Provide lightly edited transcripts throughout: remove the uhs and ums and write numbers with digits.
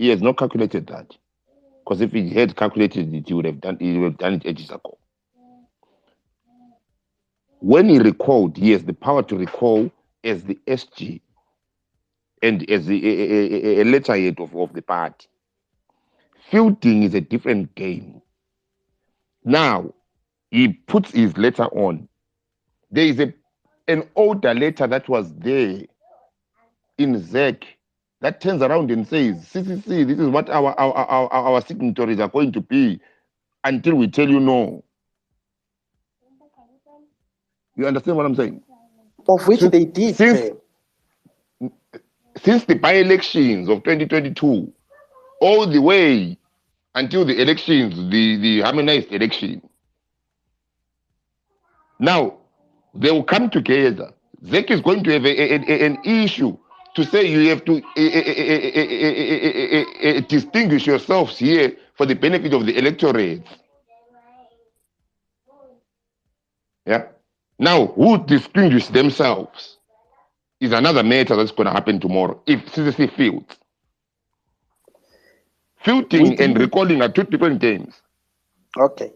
He has not calculated that. Because if he had calculated it, he would have done it ages ago. When he recalled, he has the power to recall as the SG and as a letterhead of the party. Fielding is a different game. Now, he puts his letter on. There is an older letter that was there in ZEC that turns around and says, CCC, this is what our signatories are going to be until we tell you no. You understand what I'm saying? Of which they did. Since the by-elections of 2022, all the way until the elections, the harmonized election. Now, they will come together. ZEC is going to have an issue to say you have to distinguish yourselves here for the benefit of the electorate. Yeah. Now, who distinguish themselves is another matter that's going to happen tomorrow if CCC fails. Fielding and recalling are two different games. Okay.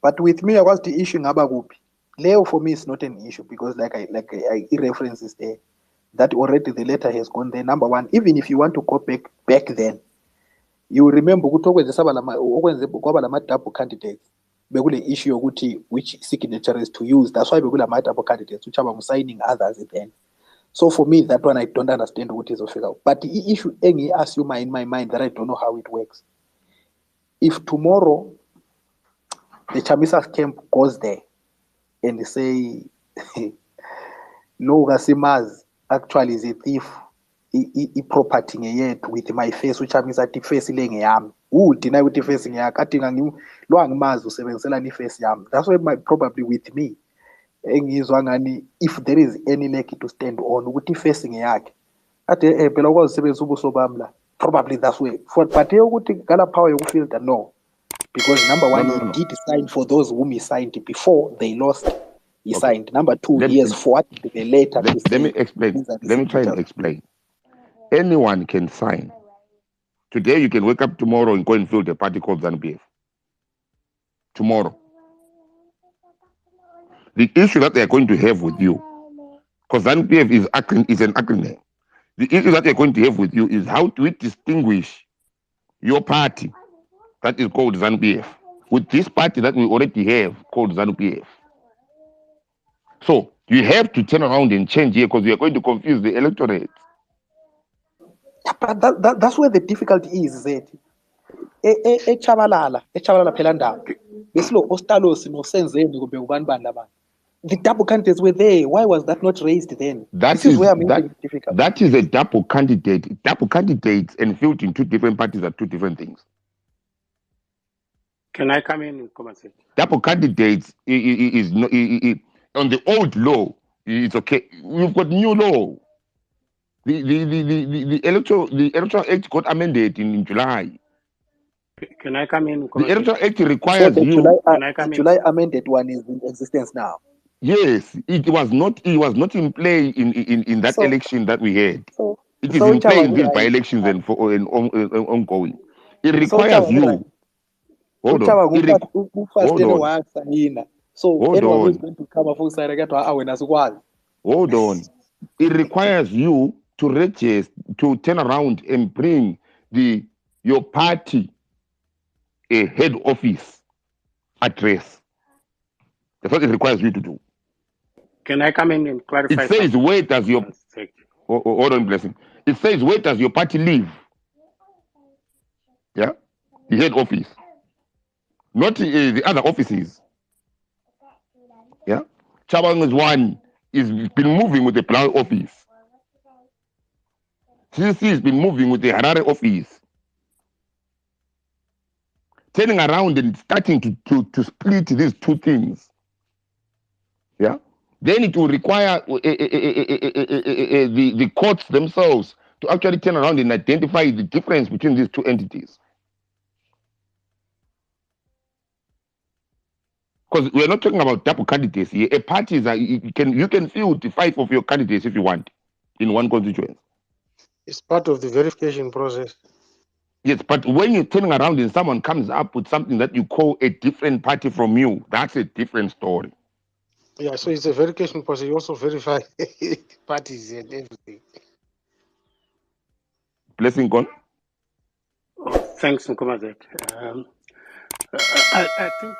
But with me, I was the issue Nabagupi. Leo for me is not an issue because like I references there that already the letter has gone there. Number one, even if you want to go back then, you remember double candidates. Begule issue which signatures to use. That's why begula double candidates, which I'm signing others then. So for me, that one I don't understand what is official. But the issue I assume in my mind that I don't know how it works. If tomorrow the Chamisa camp goes there and they say, no, Gasimaz actually is a thief, he property yet with my face, which means that the face laying yam. Who deny with the face in ya cutting and you long maz seven face yam. That's why probably with me. If there is any leg to stand on, with the facing yak. At a Pelago seven subamla. Probably that's way. For Pateo would take Gala power you feel that no. Because number one, he did sign for those whom he signed before they lost. He signed. Number two, he has forwarded the letter. Let me explain. Let me try and explain. Anyone can sign. Today you can wake up tomorrow and go and fill a party called ZANU-PF. Tomorrow. The issue that they are going to have with you, because ZANU-PF is an acronym. The issue that they're going to have with you is how do we distinguish your party that is called ZANU-PF with this party that we already have called ZANU-PF. So you have to turn around and change here because we are going to confuse the electorate. But that's where the difficulty is, that echabalala phela ndaba besilo ostalos no senzeni kube ubani bani labantu. The double candidates were there. Why was that not raised then? This is where I'm making it difficult. That is a double candidate. Double candidates and filled in two different parties are two different things. Can I come in and comment? Double candidates is no on the old law. It's okay. We've got new law. The electoral act got amended in July. Can I come in? The electoral act requires so you. The July amended one is in existence now. Yes, it was not in play in that election that we had. It is in play in these by-elections and ongoing. It requires you. Hold on. So anyone who's going to come up with hold on. It requires you to register, to turn around and bring your party a head office address. That's what it requires you to do. Can I come in and clarify? It says, where does your hold on, blessing. It says, where does your party live? Yeah, the head office, not the other offices. Yeah, Chabang is one. Is been moving with the Plan office. CCC has been moving with the Harare office. Turning around and starting to split these two things. Yeah. Then it will require the courts themselves to actually turn around and identify the difference between these two entities. Because we're not talking about double candidates here. A party is you can field 5 of your candidates if you want in one constituency. It's part of the verification process. Yes, but when you're turning around and someone comes up with something that you call a different party from you, that's a different story. Yeah, so it's a verification process. You also verify parties and everything. Blessing gone. Oh, thanks, Nkomazet. I think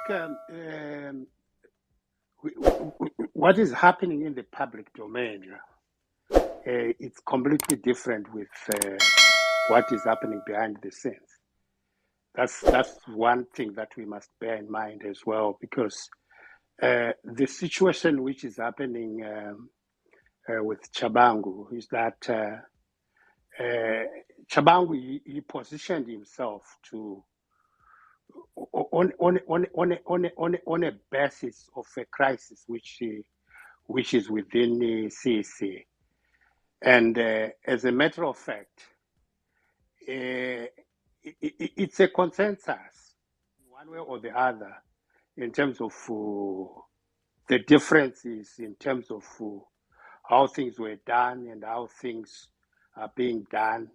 what is happening in the public domain, it's completely different with what is happening behind the scenes. That's one thing that we must bear in mind as well, because the situation which is happening with Chabangu is that Chabangu he positioned himself to on a basis of a crisis which is within the CEC, and as a matter of fact, it's a consensus, one way or the other, in terms of the differences in terms of how things were done and how things are being done,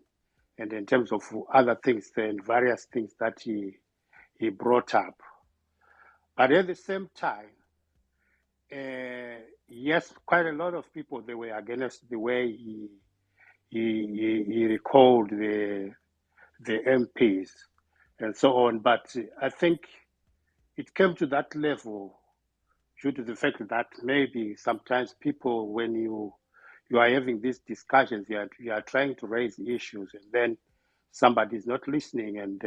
and in terms of other things and various things that he brought up. But at the same time, yes, quite a lot of people, they were against the way he recalled the MPs and so on. But I think it came to that level due to the fact that maybe sometimes people, when you are having these discussions, you are trying to raise issues, and then somebody is not listening, and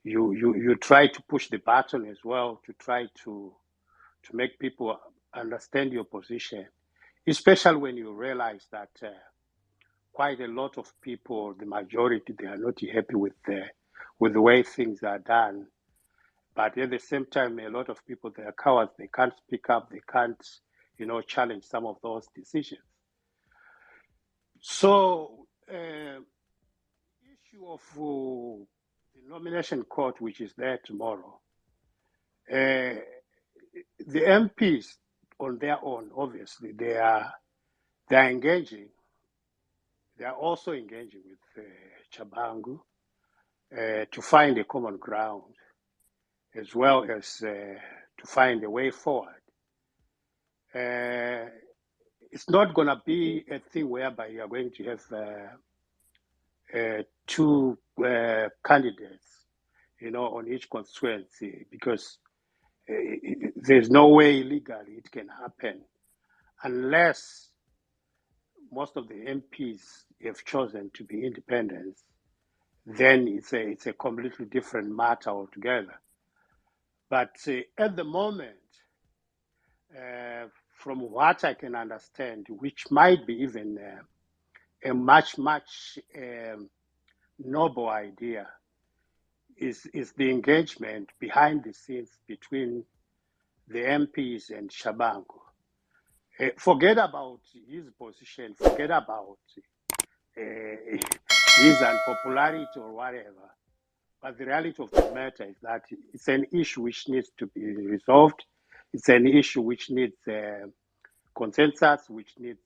you try to push the button as well to try to make people understand your position, especially when you realize that quite a lot of people, the majority, they are not happy with the way things are done. But at the same time, a lot of people, they are cowards. They can't speak up. They can't, challenge some of those decisions. So, issue of the nomination court, which is there tomorrow, the MPs on their own, obviously, they are engaging. They are also engaging with Chabangu to find a common ground, as well as to find a way forward. It's not going to be a thing whereby you are going to have two candidates, on each constituency, because there's no way legally it can happen unless most of the MPs have chosen to be independent. Then it's a completely different matter altogether. But at the moment, from what I can understand, which might be even a much noble idea, is the engagement behind the scenes between the MPs and Shabangu. Forget about his position, forget about his unpopularity or whatever. But the reality of the matter is that it's an issue which needs to be resolved. It's an issue which needs consensus, which needs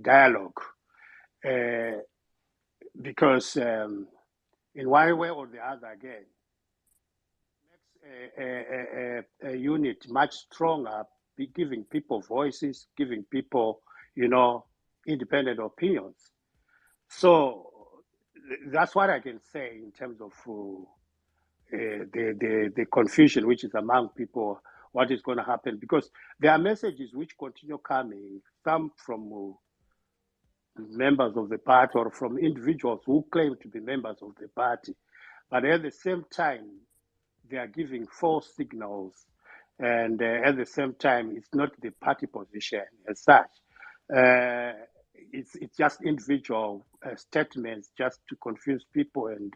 dialogue. Because in one way or the other, again, it makes a unit much stronger, giving people voices, giving people, independent opinions. So that's what I can say in terms of the confusion which is among people, what is going to happen, because there are messages which continue coming, some from members of the party or from individuals who claim to be members of the party, but at the same time they are giving false signals, and at the same time it's not the party position as such. It's just individual statements just to confuse people and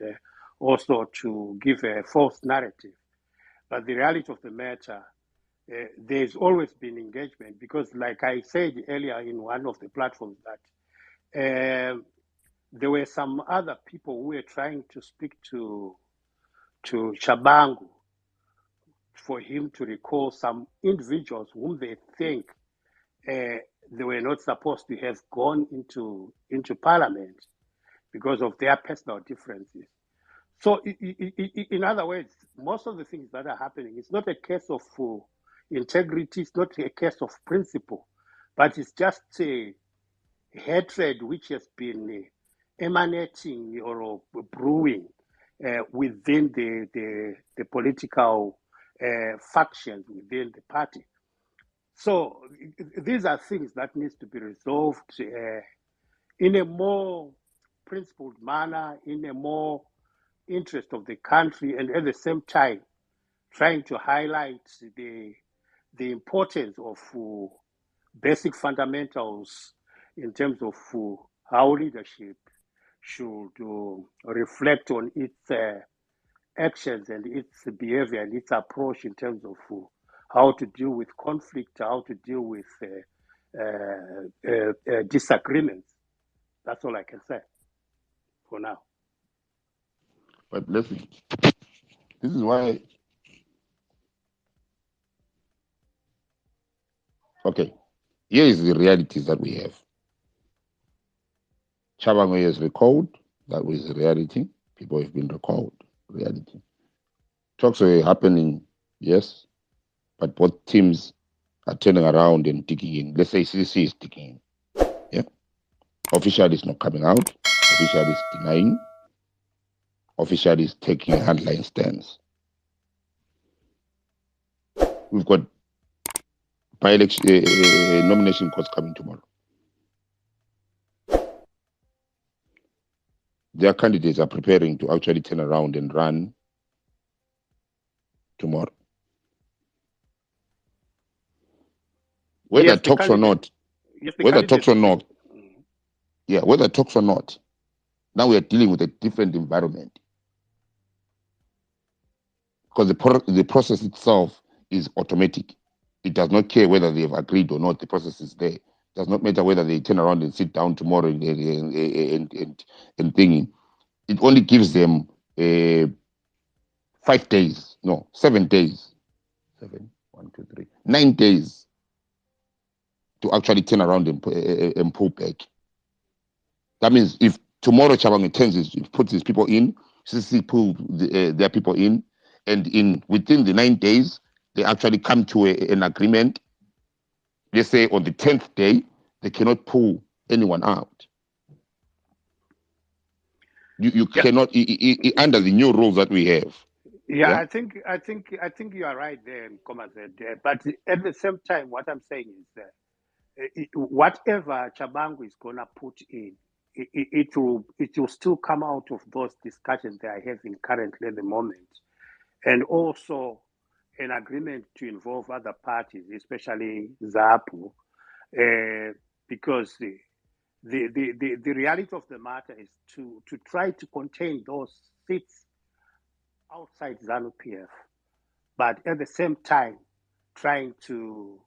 also to give a false narrative. But the reality of the matter, there's always been engagement, because like I said earlier in one of the platforms, that there were some other people who were trying to speak to Chabangu for him to recall some individuals whom they think they were not supposed to have gone into parliament, because of their personal differences. So, in other words, most of the things that are happening, it's not a case of integrity, it's not a case of principle, but it's just a hatred which has been emanating or brewing within the political factions within the party. So these are things that needs to be resolved in a more principled manner, in a more interest of the country, and at the same time trying to highlight the importance of basic fundamentals in terms of how leadership should reflect on its actions and its behavior and its approach in terms of how to deal with conflict, how to deal with disagreements. That's all I can say for now. But listen, this is why. Okay, here is the realities that we have. Chabango has recalled. That was the reality. People have been recalled. Reality. Talks are happening, yes, but both teams are turning around and digging in. Let's say CC is digging in. Yeah. Official is not coming out. Official is denying. Official is taking a hardline stance. We've got by-election nomination courts coming tomorrow. Their candidates are preparing to actually turn around and run tomorrow. Whether Yes, talks or not, whether talks or not, yeah, whether talks or not, now we are dealing with a different environment. Because the process itself is automatic. It does not care whether they have agreed or not. The process is there. It does not matter whether they turn around and sit down tomorrow and thinking. It only gives them 5 days, no, 7 days. 7, 1, 2, 3, 9 days to actually turn around and pull back. That means if tomorrow Chabango turns, puts his people in, CC pull their people in, and within the 9 days, they actually come to an agreement. They say on the 10th day, they cannot pull anyone out. You cannot under the new rules that we have. Yeah, I think you are right there, Nkoma said. But at the same time, what I'm saying is that whatever Chabango is gonna put in, it will still come out of those discussions they are having currently at the moment, and also an agreement to involve other parties, especially ZAPU, because the reality of the matter is to try to contain those seats outside ZANU-PF, but at the same time trying to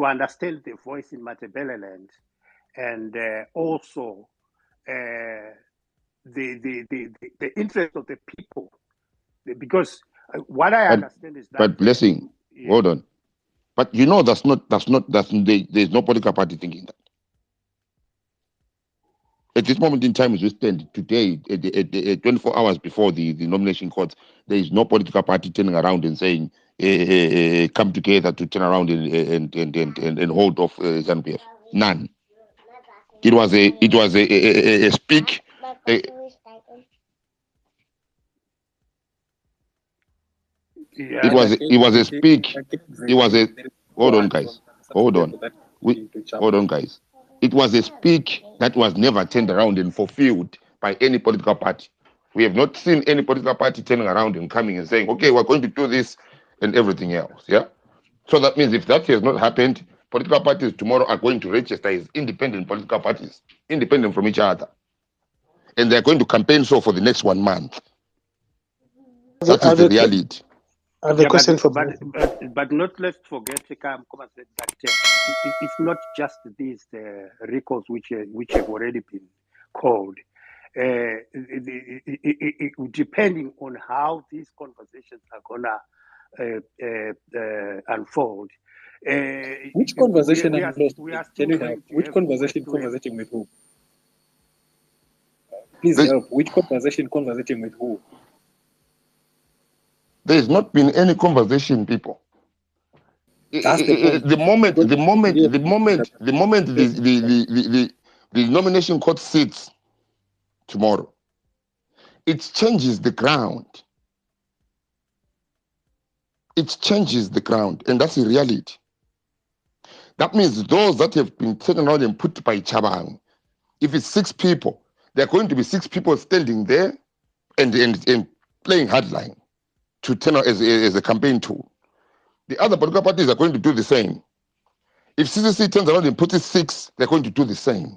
understand the voice in Matabeleland, and also the interest of the people, because what I understand is that. But Blessing, hold on. But there's no political party thinking that. At this moment in time, as we stand today, 24 hours before the nomination court, there is no political party turning around and saying, come together to turn around and hold off ZANU-PF. None. It was a speak. It was a speak. It was a hold on, guys. Hold on, guys. It was a speak that was never turned around and fulfilled by any political party. We have not seen any political party turning around and coming and saying, okay, we're going to do this and everything else. Yeah. So that means if that has not happened, political parties tomorrow are going to register as independent political parties, independent from each other. And they're going to campaign for the next 1 month. That is the reality. I have a question but not let's forget, that it's not just these recalls which have already been called. Depending on how these conversations are gonna unfold. Which conversation we are still going to Which have conversation with who? Please help. Which conversation? Conversating with who? There's not been any conversation, people. That's the point. The moment the nomination court sits tomorrow, it changes the ground. It changes the ground, and that's a reality. That means those that have been taken out and put by Chabang, if it's 6 people, there are going to be 6 people standing there and playing hardline to turn out as a campaign tool. The other political parties are going to do the same. If CCC turns around and puts it 6, they're going to do the same.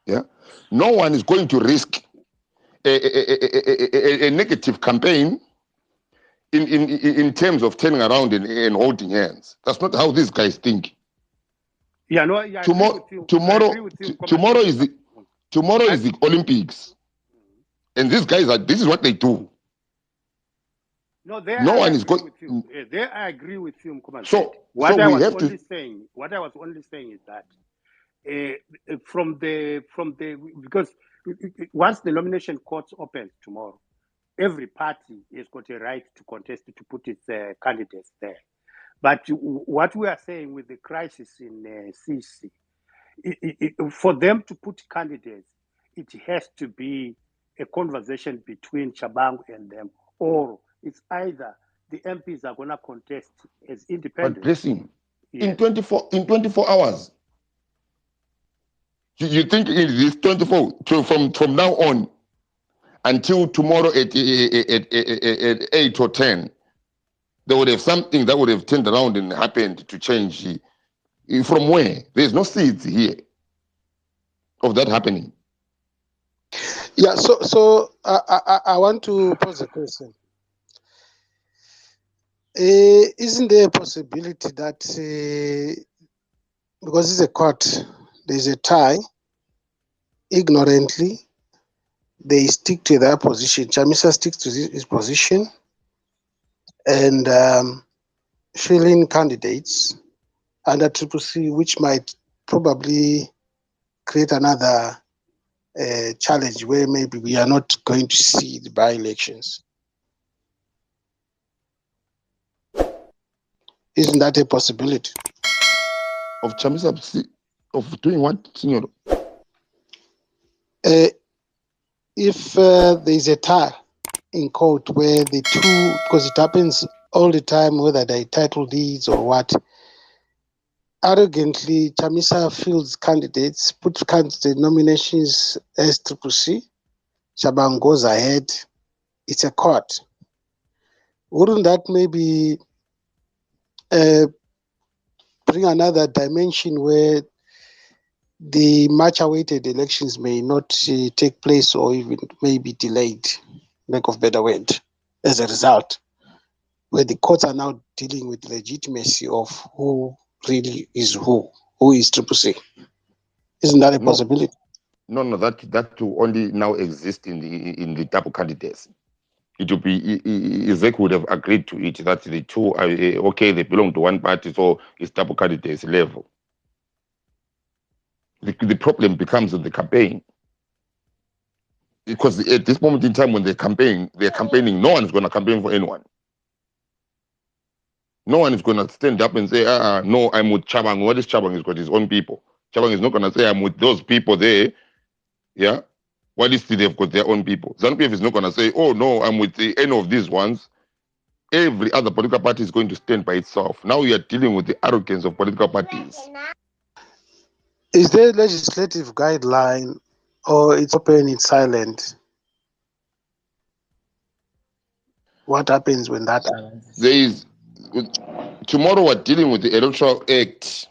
Yeah, no one is going to risk a negative campaign in terms of turning around and holding hands. That's not how these guys think. Yeah, no, yeah, Tomorrow is the Olympics, and these guys this is what they do. No, one is going. There, I agree with you, Mkuma. So what I was only saying is that because once the nomination court opens tomorrow, every party has got a right to contest to put its candidates there. But what we are saying with the crisis in CC, for them to put candidates, it has to be a conversation between Chabang and them, or it's either the MPs are going to contest as independent. But Blessing, in 24 hours, you think in this 24 from now on until tomorrow at 8 or 10, they would have something that would have turned around and happened to change. From where? There's no seeds here of that happening. Yeah, so I want to pose a question. Isn't there a possibility that because it's a court, there's a tie, ignorantly, they stick to their position. Chamisa sticks to his position and fill in candidates under Triple C, which might probably create another challenge where maybe we are not going to see the by-elections. Isn't that a possibility? Of Chamisa, of doing what, Senor? If there's a tie in court where the two, because it happens all the time, whether they're title deeds or what, arrogantly, Chamisa fills candidates, puts candidate nominations as Triple C, Chabang goes ahead, it's a court. Wouldn't that maybe bring another dimension where the much-awaited elections may not take place or even may be delayed, lack of better word, as a result, where the courts are now dealing with legitimacy of who really is who is Triple C. Isn't that a possibility? No, that will only now exist in the double candidates. It will be, Isaac would have agreed to it that the two are okay, they belong to one party, so it's double candidates level. The problem becomes in the campaign. Because at this moment in time when they're campaigning, no one is going to campaign for anyone. No one is going to stand up and say, no, I'm with Chabang. What is Chabang? He's got his own people. Chabang is not going to say, I'm with those people there. Yeah? What is it? They've got their own people. ZANU-PF is not going to say, oh, no, I'm with any of these ones. Every other political party is going to stand by itself. Now we are dealing with the arrogance of political parties. Is there a legislative guideline or it's open, it's silent? What happens when that happens? Tomorrow we're dealing with the Electoral Act.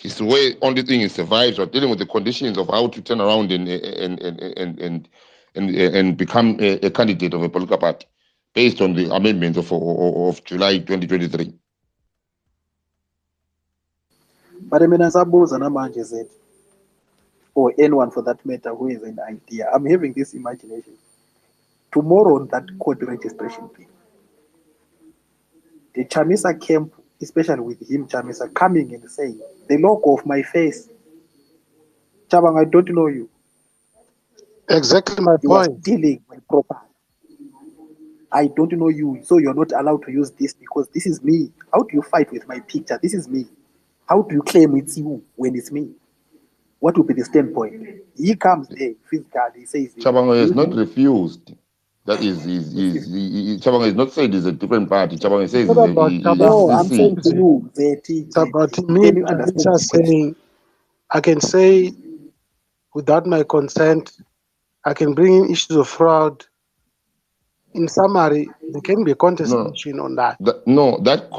It's the way only thing it survives. We're dealing with the conditions of how to turn around and become a candidate of a political party based on the amendments of July 2023. But I mean, as Abuza Namanje said, or anyone for that matter who has an idea, I'm having this imagination. Tomorrow on that court registration thing, the Chamisa camp, especially with him, Chamisa, coming and saying, the logo of my face, Chabang, I don't know you. Exactly my You are point. stealing my property. I don't know you, so you're not allowed to use this because this is me. How do you fight with my picture? This is me. How do you claim it's you when it's me? What will be the standpoint? He comes there physically, he says, Chabango has you not do refused. That this is Chabango has not said it's a different party. Chabango It's says not about it's no, the Chabango. I'm saying to seat. you, Zeti, It's about me, can you understand Chamisa, the question? saying I can say without my consent, I can bring in issues of fraud. In summary, there can be a No, contestation on that. Zeti, that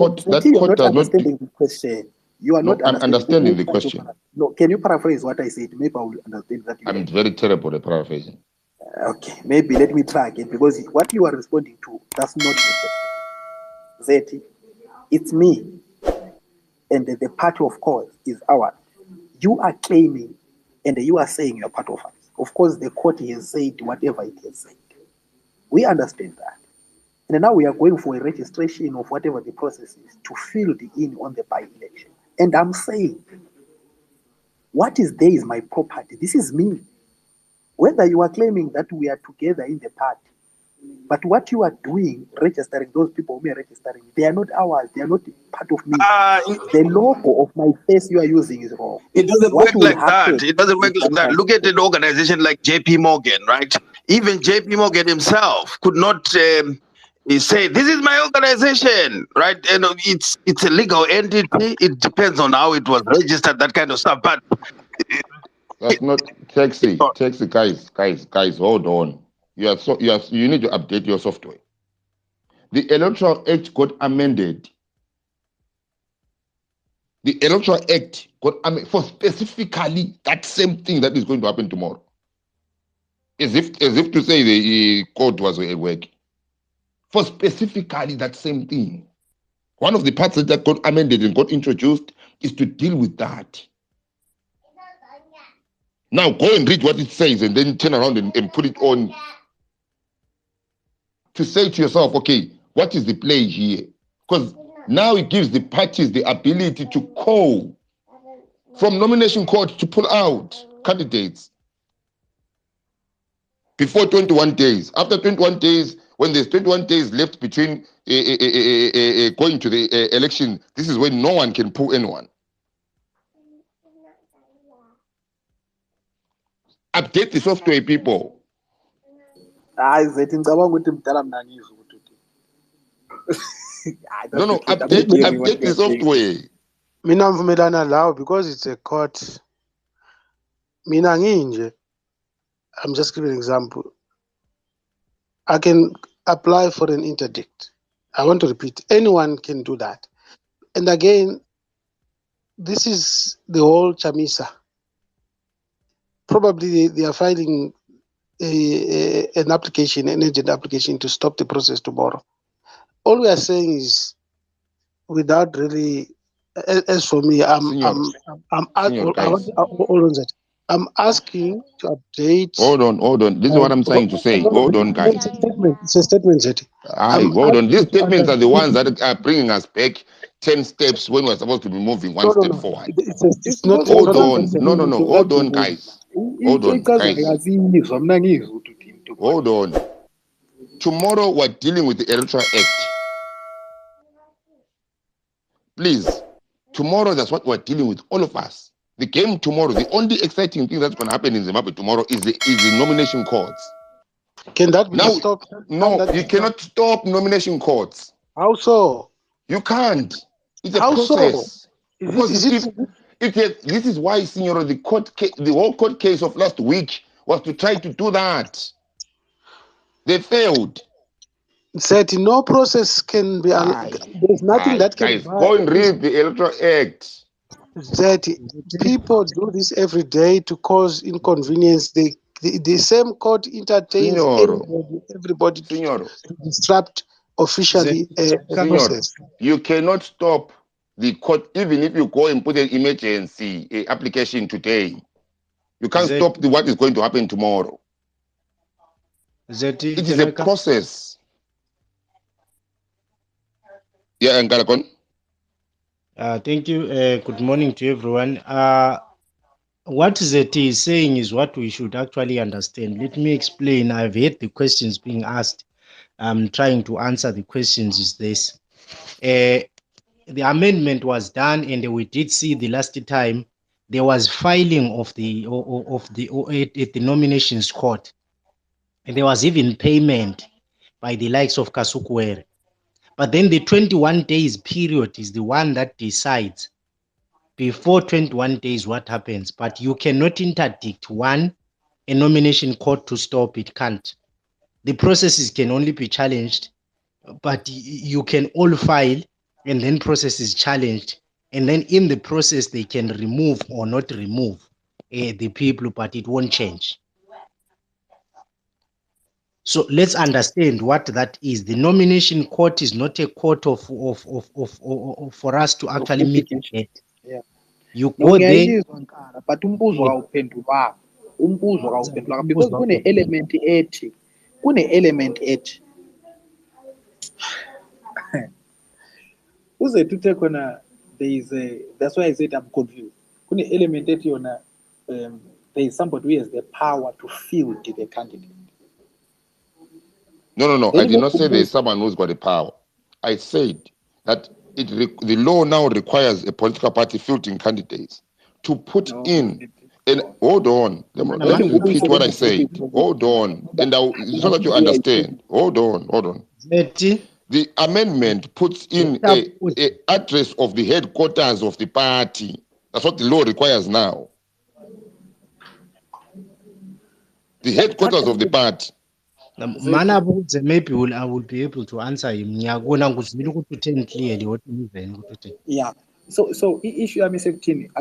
you're court not does not. understanding the question. You are not No, I'm understanding. Let me understanding the try to question. no, can you paraphrase what I said? Maybe I will understand that you I'm have. very terrible at paraphrasing. Okay, maybe let me try again because what you are responding to, that's not the question. Zeti, it's me, and the party of course is ours. You are claiming and you are saying you are part of us. Of course, the court has said whatever it has said. We understand that. And now we are going for a registration of whatever the process is to fill the in on the by-election. And I'm saying, what is there is my property. This is me. Whether you are claiming that we are together in the party, but what you are doing, registering those people who are registering, they are not ours. They are not part of me. The logo of my face you are using is wrong. It doesn't What work will like happen that. It doesn't is work like that that. Look at an organization like JP Morgan, right? Even JP Morgan himself could not he say, "This is my organization," right? And it's a legal entity. It depends on how it was registered, that kind of stuff. But That's not taxi, guys. Hold on. You need to update your software. The Electoral Act got amended. The Electoral Act got amended for specifically that same thing that is going to happen tomorrow. As if to say the court was at work. For specifically that same thing. One of the parts that got amended and got introduced is to deal with that. Now go and read what it says and then turn around and put it on to say to yourself, okay, what is the play here? Because now it gives the parties the ability to call from nomination court to pull out candidates before 21 days. After 21 days, when there's 21 days left between going to the election, this is when no one can pull anyone. Update the software, people. hayi Zethi ngicabanga ukuthi mdala mina ngizwe ukuthi No, that's the no, truth. I'm not hearing what update you the are saying. software. Mina mvumelana lawo because it's a court. Mina nginje, I'm just giving an example. I can apply for an interdict. I want to repeat, anyone can do that. And again, this is the whole Chamisa. Probably they are filing an application, an urgent application to stop the process tomorrow. All we are saying is, without really, as for me, Senor, guys. hold on, that. I'm asking to update. Hold on. This is what I'm trying to say. Hold on, guys. It's a statement, Zeti. Hold on. These statements are the ones that are bringing us back 10 steps when we're supposed to be moving one step forward. It's not. Hold on. No. Hold on, guys. Hold on, guys. Ngiyazizwa mina ngizwe ukuthi into Hold on. Tomorrow we're dealing with the Electoral Act. Please. Tomorrow, that's what we're dealing with, all of us. The game tomorrow, the only exciting thing that's going to happen in Zimbabwe tomorrow is the nomination courts. Can that be Now, stopped? no, you cannot stop nomination courts. How so? You can't. It's a How so? process. Because Is it this is why, Signor, the whole court case of last week was to try to do that. They failed. said no process can be. There's nothing that can. Guys, go and read the Electoral Act. That people do this every day to cause inconvenience. The same court entertains everybody to disrupt officially a process. You cannot stop the court even if you go and put an emergency application today. You can't stop what is going to happen tomorrow. It is a process. Yeah, Ngalakon. Thank you. Good morning to everyone. What ZT is saying is what we should actually understand. Let me explain. I've heard the questions being asked. I'm trying to answer the questions. Is this? The amendment was done, and we did see the last time there was filing of the at the nominations court, and there was even payment by the likes of Kasukwere. But then the 21 days period is the one that decides before 21 days what happens. But you cannot interdict a nomination court to stop. It can't. The processes can only be challenged, but you can all file, and then process is challenged, and then in the process they can remove or not remove the people, but it won't change. So let's understand what that is. The nomination court is not a court of for us to actually mitigate. Yeah. You go there. But umbuzo awuphendulanga. Umbuzo awuphendulanga because kune element ethi. Uze tuthe khona there is a, that's why I said I'm confused. Kune element ethi yona there is somebody who has the power to field the candidate. No. I did not say there is someone who's got the power. I said that the law now requires a political party fielding candidates to put in. And hold on, let me repeat what I said. Hold on, and so that you understand. Hold on. The amendment puts in a address of the headquarters of the party. That's what the law requires now. The headquarters of the party. Maybe I will be able to answer him. Clearly what yeah. So issue I'm saying, I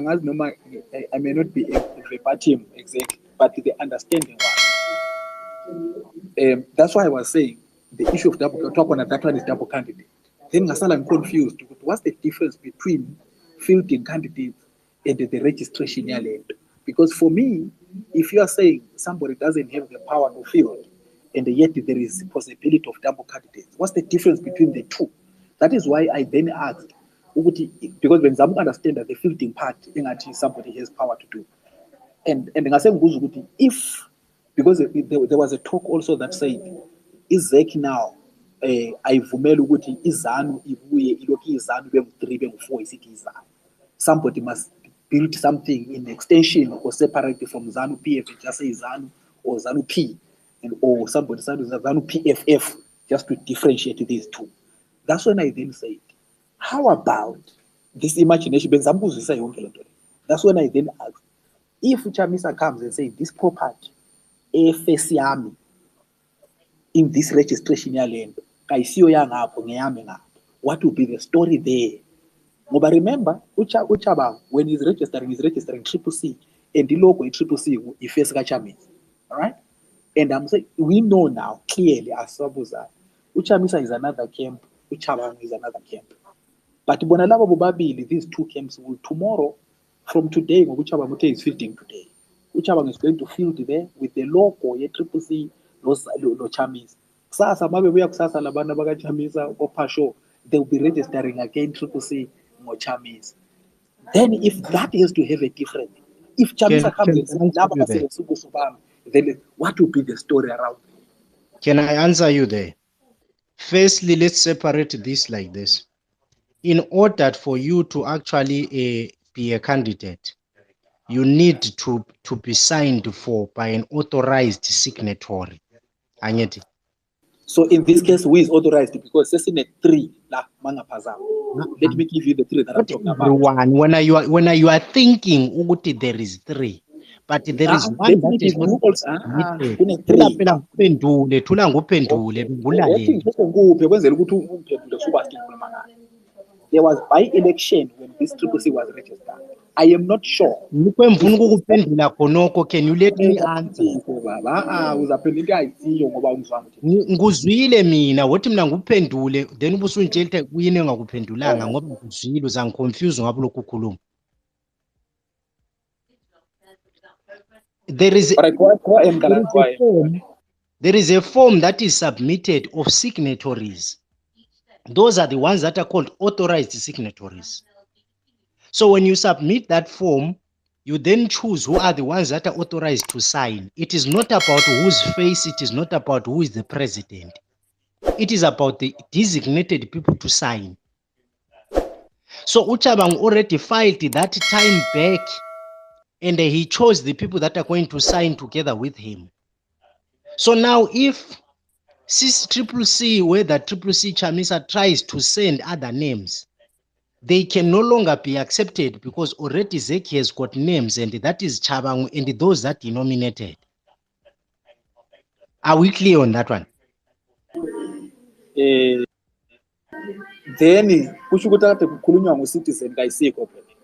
may not be verbatim exactly, but the understanding was. That's why I was saying the issue of double talk on that one is double candidate. Then I'm confused. What's the difference between fielding candidates and the registration element? Because for me, if you are saying somebody doesn't have the power to field, and yet there is a possibility of double candidates, what's the difference between the two? That is why I then asked, because when some understand that the fielding part, somebody has power to do. And if, because there was a talk also that said, is Zeki now, ayivumela ukuthi izanu ibuye ilokhu izanu bengu-3 bengu-4 isithi izanu. Somebody must build something in extension or separate from ZANU PF, just say ZANU or ZANU P, or somebody ZANU PFF, just to differentiate these two. That's when I then said, how about this imagination? That's when I then asked, if Chamisa comes and says this property, in this registration land, what will be the story there? But remember, Uchaba, when he's registering Triple C, and the logo in Triple C, he faces Chamis. All right? And I'm saying, we know now clearly as Sabuza, Uchamisa is another camp, Uchaba is another camp. But Bonalaba Bubabili, these two camps will tomorrow, from today, Uchaba Mute is fielding today. Uchaba is going to field there with the logo, Triple C, no Chamis. Sasa, Mabe, we have Sasa Labana Baga Chamisa or Pasho, they'll be registering again Triple C. More Chamis. Then if that is to have a different, if Chamisa comes and says, then what will be the story around? Can I answer you there? Firstly, let's separate this like this. In order for you to actually be a candidate, you need to be signed for by an authorized signatory. So in this case, who is authorized? Because it's in a 3. Let me give you the 3 that I'm talking about. When you are thinking, there is 3. But there is one that is not there was by-election when this Triple C was registered. I am not sure. Can you let me answer? Nguzwile mina wothi mina nguphendule then ubusungitshela kuyini engakuphendulanga ngoba nguzwile uzangiconfuse ngabe lokhu khuluma. There is a form that is submitted of signatories. Those are the ones that are called authorized signatories. So when you submit that form, You then choose who are the ones that are authorized to sign. It is not about whose face, it is not about who is the president. It is about the designated people to sign. So Uchabang already filed that time back, and he chose the people that are going to sign together with him. So now if CCCC, whether CCC Chamisa tries to send other names, they can no longer be accepted because already Zeki has got names, and that is Chabang and those that he nominated. Are we clear on that one? Then kusho ukuthi kade kukhulunywa ngo-citizen kayisikho phela,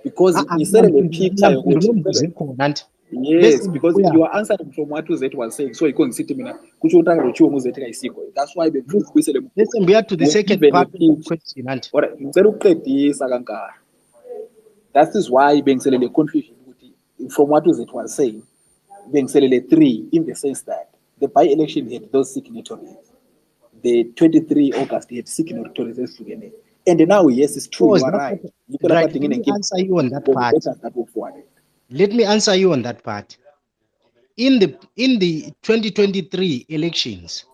because ngiselele picture yokuthi yes, because you are answering from what Uzet was saying, so you sithi mina kusho ukuthi akachiwo nguZet kayisikho. That's why bengifuyisele listen, we are to the second part of the question. Ngicela ukuqedisa kankara. That is why bengiselele confusion ukuthi from what Uzet was saying, bengiselele 3 in the sense that the by-election had those signatories. The 23 August he had signatories ezihlukene. And now, yes, it's true, you are right. Let me answer you on that part. Let me answer you on that part. In the 2023 elections,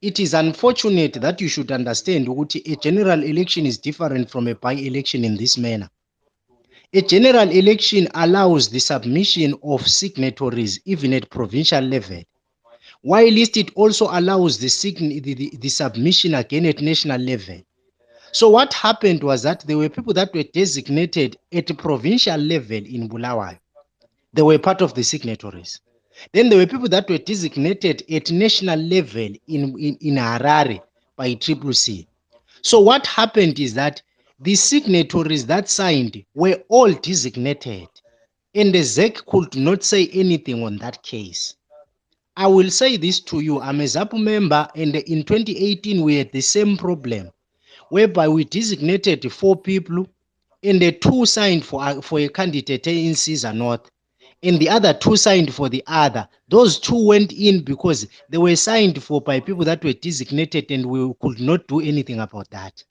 it is unfortunate that you should understand that a general election is different from a by-election in this manner. A general election allows the submission of signatories even at provincial level, while it also allows the submission again at national level. So what happened was that there were people that were designated at provincial level in Bulawayo. They were part of the signatories. Then there were people that were designated at national level in Harare by CCC. So what happened is that the signatories that signed were all designated, and the ZEC could not say anything on that case. I will say this to you, I'm a ZAPU member, and in 2018 we had the same problem, whereby we designated 4 people, and the 2 signed for a candidate in Caesar North, and the other 2 signed for the other. Those 2 went in because they were signed for by people that were designated, and we could not do anything about that.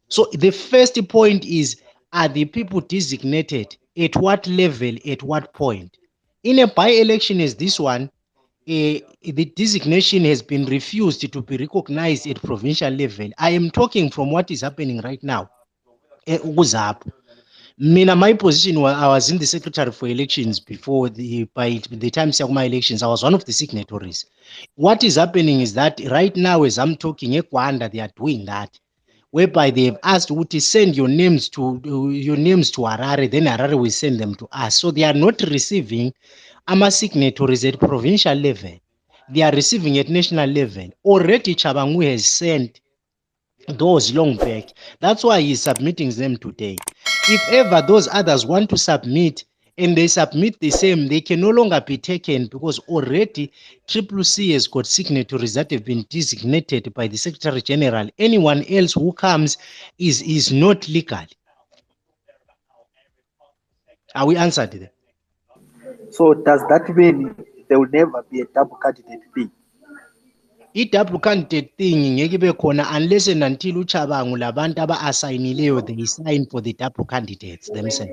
So the first point is, are the people designated at what level, at what point? In a by-election as this one, the designation has been refused to be recognized at provincial level. I am talking from what is happening right now. My position was I was in the secretary for elections before by the time Siakuma elections. I was one of the signatories. What is happening is that right now, as I'm talking, Ekwanda, they are doing that, whereby they have asked to send your names to Harare, then Harare will send them to us. So they are not receiving signatories at provincial level. They are receiving at national level. Already Chabangu has sent those long back. That's why he's submitting them today. If ever those others want to submit and they submit the same, they can no longer be taken because already CCC has got signatories that have been designated by the Secretary General. Anyone else who comes is not legal. Are we answered there? So does that mean there will never be a double candidate thing? I-double candidate thing ngeke ibe khona unless and until uChabangu labantu aba-assignileyo they sign for the double candidates themselves.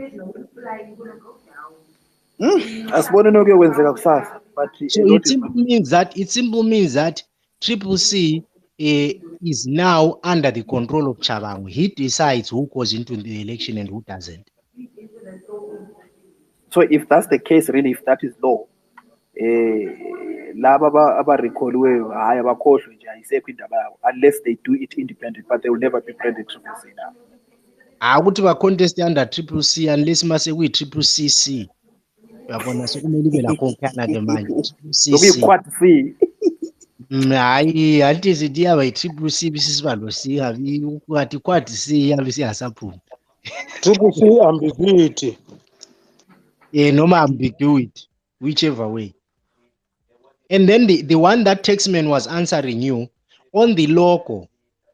Asibone nokuyokwenzeka kusasa. But so it simply means that CCC is now under the control of Chabangu. He decides who goes into the election and who doesn't. So if that's the case, really, if that is law, unless they do it independent, but they will never be branded CCC now. Akuthi ba contest under CCC unless mase kuyi CCC. Uyabona sokumele ibe lakho Canada manje. CCC. Hayi athi sithi yaba yi-CCC bisibalo singabi ukwathi quad C yabe singasaphumi. CCC ambiguity. Noma ambiguity, whichever way. And then the one that Taxman was answering you on the logo,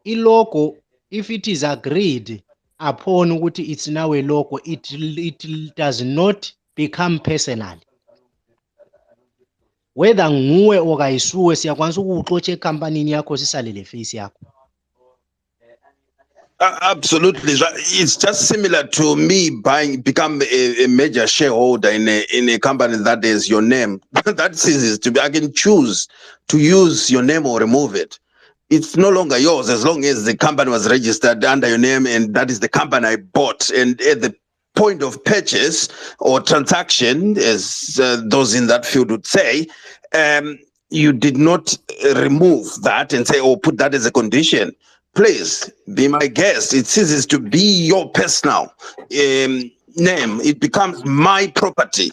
if it is agreed upon ukuthi it's now a logo, it does not become personal. Whether nguwe okayisuwe siyakwanisa ukuxotsha ecompany yakho sisalele face yakho. Absolutely. It's just similar to me become a major shareholder in a company that is your name. That ceases to be. I can choose to use your name or remove it. It's no longer yours as long as the company was registered under your name and that is the company I bought. And at the point of purchase or transaction, as those in that field would say, you did not remove that and say, oh, put that as a condition. Please be my guest. It ceases to be your personal name. It becomes my property,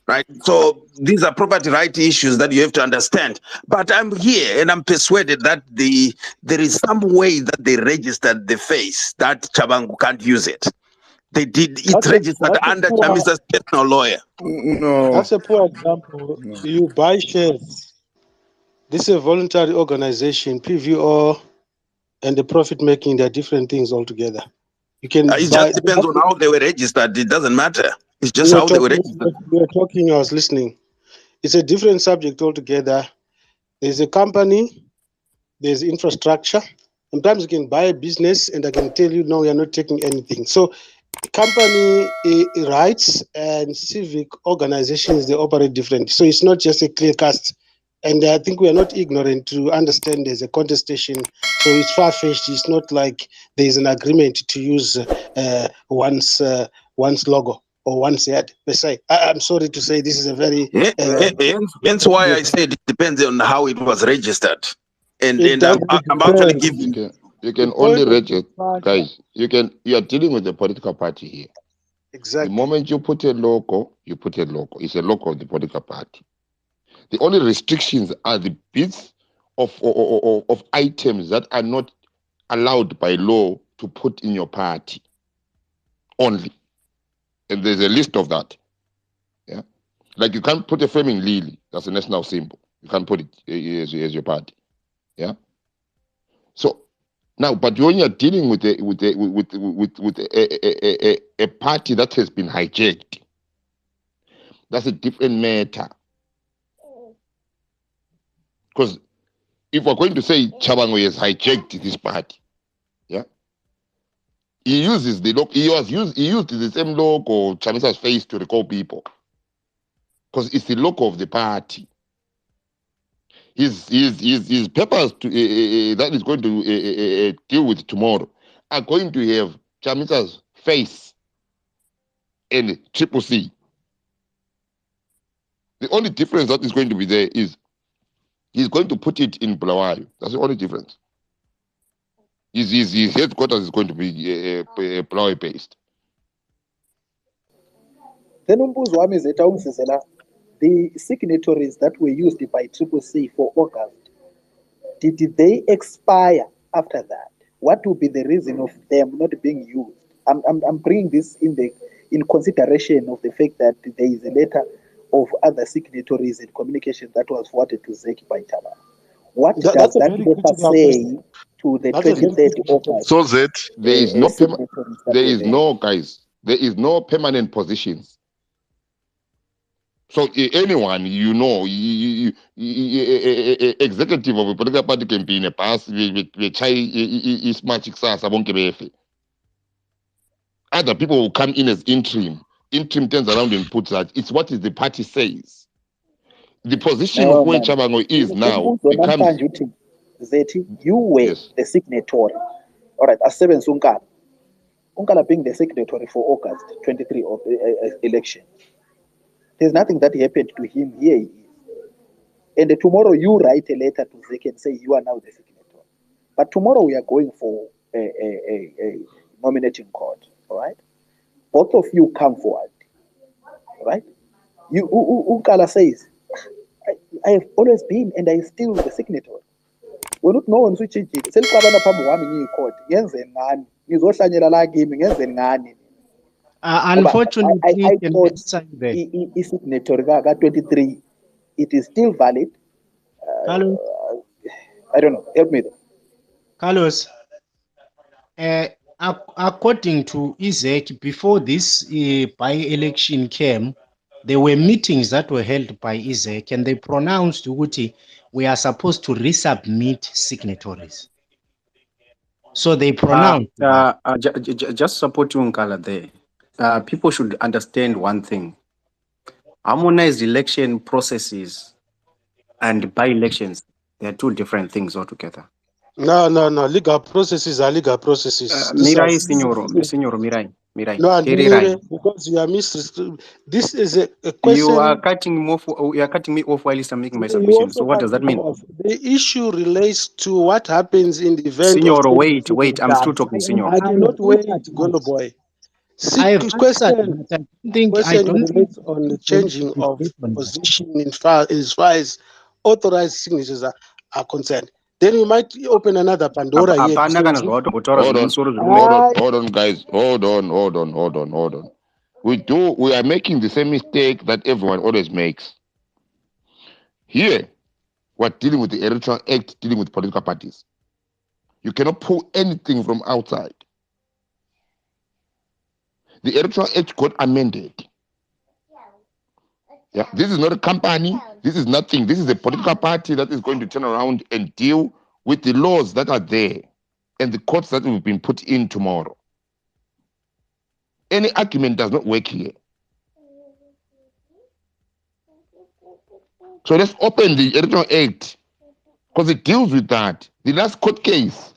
right? So these are property right issues that you have to understand. But I'm here and I'm persuaded that there is some way that they registered the face that Chabangu can't use it. They did. It's registered under Chamisa's personal lawyer. No. That's a poor example. You buy shares. This is a voluntary organization, PVO, and the profit making. They're different things altogether. You can It buy. just depends on how they were registered. It doesn't matter. It's just We were how they were talking. registered. We were talking. I was listening. It's a different subject altogether. There's a company. There's infrastructure. Sometimes you can buy a business, and I can tell you, no, you're not taking anything. So, company rights and civic organizations, they operate different. So it's not just a clear cast. And I think we are not ignorant to understand there's a contestation. So it's far-fetched. It's not like there's an agreement to use one's logo or one's head per se. I'm sorry to say this is a very Hence why I said it depends on how it was registered. And it does I'm actually depend. giving. You can The only point of register, departure. guys. You are dealing with a political party here. The Exactly. moment you put a logo, you put a logo. It's a logo of the political party. The only restrictions are the bits of items that are not allowed by law to put in your party only. And there's a list of that. Yeah. Like you can't put a flaming lily. That's a national symbol. You can't put it as your party. Yeah. So now, but when you're dealing with a party that has been hijacked, that's a different matter. Because if we're going to say Chabango has hijacked this party, yeah, he uses the logo. He used the same logo, Chamisa's face, to recall people, because it's the logo of the party. His papers that is going to deal with tomorrow are going to have Chamisa's face and Triple C. The only difference that is going to be there is he's going to put it in Bulawayo. That's the only difference. His headquarters is going to be Bulawayo based. Then umbuzo wami zetha ungizizela, the signatories that were used by Triple C for August, did they expire after that? What would be the reason of them not being used? I'm bringing this in consideration of the fact that there is a letter of other signatories and communication that was forwarded to Zeki by Taba. What does that letter say to the 23rd August? So that there is no guys. There is no permanent positions. So anyone executive of a political party can be in a past. Is much other people will come in as interim. Interim turns around and puts that. It's what is the party says. The position of where Chabango is now becomes. Zeti, you were the signatory. All right, as Seven Sunkala. Unkala being the signatory for August 23 of the election. There's nothing that happened to him. Here he is. And tomorrow you write a letter to Zeki and say you are now the signatory. But tomorrow we are going for a nominating court. All right? Both of you come forward. All right? Unkala says, I have always been and I am still the signatory. We're not knowing which it is. Unfortunately, I thought signatory 23, it is still valid. Carlos, I don't know. Help me though. Carlos, according to Isaac, before this by-election came, there were meetings that were held by Isaac, and they pronounced Uguti, we are supposed to resubmit signatories. So they pronounce that. Just supporting Nkala there. People should understand one thing. Harmonized election processes and by-elections, they are two different things altogether. No. Legal processes are legal processes. This Mirai, is signor, Mirai. no, and Terirai. because you are this is a You question. are cutting me off while I'm making my You submission. also So what cut does that me mean? off. The issue relates to what happens in the event of Signor, changing wait. I'm still signatures. talking, Signor. I I have cannot answered wait, Gondo that. boy. I have answered Question that. I don't think relates on the there is changing a of debate on that. position as far as authorized signatures are concerned. Then we might open another Pandora here to Hapana say, kana zvawatogotaura Hold on, zvemusoro zviri ah, hold on, guys. Hold on. We are making the same mistake that everyone always makes. Here, we're dealing with the Electoral Act, dealing with political parties. You cannot pull anything from outside. The Electoral Act got amended. Yeah, this is not a company. This is nothing. This is a political party that is going to turn around and deal with the laws that are there and the courts that will be put in tomorrow. Any argument does not work here. So let's open the Electoral Act because it deals with that. The last court case,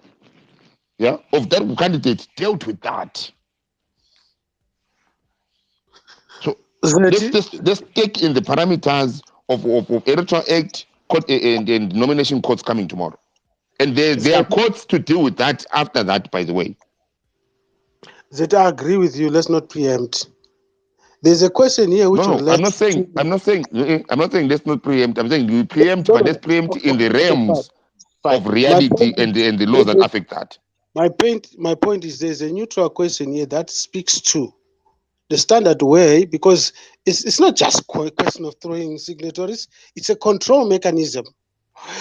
yeah, of that candidate dealt with that. So let's take in the parameters of Electoral Act court and nomination courts coming tomorrow. And there are courts to deal with that after that, by the way. Zeta, I agree with you. Let's not preempt. There's a question here which No, I'm not relates saying to. let's not preempt. I'm saying you preempt, but let's preempt in the Okay, realms fine. of reality and the laws that affect that. My point is there's a neutral question here that speaks to the standard way, because it's not just a question of throwing signatories, it's a control mechanism.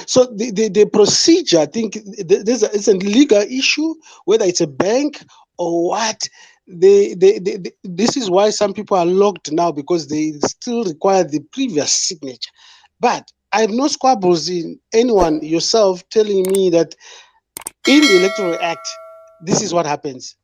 So the procedure, I think it's a legal issue, whether it's a bank or what. This is why some people are locked now, because they still require the previous signature. But I have no squabbles in anyone, yourself, telling me that in the Electoral Act, this is what happens.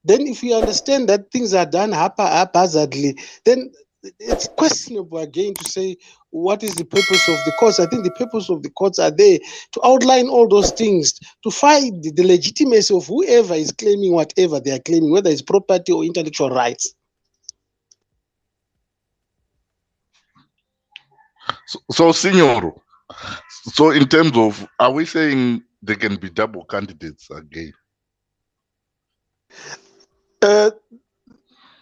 Then if you understand that things are done haphazardly, then it's questionable again to say what is the purpose of the courts. I think the purpose of the courts are there to outline all those things, to find the legitimacy of whoever is claiming whatever they are claiming, whether it's property or intellectual rights. So Signor, so in terms of, are we saying there can be double candidates again?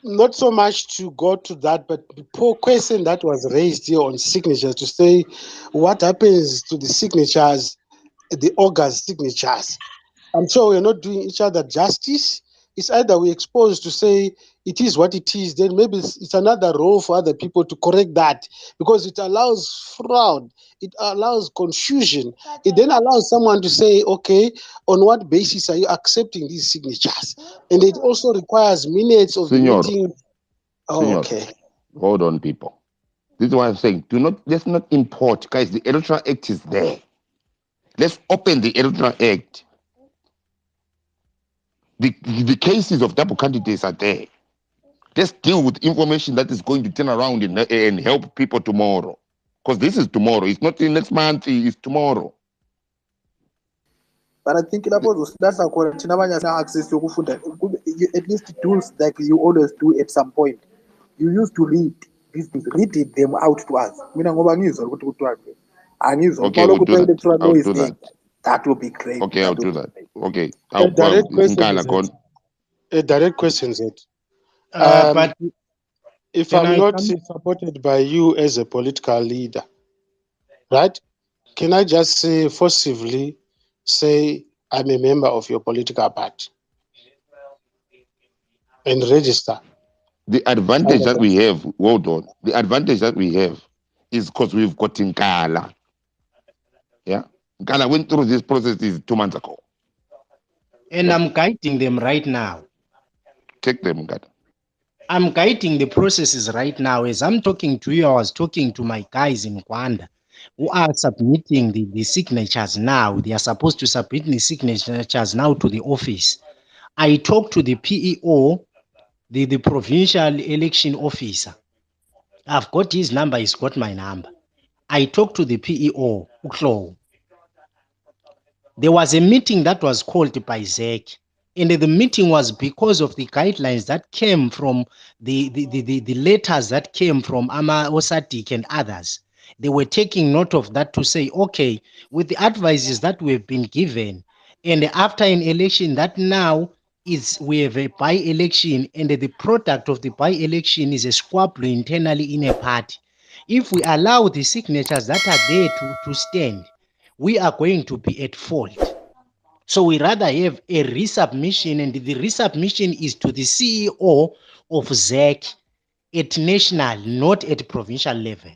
Not so much to go to that, but the poor question that was raised here on signatures, to say what happens to the signatures, the August signatures. I'm sure we're not doing each other justice. It's either we expose to say it is what it is, then maybe it's another role for other people to correct that, because it allows fraud, it allows confusion. It then allows someone to say, okay, on what basis are you accepting these signatures? And it also requires minutes of the meeting. Oh, okay. Hold on, people. This is what I'm saying. Let's not import, guys. The Electoral Act is there. Let's open the Electoral Act. The cases of double candidates are there. Let's deal with information that is going to turn around and help people tomorrow. Because this is tomorrow. It's not next month, it's tomorrow. But I think that's access to at least tools like you always do at some point. You used to read these things, read them out to us. Okay, we'll do that. I'll do that. That will be great. Okay, I'll do that. Okay. A direct question, Zed. But if I'm not supported by you as a political leader, right? Can I just say forcibly say I'm a member of your political party and register? The advantage that we have, hold on. The advantage that we have is because we've got Nkala. Yeah. Nkala went through this process 2 months ago. And I'm guiding them right now. Take them, Nkala. I'm guiding the processes right now. As I'm talking to you, I was talking to my guys in Rwanda. who are submitting the signatures now. They are supposed to submit the signatures now to the office. I talked to the PEO, the provincial election officer. I've got his number, he's got my number. I talked to the PEO, Uklo. There was a meeting that was called by ZEC, and the meeting was because of the guidelines that came from the letters that came from Ama Osadik and others. They were taking note of that to say, okay, with the advices that we've been given, and after an election that now is we have a by-election, and the product of the by-election is a squabble internally in a party. If we allow the signatures that are there to stand, we are going to be at fault. So we rather have a resubmission, and the resubmission is to the CEO of ZEC at national, not at provincial level.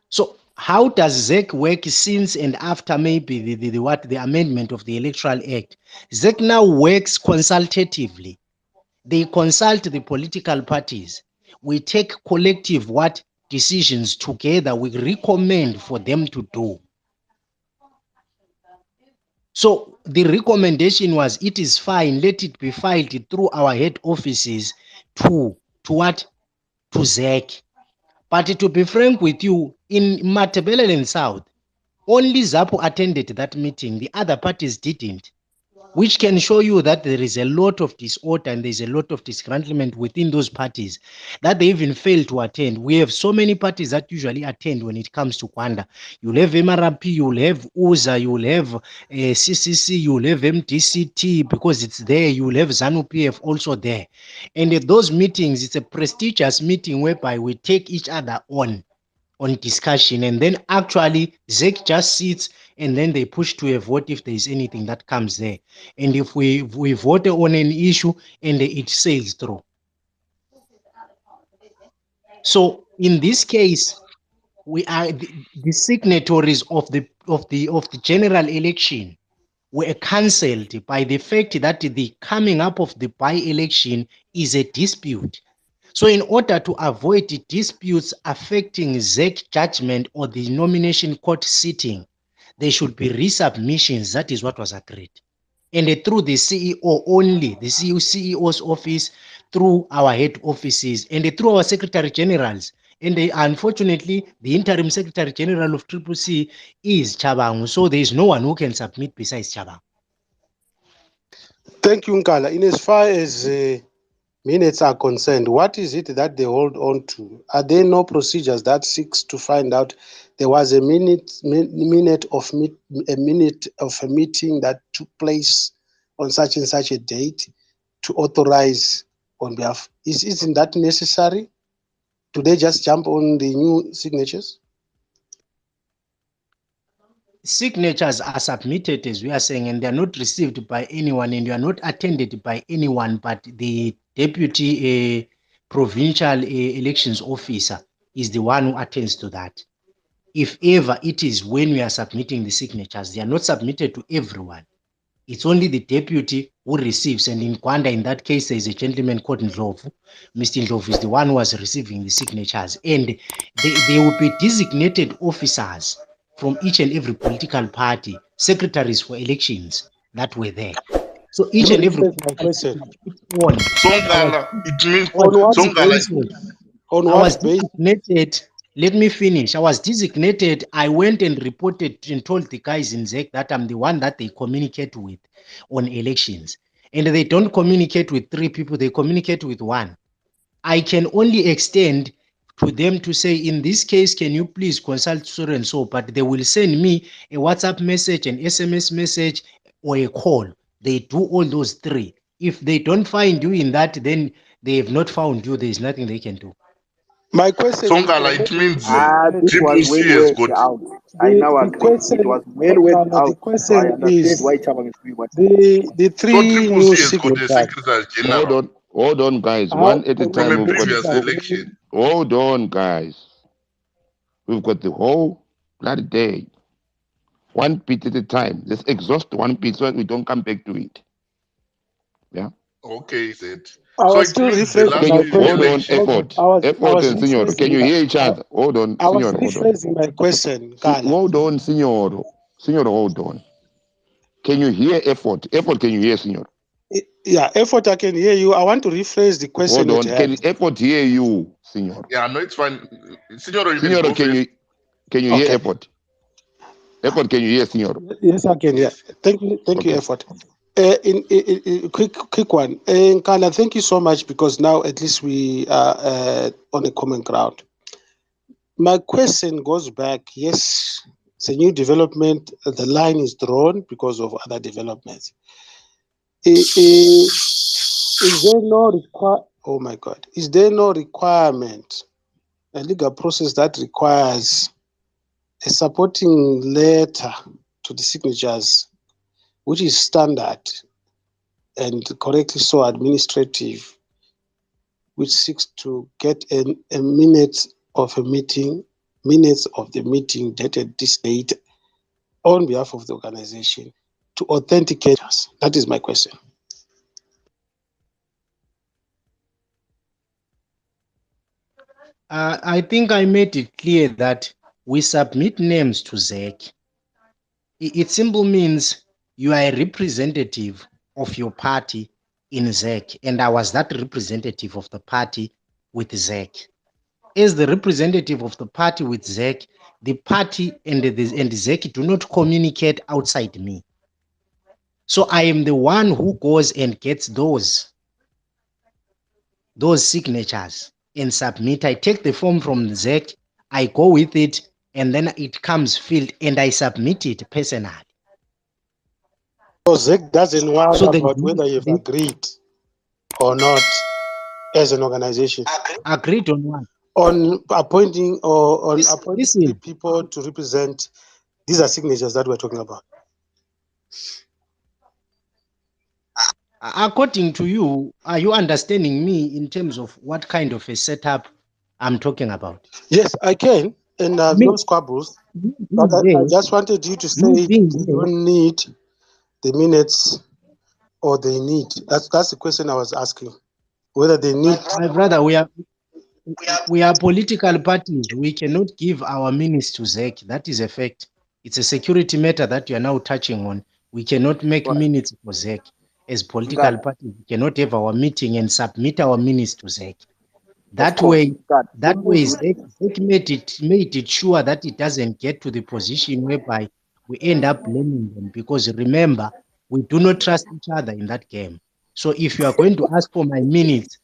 So how does ZEC work since and after maybe the amendment of the Electoral Act? ZEC now works consultatively. They consult the political parties. We take collective decisions together we recommend for them to do. So the recommendation was, it is fine, let it be filed through our head offices to what? To ZEC. But to be frank with you, in Matabeleland South, only ZAPO attended that meeting. The other parties didn't, which can show you that there is a lot of disorder and there's a lot of disgruntlement within those parties that they even fail to attend. We have so many parties that usually attend when it comes to Kwanda. You'll have MRP, you'll have UZA, you'll have CCC, you'll have MDCT because it's there, you'll have ZANU-PF also there. And at those meetings, it's a prestigious meeting whereby we take each other on discussion, and then actually ZEC just sits and then they push to a vote if there is anything that comes there. And if we vote on an issue and it sails through. So in this case, we are the signatories of the general election were cancelled by the fact that the coming up of the by-election is a dispute. So in order to avoid disputes affecting ZEC judgment or the nomination court sitting, there should be resubmissions. That is what was agreed. And through the CEO only, the CEO's office, through our head offices, and through our secretary generals. And unfortunately, the interim secretary general of CCC is Chabang. So there is no one who can submit besides Chabang. Thank you, Nkala. In as far as minutes are concerned, what is it that they hold on to? Are there no procedures that seeks to find out there was a minute of a meeting that took place on such and such a date to authorize on behalf? Isn't that necessary? Do they just jump on the new signatures? Signatures are submitted, as we are saying, and they are not received by anyone, and they are not attended by anyone but the deputy provincial elections officer is the one who attends to that. If ever it is when we are submitting the signatures, they are not submitted to everyone. It's only the deputy who receives, and in Kwanda, in that case, there is a gentleman called Ndlovu. Mr. Ndlovu is the one who was receiving the signatures, and they will be designated officers from each and every political party, secretaries for elections that were there. So each and every my question. one. Songala, it means On what Songala. basis? On I was what basis? designated. Let me finish. I was designated. I went and reported and told the guys in ZEC that I'm the one that they communicate with on elections. And they don't communicate with 3 people, they communicate with 1. I can only extend to them to say, in this case, can you please consult so and so? But they will send me a WhatsApp message, an SMS message, or a call. They do all those 3. If they don't find you in that, then they have not found you. There is nothing they can do. My question Songala, is, it means This Triple was C when has worked got. out. I now the agree. It was well worked the out. So I question understand is why Chabang is doing what. the So 3 Triple new C has got a signatures. secretary general Hold on, guys. How One at a from time. a We've got. previous election. Hold on, guys. We've got the whole bloody day. One bit at a time. Let's exhaust one bit so that we don't come back to it. Yeah. Okay, that. I So was it still means the rephrasing last Can my you hold question. on, election. effort, I effort was and Signor? Can you rephrasing. hear each other? Hold on, I was Signor, hold on. rephrasing my question, Kala. Hold on, Signor. Signor, hold on. Can you hear effort? Effort, can you hear Signor? Yeah, effort, I can hear you. I want to rephrase the question Hold at on. Can hand. effort hear you, Signor? Yeah, no, it's fine. Signor, you can Signor, go first. can you hear Okay. effort? Effort, can you hear Signor? Yes, I can hear. Thank you, Okay. effort. In quick one, Kala, thank you so much, because now at least we are on a common ground. My question goes back. Yes, it's a new development. The line is drawn because of other developments. Is there no Oh my God! Is there no requirement, a legal process that requires a supporting letter to the signatures, which is standard and correctly so administrative, which seeks to get a minute of a meeting, minutes of the meeting dated this date on behalf of the organization to authenticate us? That is my question. I think I made it clear that we submit names to ZEC. It simply means you are a representative of your party in ZEC, and I was that representative of the party with ZEC. As the representative of the party with ZEC, the party and ZEC do not communicate outside me. So I am the one who goes and gets those signatures and submit. I take the form from the ZEC, I go with it, and then it comes filled and I submit it personally. So ZEC doesn't worry So about whether you've agreed or not as an organization agreed on what? on appointing or on appointing Listen, people to represent. These are signatures that we're talking about. according to you, are you understanding me in terms of what kind of a setup I'm talking about? Yes, I can, and I have Me, no squabbles. me But being I there, just wanted you to say me being they there, don't need the minutes or they need. That's the question I was asking. Whether they need. my brother, we are political parties. We cannot give our minutes to ZEC. That is a fact. It's a security matter that you are now touching on. We cannot make Right. minutes for ZEC. As political Ngana, parties, we cannot have our meeting and submit our minutes to ZEC. of That course. way, Ngana, ZEC made it sure that it doesn't get to the position whereby we end up blaming them. Because remember, we do not trust each other in that game. So if you are going to ask for my minutes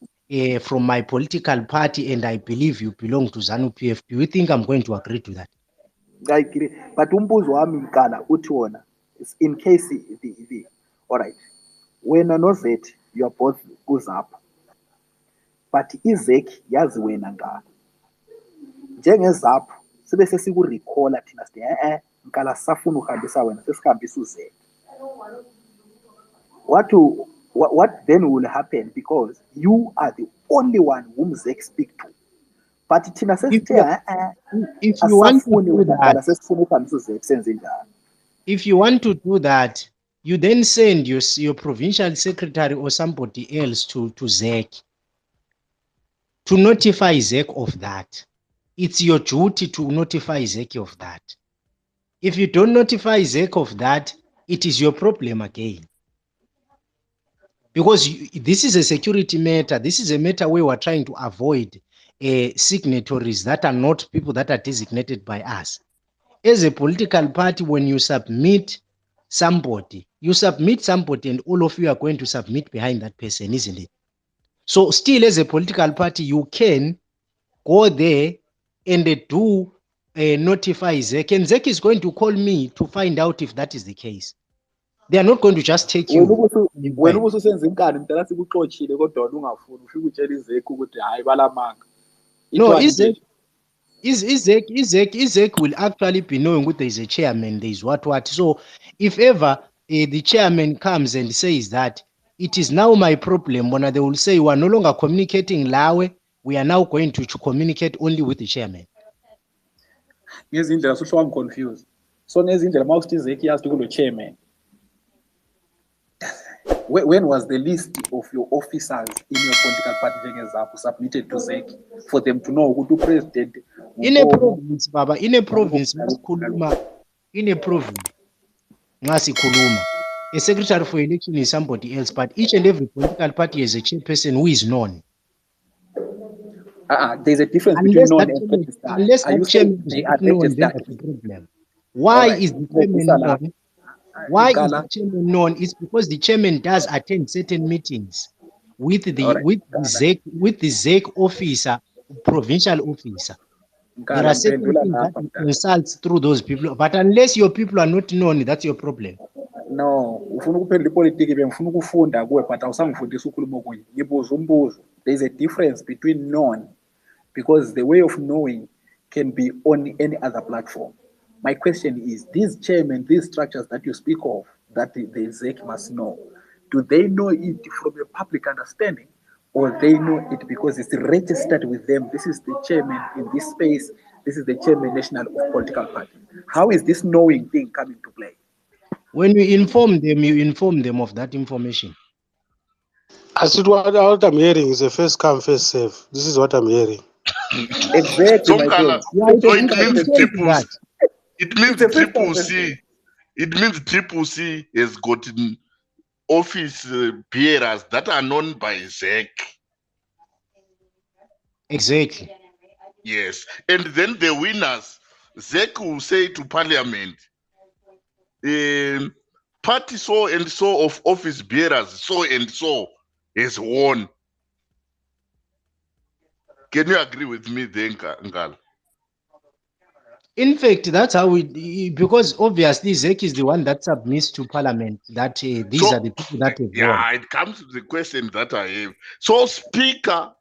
from my political party and I believe you belong to ZANU-PF, do you think I'm going to agree to that? I agree. But umbuzo wami Ngana uthi wona is in case the all right. Wena no Zet, you are both kuzapha. But izek yazi wena Ngana. Njengezapho sibe sesikurecalla thina sithi Nkala sisafuna uhambisa wena sesihambisa uZet. What then will happen, because you are the only one whom Zek speak to. But thina sesithe If you want to asafuni do wena that, Nkala sesifuna uhambisa uZet senze njani. if you want to do that, you then send your provincial secretary or somebody else to ZEC to notify ZEC of that. It's your duty to notify ZEC of that. If you don't notify ZEC of that, it is your problem again. Because this is a security matter. This is a matter where we're trying to avoid signatories that are not people that are designated by us. As a political party, when you submit somebody and all of you are going to submit behind that person, isn't it? So still as a political party, you can go there and do notify ZEC, and ZEC is going to call me to find out if that is the case. They are not going to just take Wena you. wena ubususenza inkani mntana sikuxotshile kodwa wena ungafuni ufike utshela izekhu ukuthi hayi balamanga. No, Izek will actually be knowing that there is a chairman, there is what. So if ever the chairman comes and says that it is now my problem, when they will say we are no longer communicating Lawe, we are now going to communicate only with the chairman. ngezindlela so I'm confused. So ngezindlela mawusithi izeki yazi kulo chairman. when was the list of your officers in your political party njengezapho submitted to ZEC for them to know who president? In a province, Baba, in a province, in a province, Kuluma, a secretary for election is somebody else, but each and every political party has a chairperson who is known. There's a difference between known and registered. Unless that chairman is not known, then that's a problem. Why is the chairman known? Why is the chairman known? It's because the chairman does attend certain meetings with the ZEC officer, provincial officer. There are certain things that he consults through those people, but unless your people are not known, that's your problem. No, ufuna ukuphendula ipolitiki bengifuna ukufunda kuwe but awusangifundisa ukhuluma okunye. Ngibuza umbuzo. There's a difference between known, because the way of knowing can be on any other platform. My question is, these chairmen, these structures that you speak of, that the ZEC must know, do they know it from a public understanding, or they know it because it's registered with them? This is the chairman in this space. This is the chairman national of political party. How is this knowing thing coming to play? When you inform them of that information. As it what I'm hearing is a first come, first serve. This is what I'm hearing. Exactly. So it means Triple C has gotten office bearers that are known by ZEC. Exactly. Yes. And then the winners, ZEC will say to Parliament, party so and so of office bearers, so and so has won. Can you agree with me then, Ngala? In fact, that's how because obviously ZEC is the one that submits to Parliament that these are the people that have won. It comes to the question that I have. So, Speaker,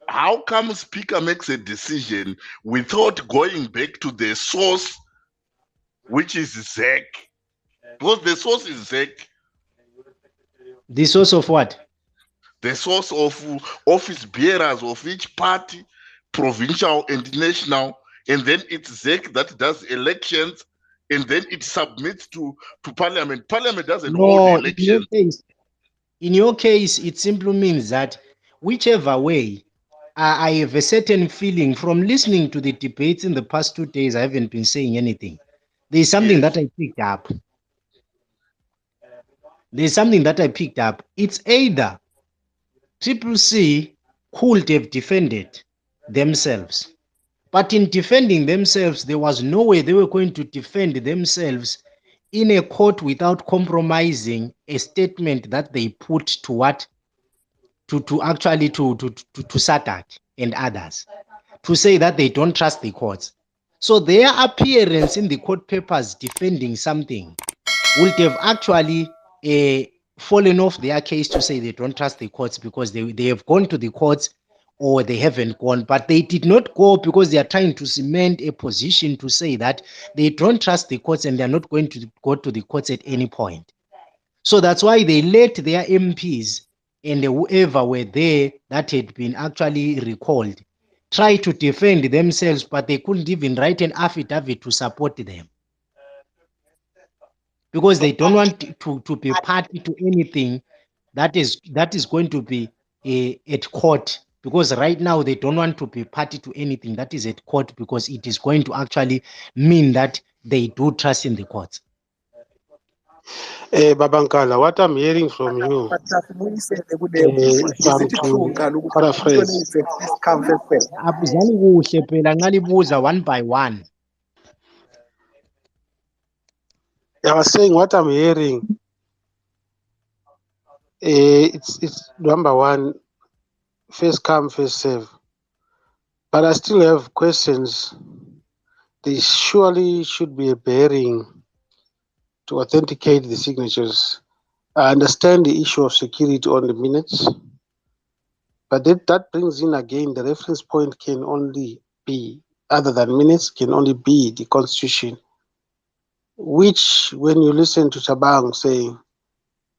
how come Speaker makes a decision without going back to the source, which is ZEC? Because the source is ZEC. The source of what? The source of office bearers of each party, provincial and national, and then it's ZEC that does elections, and then it submits to Parliament. Parliament doesn't hold elections. In your case, it simply means that whichever way, I have a certain feeling from listening to the debates in the past 2 days. I haven't been saying anything. There's something that I picked up. It's either Triple C could have defended themselves, but in defending themselves, there was no way they were going to defend themselves in a court without compromising a statement that they put to what to Sadak and others, to say that they don't trust the courts. So their appearance in the court papers defending something would have actually fallen off their case to say they don't trust the courts, because they have gone to the courts or they haven't gone, but they did not go because they are trying to cement a position to say that they don't trust the courts and they are not going to go to the courts at any point. So that's why they let their MPs and whoever were there that had been actually recalled try to defend themselves, but they couldn't even write an affidavit to support them, because they don't want to be party to anything that is going to be at court, because right now they don't want to be party to anything that is at court, because it is going to actually mean that they do trust in the courts. Babankala, what I'm hearing from you, if I'm to paraphrase, Abuzani kuhle phela nxa libuza one by one. I was saying what I'm hearing, it's number one, first come, first serve. But I still have questions. There surely should be a bearing to authenticate the signatures. I understand the issue of security on the minutes, but that brings in again the reference point can only be, other than minutes, can only be the Constitution, which when you listen to Tabang saying,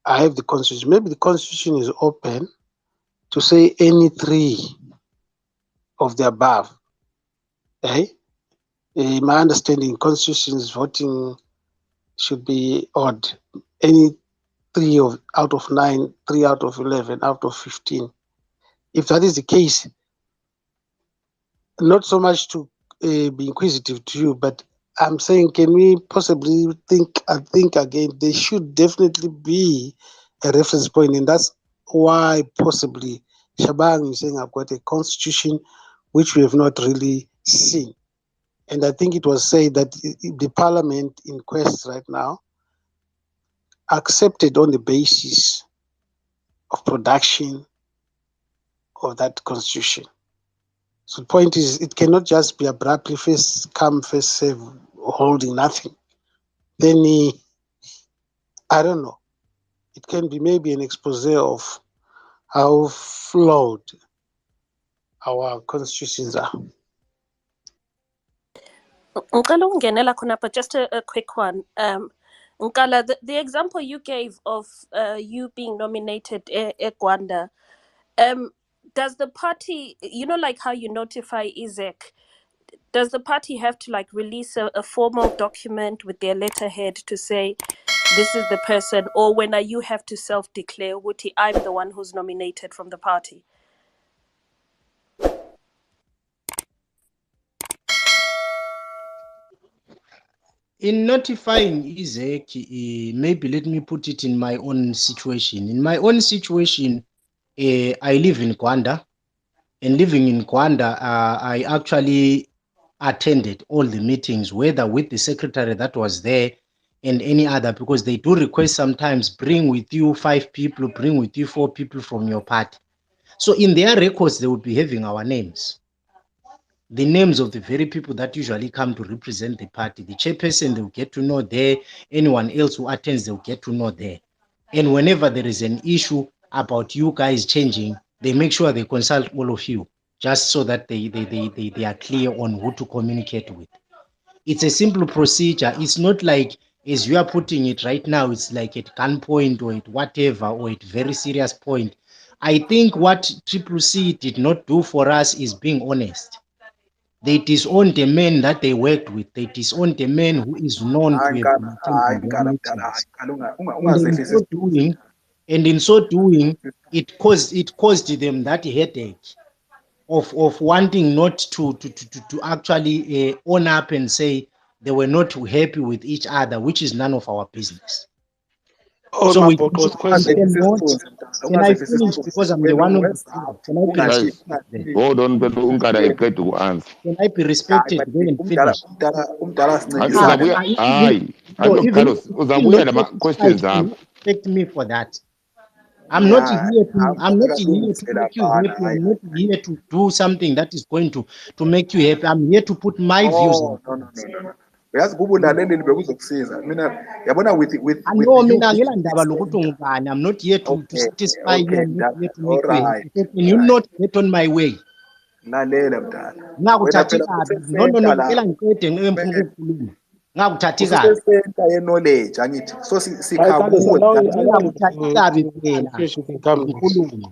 I have the Constitution, maybe the Constitution is open to say any three of the above. My understanding, Constitution's voting should be odd. Any out of 9, 3 out of 11, out of 15. If that is the case, not so much to be inquisitive to you, but I'm saying, can we possibly think again? There should definitely be a reference point, and that's why possibly Shabang is saying I've got a constitution which we have not really seen. And I think it was said that the parliament in quest right now accepted on the basis of production of that constitution. So the point is, it cannot just be abruptly first come, first serve, holding nothing. Then I don't know. It can be maybe an expose of how flawed our constitutions are. Ngicela ukungenela khona, but just a quick one. Nkala, the example you gave of you being nominated at Gwanda, does the party, like how you notify Isaac, does the party have to like release a formal document with their letterhead to say this is the person, or when you have to self-declare, Wuti, I'm the one who's nominated from the party? In notifying Isaac, maybe let me put it in my own situation. In my own situation, I live in Gwanda, and living in Gwanda, I actually attended all the meetings, whether with the secretary that was there and any other, because they do request sometimes bring with you 5 people, bring with you 4 people from your party. So in their records, they would be having our names. The names of the very people that usually come to represent the party. The chairperson, they'll get to know there. Anyone else who attends, they'll get to know there. And whenever there is an issue about you guys changing, they make sure they consult all of you, just so that they are clear on who to communicate with. It's a simple procedure. It's not like, as you are putting it right now, it's like at gunpoint or at whatever, or at very serious point. I think what Triple C did not do for us is being honest. They disowned a man that they worked with. They disowned a man who is known to have been attending their meetings. And in so doing, it caused them that headache of wanting not to actually own up and say they were not happy with each other, which is none of our business. So we cannot. Can I finish, because I'm the one on the floor? Can I be respected? Hold on, but Ungara eqeda uku-answer. Can I be respected then and finish? Hayi, no, Carlos, uzabuya nama-questions akho. Respect me for that. I'm not here to make you happy. I'm not here to do something that is going to make you happy. I'm here to put my views on. Uyazi kuba ulalela bekuzokusiza mina yabona with mina angilandaba lokuthi ungubani. I'm not here to satisfy you. I'm not here to make you happy. So can you not get on my way? Lalela mdala Ngakuthathi kabi. No ngicela ngiqede ngemphuku ukukhuluma. Ngakuthathi kabi. Usesenta ye knowledge angithi so sikhabula ngakuthathi kabi phela. Ngikhuluma.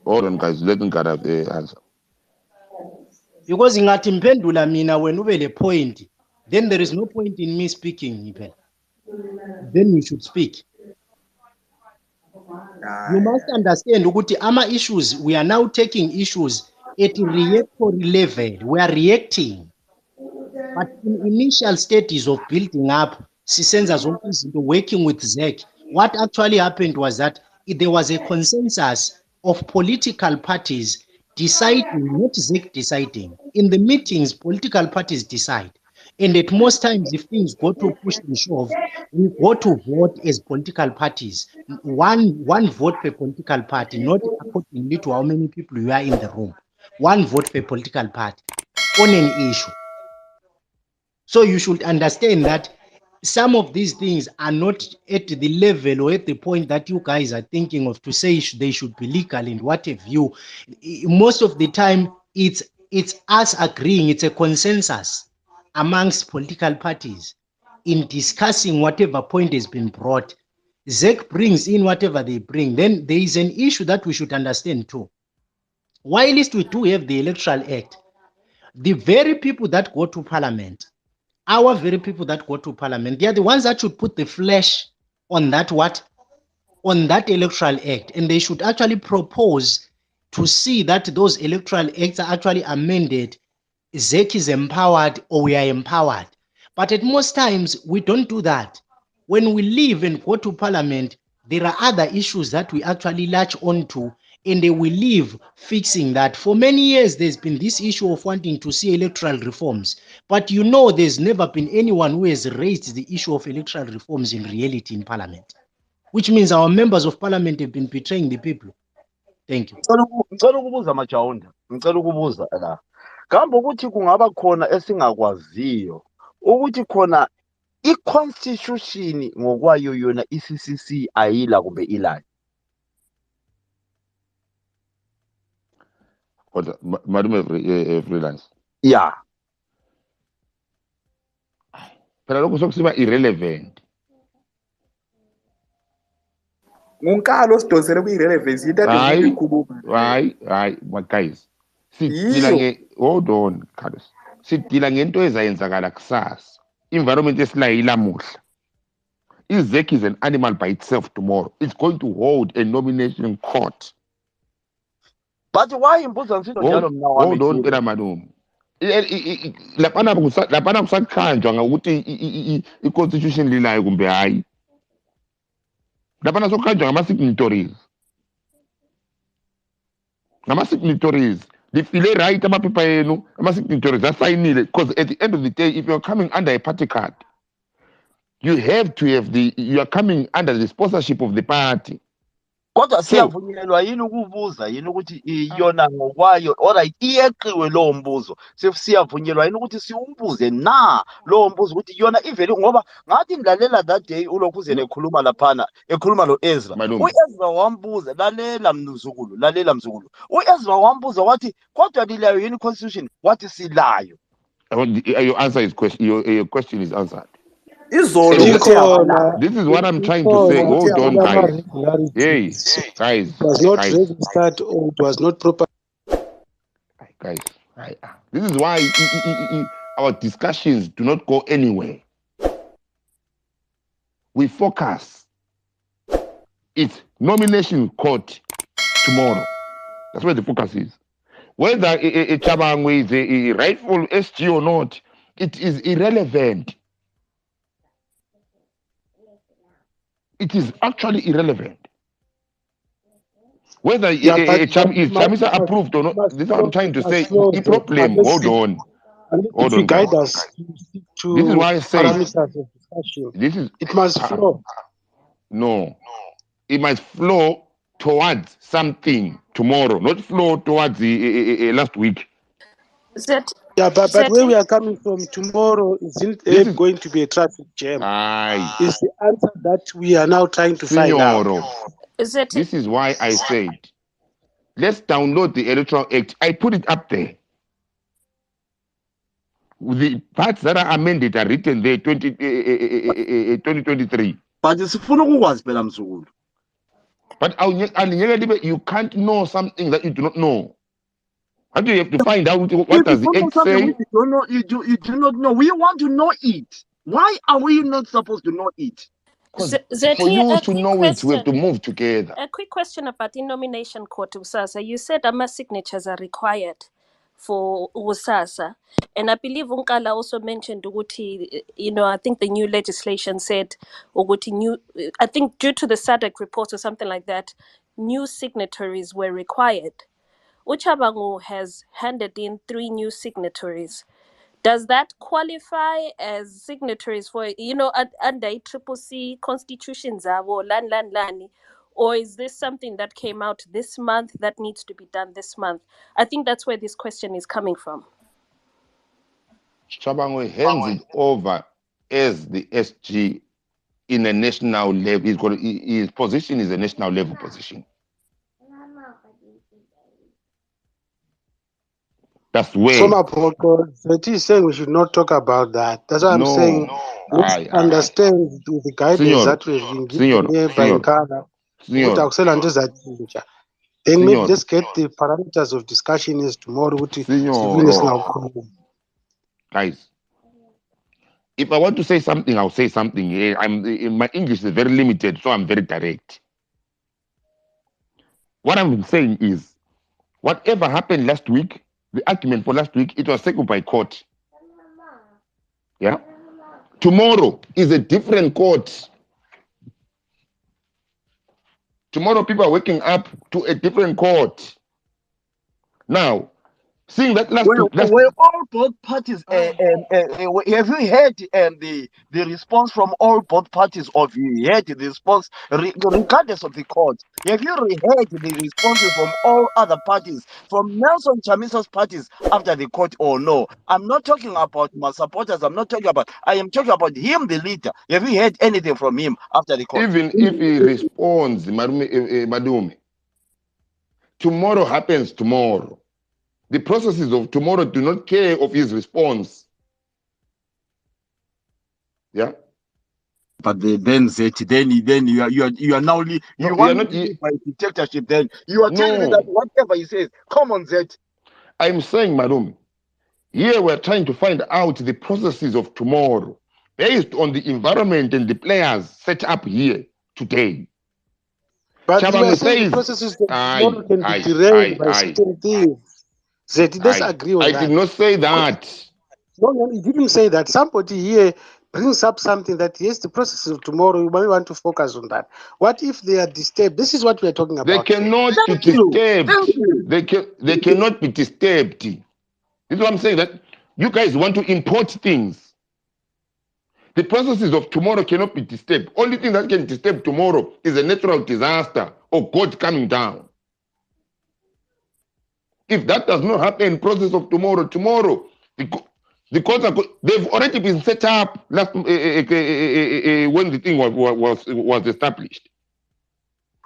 Hold on, guys, let Ungara answer. Because ngathi mphendula mina wena ube le point, then there is no point in me speaking phela. Then you should speak. You must understand ukuthi ama issues, we are now taking issues at reactory level. We are reacting. But in initial stages of building up, sisenza zonke izinto, working with ZEC, what actually happened was that there was a consensus of political parties deciding, not ZEC deciding. In the meetings, political parties decide. And at most times, if things go to push and shove, we go to vote as political parties. One vote per political party, not accordingly to how many people you are in the room. One vote per political party on an issue. So you should understand that some of these things are not at the level or at the point that you guys are thinking of to say they should be legal and what have you. Most of the time, it's us agreeing, it's a consensus amongst political parties in discussing whatever point has been brought. ZEC brings in whatever they bring. Then there is an issue that we should understand too. While we do have the Electoral Act, the very people that go to parliament, our very people that go to parliament, they are the ones that should put the flesh on that what? On that electoral act, and they should actually propose to see that those electoral acts are actually amended. ZEC is empowered or we are empowered. But at most times, we don't do that. When we leave and go to parliament, there are other issues that we actually latch onto, and they will leave fixing that. For many years, there's been this issue of wanting to see electoral reforms. But you know, there's never been anyone who has raised the issue of electoral reforms in reality in parliament, which means our members of parliament have been betraying the people. Thank you. Ngicela ukubuza Majawunda, ngicela ukubuza la. Kambe ukuthi kungaba khona esingakwaziyo ukuthi khona i-constitution ngokwayo yona i-CCC ayila kumbe ilani. Madam Freelance. Yeah. Phela lokho sokusiba irrelevant. Ngunkalo sidonsele ku-irrelevance into ade umuntu ikhuluma. Hayi, my guys. Hold on, Carlos. Sidila ngento ezayenzakala kusasa. Environment esilayila muhla. ZEC is an animal by itself tomorrow. It's going to hold a nomination court. But why imbuza ngisho njalo mina wami? Hold on, phela madam. Lapana kusakhanjwa ngokuthi i-constitution lilayo kumbe hayi. Lapana sokhanjwa ngama-signatories. Ngama-signatories. Lifile right amaphepha yenu, ama-signatories asayinile, because at the end of the day, if you're coming under a party card, you have to have you are coming under the sponsorship of the party. Kodwa siyavunyelwa yini ukubuza yini ukuthi iyona ngokwayo alright iyeqiwe lo mbuzo siyavunyelwa yini ukuthi siwumbuze na lo mbuzo ukuthi yona ivele ngoba ngathi ngilalela that day ulokhuze nekhuluma laphana ekhuluma lo Ezra uEzra wambuza lalela mzukulu uEzra wambuza wathi kodwa lilayo yini constitution wathi silayo. Your answer is question. Your question is answered. This is what I'm trying to say. Hold on, guys. Hey, guys. It was not registered or it was not proper. Guys, this is why our discussions do not go anywhere. We focus. It's nomination court tomorrow. That's where the focus is. Whether a Chabangwe is a rightful SG or not, it is irrelevant. It is actually irrelevant. Whether Chamisa approved or not, this is what I'm trying to say. The problem, hold on. If you guide us to this is why I say parameters of discussion. It must flow. No, it must flow towards something tomorrow, not flow towards the last week. But where we are coming from tomorrow isn't going to be a traffic jam. It's the answer that we are now trying to find out. This is why I said, let's download the Electoral Act. I put it up there. The parts that are amended are written there 2023. But it's But you can't know something that you do not know. How do you have to find out what does the Act say? You do not know. We want to know it. Why are we not supposed to know it? For you to know it, we have to move together. A quick question about the nomination court, Usasa. You said signatures are required for Usasa. And I believe Unkala also mentioned Uguti, I think the new legislation said Uguti I think due to the SADC report or something like that, new signatories were required. Uchabangu has handed in 3 new signatories. Does that qualify as signatories for, under CCC constitutions or is this something that came out this month that needs to be done this month? I think that's where this question is coming from. Chabangu hands it over as the SG in a national level. His position is a national level position. That's where. That is saying we should not talk about that. That's why I'm saying let's understand the guidance that we've been given here by Nkana. Then maybe let's get the parameters of discussion is tomorrow. Guys, If I want to say something, I'll say something. My English is very limited, so I'm very direct. What I'm saying is, whatever happened last week, the argument for last week, it was settled by court. Yeah. Tomorrow is a different court. Tomorrow people are waking up to a different court. Now, seeing that last were all both parties, have you heard the response from all both parties, or have you heard the response regardless of the court? Have you heard the responses from all other parties, from Nelson Chamisa's parties after the court, or no? I'm not talking about my supporters. I am talking about him, the leader. Have you heard anything from him after the court? Even if he responds, Madume, tomorrow happens tomorrow. The processes of tomorrow do not care of his response. Yeah. But then you are now you want to by dictatorship. Then you are telling me that whatever he says, come on, Zet. I'm saying, Madam, here we're trying to find out the processes of tomorrow based on the environment and the players set up here today. But you are saying the processes of tomorrow can be derailed by certain things. Zet, disagree on that. I did not say that. No, you didn't say that. Somebody here brings up something that, yes, the processes of tomorrow, you might want to focus on that. What if they are disturbed? This is what we are talking about. They cannot be disturbed. They cannot be disturbed. This is what I'm saying, that you guys want to import things. The processes of tomorrow cannot be disturbed. Only thing that can disturb tomorrow is a natural disaster or God coming down. If that does not happen, process of tomorrow, the courts they've already been set up last when the thing was established.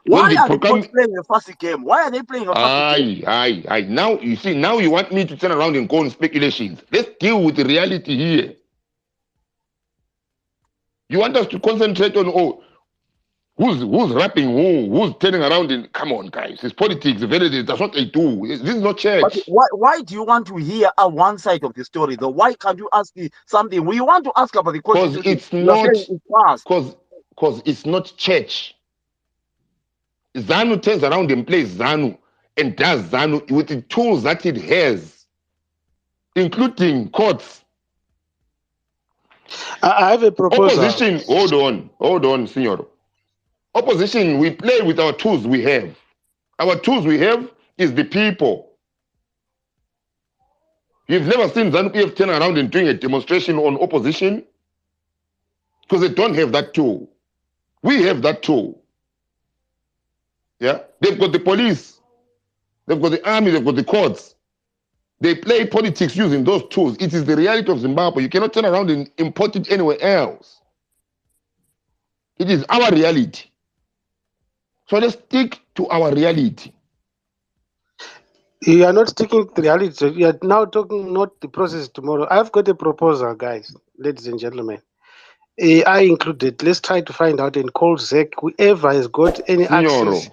Why are they playing a fussy game? Why are they playing a fussy game? Now you see, now you want me to turn around and go on speculations. Let's deal with the reality here. You want us to concentrate on who's rapping who's turning around and come on, guys. It's politics. That's what they do. This is not church. But why do you want to hear one side of the story though? Why can't you ask something? We want to ask about the constitution. Because it's not church. ZANU turns around and plays ZANU and does ZANU with the tools that it has, including courts. I have a proposal. Opposition, hold on, senor. Opposition, we play with our tools we have. Our tools we have is the people. You've never seen ZANU-PF turn around and doing a demonstration on opposition because they don't have that tool. We have that tool. Yeah, they've got the police, they've got the army, they've got the courts. They play politics using those tools. It is the reality of Zimbabwe. You cannot turn around and import it anywhere else. It is our reality. So let's stick to our reality. You are not sticking to the reality. You are now talking not the process tomorrow. I've got a proposal, guys, ladies and gentlemen. I included. Let's try to find out and call Zach, whoever has got any access.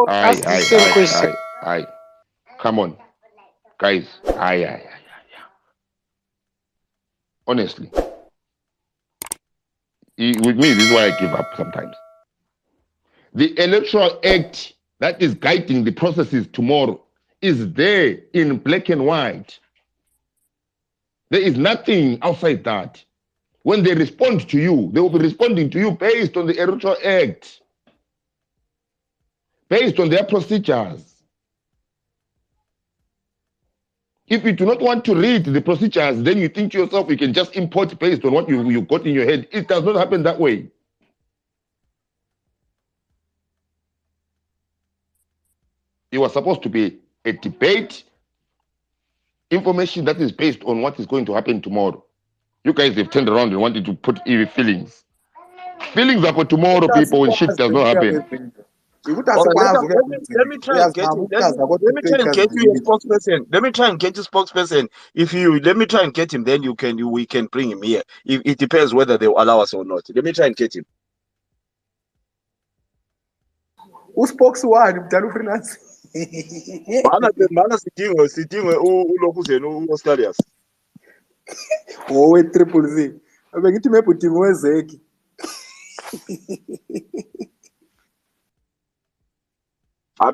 Ask the same question. Come on, guys. Honestly, with me, this is why I give up sometimes. The Electoral Act that is guiding the processes tomorrow is there in black and white. There is nothing outside that. When they respond to you, they will be responding to you based on the Electoral Act, based on their procedures. If you do not want to read the procedures, then you think to yourself you can just import based on what you got in your head. It does not happen that way. It was supposed to be a debate, information that is based on what is going to happen tomorrow. You guys have turned around and wanted to put even feelings. Feelings are for tomorrow, people, when shit does not happen. Let me try and get you a spokesperson. Let me try and get you a spokesperson. Let me try and get him, then we can bring him here. It depends whether they will allow us or not. Let me try and get him. Who spoke to one? Freelance. Mana sidingo ulokuzeni uStarius. Oh, Triple Z. Bengithi mebhutingi wezeki.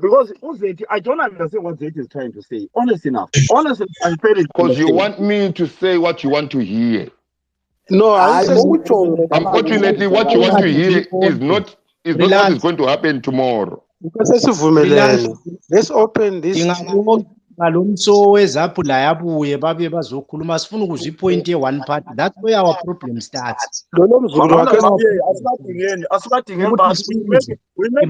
Because Uzeti, I don't understand what Zeti is trying to say. Honest enough. Honest and fair. Because you want me to say what you want to hear. No, Hayi awuthi ngokutsho Unfortunately, what you want to hear is not what is going to happen tomorrow. because sesivumelene. Let's open this. Ngalomso wezaphu la yabuye babe bazokhuluma sifuna ukuzwa ipoint ye-one party. That's where our problem starts. Lolo mzukulu wakhe Asikadingeni but we make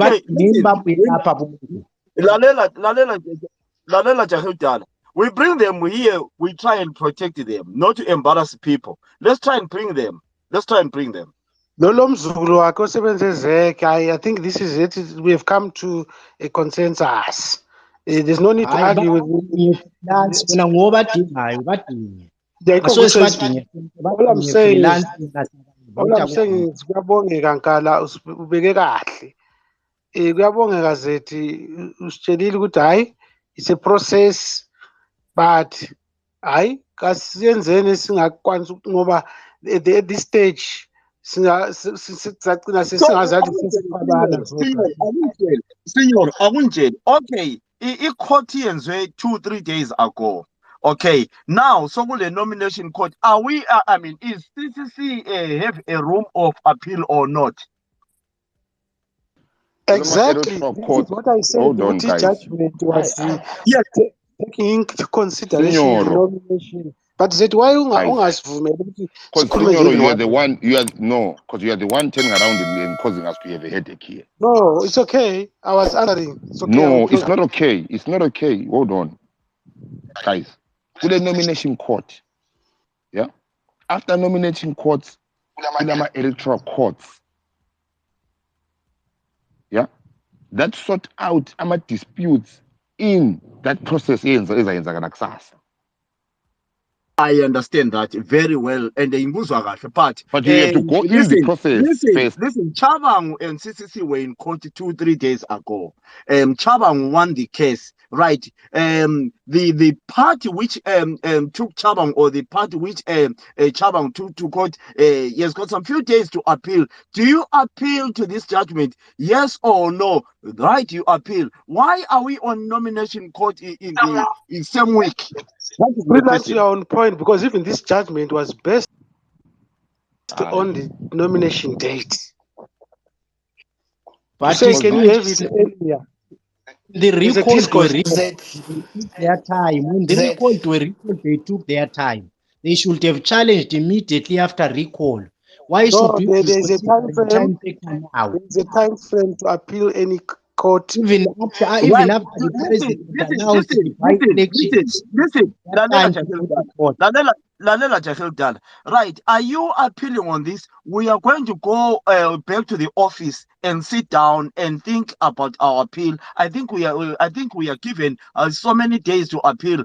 lalela Jahildala. We bring them here, we try and protect them, not to embarrass people. Let's try and bring them. Lolo mzukulu wakhe osebenza ezek. I think this is it. We have come to a consensus. There's no need to argue with Wena ngoba badingayo badinge. All I'm saying is kuyabongeka Nkala ubeke kahle. Kuyabongeka Zethi usitshelile ukuthi hayi it's a process but hayi kasiyenzeni singakwanisa ngoba at this stage singagcina sesingazathi sesixabana. Senor, okay, i-court yenziwe 2-3 days ago. Okay, now so kule nomination court, are we is CCC have a room of appeal or not? Exactly. This is what I said. Hold on, the judgment was taking into consideration the nomination. But that why because you are the one. Because you are the one turning around and causing us to have a headache here. No, it's okay. I was answering. It's okay. No, it's not okay. It's not okay. Hold on, guys. To the nomination court, yeah. After nomination courts, electoral courts, yeah. That sort out disputes in that process. I understand that very well, and the but you have to go in the process first. Listen, Chabang and CCC were in court 2-3 days ago. Chabang won the case, right? The party which took Chabang, or the party which Chabang took to court, has got some few days to appeal. Do you appeal to this judgment? Yes or no? Right, you appeal. Why are we on nomination court in same week? That's your own point, because even this judgment was based on the nomination date. But can you have it earlier? The recall their time. When the recall to a recall, they took their time. They should have challenged immediately after recall. Why should we? There's a time frame. There's a time frame to appeal any court. Even after the president announced the elections. Right. Are you appealing on this? We are going to go back to the office and sit down and think about our appeal. I think we are given so many days to appeal.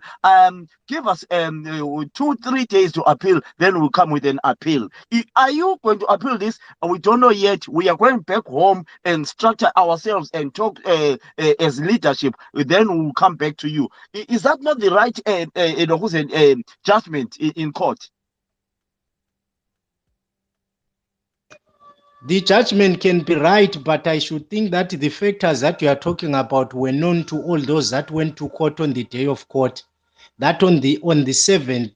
Give us 2-3 days to appeal, then we'll come with an appeal. Are you going to appeal this? We don't know yet. We are going back home and structure ourselves and talk as leadership. Then we'll come back to you. Is that not the right judgment in court? The judgment can be right, but I should think that the factors that you are talking about were known to all those that went to court on the day of court. That on the 7th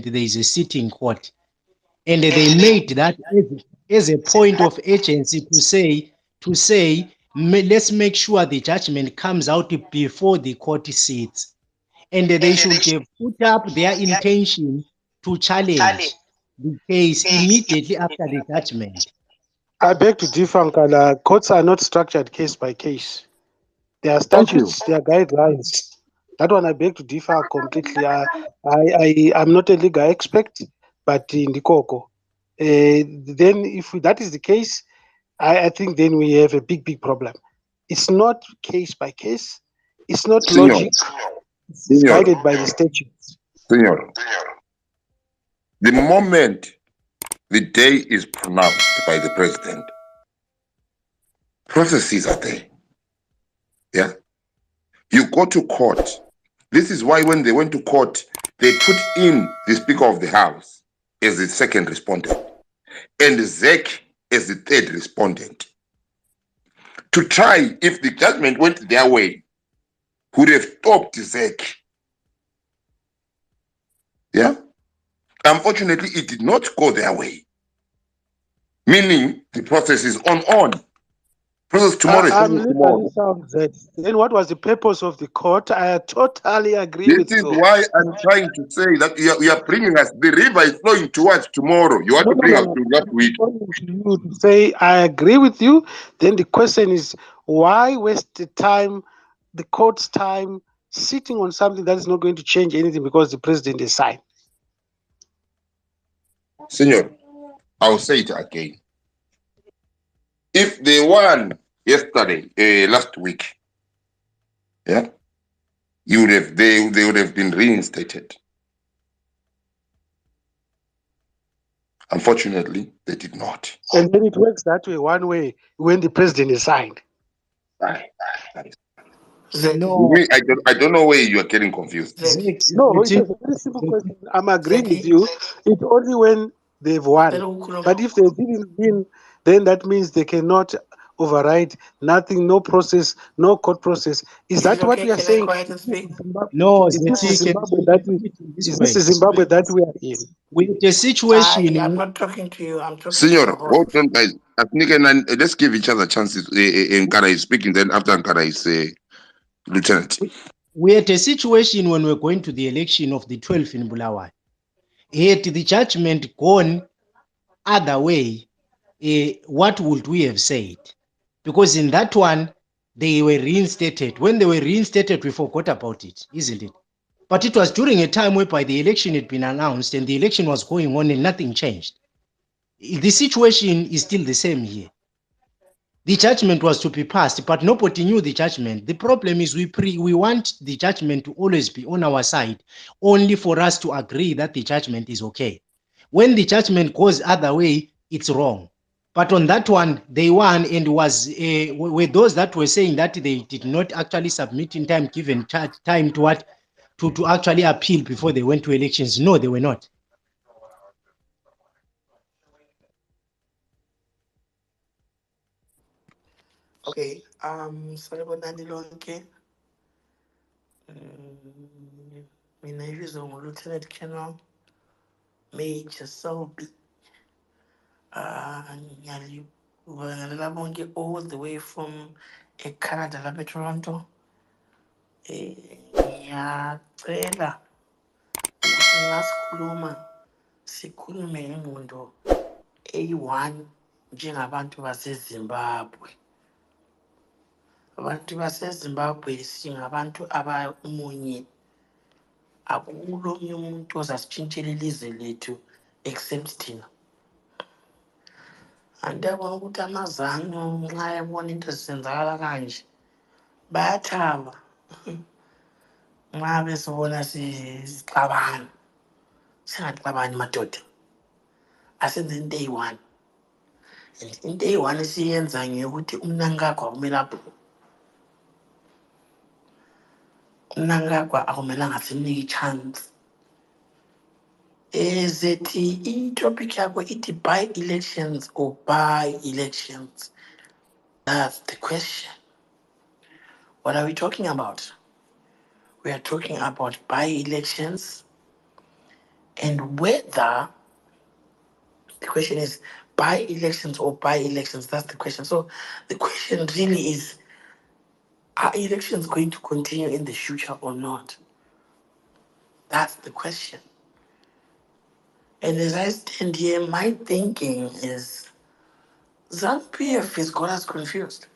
there is a sitting court, and they made that as a point of urgency to say let's make sure the judgment comes out before the court sits, and they should have put up their intention to challenge the case immediately after the judgment. I beg to differ, Nkala. Courts are not structured case by case. There are statutes, there are guidelines. That one I beg to differ completely. I'm not a legal expert, but in the Coco. Then if that is the case, I think then we have a big problem. It's not case by case. It's not logic. It's guided by the statutes. Senor, the moment the day is pronounced by the president, processes are there. Yeah. You go to court. This is why when they went to court, they put in the Speaker of the House as the second respondent and ZEC as the third respondent. To try, if the judgment went their way, would have stopped ZEC. Yeah? Unfortunately, it did not go their way. Meaning the process is on. Process tomorrow is I'm tomorrow. legally sound that. Then what was the purpose of the court? I totally agree This with is you. why I'm trying to say that you are bringing us, the river is flowing towards tomorrow. You want to bring us to that week. You to say I agree with you. Then the question is, why waste the time, the court's time, sitting on something that is not going to change anything because the president is signed? Senor, I'll say it again. If they won yesterday, last week, yeah, they would have been reinstated. Unfortunately, they did not. And then it works that way, one way, when the president is signed. No, I don't know where you are getting confused. No, it's a very simple question. I'm agreeing with you. It's only when they've won. But if they didn't win, then that means they cannot override nothing, no process, no court process. Is that what we are saying? No, Is this Zeti, Zimbabwe that we are in? with the situation, I'm not talking to you. I'm talking Senor, to the hold on, guys. I think let's give each other chances. Nkara is speaking, then after Nkara is Lieutenant. we had a situation when we're going to the election of the 12th in Bulawayo. Had the judgment gone other way, what would we have said? Because in that one, they were reinstated. When they were reinstated, we forgot about it, isn't it? But it was during a time whereby the election had been announced and the election was going on and nothing changed. The situation is still the same here. The judgment was to be passed, but nobody knew the judgment. The problem is we want the judgment to always be on our side, only for us to agree that the judgment is okay. When the judgment goes other way, it's wrong. But on that one, they won, and were those that were saying that they did not actually submit in time, given time to what to actually appeal before they went to elections. No, they were not. Okay. Sanibonani lonke. Mina ibizo ngu-Lieutenant Colonel Major Selby. Ngiyalibonga bonke all the way from Canada lapha eToronto. Ngiyacela ukuthi sikhulume ngengqondo eyi-one njengabantu baseZimbabwe. Abantu baseZimbabwe singabantu abamunye. Akulo omunye umuntu ozasitshintshela ilizwe lethu except thina. Andiyabona ukuthi amazano nxa ebona into zisenzakala kanje bayathaba. Nxa besibona sixabana, singaxabani madoda. Asenze into eyi-one. And into eyi-one esiyenza ngeyokuthi umnankagwa kumele aphume. Umnankagwa akumelanga simnike i-chance. Zethi i-topic yakho ithi by-elections or by-elections. That's the question. What are we talking about? We are talking about by-elections and whether the question is by-elections or by-elections. That's the question. So the question really is, are elections going to continue in the future or not? That's the question. And as I stand here, my thinking is ZANU-PF has got us confused.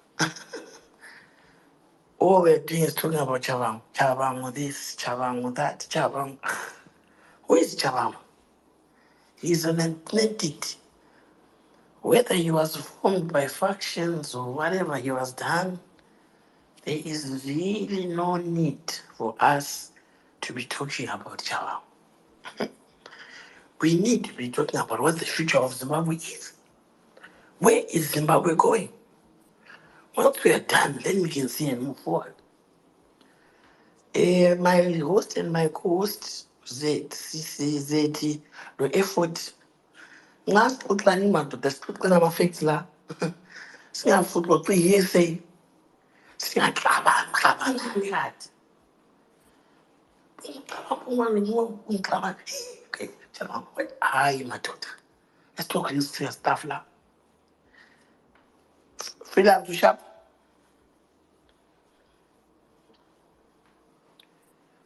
All we're doing is talking about Chabang. Chabang this, Chabang that, Chabang. Who is Chabang? He's an entity. Whether he was formed by factions or whatever he was done, there is really no need for us to be talking about Chabang. We need to be talking about what the future of Zimbabwe is. Where is Zimbabwe going? Once we are done, then we can see and move forward. My host and my co-host zethi no-effort nxa sixoxani madoda sixoxela ama-facts la singafuthi xoxa i-hearsay singaxabanani kade ungixabana hayi madoda let's talk this serious stuff la freelance ushap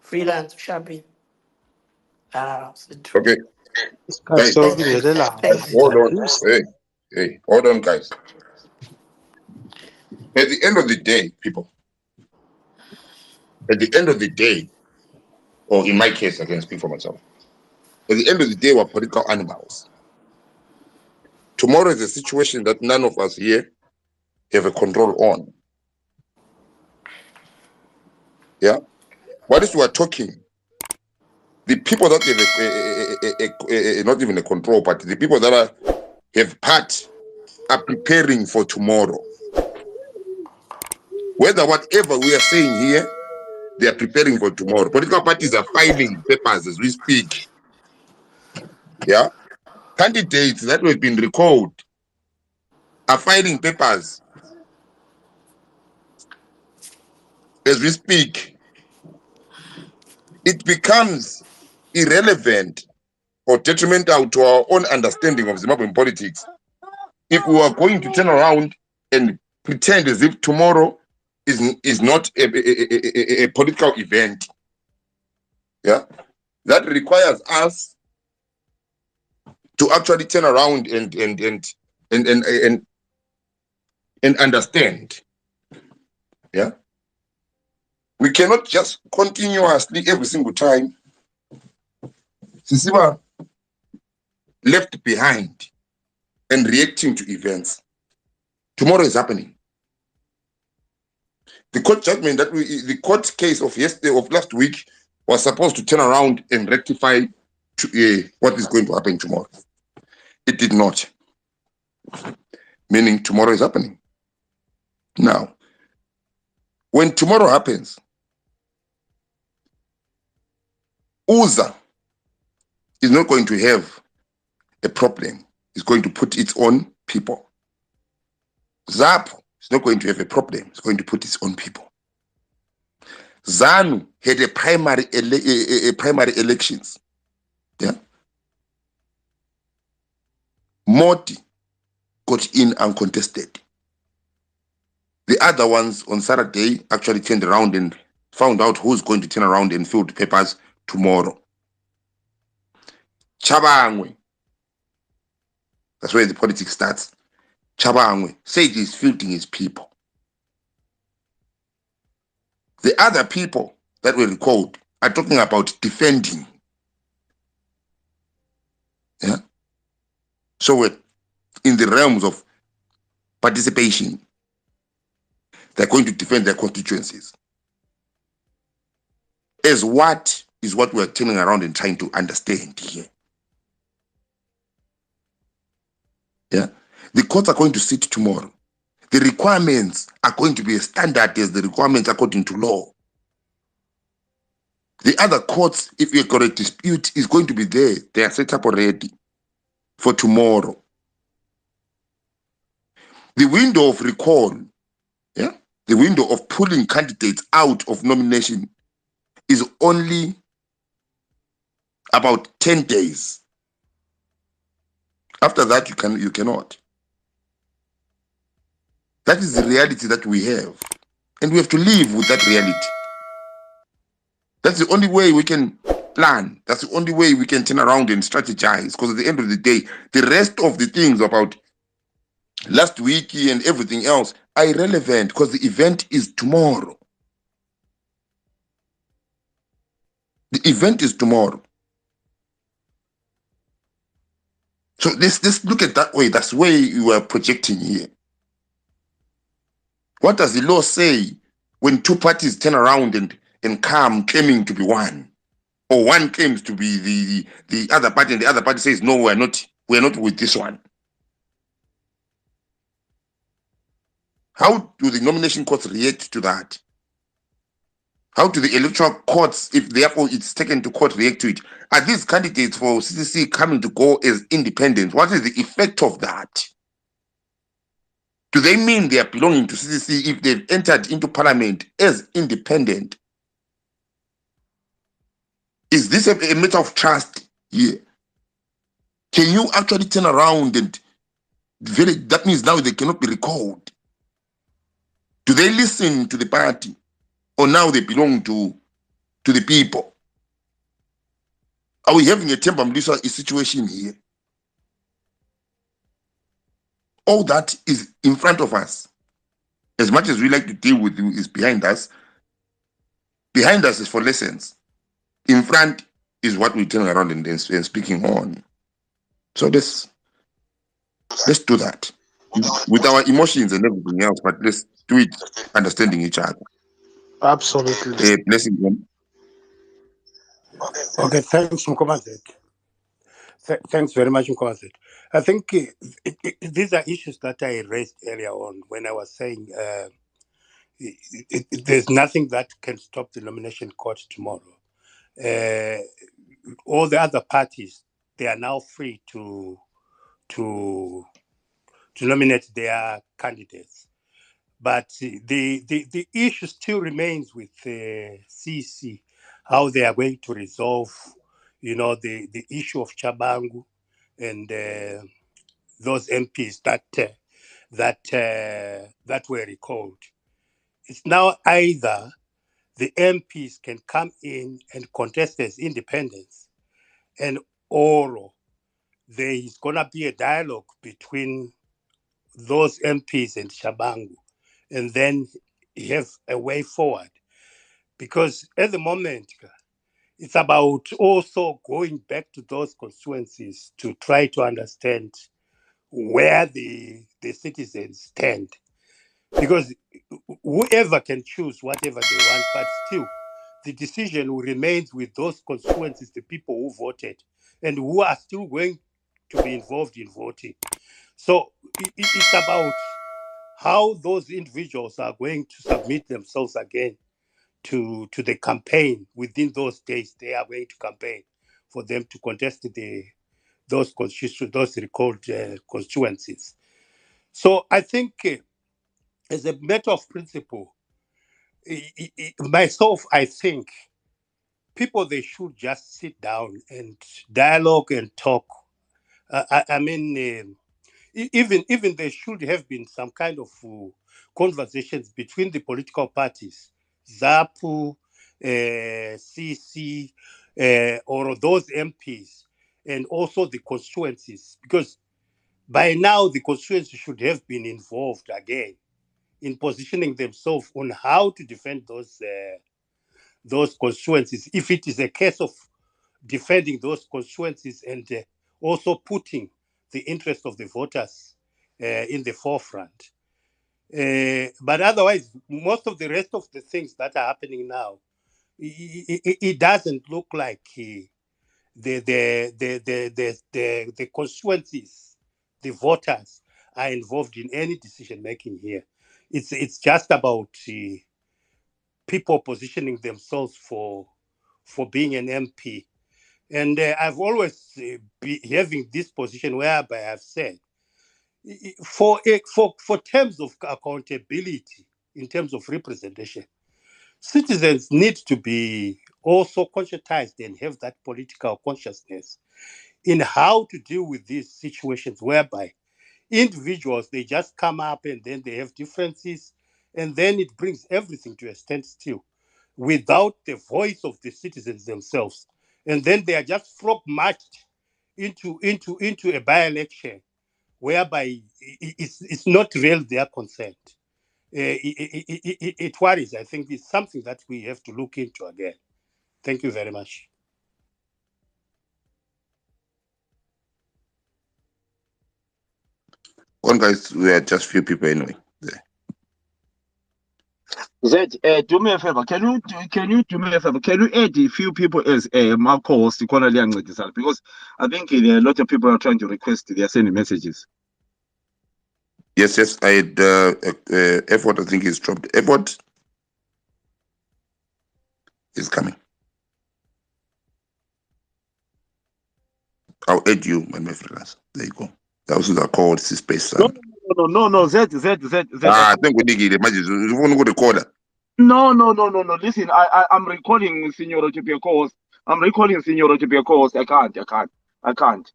freelance ushapi Okay, Isikhathi guys, sokungenelela hold on. Bruce. Hey, hold on, guys. At the end of the day, people, at the end of the day, or in my case, I can speak for myself. At the end of the day, we're political animals. Tomorrow is a situation that none of us here have a control on. Yeah? While we are talking, the people that have not even a control, but the people that have part are preparing for tomorrow. Whether whatever we are saying here, they are preparing for tomorrow. Political parties are filing papers as we speak. Yeah? Candidates that have been recalled are filing papers as we speak. It becomes irrelevant or detrimental to our own understanding of Zimbabwean politics if we are going to turn around and pretend as if tomorrow is not a political event. Yeah, that requires us to actually turn around and understand. Yeah, we cannot just continuously every single time Sisiba left behind and reacting to events. Tomorrow is happening. The court judgment the court case of yesterday, of last week, was supposed to turn around and rectify what is going to happen tomorrow. It did not. Meaning tomorrow is happening. Now, when tomorrow happens, UZA is not going to have a problem. It's going to put its own people. ZAP is not going to have a problem. It's going to put its own people. ZANU had a primary elections. Yeah. Modi got in uncontested. The other ones on Saturday actually turned around and found out who's going to turn around and fill the papers tomorrow. Chabangwe. That's where the politics starts. Chabangwe said he's fielding his people. The other people that were recalled are talking about defending. Yeah. So we're in the realms of participation. They're going to defend their constituencies. As what is what we're turning around and trying to understand here. Yeah. The courts are going to sit tomorrow. The requirements are going to be as standard as the requirements according to law. The other courts, if you've got a dispute, is going to be there. They are set up already for tomorrow. The window of recall, yeah, the window of pulling candidates out of nomination is only about 10 days. After that, you cannot. That is the reality that we have. And we have to live with that reality. That's the only way we can plan. That's the only way we can turn around and strategize. Because at the end of the day, the rest of the things about last week and everything else are irrelevant because the event is tomorrow. The event is tomorrow. So let's look at that way. That's where you are projecting here. What does the law say when two parties turn around and come claiming to be one? Or one claims to be the other party and the other party says, no, we're not with this one. How do the nomination courts react to that? How do the electoral courts, if therefore it's taken to court, react to it? Are these candidates for CCC coming to go as independent? What is the effect of that? Do they mean they are belonging to CCC if they've entered into parliament as independent? Is this a matter of trust here? Can you actually turn around and that means now they cannot be recalled? Do they listen to the party, or now they belong to the people? Are we having a Temba Mlisa situation here? All that is in front of us. As much as we like to deal with it, is behind us. Behind us is for lessons. In front is what we turn around and speaking on. So let's do that with our emotions and everything else, but let's do it understanding each other. Absolutely. Blessing. Okay, thanks, Mkomazet. Thanks very much, Mkomazet. I think these are issues that I raised earlier on when I was saying there's nothing that can stop the nomination court tomorrow. All the other parties, they are now free to nominate their candidates. But the issue still remains with CC, how they are going to resolve, the issue of Chabangu and those MPs that were recalled. It's now either the MPs can come in and contest as independents, or there is going to be a dialogue between those MPs and Chabangu, and then have a way forward. Because at the moment, it's about also going back to those constituencies to try to understand where the citizens stand. Because whoever can choose whatever they want, but still the decision will remain with those constituencies, the people who voted, and who are still going to be involved in voting. So it's about how those individuals are going to submit themselves again to the campaign within those days. They are going to campaign for them to contest those recalled constituencies. So I think, as a matter of principle, myself, I think people, they should just sit down and dialogue and talk. I mean, even there should have been some kind of conversations between the political parties, ZAPU, CC, or those MPs, and also the constituencies, because by now the constituencies should have been involved again in positioning themselves on how to defend those constituencies, if it is a case of defending those constituencies and also putting the interest of the voters in the forefront. But otherwise, most of the rest of the things that are happening now, it doesn't look like the constituencies, the voters, are involved in any decision making here. It's just about people positioning themselves for being an MP. And I've always been having this position whereby I've said, for terms of accountability, in terms of representation, citizens need to be also conscientized and have that political consciousness in how to deal with these situations whereby individuals, they just come up and then they have differences, and then it brings everything to a standstill without the voice of the citizens themselves. And then they are just frog marched into a by-election whereby it's not really their consent. It worries. I think it's something that we have to look into again. Thank you very much. One guys, we are just few people anyway. There. Zed, do me a favor. Can you do me a favor? Can you add a few people as my co-host because I think a lot of people are trying to request. They are sending messages. Yes. I had effort. I think he's dropped effort. is coming. I'll add you, my friends. There you go. That was the call space. No, Z. I think we did it. You want to go to quarter? No. Listen, I'm recalling Signor co-host. I can't.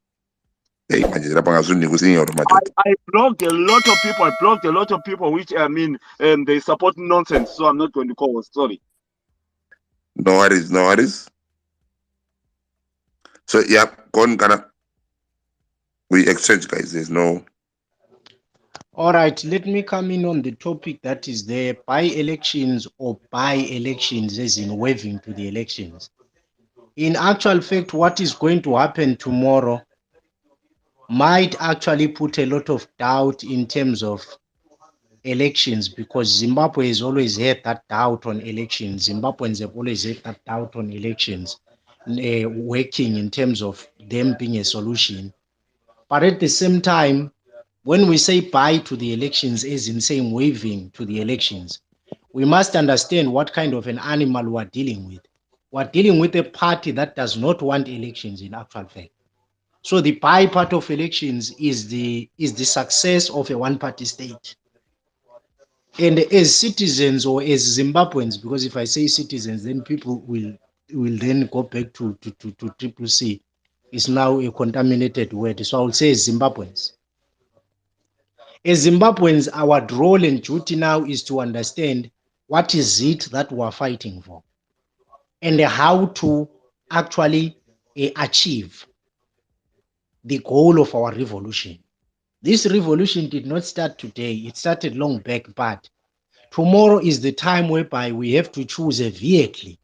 Hey, I blocked a lot of people. Which they support nonsense. So I'm not going to co-host. Sorry. No worries. So yeah, go on, Ghana. We exchange, guys. There's no. All right, let me come in on the topic that is there, by-elections or by-elections, as in waving to the elections. In actual fact, what is going to happen tomorrow might actually put a lot of doubt in terms of elections, because Zimbabwe has always had that doubt on elections. Zimbabweans have always had that doubt on elections, working in terms of them being a solution. But at the same time, when we say bye to the elections, as in saying waving to the elections, we must understand what kind of an animal we're dealing with. We're dealing with a party that does not want elections in actual fact. So the bye part of elections is the success of a one-party state. And as citizens or as Zimbabweans, because if I say citizens, then people will then go back to triple C. It's now a contaminated word. So I will say Zimbabweans. As Zimbabweans, our role and duty now is to understand what is it that we are fighting for and how to actually achieve the goal of our revolution. This revolution did not start today. It started long back, but tomorrow is the time whereby we have to choose a vehicle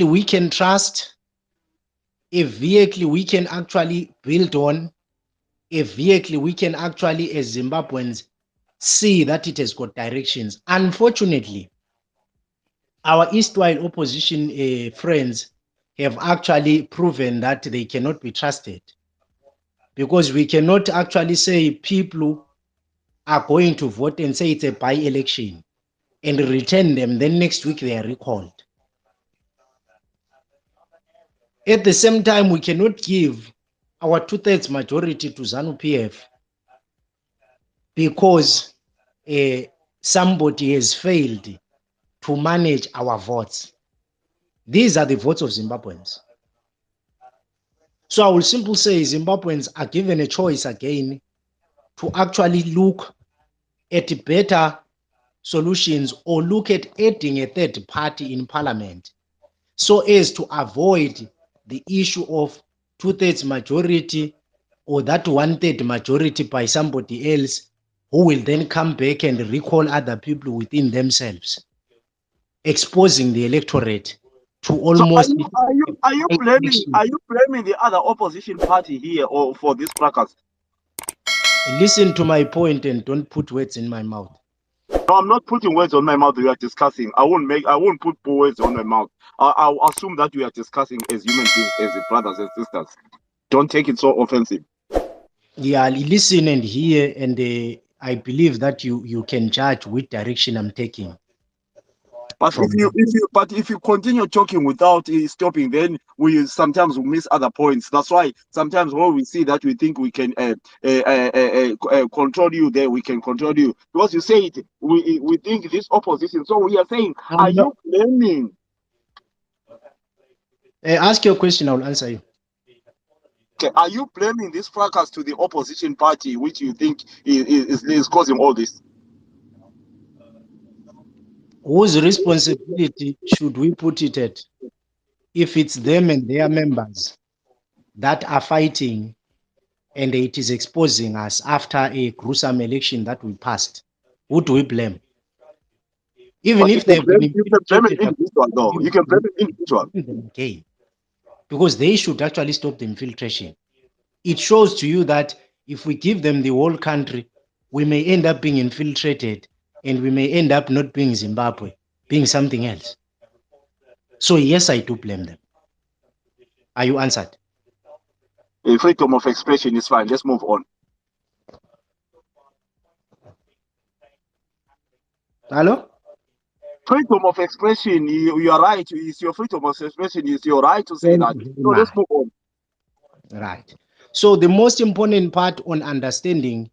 we can trust, a vehicle we can actually build on, a vehicle we can actually, as Zimbabweans, see that it has got directions. Unfortunately, our Eastwide opposition friends have actually proven that they cannot be trusted, because we cannot actually say people are going to vote and say it's a by-election and return them, then next week they are recalled. At the same time, we cannot give our 2/3 majority to ZANU-PF because somebody has failed to manage our votes. These are the votes of Zimbabweans. So I will simply say Zimbabweans are given a choice again to actually look at better solutions or look at adding a third party in parliament so as to avoid the issue of 2/3 majority or that 1/3 majority by somebody else who will then come back and recall other people within themselves, exposing the electorate to So almost are you blaming the other opposition party here or for this fracas? Listen to my point and don't put words in my mouth. No, I'm not putting words on my mouth. We are discussing. I won't put words on my mouth. I'll assume that we are discussing as human beings, as brothers and sisters. Don't take it so offensive. Yeah, listen and hear, and I believe that you can judge which direction I'm taking. But if you continue talking without stopping, then we sometimes miss other points. That's why sometimes when we see that we think we can control you, there we can control you, because you say it. We think this opposition. So we are saying, are you blaming? Ask your question, I'll answer you. Okay, are you blaming this fracas to the opposition party, which you think is causing all this? Whose responsibility should we put it at? If it's them and their members that are fighting and it is exposing us after a gruesome election that we passed, who do we blame? Even if they've been you can blame an individual, though. You can blame an individual. Again, because they should actually stop the infiltration. It shows to you that if we give them the whole country, we may end up being infiltrated and we may end up not being Zimbabwe, being something else. So yes, I do blame them. Are you answered? Freedom of expression is fine. Let's move on. Hello? freedom of expression. You are right. It's your freedom of expression. It's your right to say Thank that. you very So let's much. move on. Right. So the most important part on understanding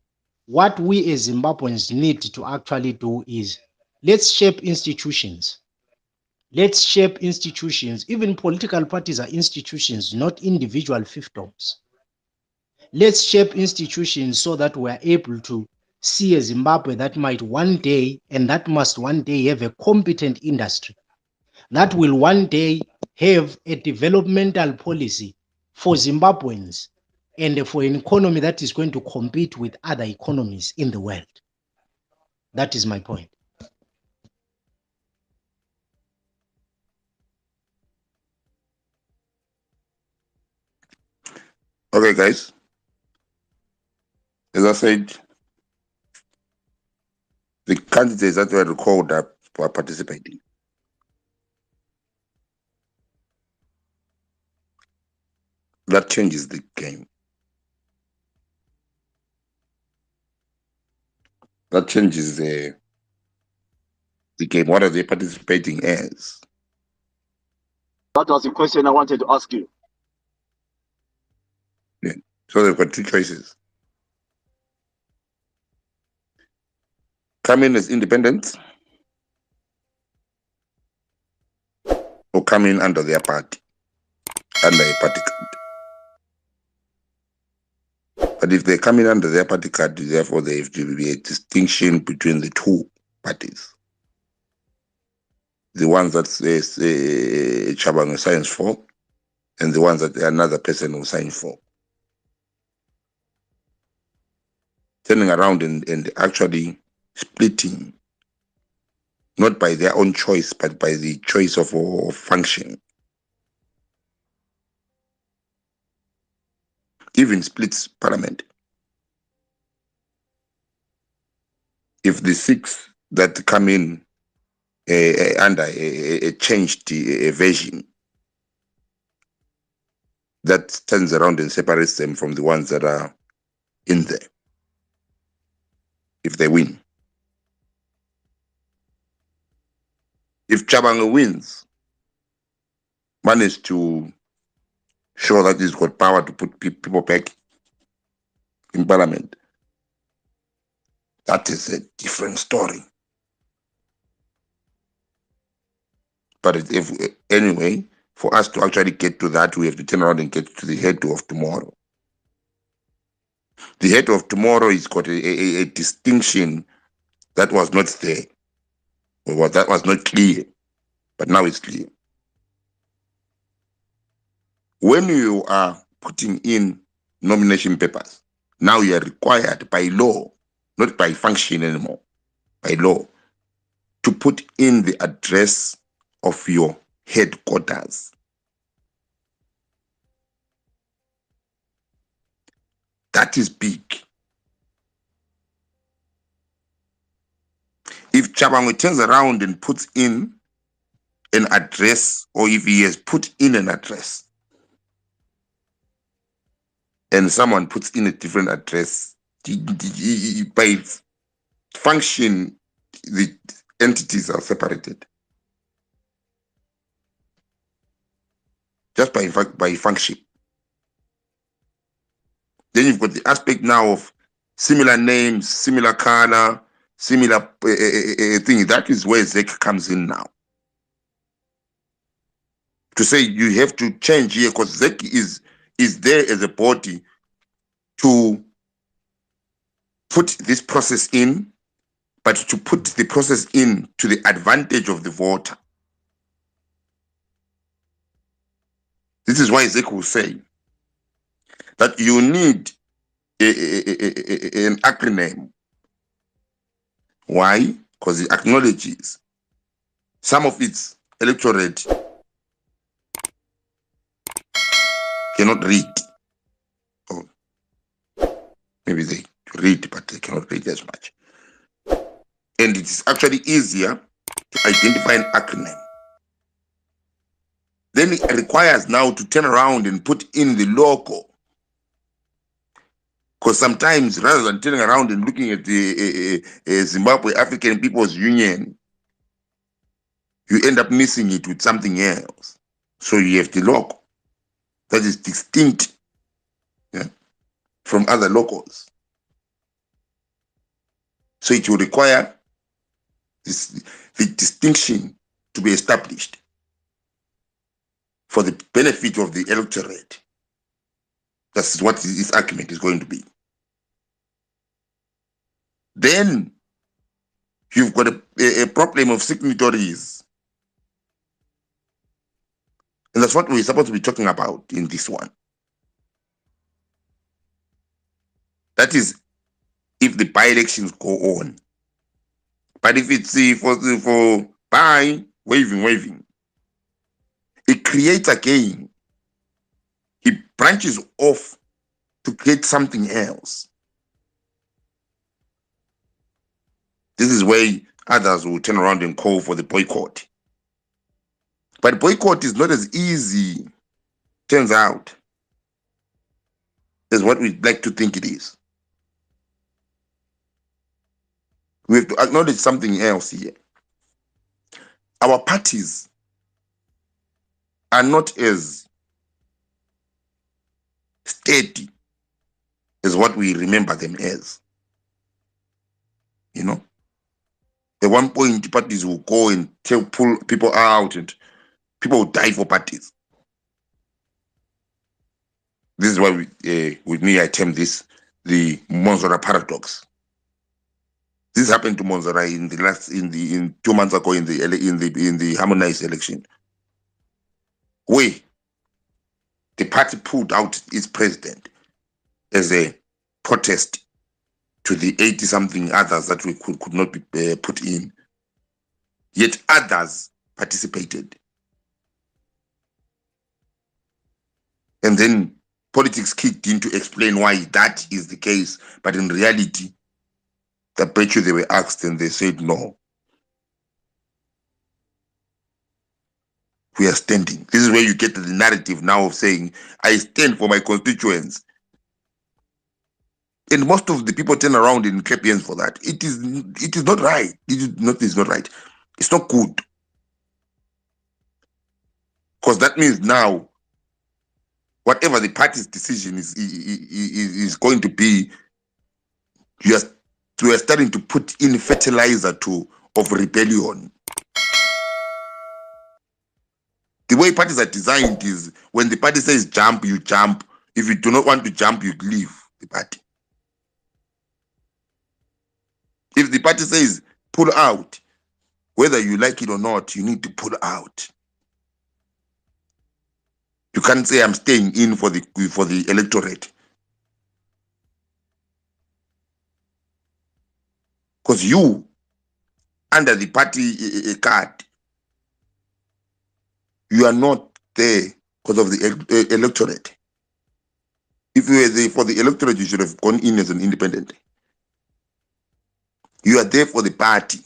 what we as Zimbabweans need to actually do is let's shape institutions. Let's shape institutions. Even political parties are institutions, not individual fiefdoms. Let's shape institutions so that we're able to see a Zimbabwe that might one day, and that must one day have a competent industry, that will one day have a developmental policy for Zimbabweans and for an economy that is going to compete with other economies in the world. That is my point. Okay, guys. As I said, the candidates that were recalled were participating. That changes the game. That changes the game. What are they participating as? That was the question I wanted to ask you. Yeah. So they've got two choices. Come in as independents or come in under their party, under a party card. But if they come in under their party card, therefore there have to be a distinction between the two parties. The ones that Chabang signs for and the ones that another person will sign for. Turning around and actually splitting, not by their own choice, but by the choice of function. Even splits parliament. If the 6 that come in under a changed version, that turns around and separates them from the ones that are in there, if they win. If Chabanga wins, managed to show that he's got power to put people back in parliament, that is a different story. But anyway, for us to actually get to that, we have to turn around and get to the head of tomorrow. The head of tomorrow has got a distinction that was not there, or that was not clear, but now it's clear. When you are putting in nomination papers, now you are required by law, not by function anymore, by law, to put in the address of your headquarters. That is big. If Chabango turns around and puts in an address, or if he has put in an address, and someone puts in a different address, by function, the entities are separated. Just by function. Then you've got the aspect now of similar names, similar color, similar thing. That is where ZEC comes in now. To say you have to change here, because ZEC is there as a body to put this process in, but to put the process in to the advantage of the voter. This is why ZEC will say that you need an acronym. Why? Because it acknowledges some of its electorate cannot read. Or maybe they read, but they cannot read as much. And it is actually easier to identify an acronym. Then it requires now to turn around and put in the logo. Because sometimes, rather than turning around and looking at the Zimbabwe African People's Union, you end up missing it with something else. So you have the logo that is distinct, yeah, from other logos. So it will require the distinction to be established for the benefit of the electorate. That's what his argument is going to be. Then you've got a problem of signatories. And that's what we're supposed to be talking about in this one. That is, if the by-elections go on. But if it's for by waving, it creates again. It branches off to create something else. This is where others will turn around and call for the boycott. But boycott is not as easy, turns out, as what we'd like to think it is. We have to acknowledge something else here. Our parties are not as steady as what we remember them as. You know? At one point, parties will go and pull people out, and people will die for parties. This is why with me, I term this the Monzora paradox. This happened to Monzora in 2 months ago in the harmonized election, where the party pulled out its president as a protest to the 80-something others that we could not be put in. Yet others participated. And then politics kicked in to explain why that is the case. But in reality, I bet you they were asked and they said no. We are standing. This is where you get the narrative now of saying, I stand for my constituents. And most of the people turn around and clap hands for that. It is not right. It's not right. It's not good. Because that means now, whatever the party's decision is going to be, we are starting to put in fertilizer of rebellion. The way parties are designed is when the party says jump, you jump. If you do not want to jump, you leave the party. If the party says pull out, whether you like it or not, you need to pull out. You can't say I'm staying in for the electorate. Because you, under the party card, you are not there because of the electorate. If you were there for the electorate, you should have gone in as an independent. You are there for the party.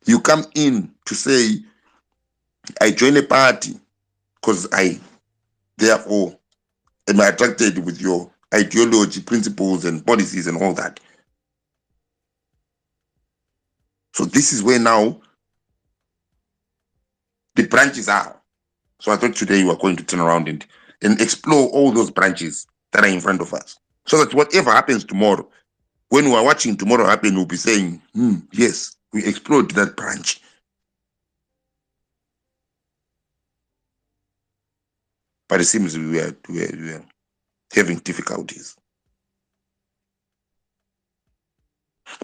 You come in to say, I join a party because I, therefore, am attracted with your ideology, principles, and policies and all that. So this is where now the branches are. So I thought today we are going to turn around and explore all those branches that are in front of us. So that whatever happens tomorrow, when we are watching tomorrow happen, we'll be saying, yes, we explored that branch. But it seems we are having difficulties.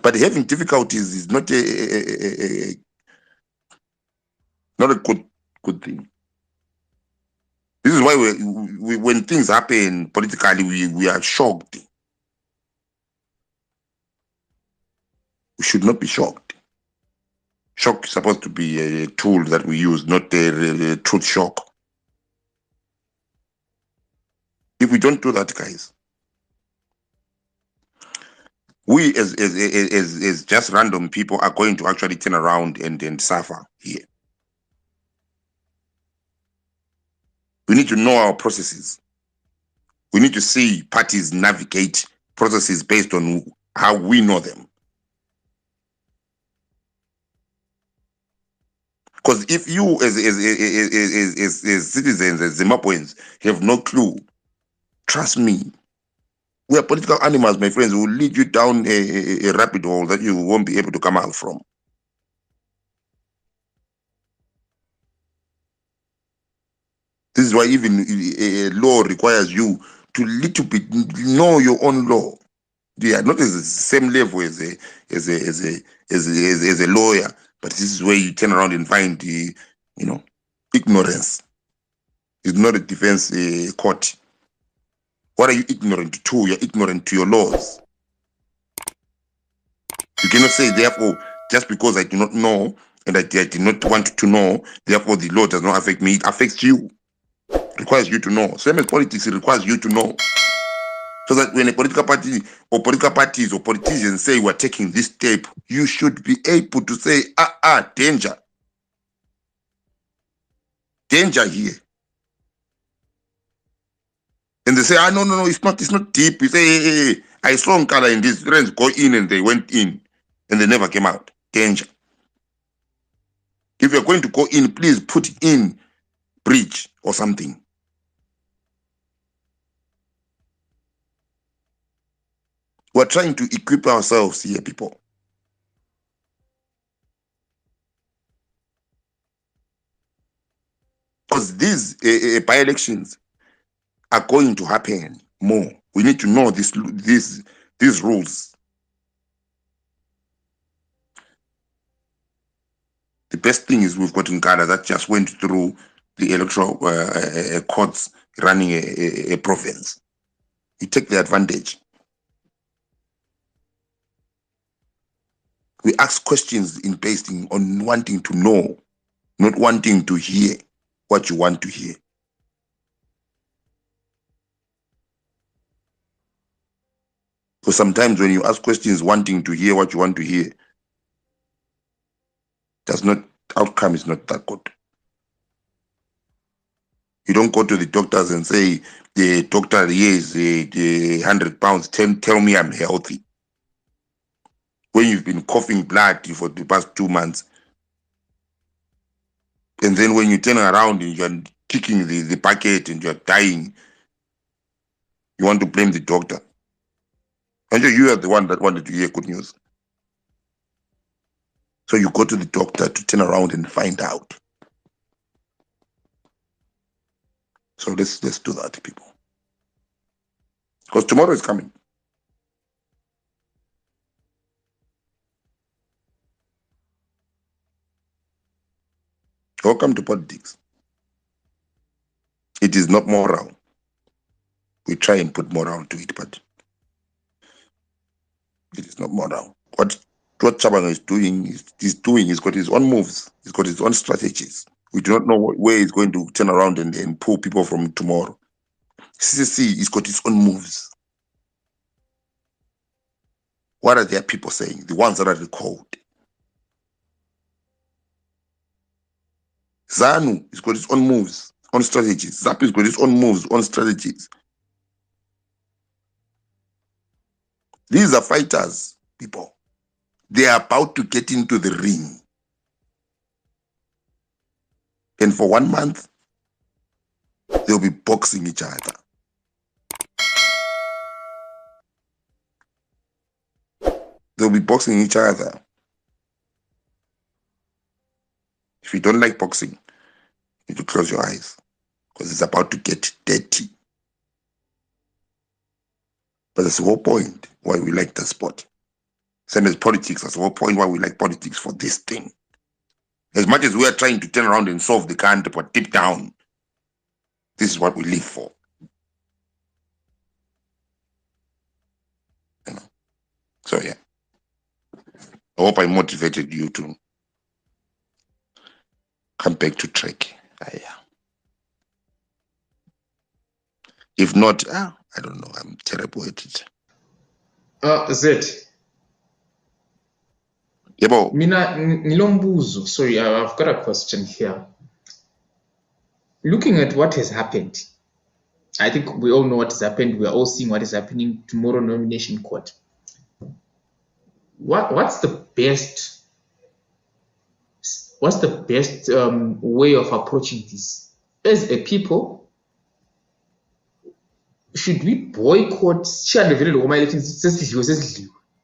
But having difficulties is not a good thing. This is why when things happen politically, we are shocked. We should not be shocked. Shock is supposed to be a tool that we use, not a truth shock. If we don't do that, guys, we as just random people are going to actually turn around and suffer here. We need to know our processes. We need to see parties navigate processes based on how we know them. Because if you as citizens, as Zimbabweans, have no clue, trust me, we are political animals, my friends. We will lead you down a rabbit hole that you won't be able to come out from. This is why even a law requires you to little bit know your own law. They are not as the same level as a lawyer, but this is where you turn around and find the, ignorance. It's not a defense court. What are you ignorant to? You're ignorant to your laws. You cannot say, therefore, just because I do not know and I did not want to know, therefore the law does not affect me. It affects you. It requires you to know. Same as politics, it requires you to know. So that when a political party or political parties or politicians say we're taking this step, you should be able to say, danger. Danger here. And they say, no, it's not deep. You say, hey, I saw Nkala in these friends go in and they went in and they never came out. Danger. If you're going to go in, please put in bridge or something. We're trying to equip ourselves here, people. Because these by-elections are going to happen more. We need to know these rules. The best thing is we've got Nkala that just went through the electoral courts running a province. You take the advantage. We ask questions based on wanting to know, not wanting to hear what you want to hear. Because sometimes when you ask questions wanting to hear what you want to hear, outcome is not that good. You don't go to the doctors and say, the doctor, yes, 100 pounds, tell me I'm healthy. When you've been coughing blood for the past 2 months, and then when you turn around and you're kicking the bucket and you're dying, you want to blame the doctor. And you are the one that wanted to hear good news. So you go to the doctor to turn around and find out. So let's do that, people. Because tomorrow is coming. Welcome to politics. It is not moral. We try and put moral to it, but it is not moral. What Chabanga is doing, he's got his own moves. He's got his own strategies. We do not know where he's going to turn around and pull people from tomorrow. CCC, he's got his own moves. What are their people saying? The ones that are recalled. ZANU, he's got his own moves, own strategies. ZAP has got his own moves, own strategies. These are fighters, people. They are about to get into the ring. And for 1 month, they'll be boxing each other. They'll be boxing each other. If you don't like boxing, you need to close your eyes because it's about to get dirty. But that's the whole point why we like that sport. Same as politics, that's the whole point why we like politics for this thing. As much as we are trying to turn around and solve the country, but deep down, this is what we live for. So yeah. I hope I motivated you to come back to track. Yeah. If not, I don't know. I'm terrible at it. Zed. Yebo. Mina nilombuzo. Sorry, I've got a question here. Looking at what has happened, I think we all know what has happened. We are all seeing what is happening tomorrow, nomination court. What's the best what's the best way of approaching this? As a people, should we boycott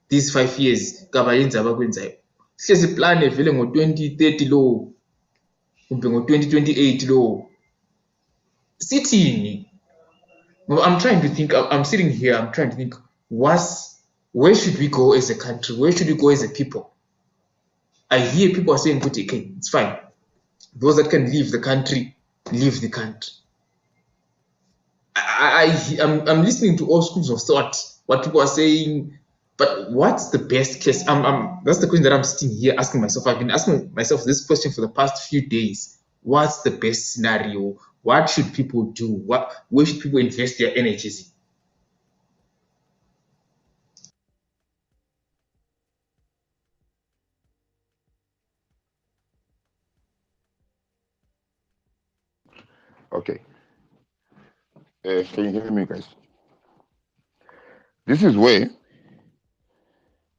these 5 years kabayenza abakwenzayo sihlezi plan vele ngo-2030 lowo kumbe ngo-2028 lowo sithini? I'm trying to think. I'm sitting here. I'm trying to think. Where should we go as a country? Where should we go as a people? I hear people are saying, "Okay, it's fine. Those that can leave the country, leave the country." I'm listening to all schools of thought. What people are saying, but what's the best case? That's the question that I'm sitting here asking myself. I've been asking myself this question for the past few days. What's the best scenario? What should people do? Where should people invest their energies in? Okay. Can you hear me, guys? This is where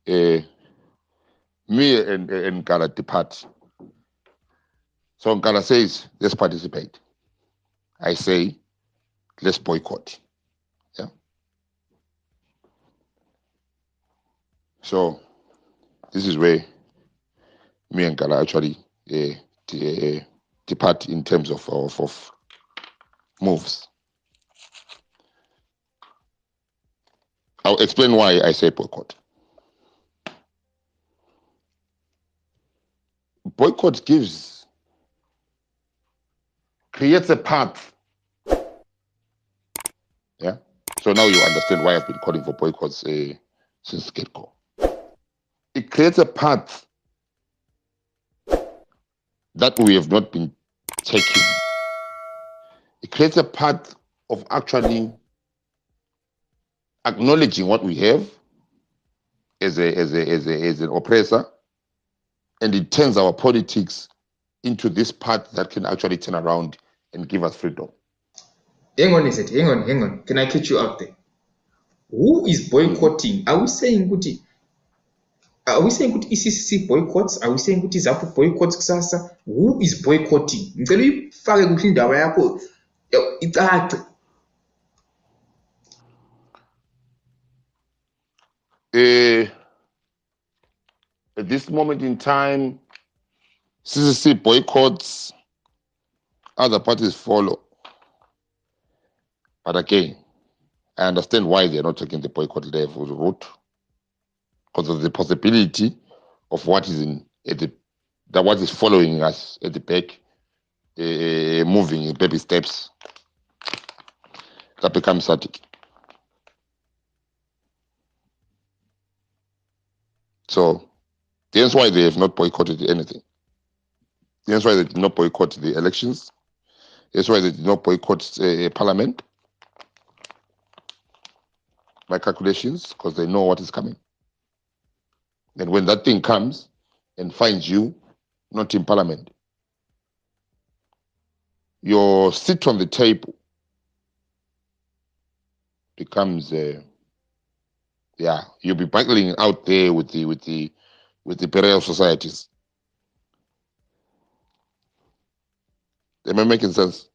me and Kala depart. So Kala says, let's participate. I say, let's boycott. Yeah. So this is where me and Kala actually depart in terms of moves. I'll explain why I say boycott. Boycott creates a path. Yeah. So now you understand why I've been calling for boycotts since get-go. It creates a path that we have not been taking. It creates a path of actually acknowledging what we have as an oppressor, and it turns our politics into this path that can actually turn around and give us freedom. Hang on. Can I catch you up there? Who is boycotting? Are we saying ECCC boycotts? Are we saying ZAPU boycotts kusasa? Who is boycotting? Ngicela uyifake kuhle indawo yakho icace. At this moment in time, CCC boycotts, other parties follow. But again, I understand why they're not taking the boycott level route, because of the possibility of what is following us at the back, moving in baby steps. That becomes static. So that's why they have not boycotted anything. That's why they did not boycott the elections. That's why they did not boycott parliament. My calculations, because they know what is coming. And when that thing comes and finds you not in parliament, your seat on the table becomes you'll be battling out there with the burial societies. Am I making sense?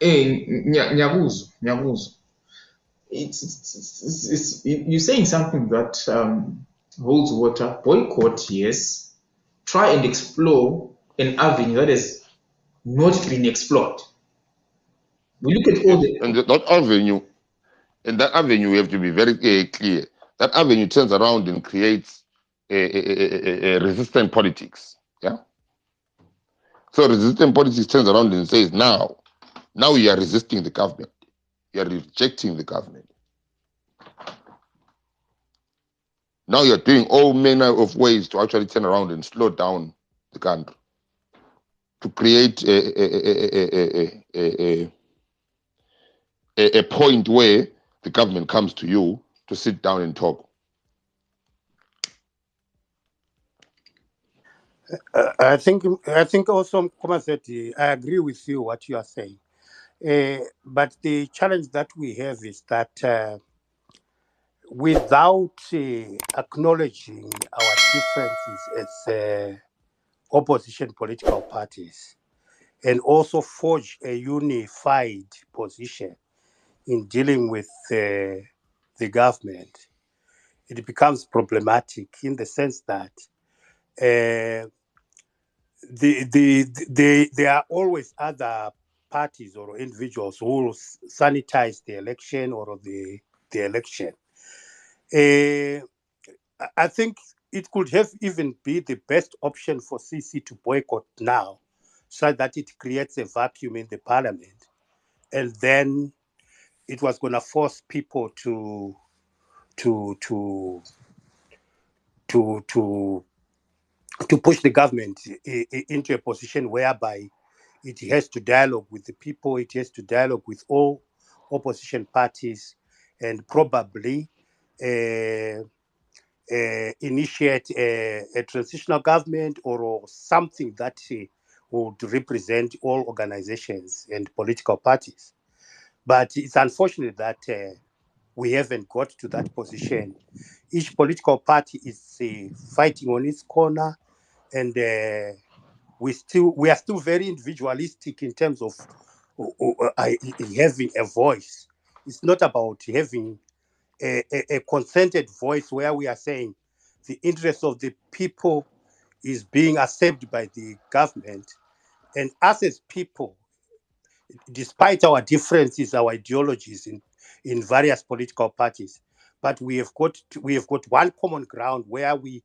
Nyabuzo. You're saying something that holds water. Boycott, yes. Try and explore an avenue that has not been explored. We look at all that avenue, we have to be very clear. That avenue turns around and creates a resistant politics. Yeah. So resistant politics turns around and says, now you are resisting the government. You are rejecting the government. Now you're doing all manner of ways to actually turn around and slow down the country, to create a point where the government comes to you to sit down and talk. I think also, Komaseti, I agree with you what you are saying. But the challenge that we have is that without acknowledging our differences as opposition political parties, and also forge a unified position in dealing with the government, it becomes problematic in the sense that there are always other parties or individuals who will sanitize the election or the election. I think it could have even be the best option for CC to boycott now, so that it creates a vacuum in the parliament, and then it was going to force people to push the government into a position whereby it has to dialogue with the people, it has to dialogue with all opposition parties, and probably initiate a transitional government or something that would represent all organizations and political parties. But it's unfortunate that we haven't got to that position. Each political party is fighting on its corner, and we are still very individualistic in terms of having a voice. It's not about having a consented voice where we are saying the interest of the people is being accepted by the government, and us as people, despite our differences, our ideologies in various political parties, but we have got one common ground where we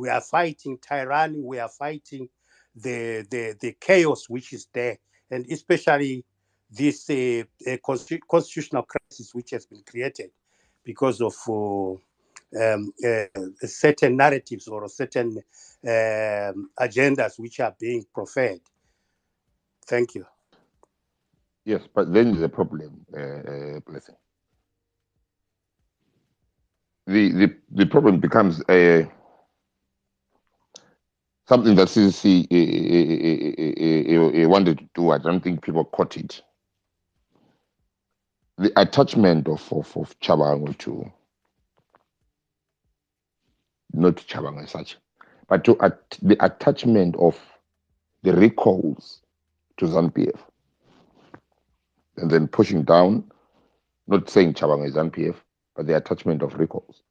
are fighting tyranny, we are fighting the chaos which is there, and especially this constitutional crisis which has been created because of certain narratives or certain agendas which are being proffered. Thank you. Yes, but then there's a problem, Blessing. The problem becomes something that CC wanted to do. I don't think people caught it. The attachment of Chabango to, not to Chabango as such, but to the attachment of the recalls to ZANU-PF, and then pushing down, not saying Chabango is ZANU-PF, but the attachment of recalls.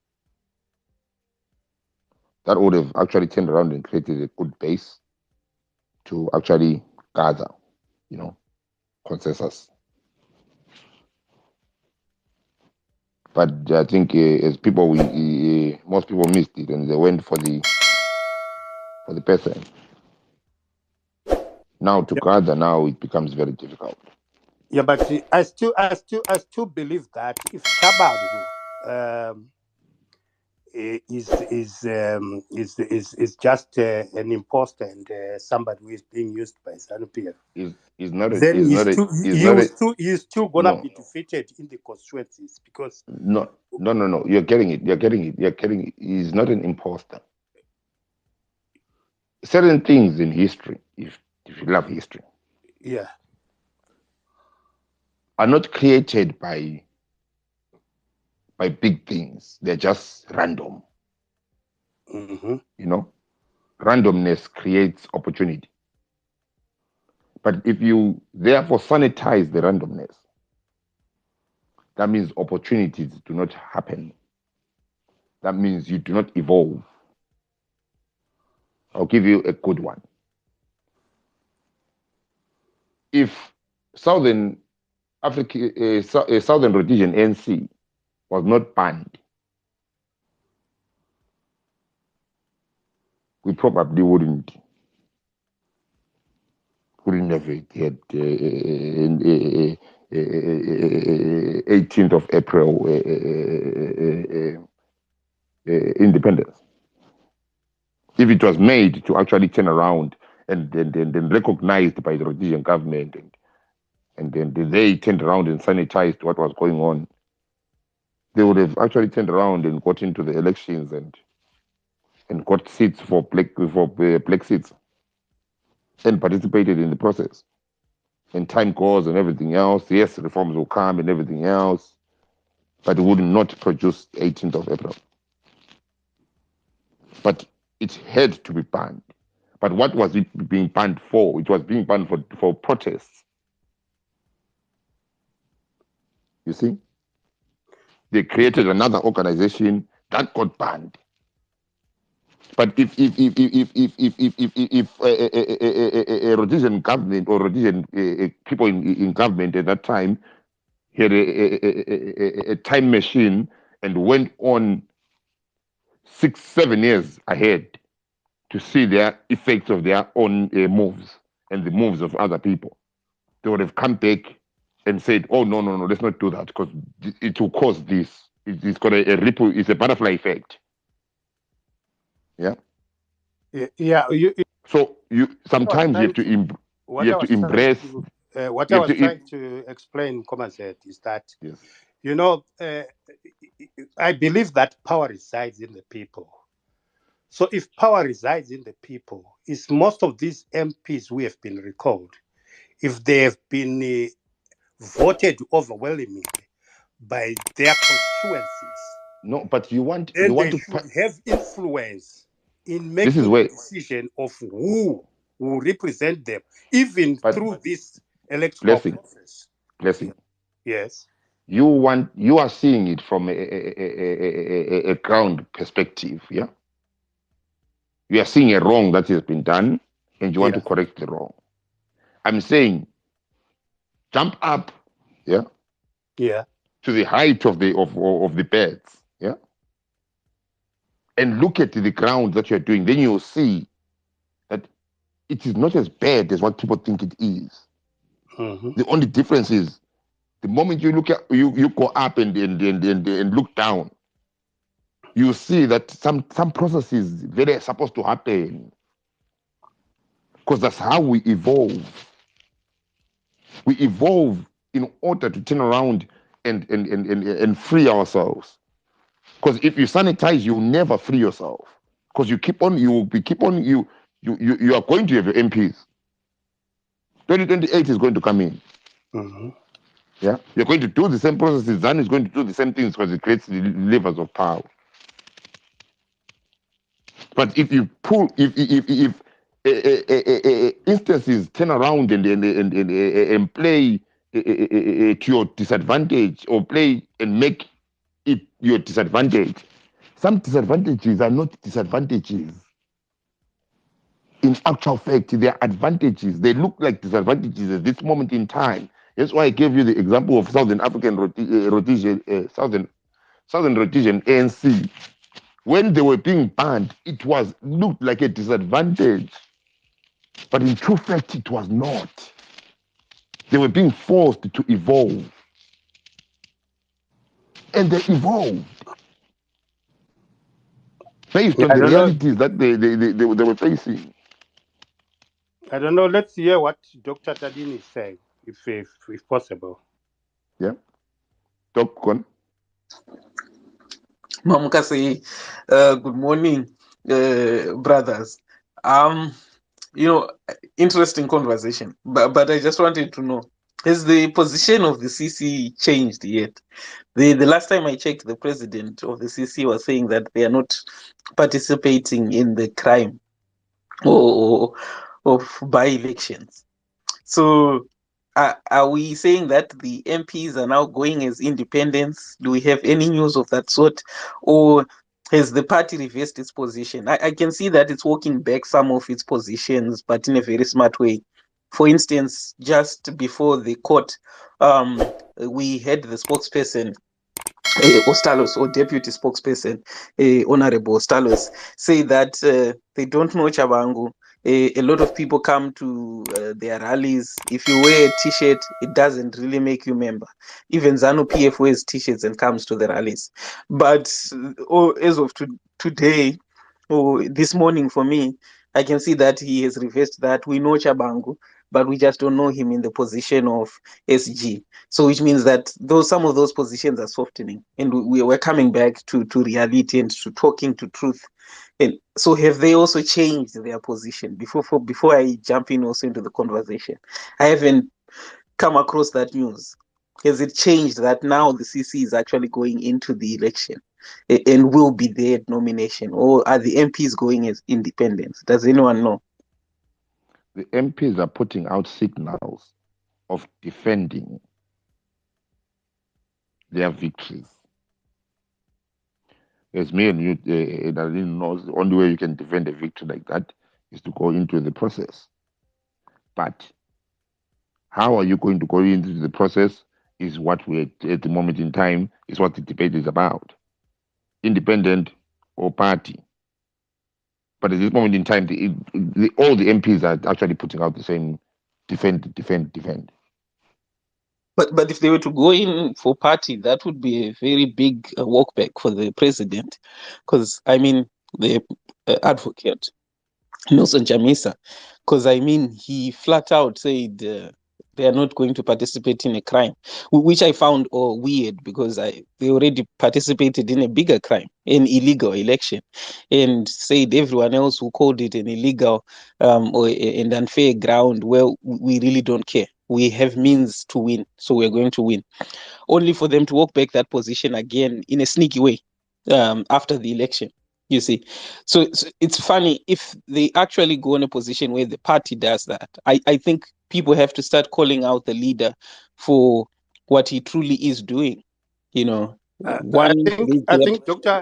That would have actually turned around and created a good base to actually gather, consensus. But I think as people, most people missed it, and they went for the person. Now to gather, now it becomes very difficult. Yeah, but I still believe that if Chabangu is just an imposter and somebody who is being used by ZANU-PF, then he's still gonna be defeated in the constituencies because no. You're getting it. He's not an imposter. Certain things in history, if you love history, yeah, are not created by big things. They're just random. Mm-hmm. Randomness creates opportunity. But if you therefore sanitize the randomness, that means opportunities do not happen. That means you do not evolve. I'll give you a good one. If Southern Africa, Southern Rhodesian ANC was not banned, we probably wouldn't have had 18th of April independence. If it was made to actually turn around and then recognized by the Rhodesian government, and then they turned around and sanitized what was going on, they would have actually turned around and got into the elections and got seats for black seats and participated in the process. And time goes and everything else. Yes, reforms will come and everything else. but would not produce 18th of April. But it had to be banned. But what was it being banned for? It was being banned for protests. You see? They created another organization that got banned. But if a Rhodesian government or Rhodesian people in government at that time had a time machine and went on 6-7 years ahead to see their effects of their own moves and the moves of other people, they would have come back and said, "Oh no, let's not do that because it will cause this. It's got a ripple. It's a butterfly effect." Yeah. Yeah. So sometimes you have to embrace. What I was trying to explain, Komazet, is that I believe that power resides in the people. So if power resides in the people, is most of these MPs who have been recalled, if they have been voted overwhelmingly by their constituencies, no, but you want they to should have influence in making the decision of who will represent them, even through this electoral process. Blessing. Yes. You are seeing it from a ground perspective, yeah? You are seeing a wrong that has been done and you want to correct the wrong. I'm saying jump up, yeah? Yeah. To the height of the beds, yeah? And look at the ground that you're doing, then you'll see that it is not as bad as what people think it is. Mm-hmm. The only difference is the moment you look at you go up and look down, you see that some processes that are supposed to happen. Because that's how we evolve. We evolve in order to turn around and free ourselves. Because if you sanitize, you'll never free yourself. Because you are going to have your MPs. 2028 is going to come in. Mm-hmm. Yeah, you're going to do the same processes. Zan is going to do the same things because it creates the levers of power. But if you pull, if instances turn around and play to your disadvantage or play and make it your disadvantage, some disadvantages are not disadvantages. In actual fact, they are advantages. They look like disadvantages at this moment in time. That's why I gave you the example of Southern African Rhodesian, Southern Rhodesian ANC. When they were being banned, it looked like a disadvantage. But in true fact, it was not. They were being forced to evolve. And they evolved based on the realities that they were facing. I don't know. Let's hear what Dr. Tadini is saying, if possible. Yeah. Dr. Mamukasi, good morning, brothers. Interesting conversation, but I just wanted to know, has the position of the CC changed yet? The last time I checked, the president of the CC was saying that they are not participating in the crime or of by-elections. So are we saying that the MPs are now going as independents? Do we have any news of that sort? Or has the party reversed its position? I can see that it's walking back some of its positions, but in a very smart way. For instance, just before the court, we had the spokesperson, Ostalos, or deputy spokesperson, Honorable Ostalos, say that they don't know Chabangu. A lot of people come to their rallies. If you wear a t-shirt, it doesn't really make you member. Even ZANU PF wears t-shirts and comes to the rallies. But as of today, or this morning for me, I can see that he has reversed that. We know Chabangu, but we just don't know him in the position of SG. So which means that some of those positions are softening, and we're coming back to reality and to talking to truth. And so have they also changed their position? Before I jump in also into the conversation, I haven't come across that news. Has it changed that now the CC is actually going into the election and will be their nomination, or are the MPs going as independents? Does anyone know? The MPs are putting out signals of defending their victories. As me and you, Nadine knows, the only way you can defend a victory like that is to go into the process. But how are you going to go into the process is what we at the moment in time is what the debate is about. Independent or party. But at this moment in time, all the MPs are actually putting out the same defend, defend, defend. But if they were to go in for party, that would be a very big walk back for the president, because I mean the advocate Nelson Chamisa, because I mean he flat out said they are not going to participate in a crime, which I found weird because they already participated in a bigger crime, an illegal election, and said everyone else who called it an illegal or an unfair ground, well, we really don't care. We have means to win, so we're going to win. Only for them to walk back that position again in a sneaky way after the election. You see, so it's funny if they actually go in a position where the party does that. I think people have to start calling out the leader for what he truly is doing. You know, I one, think Dr.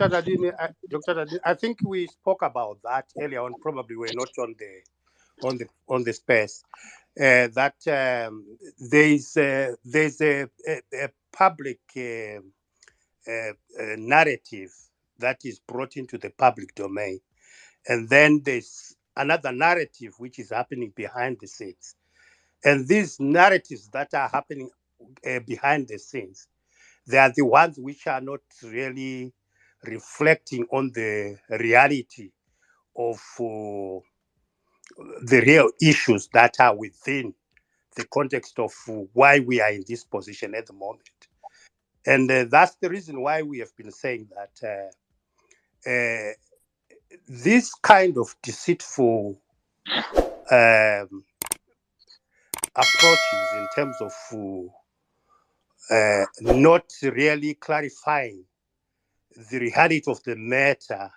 Nadine, I think we spoke about that earlier on. Probably we're not on the space. That there's a public narrative that is brought into the public domain, and then there's another narrative which is happening behind the scenes. And these narratives that are happening behind the scenes, they are the ones which are not really reflecting on the reality of the real issues that are within the context of why we are in this position at the moment. And that's the reason why we have been saying that this kind of deceitful approaches in terms of not really clarifying the reality of the matter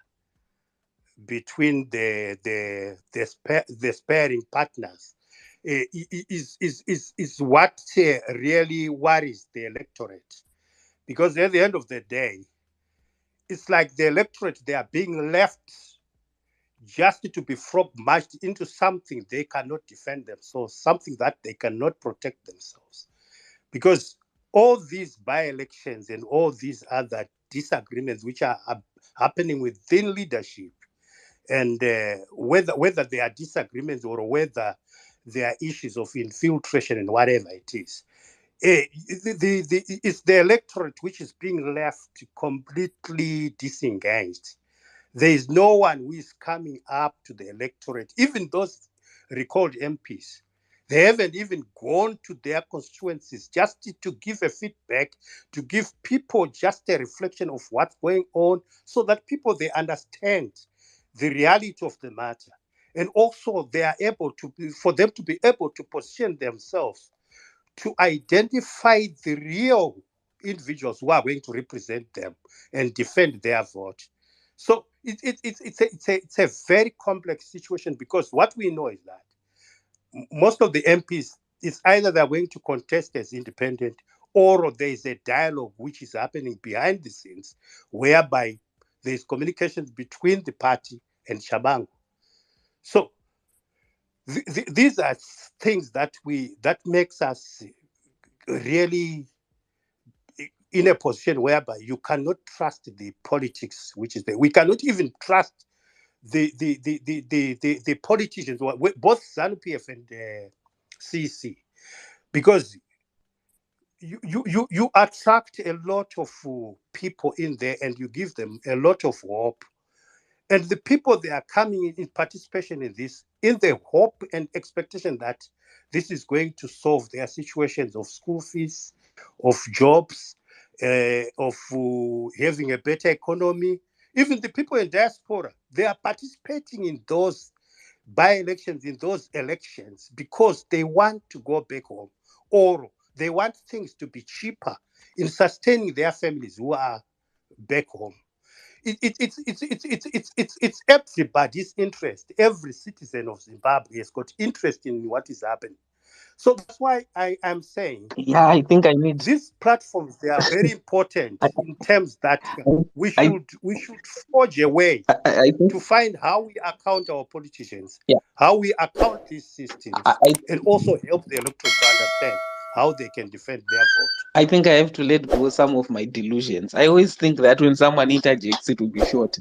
between the sparing partners is what really worries the electorate, because at the end of the day, it's like the electorate, they are being left just to be marched into something they cannot defend themselves, something that they cannot protect themselves. Because all these by-elections and all these other disagreements which are happening within leadership, and whether they are disagreements or whether they are issues of infiltration and whatever it is, it's the electorate which is being left completely disengaged. There is no one who is coming up to the electorate, even those recalled MPs. They haven't even gone to their constituencies just to give a feedback, to give people just a reflection of what's going on, so that people, they understand the reality of the matter. And also they are able to, for them to be able to position themselves to identify the real individuals who are going to represent them and defend their vote. So it's a very complex situation, because what we know is that most of the MPs, it's either they're going to contest as independent, or there is a dialogue which is happening behind the scenes, whereby there's communications between the party and Shabangu. So these are things that makes us really in a position whereby you cannot trust the politics which is there. We cannot even trust the politicians, both ZANU-PF and CC, because you attract a lot of people in there, and you give them a lot of hope. And the people, they are coming in participation in this, in the hope and expectation that this is going to solve their situations of school fees, of jobs, of having a better economy. Even the people in diaspora, they are participating in those by-elections, in those elections, because they want to go back home, or They want things to be cheaper in sustaining their families who are back home. It's everybody's interest. Every citizen of Zimbabwe has got interest in what is happening. So that's why I am saying Yeah, I think I need. these platforms, they are very important I, in terms that we I, should forge a way I think. to find how we account our politicians, Yeah, how we account these systems, I, and also help the electorate to understand how they can defend their vote. I think I have to let go some of my delusions. I always think that when someone interjects, it will be short.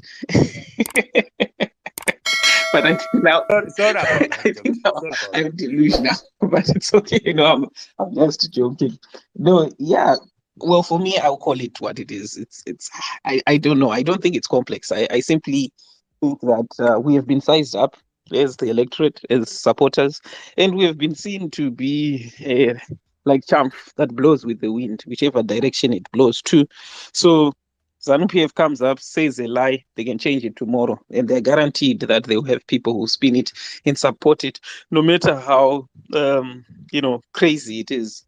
But I think now, It's not about that, I Dr. think now It's not about that. I'm delusional. But it's okay. I'm just joking. No, yeah. Well, for me, I'll call it what it is. I don't know. I don't think it's complex. I simply think that we have been sized up as the electorate, as supporters, and we have been seen to be like chaff that blows with the wind, whichever direction it blows to. So ZANU-PF comes up, says a lie, they can change it tomorrow, and they're guaranteed that they'll have people who spin it and support it, no matter how crazy it is,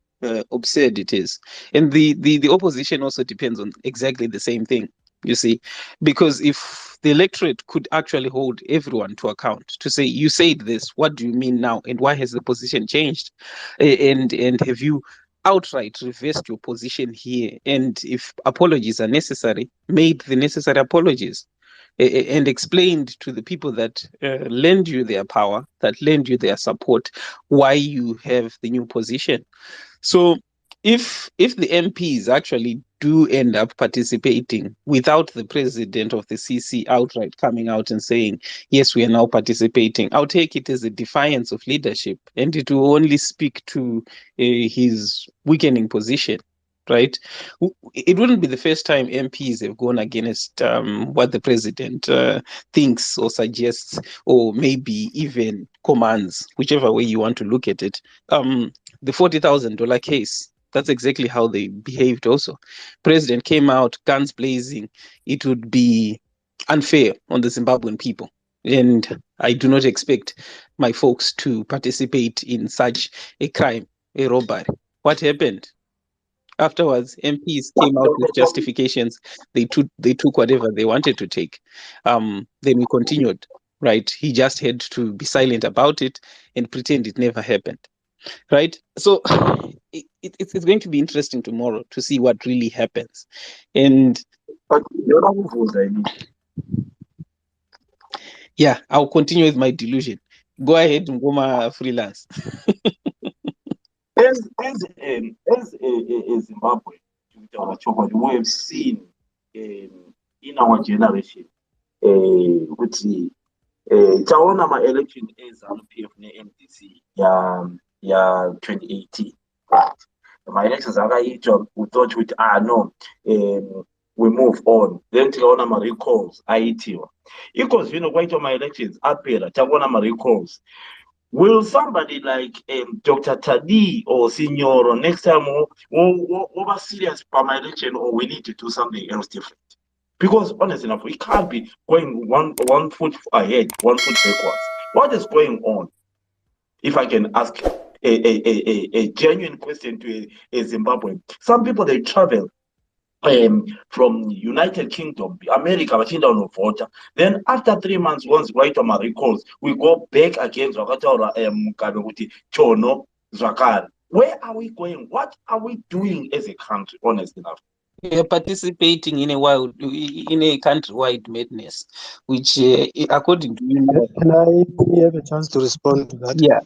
absurd it is. And the opposition also depends on exactly the same thing. You see, because if the electorate could actually hold everyone to account to say, you said this, what do you mean now, and why has the position changed, and have you outright reversed your position here, and if apologies are necessary, made the necessary apologies, and explained to the people that lend you their power, that lend you their support, why you have the new position. So if the MPs actually do end up participating without the president of the CC outright coming out and saying, yes, we are now participating, I'll take it as a defiance of leadership, and it will only speak to his weakening position. Right? It wouldn't be the first time MPs have gone against what the president thinks or suggests, or maybe even commands, whichever way you want to look at it. The $40,000 case, that's exactly how they behaved also. President came out, guns blazing. It would be unfair on the Zimbabwean people. And I do not expect my folks to participate in such a crime, a robbery. What happened? Afterwards, MPs came out with justifications. They took whatever they wanted to take. Then we continued, right? He just had to be silent about it and pretend it never happened. Right? So it's going to be interesting tomorrow to see what really happens. And yeah, I'll continue with my delusion. Go ahead, Ngoma freelance. As Zimbabwe, we have seen in our generation ukuthi taona ma-election eZANU-PF ne-MDC ya 2018, right? Ma-elections akaitwa, we thought with no, we move on. Then tikaona ma-recalls aitiwa. Because kwaitwa ma-elections apera, takuona ma-recalls. Will somebody like Dr. Tadi or Signoro next time over serious for my election, or we need to do something else different? Because honestly enough, we can't be going one foot ahead, 1 foot backwards. What is going on? If I can ask a genuine question to a Zimbabwean, some people they travel from United Kingdom, America, voter. Then after 3 months, once right on my recalls, we go back again. Chono, Zakar. Where are we going? What are we doing as a country, honestly enough? We are participating in a countrywide madness, which, according to you, Can I have a chance to respond to that? yeah.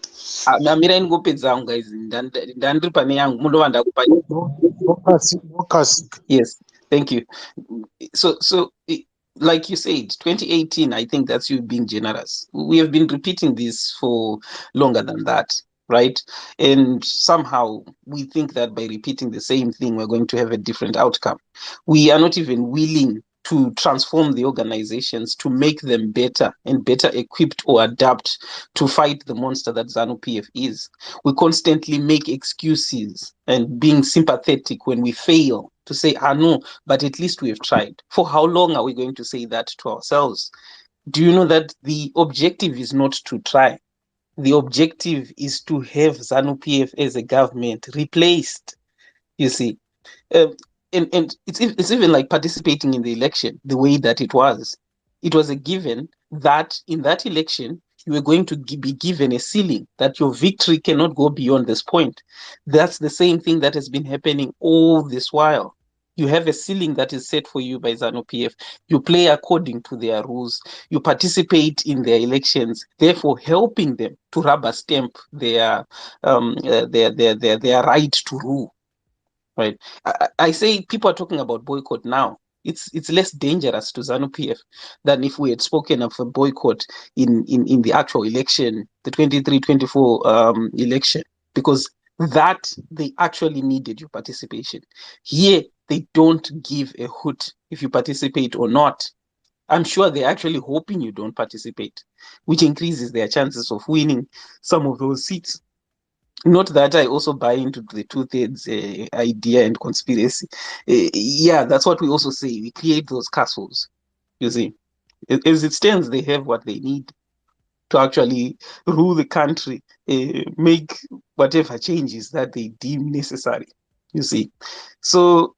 Amira ngopedza hangu guys, ndandiri pane yangu munovanda kupa. Focus. Yes, thank you. So like you said, 2018, I think that's you being generous. We have been repeating this for longer than that, right? And somehow we think that by repeating the same thing, we're going to have a different outcome. We are not even willing to transform the organizations to make them better and better equipped or adapt to fight the monster that ZANU-PF is. We constantly make excuses and being sympathetic when we fail to say, no, but at least we have tried. For how long are we going to say that to ourselves? Do you know that the objective is not to try? the objective is to have ZANU-PF as a government replaced, you see. And it's even like participating in the election the way that it was. It was a given that in that election, you were going to be given a ceiling, that your victory cannot go beyond this point. That's the same thing that has been happening all this while. You have a ceiling that is set for you by ZANU-PF. You play according to their rules. You participate in their elections, therefore helping them to rubber stamp their right to rule. Right. I say people are talking about boycott now. It's less dangerous to ZANU-PF than if we had spoken of a boycott in the actual election, the 23-24 election, because that they actually needed your participation. Here, they don't give a hoot if you participate or not. I'm sure they're actually hoping you don't participate, which increases their chances of winning some of those seats. Not that I also buy into the 2/3 idea and conspiracy. Yeah, that's what we also say. We create those castles. You see, as it stands, they have what they need to actually rule the country, make whatever changes that they deem necessary. You see, so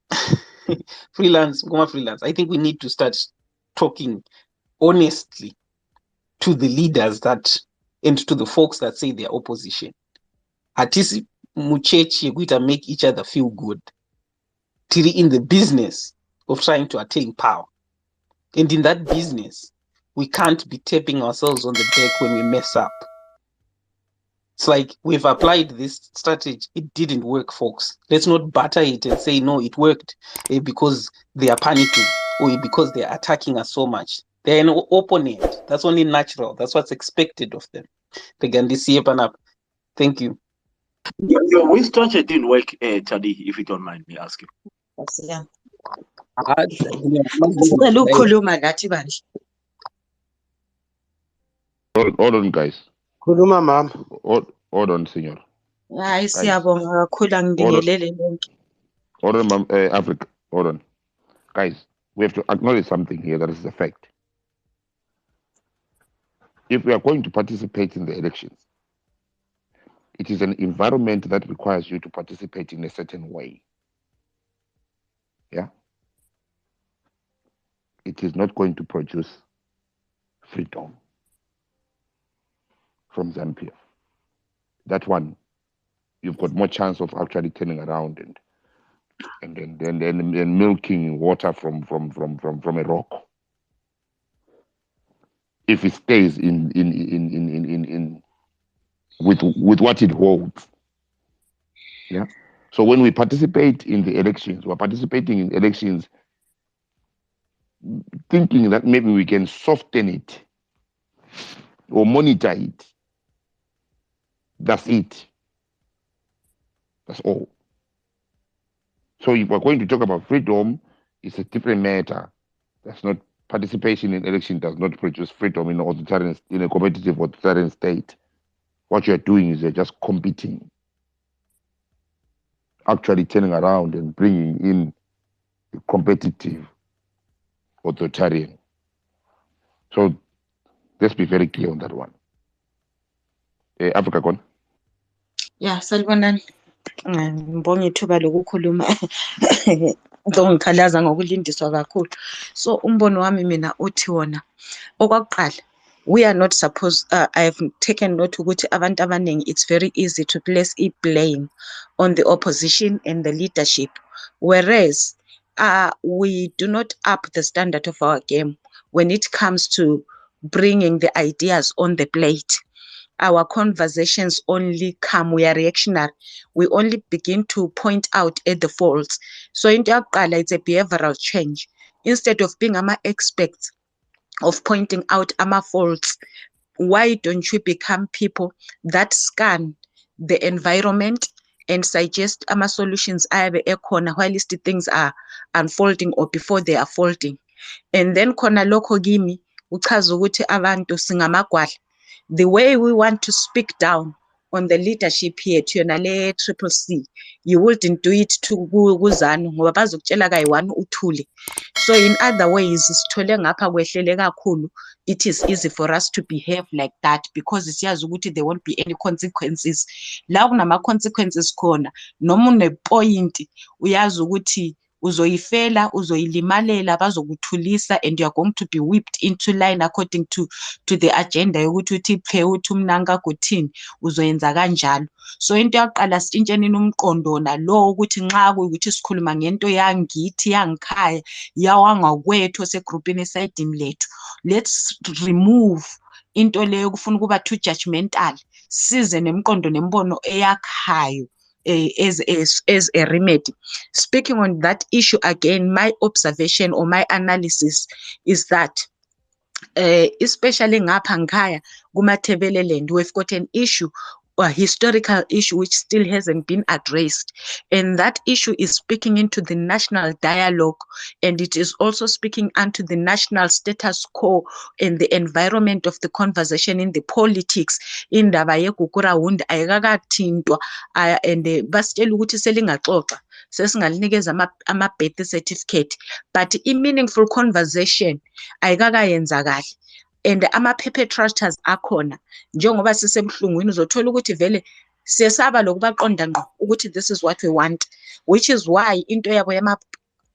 freelance. I think we need to start talking honestly to the leaders that and to the folks that say they're opposition. Hatisi muchechi yekuita make each other feel good. Tiri in the business of trying to attain power. And in that business, we can't be tapping ourselves on the back when we mess up. It's like we've applied this strategy. It didn't work, folks. Let's not butter it and say, no, it worked because they are panicking or because they are attacking us so much. They're an opponent. That's only natural. That's what's expected of them. Thank you. Which structure didn't work, Chadi, if you don't mind me asking? Sicela ukukhuluma nathi manje. Hold on, guys. Khuluma mama. Hold on, senor. Hayi siyabonga kakhulu angibingelele lonke. Hold on, ma'am, Africa. Hold on. Guys, we have to acknowledge something here that is a fact. If we are going to participate in the elections, it is an environment that requires you to participate in a certain way. Yeah? It is not going to produce freedom from ZANU-PF. That one, you've got more chance of actually turning around and milking water from a rock. If it stays in with what it holds. Yeah. So when we participate in the elections, we're participating in elections thinking that maybe we can soften it or monitor it. That's it. That's all. So if we're going to talk about freedom, it's a different matter. That's not participation in election does not produce freedom in a competitive authoritarian state. What you're doing is you're just competing, actually turning around and bringing in the competitive authoritarian. So let's be very clear on that one. Africa, gone. Yeah, salibonani. Ngibonga ithuba lokukhuluma. Ngikhalaza ngokulindiswa kakhulu. So umbono wami mina uthi wona okwakuqala we are not supposed I have taken note ukuthi abantu abaningi it's very easy to place blame on the opposition and the leadership, whereas we do not up the standard of our game when it comes to bringing the ideas on the plate. Our conversations only come, we are reactionary. We only begin to point out at the faults. So into yakuqala, it's a behavioral change. Instead of being experts of pointing out faults, why don't you become people that scan the environment and suggest solutions ayabe ekhona while things are unfolding or before they are folding? And then khona lokho kimi uchaza ukuthi abantu singamagwala. The way we want to speak down on the leadership yethu yona le triple C, you wouldn't do it to kuzanu ngoba bazokutshela kayi-1 uthule. So in other ways sithole ngapha kwehlele kakhulu. It is easy for us to behave like that because siyazi ukuthi there won't be any consequences. La kunama consequences khona noma unepoint uyazi ukuthi uzoyifela uzoyilimalela bazokuthulisa and you are going to be whipped into line according to the agenda yokuthi uthi phe uthi umnanga kuthini uzoyenza kanjalo. So into yaqala sitshintsheni umqondo nalo ukuthi nxa kuyukuthi sikhuluma ngento yangithi yangikhaya yawanga kwethu osegroupini esayidini lethu, let's remove into leyo kufuna ukuba too judgmental, size nemqondo nembono eyakhayo as a remedy. Speaking on that issue again, my observation or my analysis is that especially ngapha ngikhaya kumaThebeleland, we've got an issue, a historical issue which still hasn't been addressed, and that issue is speaking into the national dialogue, and it is also speaking into the national status quo and the environment of the conversation in the politics. Indaba yeGugurawundi ayikakathintwa and basitshela ukuthi selingaxoxa sesingalinikeza ama-birth certificate, but i-meaningful conversation ayikakayenzakali. And ama-perpetrators akhona njengoba sisemhlungwini uzothola ukuthi vele siyesaba lokubaqonda ngqo ukuthi this is what we want, which is why into yabo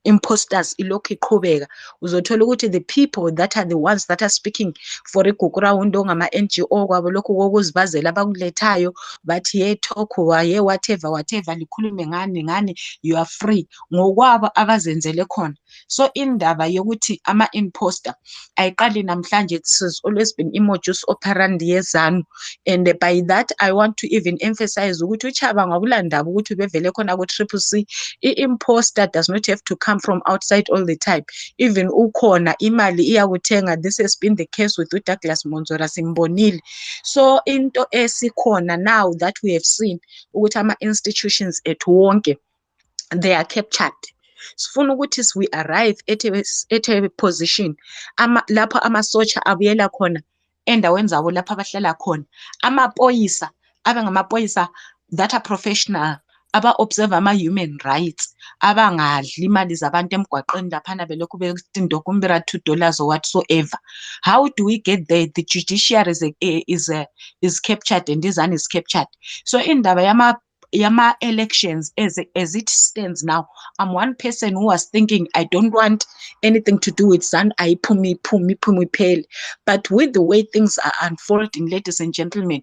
imposters ilokhu iqhubeka. Uzothola ukuthi the people that are the ones that are speaking for iGugurawundi ongama-NGO kwabo lokhu kokuzibazela abakulethayo bathi ye talk ye whatever likhulume ngani you are free ngokwabo abazenzele khona. So indaba yokuthi ama-imposter ayiqali namhlanje, it has always been modus operandi yezanu, and by that I want to even emphasize ukuthi uChaba ngakulandaba ukuthi bevele khona ku-Triple C, i-imposter does not have to come from outside all the time. Even ukhona imali iyakuthenga. This has been the case with Douglas Monzora simbonile. So into esikhona now that we have seen ukuthi ama-institutions ethu wonke they are captured. Sifuna ukuthi we arrive at a position lapho amasotsha abuyela khona endaweni zabo lapho abahlala khona, amapoyisa abangamapoyisa that are professional, aba-observe ama-human rights, abangadli imali zabantu emgwaqweni laphana belokhu betindokumbira $2 or whatsoever. How do we get there? The judiciary is captured and izani is captured. So indaba yama elections as it stands now, I'm one person who was thinking I don't want anything to do with Zan Phumi Pale. But with the way things are unfolding, ladies and gentlemen,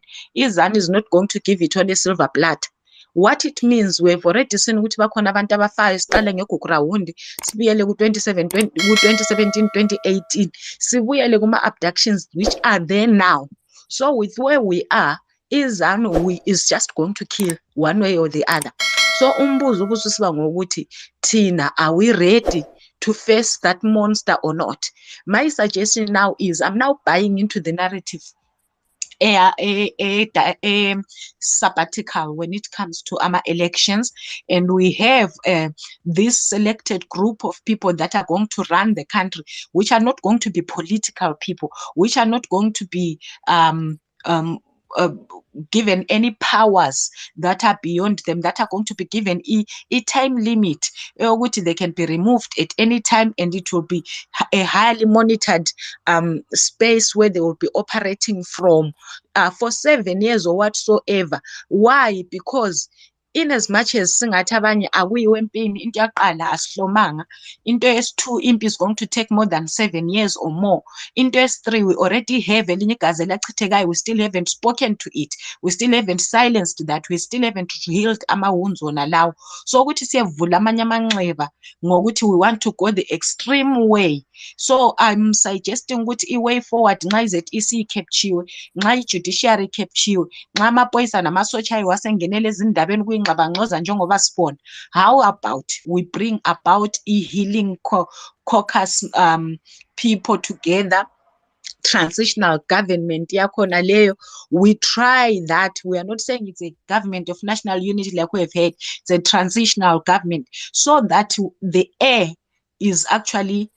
Zan is not going to give it on a silver platter. What it means, we've already seen ukuthi bakhona abantu abafayo siqale ngeGugurawundi sibuyele ku-2017 2018 sibuyele kuma-abductions which are there now. So with where we are, izanu is just going to kill one way or the other. So umbuzo ubususiba ngokuthi thina, are we ready to face that monster or not? My suggestion now is I'm now buying into the narrative a sabbatical when it comes to our elections, and we have this selected group of people that are going to run the country, which are not going to be political people, which are not going to be given any powers that are beyond them, that are going to be given a time limit which they can be removed at any time, and it will be a highly monitored space where they will be operating from for 7 years or whatsoever. Why? Because in as much as singathi abanye akuyiwe empini into yaqala asihlomanga, into yesi-2 impi is going to take more than 7 years or more, into yesi-3 we already have elinye igazi elachithekayo, we still haven't spoken to it, we still haven't silenced that, we still haven't healed ama-wounds wona lawo. So ukuthi siyavula amanye amanxeba ngokuthi we want to go the extreme way. So I'm suggesting ukuthi i-way forward nxa i-ZEC ikheptshiwe, nxa i-judiciary ikheptshiwe, nxa amapoyisa namasotsha ayo wasengenele ezindabeni kuyingxabangxoza njengoba sibona, how about we bring about a-healing caucus people together, transitional government yakhona leyo, we try that. We are not saying it's a government of national unity like we have had, it's a transitional government, so that the air is actually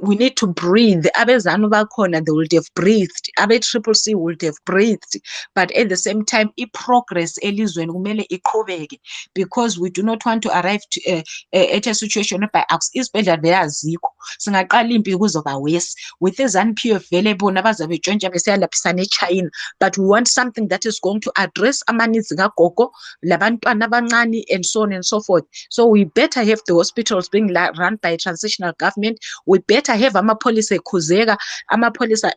we need to breathe. Abezanu bakhona, they would have breathed. Abe Triple C would have breathed. But at the same time, progress elizweni kumele iqhubeke, because we do not want to arrive to, at a situation whereby isibhedlela beyazikho singaqala impi kuzoba worse with izanpio available nabazabe tshontsha besiyalaphisana eChina. But we want something that is going to address ama-needs kagogo labantwana abancane and so on and so forth. So we better have the hospitals being run by a transitional government. We better have amapolisa ekhuzeka, amapolisa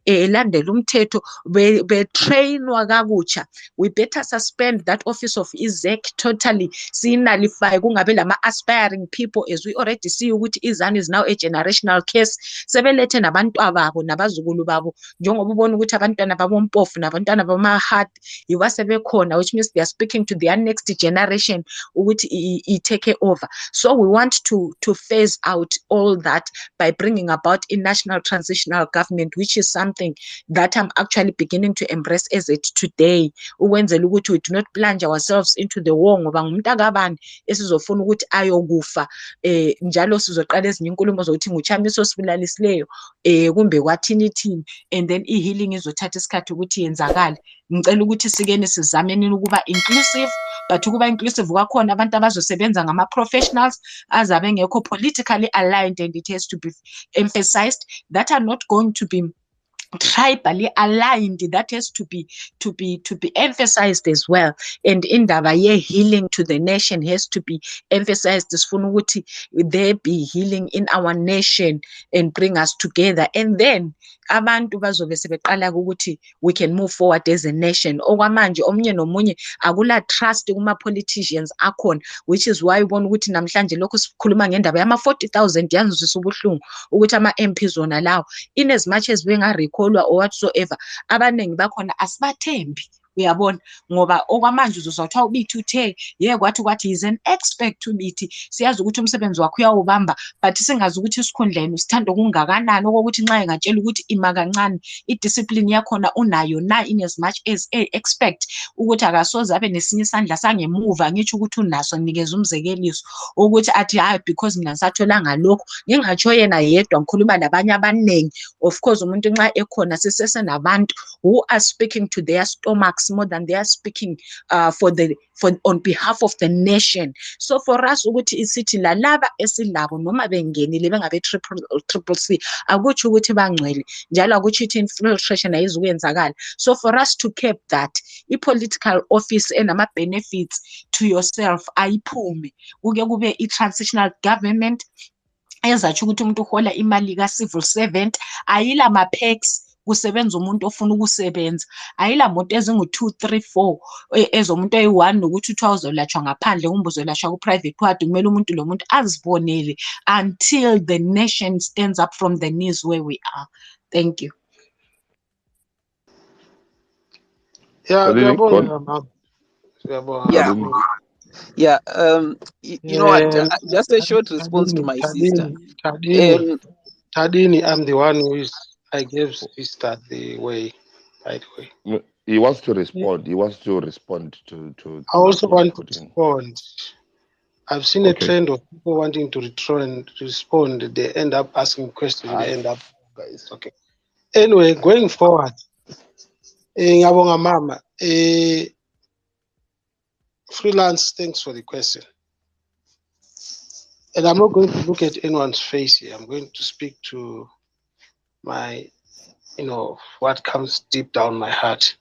elandela umthetho, betrainwa kakutsha. We better suspend that office of ISEC totally, sinalify kungabe lama aspiring people, as we already see ukuthi izani is now a generational case. Sebelethe nabantwababo nabazukulu babo, njengoba ubona ukuthi abantwana babompofu nabantwana bama-heart yiba sebekhona, which means they are speaking to their next generation ukuthi take over. So we want to phase out all that by bringing about a national transitional government, which is something that I'm actually beginning to embrace as it today. Ukwenzela ukuthi we do not plunge ourselves into the war ngoba ngumuntu akabani esizofuna ukuthi ayokufa njalo sizoqala ezinye inkulumo zokuthi nguchamiso sibulalisileyo kumbe kwathini thini, and then i-healing izothatha isikhathi ukuthi yenzakale. Ngicela ukuthi sikene sizameni ukuba inclusive, but ukuba inclusive kwakhona abantu abazosebenza ngama-professionals azabe ngekho politically aligned, and it has to be emphasized that are not going to be tribally aligned. That has to be emphasized as well. And indaba ye healing to the nation has to be emphasized. Sifuna ukuthi there be healing in our nation and bring us together, and then abantu bazobe sebeqala ukuthi we can move forward as a nation. Okwamanje omunye nomunye akula trust kuma politicians akhona, which is why ubona ukuthi namhlanje lokho sikhuluma ngendaba yama 40,000 yanzisa ubuhlungu ukuthi ama MPs zona lawo, in as much as bengarekholwa or whatsoever, abaningi bakhona asibathembi. Uyabona, ngoba okwamanje uzozothiwa ubithi uthe kwathi is an expert to bithi, siyazi ukuthi umsebenzi wakho uyawubamba, but singazi ukuthi isikhundleni usithanda kungakanani, okokuthi nxa engatshela ukuthi ima kancane i-discipline yakhona unayo na, in as much as expect ukuthi akasoze abe nesinye isandla sangemuva. Ngitsho ukuthi unaso, nginikeza umzekeliso ukuthi athi because mina ngisatholanga lokho, ngingatsho yena yedwa, ngikhuluma nabanye abaningi. Of course umuntu nxa ekhona sisesenabantu who are speaking to their stomachs more than they are speaking on behalf of the nation. So for us ukuthi isithi lalaba esilabo noma bengenile bengabe triple C akutsho ukuthi bangcwele, njalo akutsho ukuthi infiltration ayizukwenzakala. So for us to keep that i-political office enama benefits to yourself ayiphume, kuke kube i-transitional government ezatsho ukuthi umuntu uhola imali ka-civil servant, ayila ma-perks, kusebenza umuntu ofuna ukusebenza, ayila moto ezingu 2, 3, 4 ezomuntu oyi-1 nokuthi uthiwa uzolatshwa ngaphandle kumbe uzolatshwa ku-private ward. Kumele umuntu lo muntu azibonele until the nation stands up from the knees where we are. Thank you. Ngiyabonga mama. Ngiyabonga. Yeah, you know what? Just a short response to my sister. Tadini, I'm the one I gave sister the way, by the way. He wants to respond. He wants to respond to I also want to respond. I've seen a trend of people wanting to respond. They end up asking questions. They end up, guys. Okay. Anyway, going forward, ngiyabonga mama. Freelance, thanks for the question. And I'm not going to look at anyone's face here. I'm going to speak to my, what comes deep down my heart.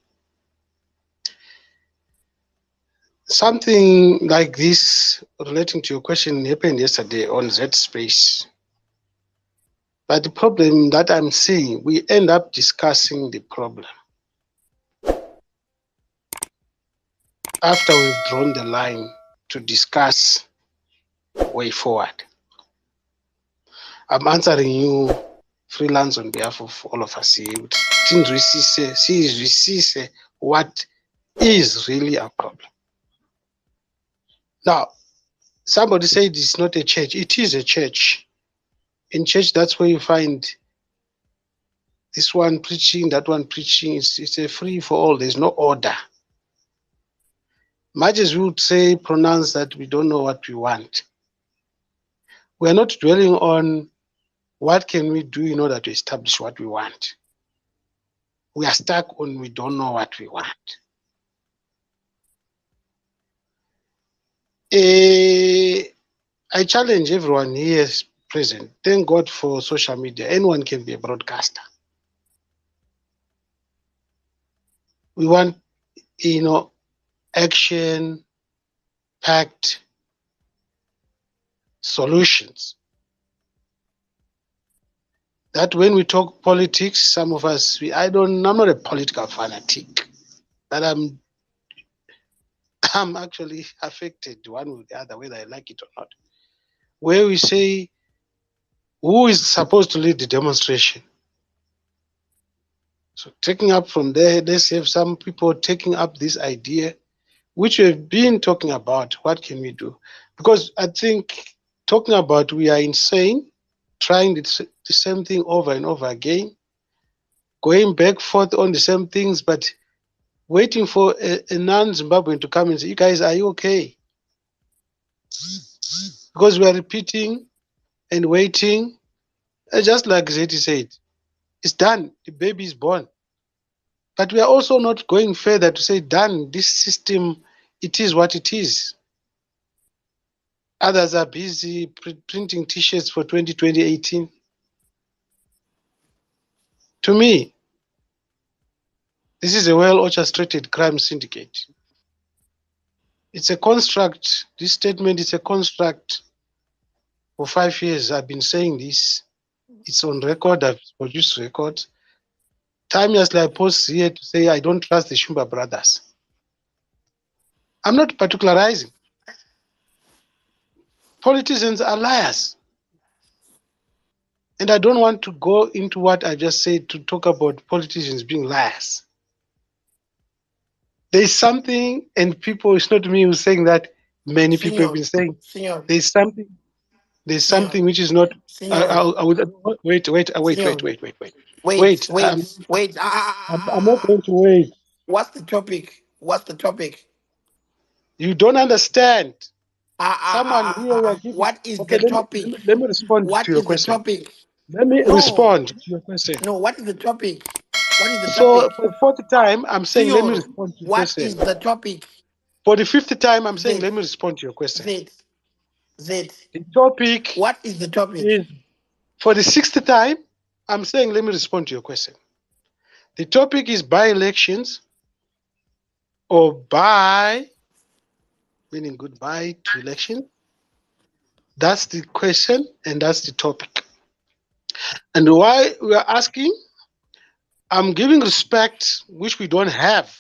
Something like this relating to your question happened yesterday on Z Space. But the problem that I'm seeing, we end up discussing the problem after we've drawn the line to discuss way forward. I'm answering you, Freelance, on behalf of all of us here. What is really a problem. Now, somebody said it's not a church. It is a church. In church, that's where you find this one preaching, that one preaching. It's a free for all. There's no order. Much as we would say, pronounce that we don't know what we want. We are not dwelling on What can we do in order to establish what we want? We are stuck on we don't know what we want. I challenge everyone here present. Thank God for social media. Anyone can be a broadcaster. We want, action-packed solutions. That when we talk politics, some of us, I'm not a political fanatic, but I'm actually affected one way or the other, whether I like it or not. Where we say, who is supposed to lead the demonstration? So taking up from there, let's have some people taking up this idea, which we've been talking about. What can we do? Because I think talking about we are insane, trying the same thing over and over again, going back forth on the same things, but waiting for a non-Zimbabwean to come and say, you guys, are you okay? Because we are repeating and waiting. Just like Zeti said, it's done. The baby is born. But we are also not going further to say, done, this system, it is what it is. Others are busy printing T-shirts for 2018. To me, this is a well-orchestrated crime syndicate. It's a construct. This statement is a construct. For 5 years, I've been saying this. It's on record. I've produced records. Timelessly, I post here to say I don't trust the Shumba brothers. I'm not particularizing. Politicians are liars. And I don't want to go into what I just said to talk about politicians being liars. There's something, and people, it's not me who's saying that, many people have been saying, there's something which is not, I would, wait. I'm not going to wait. What's the topic? What's the topic? You don't understand. Someone here will give. What is Okay, the topic? Let me respond What to your is the question. topic? Let me respond to your question. No, what is the topic? What is the So topic? for the fourth time, I'm saying let me respond to your what question. Is the topic? For the fifth time, I'm saying let me respond to your question. The topic. What is the topic? Is, for the sixth time, I'm saying let me respond to your question. The topic is by-elections or by, meaning goodbye to election. That's the question and that's the topic. And why we are asking, I'm giving respect, which we don't have,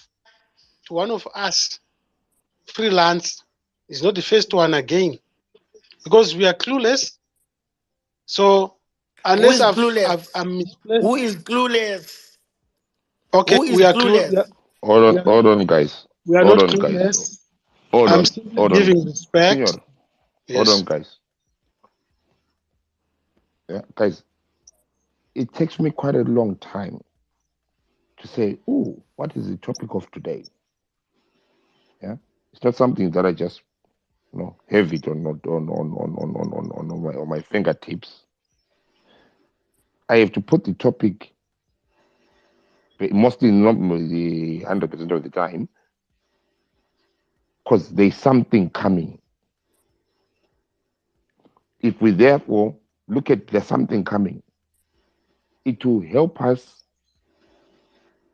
to one of us, freelance. Is not the first one again, because we are clueless. So unless I'm misplaced. Who is clueless? Okay, we are clueless. Hold on, guys. We are not clueless. I'm still giving respect. Senor, yes. Hold on, guys. Yeah, guys, it takes me quite a long time to say, oh, what is the topic of today? Yeah, it's not something that I just have it on my fingertips. I have to put the topic mostly not the 100% of the time, because there's something coming. If we therefore look at there's something coming, it will help us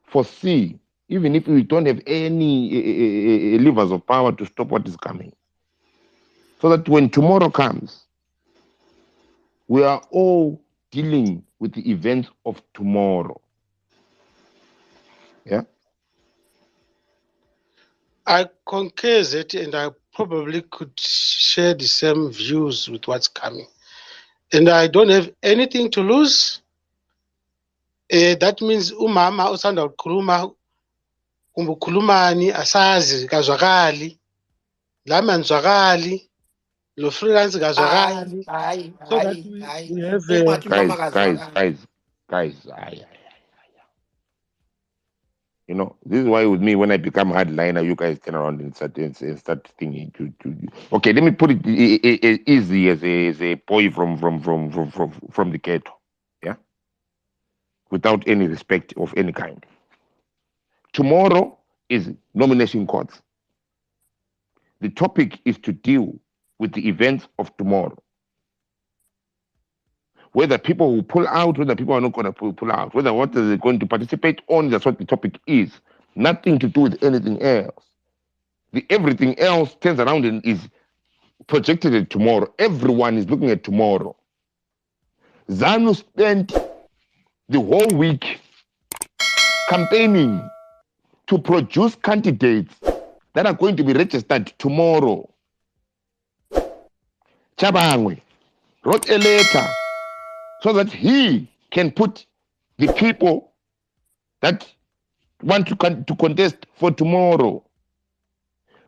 foresee, even if we don't have any levers of power to stop what is coming. So that when tomorrow comes, we are all dealing with the events of tomorrow. Yeah. I concur that, and I probably could share the same views with what's coming. And I don't have anything to lose. That means umama usanda ukukhuluma kumbukhulumani asazi kazwakali lami anizwakali lo freelance kazwakali. So that we have guys, this is why with me, when I become hardliner, you guys turn around and start thinking okay, let me put it easy as a boy from the ghetto. without any respect of any kind. Tomorrow is nomination courts. The topic is to deal with the events of tomorrow. Whether people will pull out, whether people are not going to pull out, whether what they're going to participate on, that's what the topic is. Nothing to do with anything else. Everything else turns around and is projected at tomorrow. Everyone is looking at tomorrow. ZANU spent the whole week campaigning to produce candidates that are going to be registered tomorrow. Chabangwe wrote a letter so that he can put the people that want to contest for tomorrow.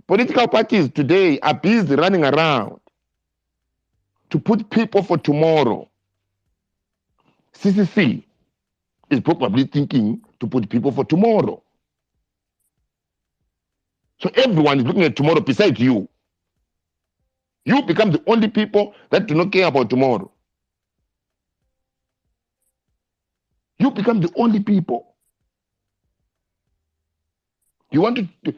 Political parties today are busy running around to put people for tomorrow. CCC is probably thinking to put people for tomorrow. So everyone is looking at tomorrow besides you. You become the only people that do not care about tomorrow. You become the only people. You want to,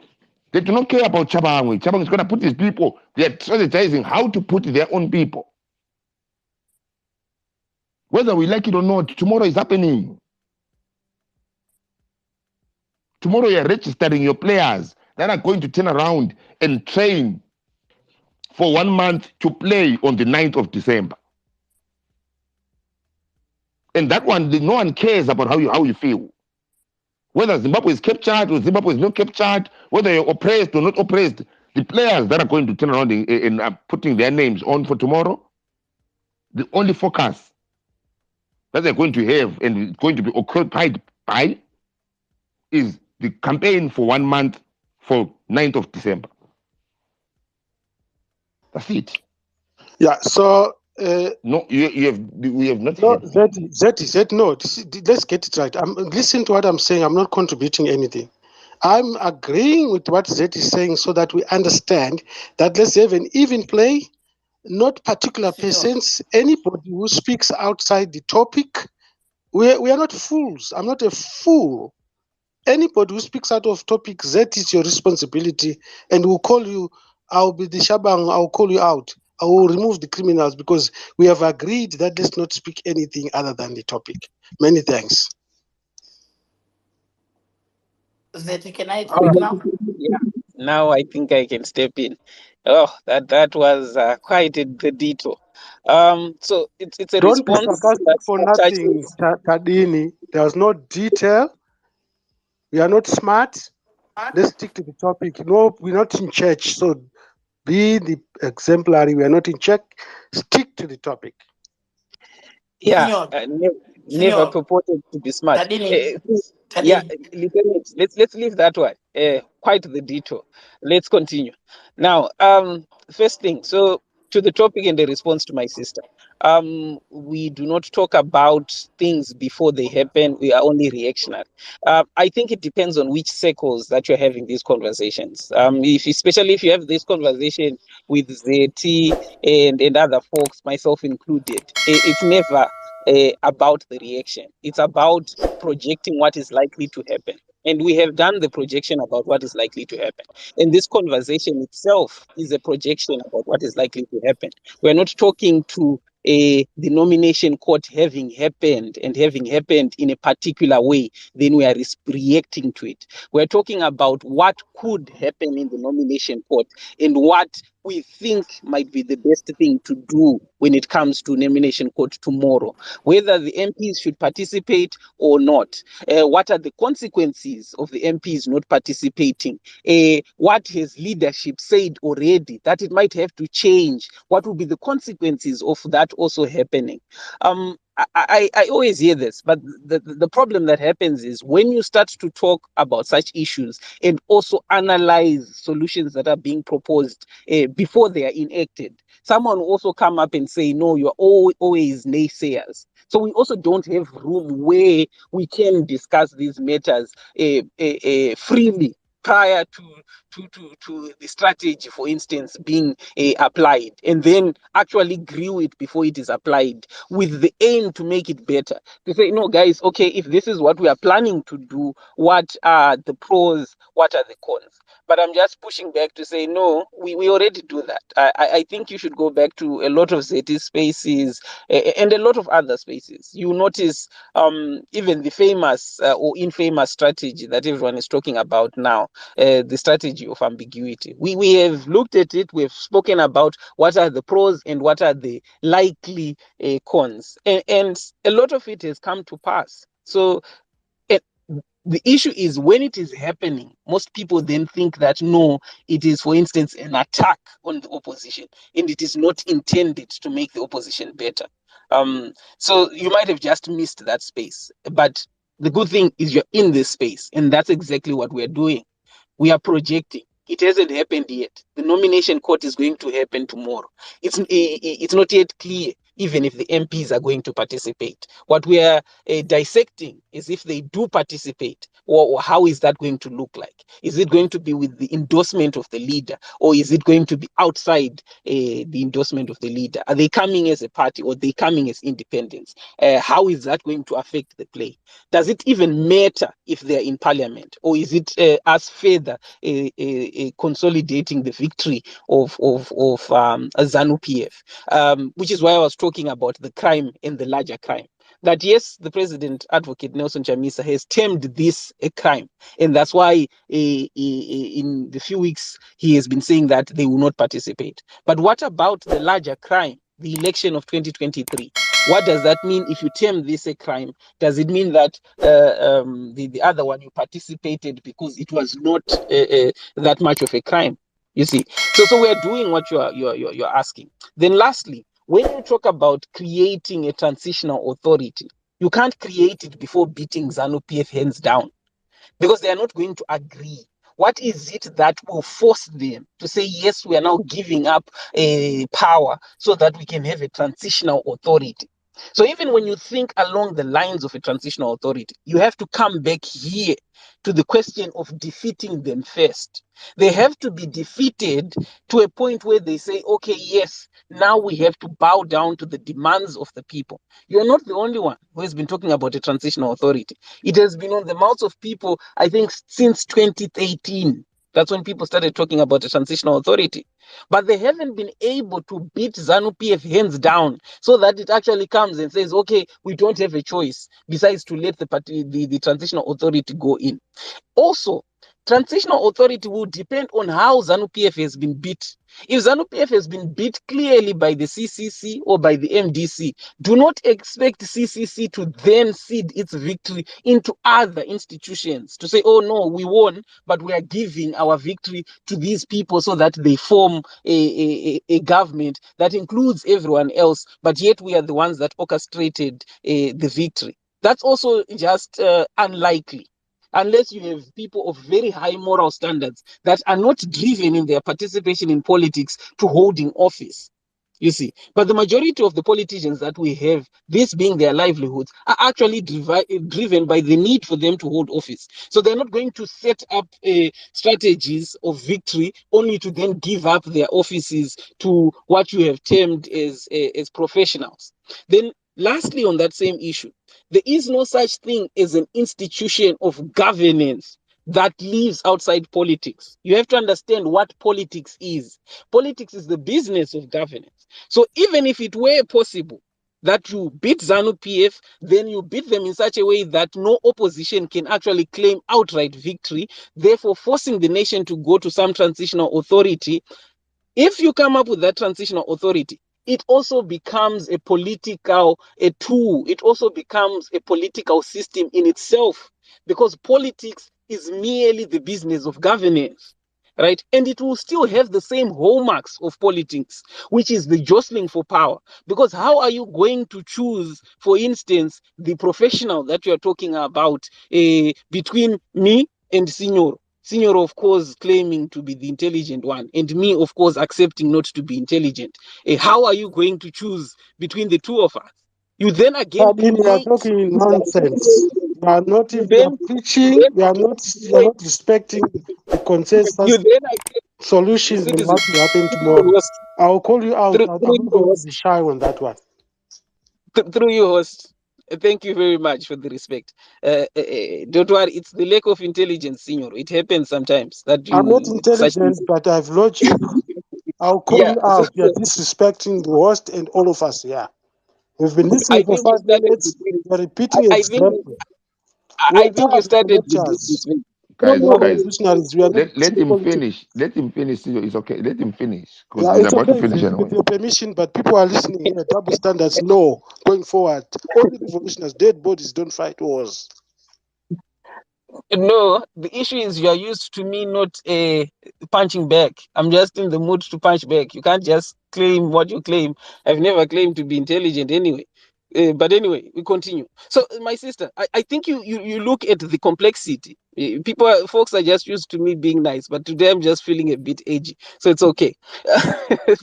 they do not care about Chabangwe. Chabangwe is going to put his people, they are strategizing how to put their own people. Whether we like it or not, tomorrow is happening. Tomorrow you are registering your players that are going to turn around and train for 1 month to play on the 9th of December. And that one, no one cares about how you feel. Whether Zimbabwe is captured or Zimbabwe is not captured, whether you're oppressed or not oppressed, the players that are going to turn around and putting their names on for tomorrow, the only focus that they're going to have and going to be occupied by is the campaign for 1 month for 9th of December. That's it. Yeah, so no, we have not. No, no. Let's get it right. Listen to what I'm saying. I'm not contributing anything. I'm agreeing with what Zed is saying so that we understand that let's have an even play, not particular persons. Anybody who speaks outside the topic, we are not fools. I'm not a fool. Anybody who speaks out of topic, that is your responsibility, and we'll call you. I'll be the Shabang. I'll call you out. I will remove the criminals because we have agreed that let's not speak anything other than the topic. Many thanks. Zeti, can I All speak right. now? Yeah. Now I think I can step in. Oh, that was quite the detour. So it's a Don't be response sarcastic that's for not nothing, touching. Tadini. There's no detail. We are not smart. Let's stick to the topic. No, we're not in church, so be the exemplary. We are not in church. Stick to the topic. Yeah, Senor, never Senor, purported to be smart. Tadini, Yeah, Tadini. let's leave that one. Quite the detour. Let's continue. Now, first thing, so to the topic and the response to my sister. We do not talk about things before they happen. We are only reactionary. I think it depends on which circles that you're having these conversations. Especially if you have this conversation with ZT and other folks, myself included, it's never about the reaction. It's about projecting what is likely to happen. And we have done the projection about what is likely to happen. And this conversation itself is a projection about what is likely to happen. We're not talking to the nomination court having happened and having happened in a particular way, then we are reacting to it. We're talking about what could happen in the nomination court and what we think might be the best thing to do when it comes to nomination court tomorrow, whether the MPs should participate or not. What are the consequences of the MPs not participating? What has leadership said already that it might have to change? What will be the consequences of that also happening? I always hear this, but the problem that happens is when you start to talk about such issues and also analyze solutions that are being proposed before they are enacted, someone will also come up and say, no, you're always naysayers. So we also don't have room where we can discuss these matters freely. prior to the strategy, for instance, being applied, and then actually grew it before it is applied with the aim to make it better. To say, no, guys, okay, if this is what we are planning to do, what are the pros, what are the cons? But I'm just pushing back to say, no, we already do that. I think you should go back to a lot of ZT spaces and a lot of other spaces. You notice even the famous or infamous strategy that everyone is talking about now, the strategy of ambiguity. We have looked at it, we've spoken about what are the pros and what are the likely cons. And a lot of it has come to pass. So the issue is when it is happening, most people then think that no, it is, for instance, an attack on the opposition, and it is not intended to make the opposition better. So you might have just missed that space. But the good thing is you're in this space, and that's exactly what we're doing. We are projecting. It hasn't happened yet. The nomination court is going to happen tomorrow. It's not yet clear even if the MPs are going to participate. What we are dissecting is if they do participate, or how is that going to look like? Is it going to be with the endorsement of the leader, or is it going to be outside the endorsement of the leader? Are they coming as a party, or are they coming as independents? How is that going to affect the play? Does it even matter if they're in parliament, or is it as further consolidating the victory of ZANU-PF? Which is why I was talking about the crime and the larger crime. That yes, the president, Advocate Nelson Chamisa, has termed this a crime, and that's why in the few weeks he has been saying that they will not participate. But what about the larger crime, the election of 2023? What does that mean if you term this a crime? Does it mean that the other one you participated because it was not that much of a crime? You see, so we are doing what you're asking. Then lastly, when you talk about creating a transitional authority, you can't create it before beating ZANU-PF hands down, because they are not going to agree. What is it that will force them to say, yes, we are now giving up power so that we can have a transitional authority? So even when you think along the lines of a transitional authority, you have to come back here to the question of defeating them first. They have to be defeated to a point where they say, okay, yes, now we have to bow down to the demands of the people. You're not the only one who has been talking about a transitional authority. It has been on the mouths of people, I think, since 2018. That's when people started talking about a transitional authority. But they haven't been able to beat ZANU-PF hands down so that it actually comes and says, okay, we don't have a choice besides to let the transitional authority go in. Also, transitional authority will depend on how ZANU-PF has been beat. If ZANU-PF has been beat clearly by the CCC or by the MDC, do not expect CCC to then cede its victory into other institutions to say, oh no, we won, but we are giving our victory to these people so that they form a government that includes everyone else, but yet we are the ones that orchestrated the victory. That's also just unlikely, unless you have people of very high moral standards that are not driven in their participation in politics to holding office. You see, but the majority of the politicians that we have, this being their livelihoods, are actually driven by the need for them to hold office. So they're not going to set up strategies of victory only to then give up their offices to what you have termed as professionals. Then lastly, on that same issue, there is no such thing as an institution of governance that lives outside politics. You have to understand what politics is. Politics is the business of governance. So even if it were possible that you beat ZANU-PF, then you beat them in such a way that no opposition can actually claim outright victory, therefore forcing the nation to go to some transitional authority. If you come up with that transitional authority, it also becomes a political tool. It also becomes a political system in itself, because politics is merely the business of governance, right? And it will still have the same hallmarks of politics, which is the jostling for power. Because how are you going to choose, for instance, the professional that you're talking about between me and Signor? Senior, of course, claiming to be the intelligent one, and me, of course, accepting not to be intelligent. How are you going to choose between the two of us? You then again I mean, you are create talking nonsense. You are not You even you are then, preaching. You are not respecting the you consensus then accept solutions and citizen what will happen through you, tomorrow. host, I'll call you out. through, I'm through not you, going to host. be shy on that one. Through you, host. Thank you very much for the respect. Don't worry, it's the lack of intelligence, Senor. It happens sometimes that I'm not you such things. intelligent, but I have logic. I'll call Yeah, you so out. You're disrespecting the host and all of us here. We've been listening I for think you 5 started. minutes. You're repeating I think example. We I are think you tired of the started with lectures. disrespect. All Guys, your guys, revolutionaries, we are not let into him politics. finish. Let him finish. It's okay. Let him finish because Yeah, he's it's about to okay finish with anyway. your permission, but people are listening here. Double standards, no. Going forward, only revolutionaries, dead bodies don't fight wars. No, the issue is you are used to me not punching back. I'm just in the mood to punch back. You can't just claim what you claim. I've never claimed to be intelligent anyway. But anyway, we continue. So, my sister, I think you look at the complexity. Folks are just used to me being nice, but today I'm just feeling a bit edgy. So it's okay.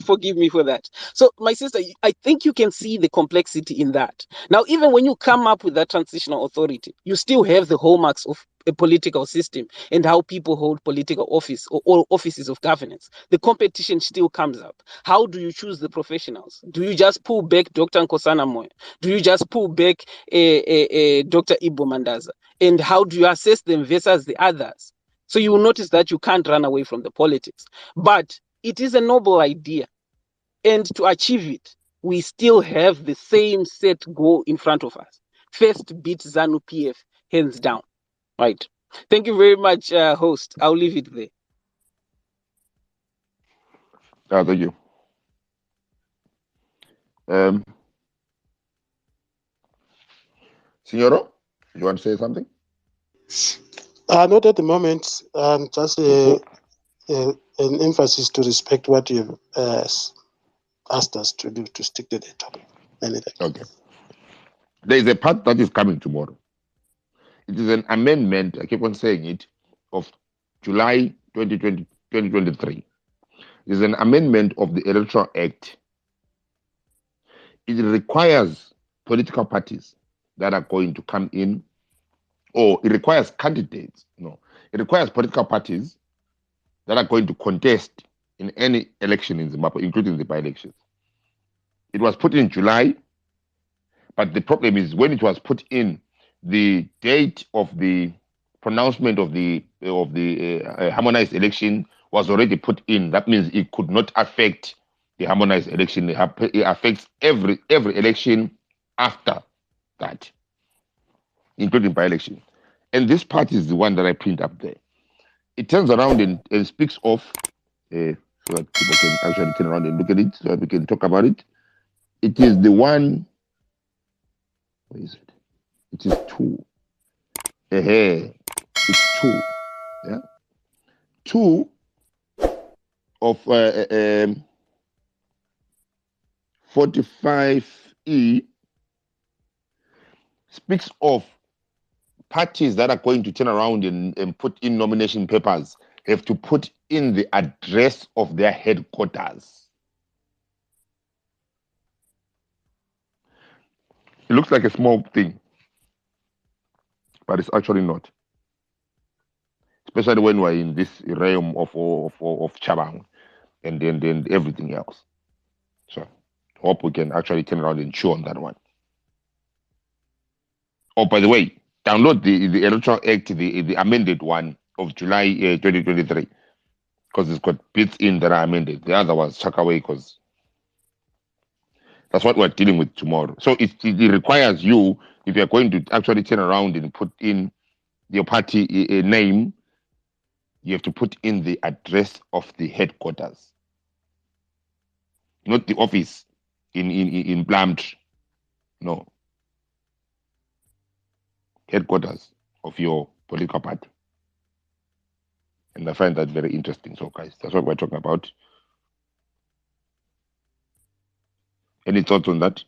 Forgive me for that. So, my sister, I think you can see the complexity in that. Now, even when you come up with that transitional authority, you still have the hallmarks of a political system and how people hold political office or offices of governance. The competition still comes up. How do you choose the professionals? Do you just pull back Dr. Nkosana Moyo? Do you just pull back Dr. Ibo Mandaza? And how do you assess them versus the others? So you will notice that you can't run away from the politics. But it is a noble idea. And to achieve it, we still have the same set goal in front of us. First, beat ZANU PF, hands down. Right. Thank you very much, host. I'll leave it there. Thank you. Um, Signoro, you want to say something? Not at the moment. Just an emphasis to respect what you've asked us to do, to stick to the topic. Okay. There is a part that is coming tomorrow. It is an amendment, I keep on saying it, of July 2020, 2023. It is an amendment of the Electoral Act. It requires political parties that are going to come in, or it requires candidates. No, it requires political parties that are going to contest in any election in Zimbabwe, including the by-elections. It was put in July, but the problem is when it was put in, the date of the pronouncement of the harmonized election was already put in. That means it could not affect the harmonized election. It affects every election after that, including by-election. And this part is the one that I print up there. It turns around and speaks of, so that people can actually turn around and look at it, so that we can talk about it. It is the one, where is it? It is two. It's two. Yeah. Two of 45E speaks of parties that are going to turn around and put in nomination papers have to put in the address of their headquarters. It looks like a small thing, but it's actually not. Especially when we're in this realm of Chabang and everything else. So hope we can actually turn around and chew on that one. Oh, by the way, download the Electoral Act, the amended one of July 2023, because it's got bits in that are amended. The other was chuck away because that's what we're dealing with tomorrow. So it requires you, if you're going to actually turn around and put in your party name, you have to put in the address of the headquarters, not the office in Plumtree. No, headquarters of your political party. And I find that very interesting. So, guys, that's what we're talking about. Any thoughts on that?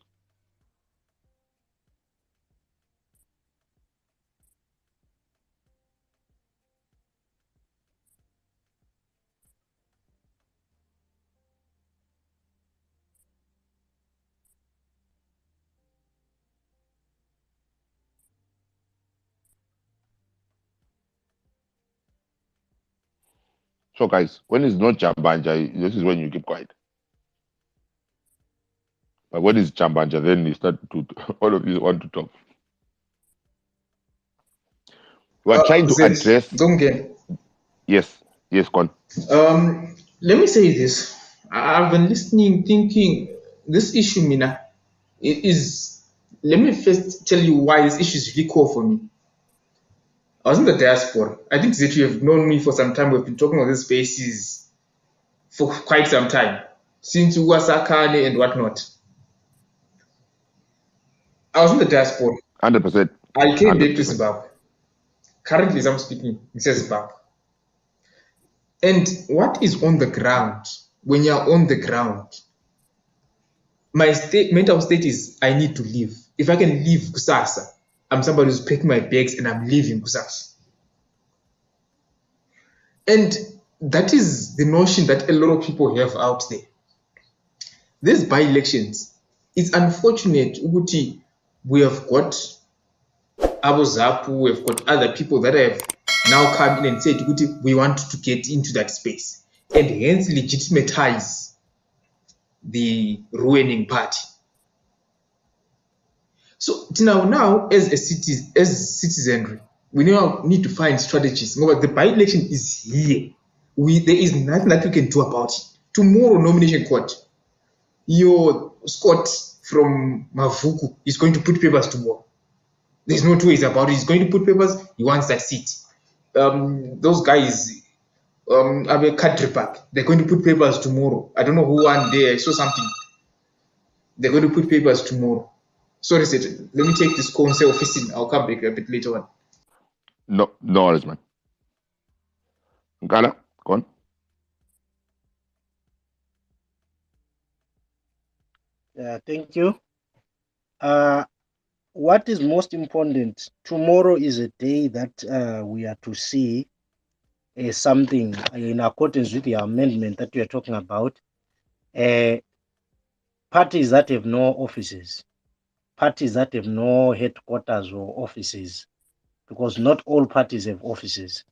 So, guys, when it's not Chambanja, this is when you keep quiet. But when it's Chambanja, then you start to all of you want to talk. We are trying to address. Zonke. Yes, Con. Let me say this. I've been listening, thinking this issue, Mina, is. Let me first tell you why this issue is really core for me. I was in the diaspora. I think that you have known me for some time. We've been talking on these spaces for quite some time, since Uwasakane and whatnot. I was in the diaspora. 100%. I came back to Zimbabwe. Currently, as I'm speaking, it says Zimbabwe. And what is on the ground, when you're on the ground, my mental state is I need to leave. If I can leave Kusasa, I'm somebody who's packing my bags and I'm leaving Kusasa. And that is the notion that a lot of people have out there. These by-elections, it's unfortunate, Uguti, we have got Abu Zapu, we've got other people that have now come in and said, Uguti, we want to get into that space and hence legitimatize the ruining party. So now as citizenry, we now need to find strategies. The by-election is here. There is nothing that we can do about it. Tomorrow, nomination court, your Scott from Mavuku is going to put papers tomorrow. There's no two ways about it. He's going to put papers. He wants that seat. Those guys, Abe Kadripak, they're going to put papers tomorrow. I don't know who won there. I saw something. They're going to put papers tomorrow. Sorry, let me take this call and say office. I'll come back a bit later on. No worries, man. Ngala, go on. Thank you. What is most important, tomorrow is a day that we are to see something in accordance with the amendment that we are talking about. Parties that have no offices, parties that have no headquarters or offices, because not all parties have offices.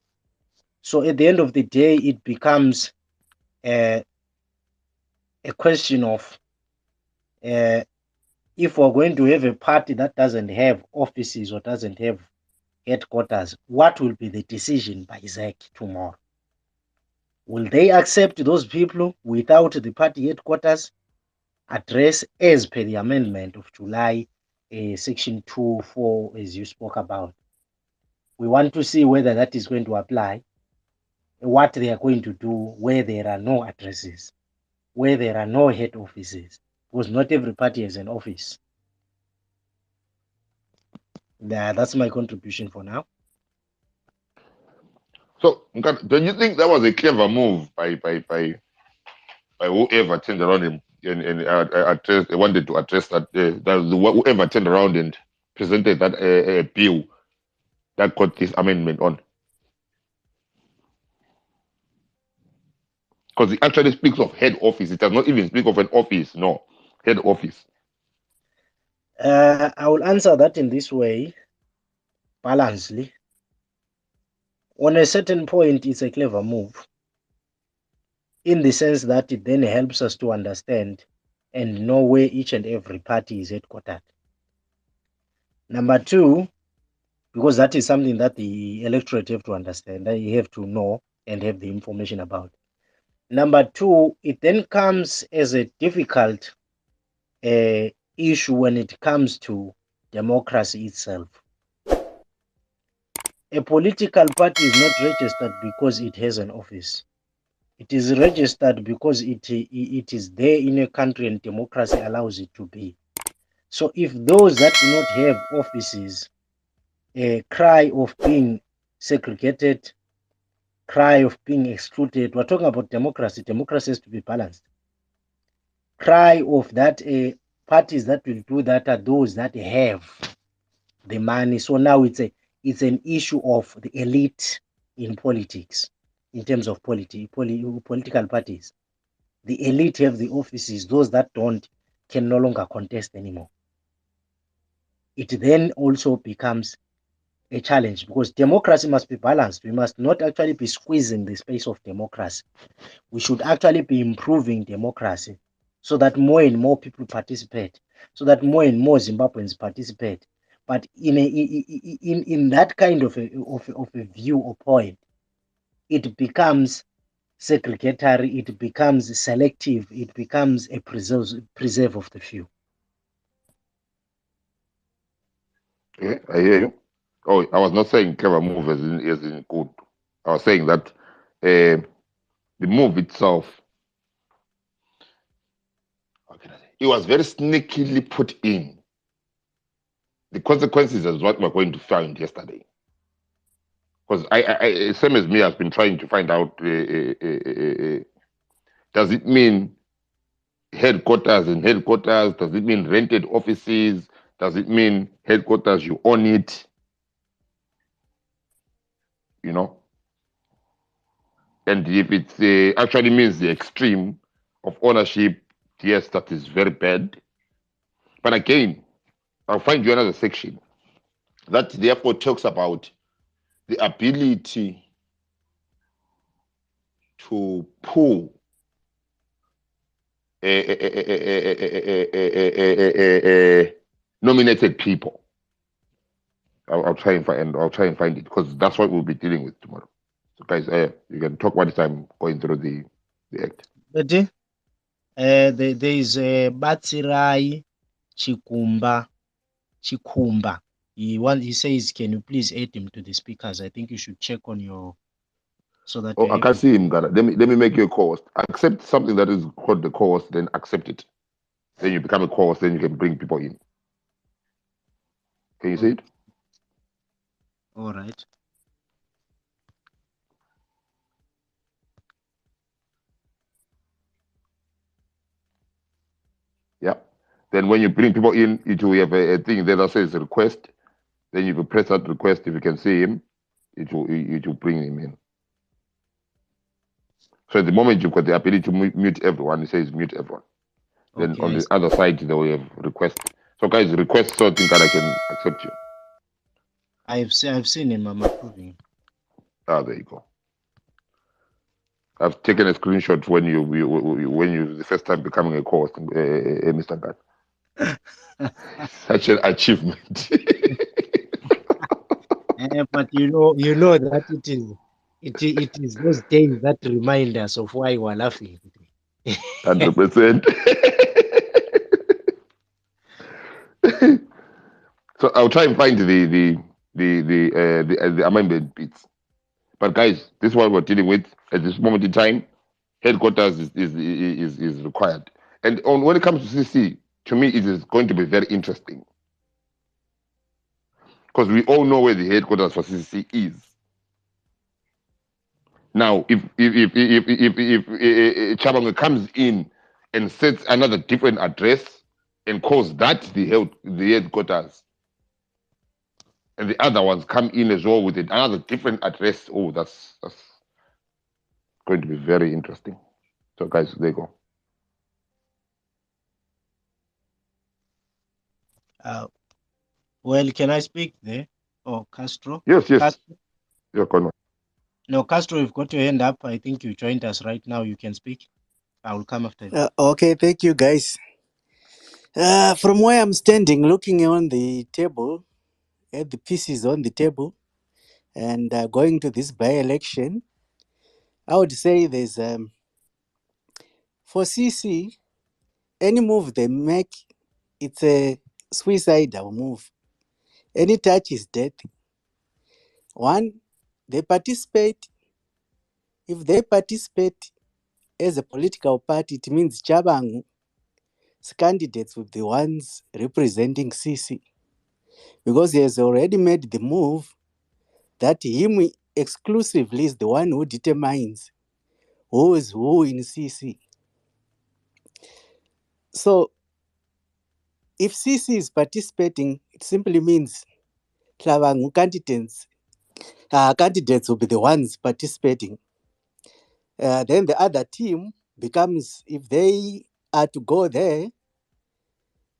So at the end of the day, it becomes a question of if we're going to have a party that doesn't have offices or doesn't have headquarters, what will be the decision by ZEC tomorrow? Will they accept those people without the party headquarters address as per the amendment of July, section 2.4, as you spoke about? We want to see whether that is going to apply, what they are going to do where there are no addresses, where there are no head offices, because not every party has an office. That's my contribution for now. So, don't you think that was a clever move by whoever turned around and wanted to address that? Whoever turned around and presented that bill that got this amendment on, because it actually speaks of head office. It does not even speak of an office. No, head office. I will answer that in this way, balancedly. On a certain point, it's a clever move, in the sense that it then helps us to understand and know where each and every party is headquartered. Number two, because that is something that the electorate have to understand, that you have to know and have the information about. Number two, it then comes as a difficult issue when it comes to democracy itself. A political party is not registered because it has an office. It is registered because it is there in a country and democracy allows it to be. So if those that do not have offices cry of being segregated, cry of being excluded, we're talking about democracy. Democracy has to be balanced. Cry of that parties that will do that are those that have the money. So now it's an issue of the elite in politics, in terms of political parties. The elite have the offices. Those that don't can no longer contest anymore. It then also becomes a challenge because democracy must be balanced. We must not actually be squeezing the space of democracy. We should actually be improving democracy so that more and more people participate, so that more and more Zimbabweans participate. But in that kind of a view or point, it becomes segregatory, it becomes selective, it becomes a preserve of the few. Yeah, I hear you. Oh, I was not saying clever move as in good. I was saying that the move itself, how can I say, it was very sneakily put in. The consequences is what we're going to find yesterday. Because I same as me, I've been trying to find out, does it mean headquarters and headquarters? Does it mean rented offices? Does it mean headquarters, you own it? You know? And if it actually means the extreme of ownership, yes, that is very bad. But again, I'll find you another section that therefore talks about the ability to pull nominated people. I'll try and find it because that's what we'll be dealing with tomorrow. So guys, you can talk one time going through the act. But there is Batsirai Chikumba. He says, can you please add him to the speakers? I think you should check on your so that Oh, I can't see him, Ghana. Let me make you a co-host. Accept something that is called the co-host, then accept it. Then you become a co-host, then you can bring people in. Can you see it? All right. Yeah. Then when you bring people in, it will have a thing there that says request. Then you will press that request. If you can see him, it will bring him in. So at the moment you've got the ability to mute everyone, it says mute everyone. Then Okay, on the other side they will have request. So guys, request so I think that I can accept you. I've seen him. I'm approving. Ah, there you go. I've taken a screenshot when you the first time becoming a co-host, Mr. God. Such an achievement. But you know that it is those days that remind us of why we're laughing. 100%. So I'll try and find the amendment bits. But guys, this is what we're dealing with at this moment in time. Headquarters is required, and when it comes to CC, to me it is going to be very interesting because we all know where the headquarters for CC is. Now, if Chabanga comes in and sets another different address and calls that the headquarters, and the other ones come in as well with another different address, oh, that's going to be very interesting. So, guys, there you go. Well, can I speak there? Oh, Castro? Yes. Castro? You're correct. No, Castro, you've got your hand up. I think you joined us right now. You can speak. I will come after you. Okay, thank you, guys. From where I'm standing, looking on the table, at the pieces on the table, and going to this by-election, I would say there's for CC, any move they make, it's a suicidal move. Any touch is death. One, they participate. If they participate as a political party, it means Chabangu's candidates will be the ones representing CC, because he has already made the move that him exclusively is the one who determines who is who in CC. So if CC is participating, it simply means Tlabangu candidates will be the ones participating. Then the other team becomes, if they are to go there,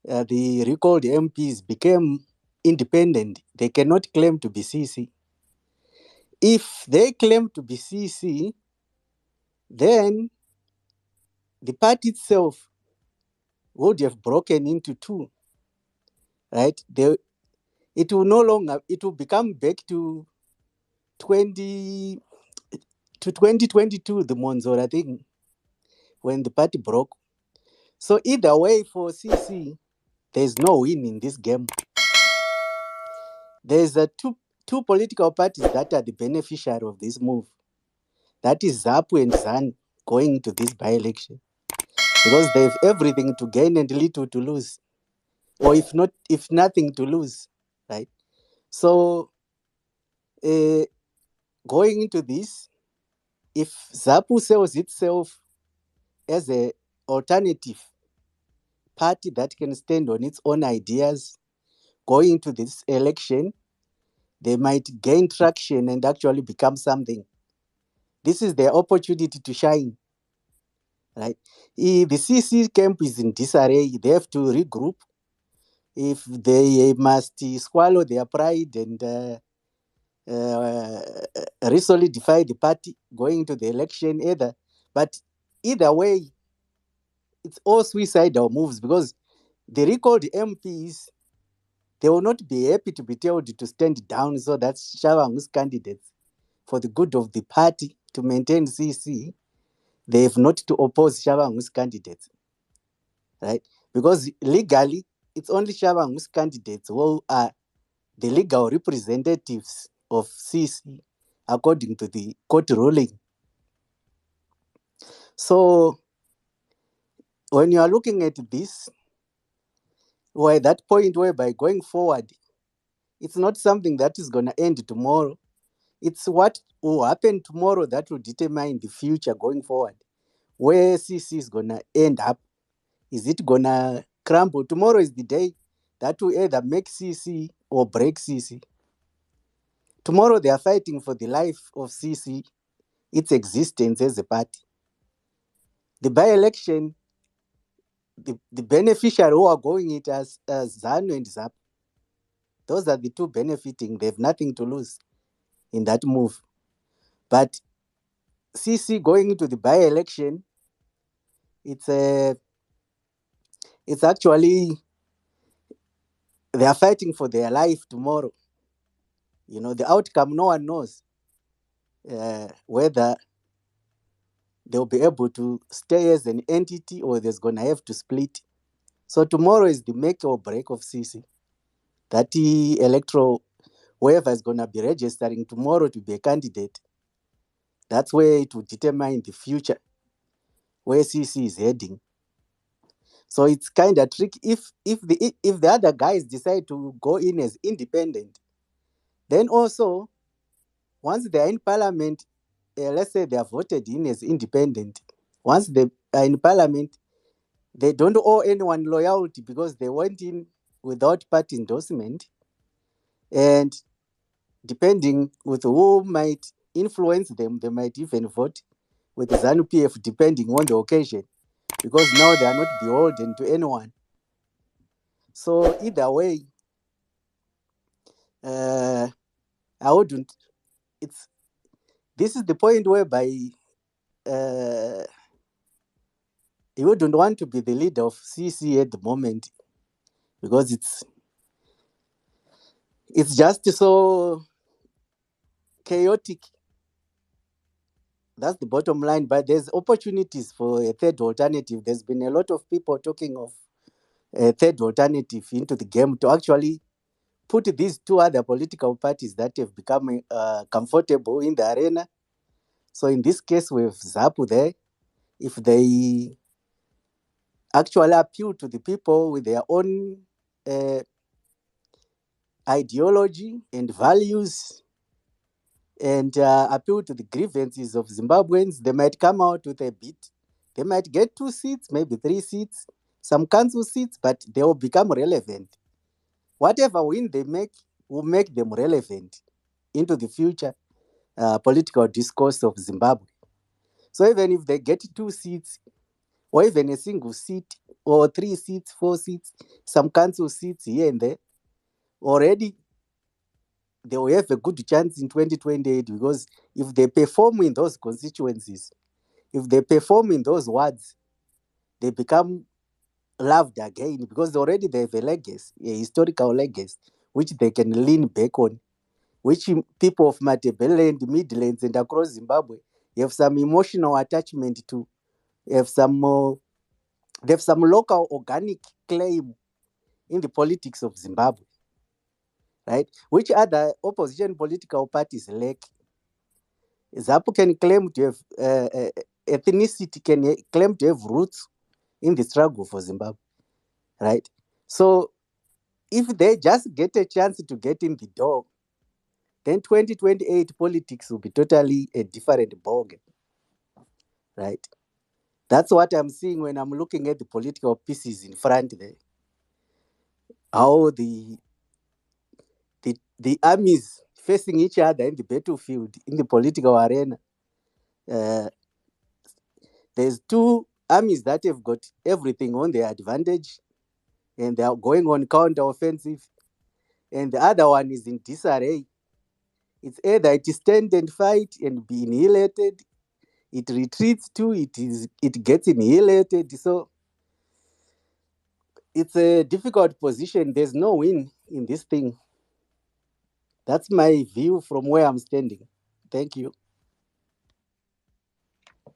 the recalled MPs became independent, they cannot claim to be CC. If they claim to be CC, then the party itself would have broken into two, right? It will no longer, it will become back to 2022, the Monzora thing, when the party broke. So either way, for CC, there's no win in this game. There's two political parties that are the beneficiary of this move. That is ZAPU and ZAN going into this by-election, because they have everything to gain and little to lose, or if nothing to lose, right? So going into this, if ZAPU sells itself as an alternative party that can stand on its own ideas, going into this election, they might gain traction and actually become something. This is their opportunity to shine, right? If the CC camp is in disarray, they have to regroup. If they must swallow their pride and resolidify the party going into the election, either way, it's all suicidal moves, because the recalled MPs, they will not be happy to be told to stand down, so that's Shabangu's candidates for the good of the party to maintain CC. They have not to oppose Shabangu's candidates, right? Because legally, it's only Shabangu's candidates who are the legal representatives of CC according to the court ruling. So when you are looking at this, we're at that point whereby going forward, it's not something that is going to end tomorrow. It's what will happen tomorrow that will determine the future going forward. Where CC is going to end up. Is it going to crumble? Tomorrow is the day that will either make CC or break CC. Tomorrow they are fighting for the life of CC, its existence as a party. The by-election, the beneficiary who are going it as ZANU and ZAP, those are the two benefiting. They have nothing to lose in that move. But CC going into the by-election, it's actually, they are fighting for their life tomorrow. You know, the outcome, no one knows whether they'll be able to stay as an entity or there's going to have to split. So tomorrow is the make or break of CC. That electoral, whoever is going to be registering tomorrow to be a candidate, that's where it will determine the future, where CC is heading. So it's kind of tricky. If the other guys decide to go in as independent, then also, once they are in parliament, let's say they are voted in as independent, once they are in parliament, they don't owe anyone loyalty because they went in without party endorsement. And depending with who might influence them, they might even vote with the ZANU-PF depending on the occasion, because now they are not beholden to anyone. So either way, I wouldn't. This is the point whereby you wouldn't want to be the leader of CC at the moment, because it's just so chaotic. That's the bottom line. But there's opportunities for a third alternative. There's been a lot of people talking of a third alternative into the game to actually put these two other political parties that have become comfortable in the arena. So in this case, we have ZAPU there. If they actually appeal to the people with their own ideology and values, and appeal to the grievances of Zimbabweans, they might come out with a bit. They might get 2 seats, maybe 3 seats, some council seats, but they will become relevant. Whatever win they make will make them relevant into the future political discourse of Zimbabwe. So even if they get 2 seats, or even a single seat, or 3 seats, 4 seats, some council seats here and there, already they will have a good chance in 2028, because if they perform in those constituencies, if they perform in those wards, they become loved again, because already they have a legacy, a historical legacy, which they can lean back on, which people of Matabeleland, Midlands, and across Zimbabwe have some emotional attachment to, have some they have some local organic claim in the politics of Zimbabwe, right? Which other opposition political parties lack. ZAPU can claim to have ethnicity, can claim to have roots in the struggle for Zimbabwe, right? So if they just get a chance to get in the door, then 2028 politics will be totally a different ballgame, right? That's what I'm seeing when I'm looking at the political pieces in front there. How the armies facing each other in the battlefield, in the political arena. There's two armies that have got everything on their advantage, and they are going on counter-offensive, and the other one is in disarray. It's either it stand and fight and be annihilated, it retreats too, it gets annihilated. So it's a difficult position. There's no win in this thing. That's my view from where I'm standing. Thank you.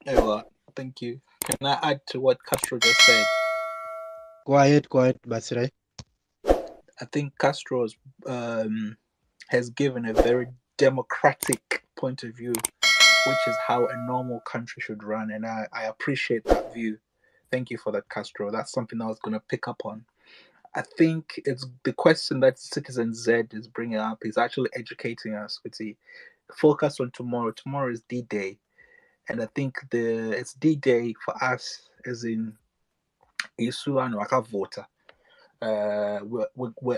Thank you. Can I add to what Castro just said? Go ahead, Basirai. I think Castro has given a very democratic point of view, which is how a normal country should run, and I appreciate that view. Thank you for that, Castro. That's something I was going to pick up on. I think it's the question that Citizen Z is bringing up is actually educating us with the focus on tomorrow. Tomorrow is D-Day, and I think it's D-Day for us, as in Isu and Wakavota.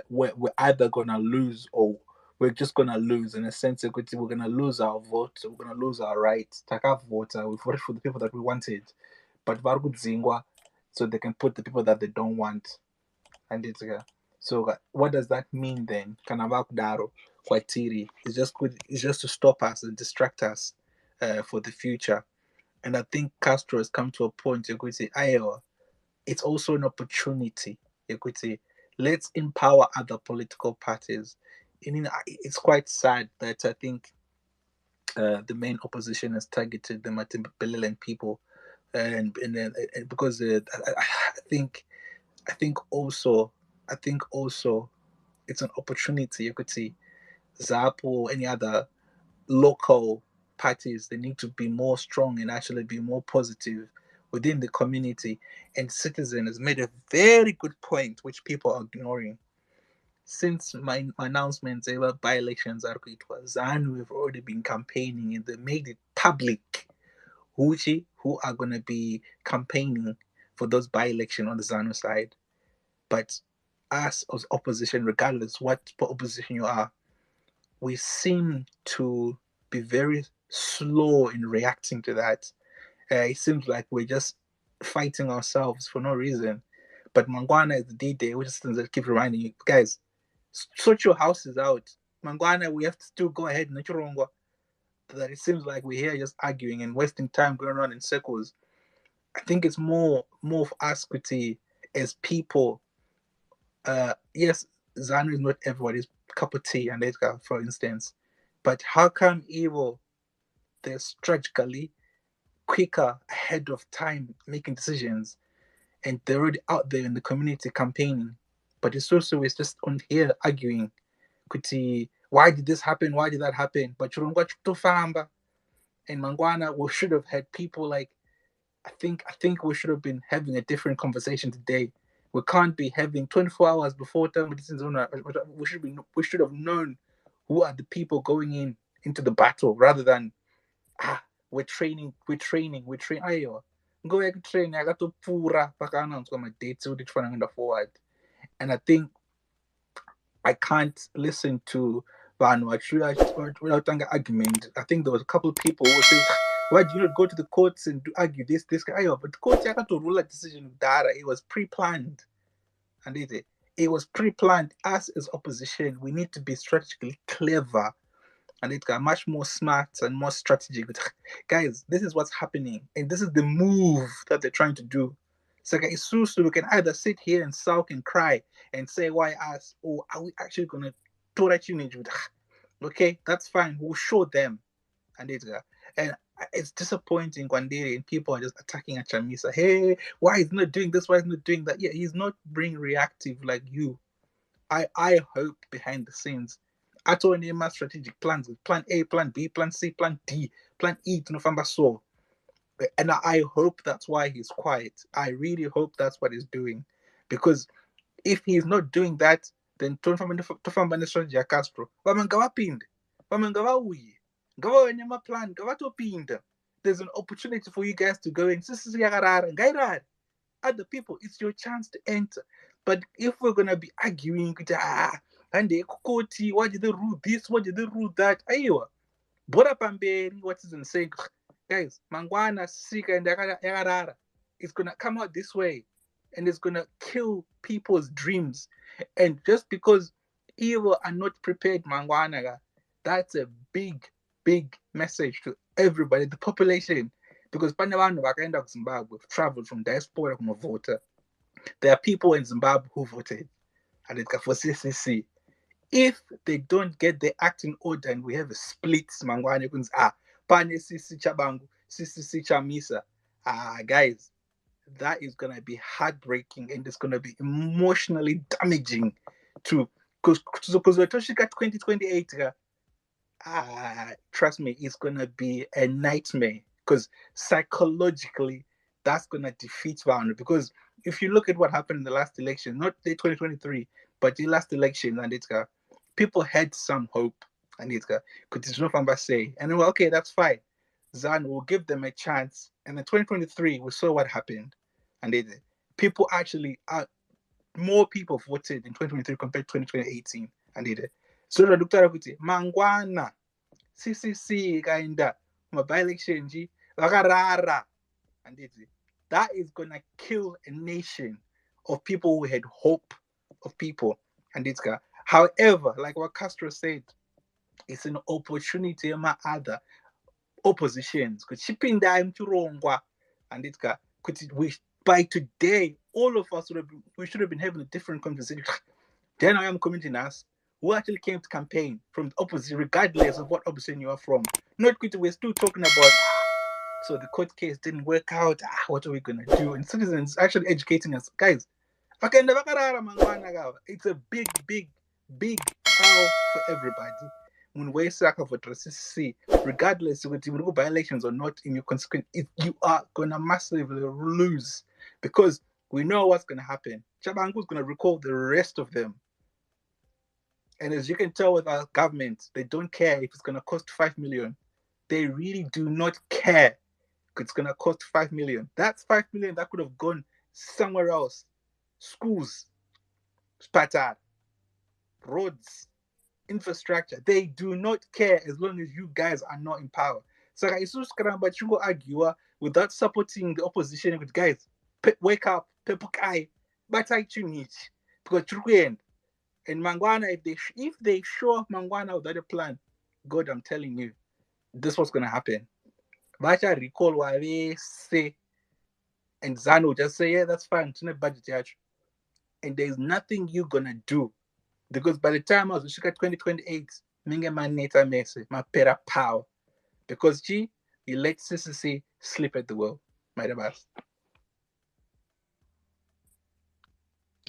We're either gonna lose or we're just gonna lose, in a sense that we're gonna lose our vote, we're gonna lose our rights. Taka voter, we voted for the people that we wanted, but Zingwa, so they can put the people that they don't want. And it's so what does that mean then? Kanabakdaro, Kwaitiri is just good. It's just to stop us and distract us for the future. And I think Castro has come to a point. You could say, Iowa, it's also an opportunity. You could say, let's empower other political parties. And it's quite sad that I think the main opposition has targeted the Matabeleland people, and because I think also it's an opportunity. You could see ZAP or any other local parties, they need to be more strong and actually be more positive within the community. And Citizen has made a very good point, which people are ignoring. Since my announcements about by-elections are ZANU, we've already been campaigning, and they made it public who are going to be campaigning for those by-election on the ZANU side. But us as opposition, regardless what opposition you are, we seem to be very slow in reacting to that. It seems like we're just fighting ourselves for no reason. But Mangwana is the D-Day, which is things that keep reminding you, guys, sort your houses out. Mangwana, we have to still go ahead. That it seems like we're here just arguing and wasting time going around in circles. I think it's more of us as people. Yes, ZANU is not everybody's cup of tea, and Edgar, for instance. But how come evil, they're strategically quicker, ahead of time, making decisions, and they're already out there in the community campaigning? But it's also is just on here arguing, why did this happen? Why did that happen? But you don't got to famba. And Mangwana, we should have had people like, I think we should have been having a different conversation today. We can't be having 24 hours before time. We should have known who are the people going into the battle, rather than we're training. Ayo, go back training. I got to pura pakana on my dates with it for forward. And I think I can't listen to without an argument. I think there was a couple of people who said, why do you not go to the courts and argue this guy? But the courts got to rule a decision with data. It was pre-planned. And It was pre-planned. Us as opposition, we need to be strategically clever, and it got much more smart and more strategic. Guys, this is what's happening, and this is the move that they're trying to do. So guys, we can either sit here and sulk and cry and say why us, or are we actually gonna throw at you? Okay, that's fine. We'll show them, and it's disappointing when people are just attacking at Chamisa. Hey, why is he not doing this? Why is he not doing that? Yeah, he's not being reactive like you. I hope behind the scenes, I told him my strategic plans with plan A, plan B, plan C, plan D, plan E to November so. And I hope that's why he's quiet. I really hope that's what he's doing. Because if he's not doing that, then tofamba strategy ya Castro. Wamangawapinde. Wamangawauye. Gawa wenye ma plan. Gawatopinda. There's an opportunity for you guys to go in. Sisi yagarara. Gairara. Other people, it's your chance to enter. But if we're gonna be arguing, and they kukoti, why did they rule this? Why did they rule that? Aywa. Bora pamberi, what is in saying, guys, Mangwana, Sika, and Yagarara, it's gonna come out this way, and it's gonna kill people's dreams. And just because evil are not prepared, Mangwana, that's a big, big message to everybody, the population. Because Panavano Wakanda of Zimbabwe traveled from diaspora to voter. There are people in Zimbabwe who voted, and it's for CCC. If they don't get their act in order and we have a split, Mangwane Guns, Pane CC Chabangu, CCC Chamisa, guys, that is gonna be heartbreaking and it's gonna be emotionally damaging to because we're touching at 2028. Trust me, it's gonna be a nightmare because psychologically that's gonna defeat Vaughn. Because if you look at what happened in the last election, not the 2023, but the last election, and people had some hope, and could say, and then, well, okay, that's fine. Zan will give them a chance, and in 2023 we saw what happened, and people actually more people voted in 2023 compared to 2018, and so Dr. Mangwana CCC kinda by-election vakarara, and that is gonna kill a nation of people who had hope of people, and however, like what Castro said, it's an opportunity my other oppositions could shipping time to Rongwa, and we by today all of us we should have been having a different conversation. Then I am commenting us who actually came to campaign from the opposition, regardless of what opposition you are from. Not good. We're still talking about so the court case didn't work out. What are we gonna do? And citizens actually educating us, guys. It's a big, big, big L for everybody. When we suck for see, regardless of whether you go by elections or not, in your consequence, you are gonna massively lose because we know what's gonna happen. Chabangu's gonna recall the rest of them. And as you can tell with our government, they don't care if it's going to cost 5 million. They really do not care if it's going to cost 5 million. That's 5 million that could have gone somewhere else. Schools, spatar, roads, infrastructure. They do not care as long as you guys are not in power. So guys, but you go argue without supporting the opposition with guys. Wake up, but I need because you end. And Mangwana, if they show up Mangwana without a plan, God, I'm telling you, this was gonna happen. Vacha recall what they say, and Zano just say, yeah, that's fine, it's not budget. And there's nothing you're gonna do. Because by the time I was at 2028, Minga Maneta Mese, my pera power. Because he let CCC sleep at the wheel. My best.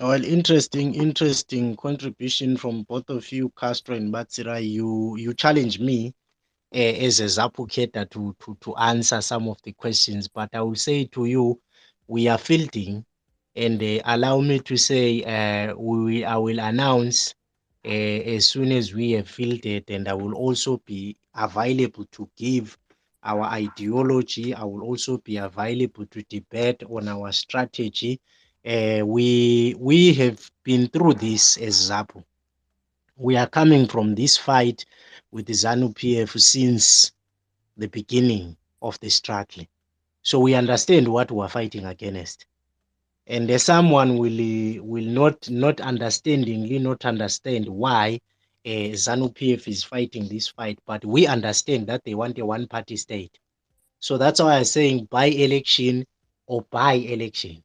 Well, interesting contribution from both of you, Castro and Batsira. You challenge me as a Zapu cater to answer some of the questions, but I will say to you, we are fielding, and allow me to say, I will announce as soon as we have fielded, and I will also be available to give our ideology. I will also be available to debate on our strategy. We have been through this as Zapu. We are coming from this fight with the ZANU PF since the beginning of the struggle. So we understand what we are fighting against. and someone will not understandingly not understand why ZANU PF is fighting this fight, but we understand that they want a one-party state. So that's why I'm saying by-election or by-election,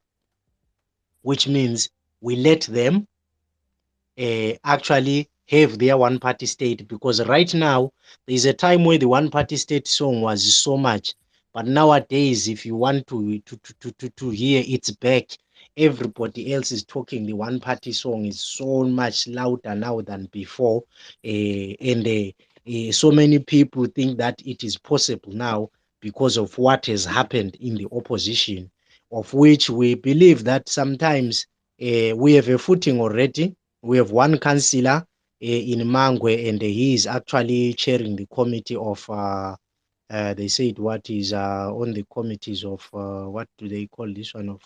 which means we let them actually have their one party state, because right now there's a time where the one party state song was so much, but nowadays if you want to hear it's back, everybody else is talking. The one party song is so much louder now than before, and so many people think that it is possible now because of what has happened in the opposition, of which we believe that sometimes we have a footing already. We have one councillor in Mangwe, and he is actually chairing the committee of, they said what is on the committees of, what do they call this one of?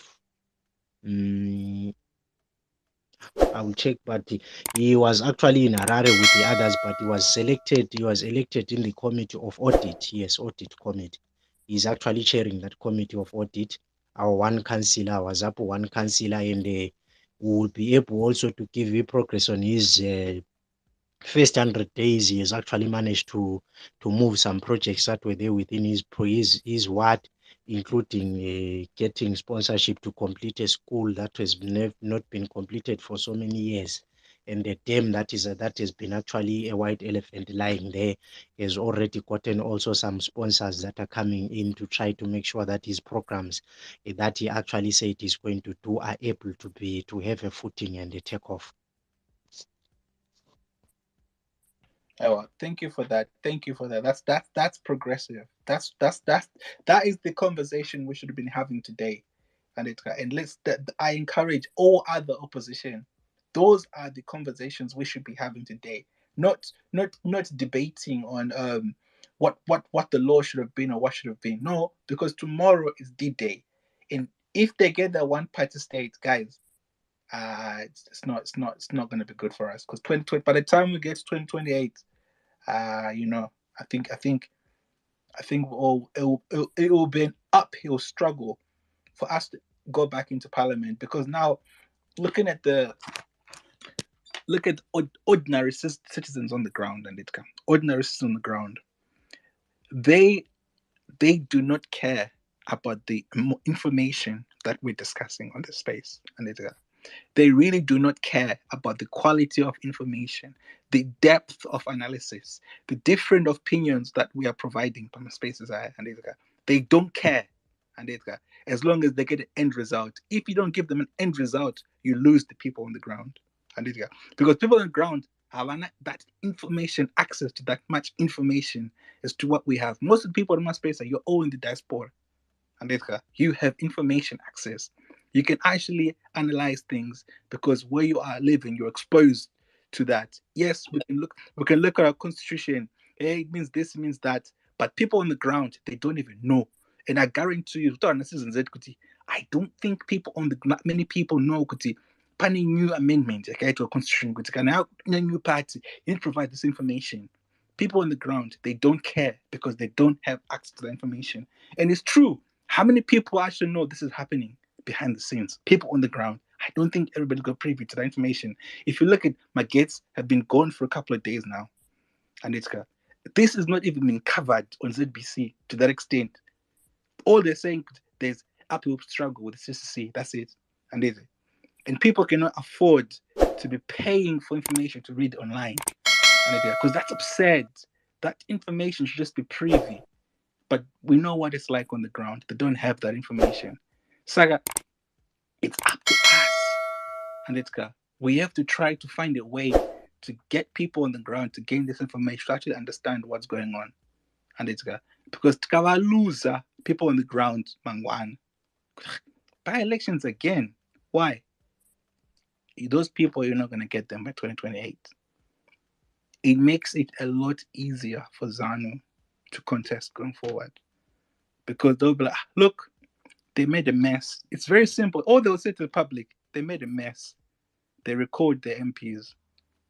I will check, but he was actually in Harare with the others, but he was elected in the committee of audit. Yes, audit committee. He's actually chairing that committee of audit. Our one councillor was up, one councillor, and we will be able also to give you progress on his first 100 days. He has actually managed to move some projects that were there within his ward, including getting sponsorship to complete a school that has not been completed for so many years, and the dam that has been actually a white elephant lying there has already gotten also some sponsors that are coming in to try to make sure that his programs that he actually said he's going to do are able to have a footing and a takeoff. Oh, well, thank you for that. Thank you for that. That's progressive. That is the conversation we should have been having today. And I encourage all other opposition. Those are the conversations we should be having today. Not debating on what the law should have been or what should have been. No, because tomorrow is D-Day. And if they get that one party state, guys, it's not going to be good for us, because 2020, by the time we get to 2028, I think it will be an uphill struggle for us to go back into parliament, because now look at ordinary citizens on the ground, and ordinary citizens on the ground, they do not care about the information that we're discussing on this space, and they really do not care about the quality of information, the depth of analysis, the different opinions that we are providing from spaces. They don't care. And as long as they get an end result. If you don't give them an end result, you lose the people on the ground. And because people on the ground have that information, access to that much information as to what we have. Most of the people in my space are you're all in the diaspora. And you have information access. You can actually analyze things because where you are living, you're exposed to that. Yes, we can look at our constitution. Hey, it means this, it means that. But people on the ground, they don't even know. And I guarantee you, I don't think many people know planning new amendment to a constitution. Now, new party, you need to provide this information. People on the ground, they don't care because they don't have access to the information. And it's true. How many people actually know this is happening behind the scenes? People on the ground. I don't think everybody got privy to that information. If you look at my gates, have been gone for a couple of days now. And this is not even been covered on ZBC to that extent. All they're saying, there's uphill struggle with the CCC. That's it. And people cannot afford to be paying for information to read online. Because that's absurd. That information should just be privy. But we know what it's like on the ground. They don't have that information. Saga, it's up to us. And we have to try to find a way to get people on the ground to gain this information, to actually understand what's going on. And because Tkawa loser, people on the ground, Mangwan. By elections again. Why? Those people, you're not going to get them by 2028. It makes it a lot easier for ZANU to contest going forward. Because they'll be like, look, they made a mess. It's very simple. All they'll say to the public, they made a mess. They record their MPs.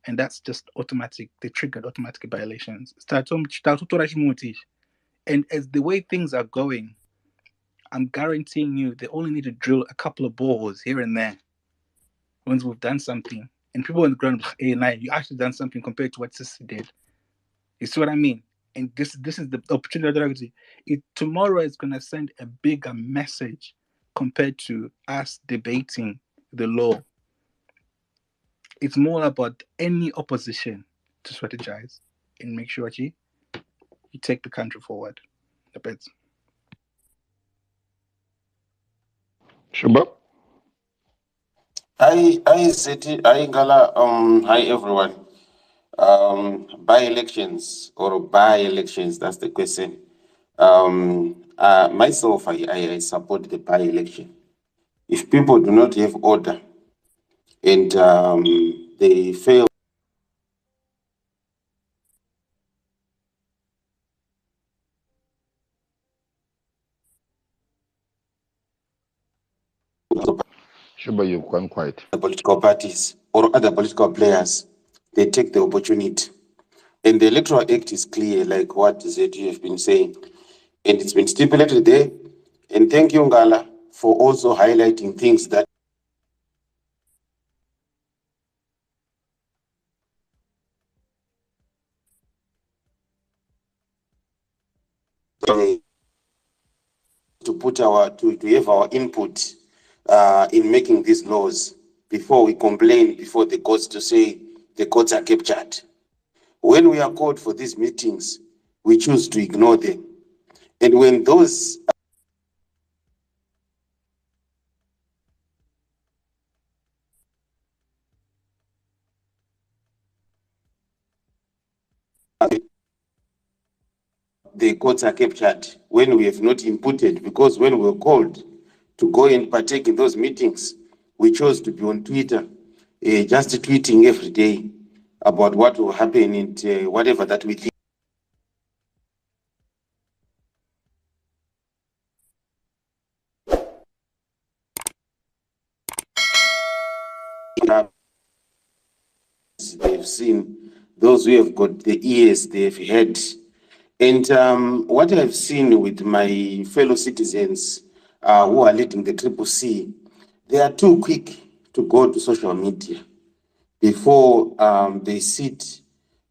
And that's just automatic. They triggered automatic violations. And as the way things are going, I'm guaranteeing you they only need to drill a couple of boreholes here and there once we've done something. And people on the ground, hey, now you actually done something compared to what Sissy did. You see what I mean? And this is the opportunity. Tomorrow is going to send a bigger message compared to us debating the law. It's more about any opposition to strategize and make sure you take the country forward. The bets. Shuba? I City, I Gala, hi everyone. By-elections or by-elections, that's the question. Myself, I support the by-election. If people do not have order and they fail Shuba, you've gone quiet. the political parties or other political players, they take the opportunity. And the Electoral Act is clear, like what ZU have been saying. And it's been stipulated there. And thank you, Ngala, for also highlighting things that to put to have our input in making these laws before we complain before the courts to say the courts are captured. When we are called for these meetings, we choose to ignore them. And when those the courts are captured, when we have not inputted, because when we were called to go and partake in those meetings, we chose to be on Twitter, just tweeting every day about what will happen and whatever that we think. They've seen, those who have got the ears, they've heard. And what I've seen with my fellow citizens who are leading the CCC, they are too quick to go to social media before they sit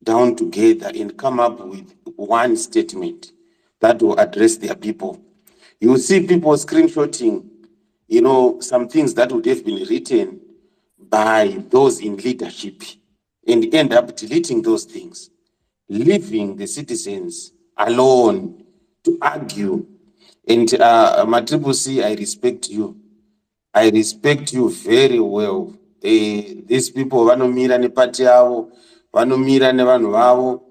down together and come up with one statement that will address their people. You will see people screenshotting, some things that would have been written by those in leadership and end up deleting those things, leaving the citizens alone to argue. And my CCC, I respect you. I respect you very well. These people vanomira nepati yavo, vanomira nevanhu vavo,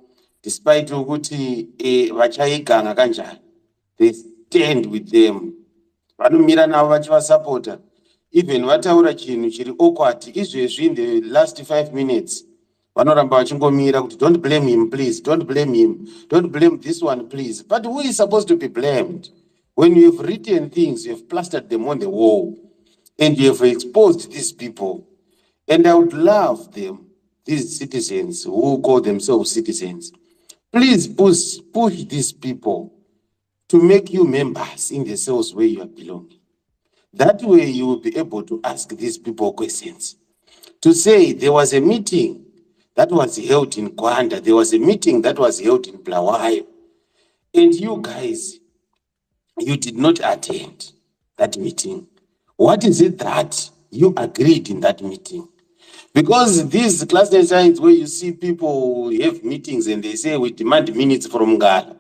despite ukuthi vachaiganga kanjani, they stand with them. Vanomira navo vachivasapota. Even vataura chinhu chiri awkward izvezvi in the last 5 minutes. Vanoramba vachingomira kuti don't blame him, please, don't blame him, don't blame this one, please. But who is supposed to be blamed? When you have written things, you have plastered them on the wall, and you have exposed these people. And I would love them, these citizens who call themselves citizens, please push these people to make you members in the cells where you are belonging. That way you will be able to ask these people questions. To say there was a meeting that was held in Kwanda, there was a meeting that was held in Blawayo, and you guys, you did not attend that meeting. What is it that you agreed in that meeting? Because these cluster signs where you see people have meetings and they say we demand minutes from Ngala.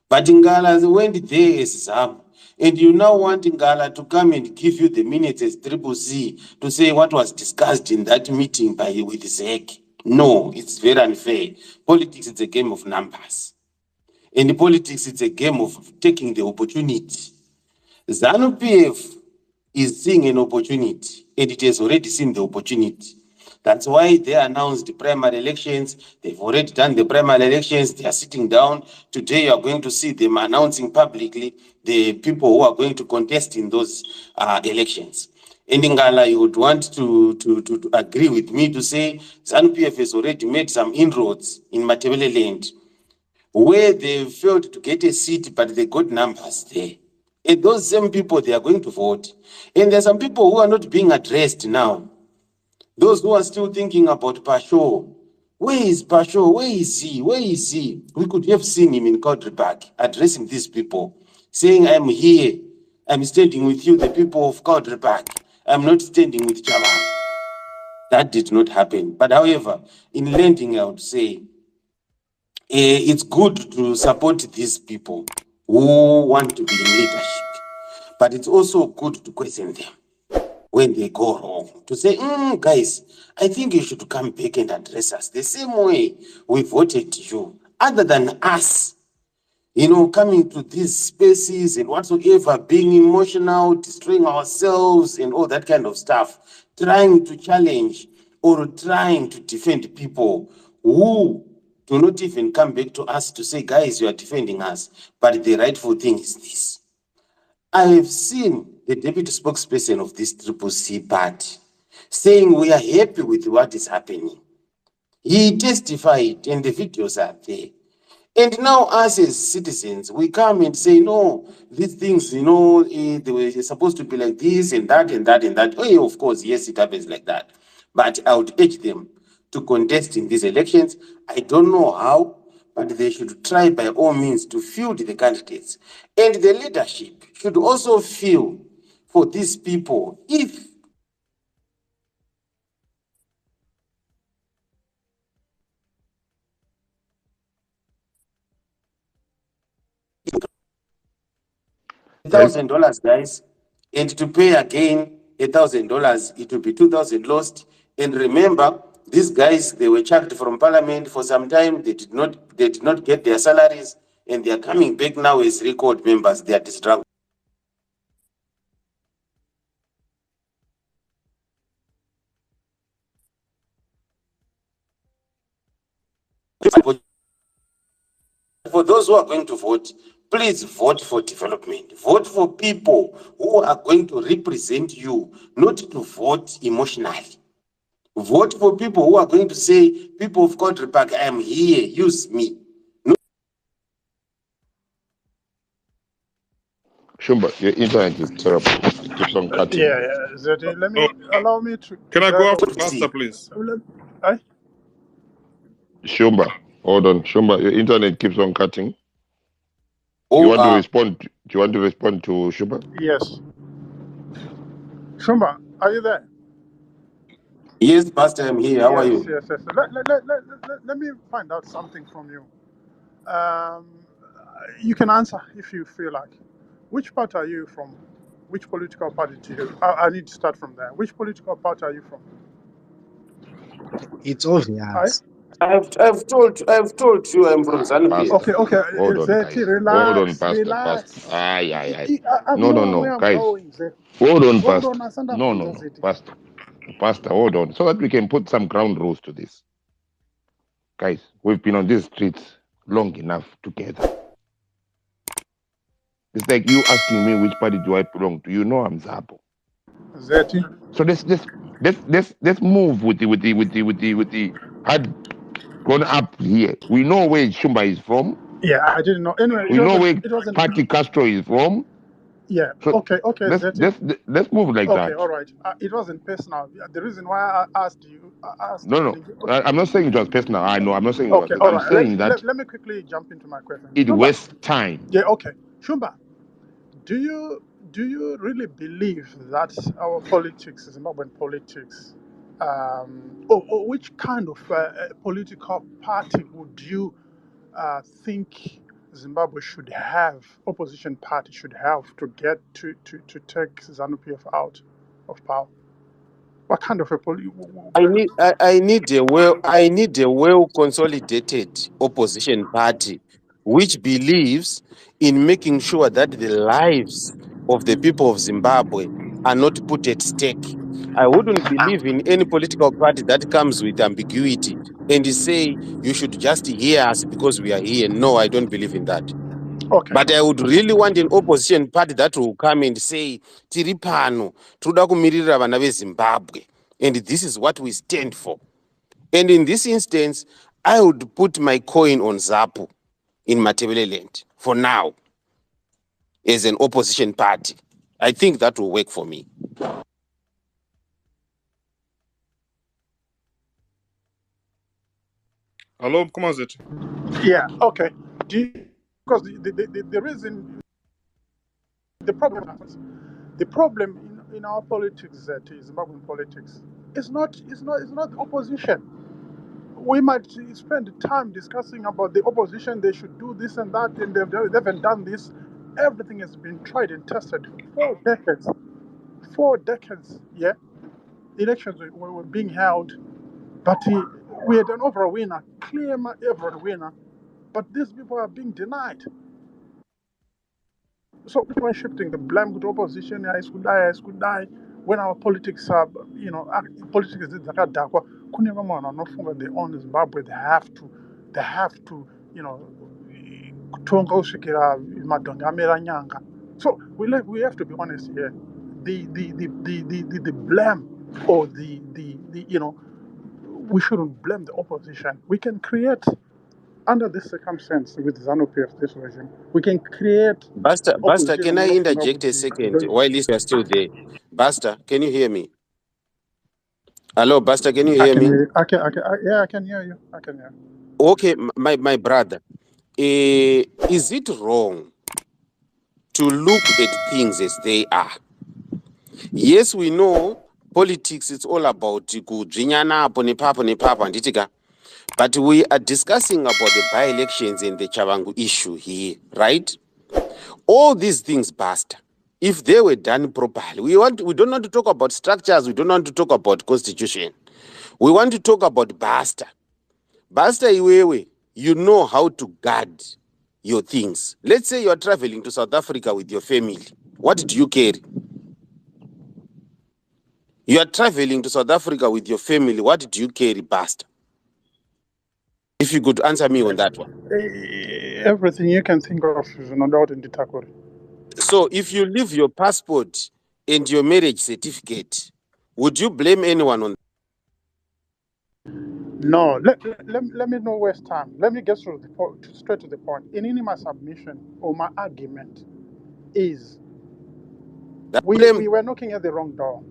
But Ngala went there as Zab. And you now want Ngala to come and give you the minutes as CCC to say what was discussed in that meeting with Zek. No, it's very unfair. Politics is a game of numbers. In politics, it's a game of taking the opportunity. ZANU-PF is seeing an opportunity, and it has already seen the opportunity. That's why they announced the primary elections. They've already done the primary elections. They are sitting down. Today, you are going to see them announcing publicly the people who are going to contest in those elections. And Ngala, you would want to agree with me to say ZANU-PF has already made some inroads in Matebele land, where they failed to get a seat, but they got numbers there. And those same people, they are going to vote. And there are some people who are not being addressed now. Those who are still thinking about Pasho. Where is Pasho? Where is he? Where is he? We could have seen him in Koudripark addressing these people, saying, I'm here. I'm standing with you, the people of Koudripark. I'm not standing with Chabang. That did not happen. But however, in landing, I would say, it's good to support these people who want to be in leadership. But it's also good to question them when they go wrong. To say, guys, I think you should come back and address us the same way we voted you. Other than us, coming to these spaces and whatsoever, being emotional, destroying ourselves and all that kind of stuff, trying to challenge or trying to defend people who do not even come back to us to say, guys, you are defending us, but the rightful thing is this. I have seen the deputy spokesperson of this Triple C party saying we are happy with what is happening. He testified and the videos are there. And now us as citizens, we come and say, no, these things, they were supposed to be like this and that and that and that. Oh, of course, yes, it happens like that. But I would urge them to contest in these elections. I don't know how, but they should try by all means to field the candidates. And the leadership should also feel for these people. If $1,000, guys, and to pay again $1,000, it will be 2,000 lost. And remember, these guys, they were chucked from parliament for some time. They did not get their salaries, and they are coming back now as record members. They are distracted. For those who are going to vote, please vote for development. Vote for people who are going to represent you, not to vote emotionally. Vote for people who are going to say, people of Koudripark, I am here, use me. Shumba, your internet is terrible. It keeps on cutting. Yeah, Zeti, allow me to. Can I go after Pastor, please? Shumba, hold on. Shumba, your internet keeps on cutting. Oh, You want to respond? Do you want to respond to Shumba? Yes. Shumba, are you there? Yes, Pastor, I'm here. How are you? Yes. Let me find out something from you. You can answer if you feel like. Which party are you from? Which political party do you? I need to start from there. Which political party are you from? It's obvious. I've told you I'm from ZANU-PF. Okay. Hold on, guys. Hold on, Pastor. Aye. No, guys. Hold on, Pastor. No. Pastor, hold on. So that we can put some ground rules to this. Guys, we've been on these streets long enough together. It's like you asking me which party do I belong to. You know I'm Zabo. Zeti. So let's move with the hard grown up here. We know where Shumba is from. Yeah, I didn't know. Anyway, we know where Party Castro is from. Yeah. So okay. Let's move like that. Okay, all right. It wasn't personal. The reason why I asked you, No. I'm not saying it was personal. I know. I'm not saying it was. Okay, all I'm right. saying that. Let me quickly jump into my question. It wastes time. Yeah. Okay, Shumba, do you really believe that our politics, Zimbabwean politics, or which kind of political party would you think Zimbabwe should have, opposition party should have to get to take ZANU-PF out of power? What kind of a I need a well consolidated opposition party which believes in making sure that the lives of the people of Zimbabwe are not put at stake. I wouldn't believe in any political party that comes with ambiguity and say you should just hear us because we are here. No, I don't believe in that. Okay. But I would really want an opposition party that will come and say, Tiripano, Truda kumirira vana veZimbabwe. And this is what we stand for. And in this instance, I would put my coin on Zapu in Matebeleland for now. as an opposition party. I think that will work for me. Hello, Kumazet. Yeah, okay. Because the reason, the problem in our politics, that is Zimbabwean politics, is not the opposition. We might spend time discussing about the opposition, they should do this and that, and they haven't done this. Everything has been tried and tested for 4 decades. 4 decades, yeah. Elections were being held, but we had an overall winner, clear overall winner, but these people are being denied. So people are shifting the blame to opposition. I could die. When our politics are, politics is zakadakwa. Kune vamwe vanhu vanofunga they own Zimbabwe. They have to, kutonga kusvikira madhongi amera nyanga. So we have to be honest here. The blame, or we shouldn't blame the opposition. We can create, under this circumstance with ZANU-PF, this regime, we can create Buster, opposition. can I interject a second while you are still there? Buster, can you hear me? Hello, Buster, can you hear me? Yeah, I can hear you. I can hear. Okay, my brother, is it wrong to look at things as they are? Yes, we know politics, it's all about kudzinyana apo nepapo handitika. But we are discussing about the by-elections and the Chavangu issue here, right? All these things, Buster, if they were done properly, we don't want to talk about structures, we don't want to talk about constitution. We want to talk about Buster. Buster Iwewe, you know how to guard your things. Let's say you are traveling to South Africa with your family. What do you carry? You are traveling to South Africa with your family. What do you carry, Buster? If you could answer me on that one. Everything you can think of is no doubt in the Takuri. So if you leave your passport and your marriage certificate, would you blame anyone on that? No, let me not waste time. Let me get straight to the point. In my submission or my argument is we were knocking at the wrong door,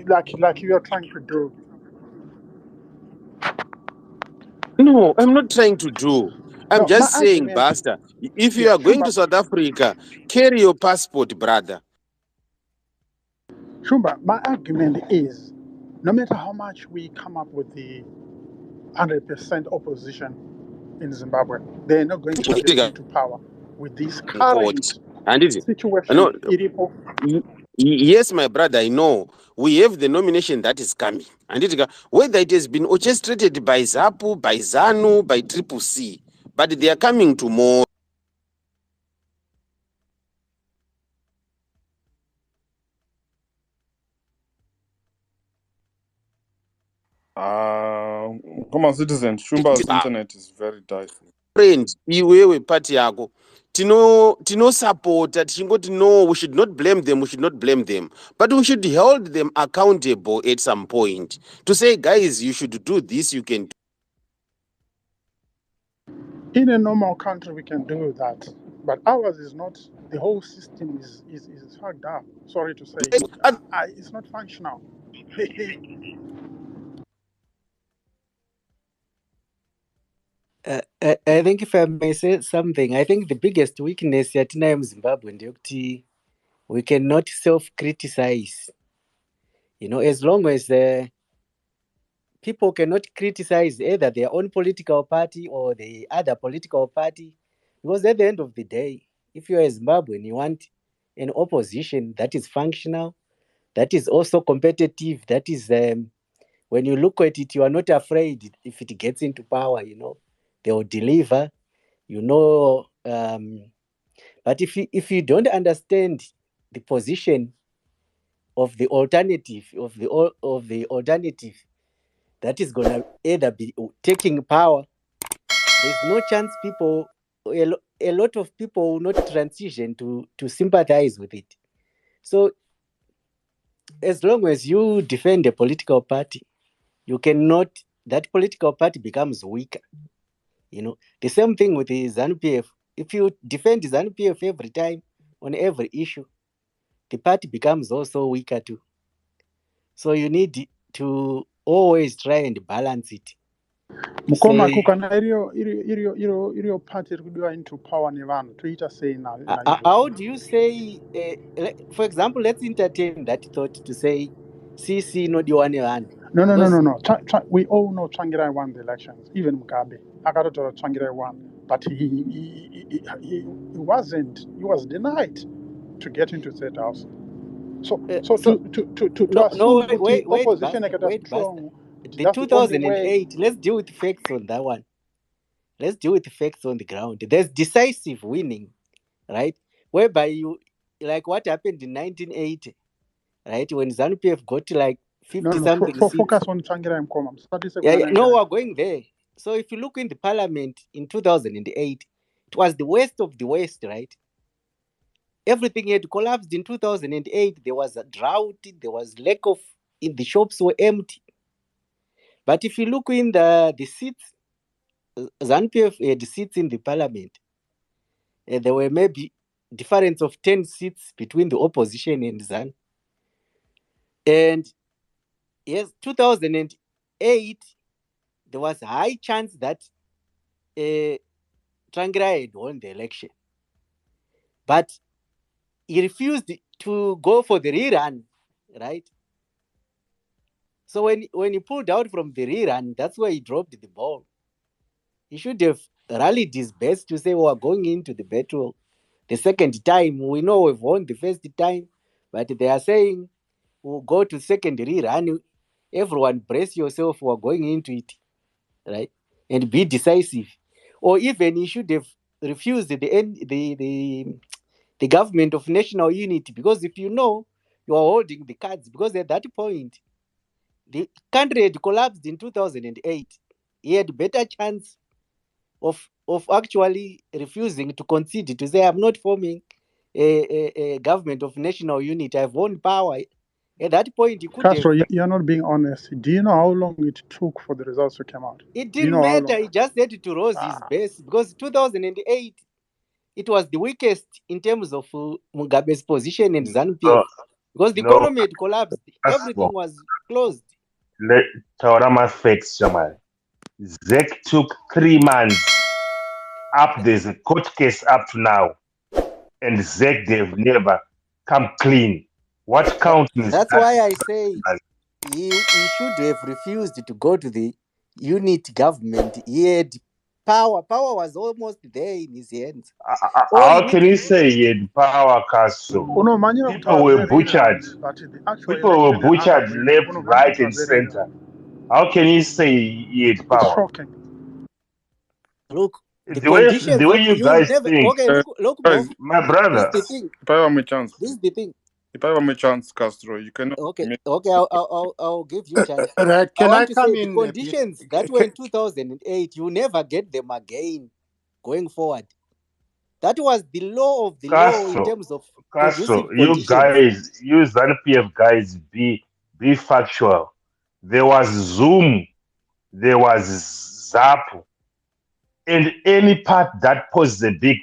like you are trying to do. No, I'm not trying to do. I'm No, my just saying, argument. Buster, if you Yeah, are going to South Africa, carry your passport, brother. Shumba, my argument is, no matter how much we come up with the 100% opposition in Zimbabwe, they're not going to get into power with this current And is it? situation. No, yes, my brother, I know. We have the nomination that is coming. And whether it has been orchestrated by ZAPU, by ZANU, by Triple C, but they are coming tomorrow. Come on, citizens. Shumba's internet is very dicey. Friend, iwewe party yako. Tino supporta tichingoti no, we should not blame them, but we should hold them accountable at some point to say, guys, you should do this, you can do. In a normal country, we can do that, but ours is not. The whole system is fucked up. Sorry to say, it's not functional. I think if I may say something, I think the biggest weakness yatina Zimbabwe ndeyekuti we cannot self-criticize. As long as people cannot criticize either their own political party or the other political party, because at the end of the day, if you are a Zimbabwean, you want an opposition that is functional, that is also competitive, that is, when you look at it, you are not afraid if it gets into power, they will deliver, but if you don't understand the position of the alternative, that is going to either be taking power, there's no chance a lot of people will not transition to sympathize with it. So as long as you defend a political party, that political party becomes weaker. The same thing with the ZANU-PF. If you defend ZANU-PF every time, on every issue, the party becomes also weaker too. So you need to always try and balance it. Mukoma kukana iriyo party rikudiwa into power nevanhu toita sei how do you say for example, let's entertain that thought to say CC inodiwa nevanhu. No. We all know Tsvangirai won the elections. Even Mugabe. Akatotora Tsvangirai won. But he wasn't. He was denied to get into the State House. So to assume that the opposition is strong, the 2008, let's deal with facts on that one. Let's deal with facts on the ground. There's decisive winning, right? Whereby you, like what happened in 1980, right? When ZANU-PF got to like 50-something seats. Focus on Tsvangirai Mkoma. No, we're going there. So if you look in the parliament in 2008, it was the worst of the worst, right? Everything had collapsed in 2008. There was a drought. There was lack of, in the shops were empty. But if you look in the seats, ZANU-PF had seats in the parliament. There were maybe difference of 10 seats between the opposition and ZANU. And yes, 2008, there was a high chance that Tsvangirai had won the election. But he refused to go for the rerun, right? So when he pulled out from the rerun, that's where he dropped the ball. He should have rallied his best to say, we're going into the battle the second time. We know we've won the first time, but they are saying we'll go to second rerun. Everyone brace yourself, we're going into it, right? And be decisive. Or even he should have refused the government of national unity, because if you know, you are holding the cards, because at that point, the country had collapsed in 2008. He had better chance of actually refusing to concede, to say, I'm not forming a government of national unity. I've won power. At that point, you could Castro, have... you're not being honest. Do you know how long it took for the results to come out? It didn't matter. He just had to rose his base, because 2008, it was the weakest in terms of Mugabe's position in ZANU-PF, because the economy had collapsed. Everything was closed. Taurama facts, Jamal. ZEC took 3 months up. There's a court case up to now, and ZEC, they've never come clean. What counts is that's why I say he should have refused to go to the unit government. He had power. Power was almost there in his hands. How can you say he had power, Castro? People were butchered. People were butchered left, right, and center. How can you say he had power? It's shocking. Look, the way you guys think. Okay, look, my brother. This is the thing. This is the thing. If I have a chance, Castro, you cannot. Okay, I'll give you a chance. Right, can I come say in? The conditions that were in 2008, you never get them again going forward. That was the law of the law in terms of Castro, you guys, you ZANU-PF guys, be factual. There was Zoom, there was Zap, and any part that poses a big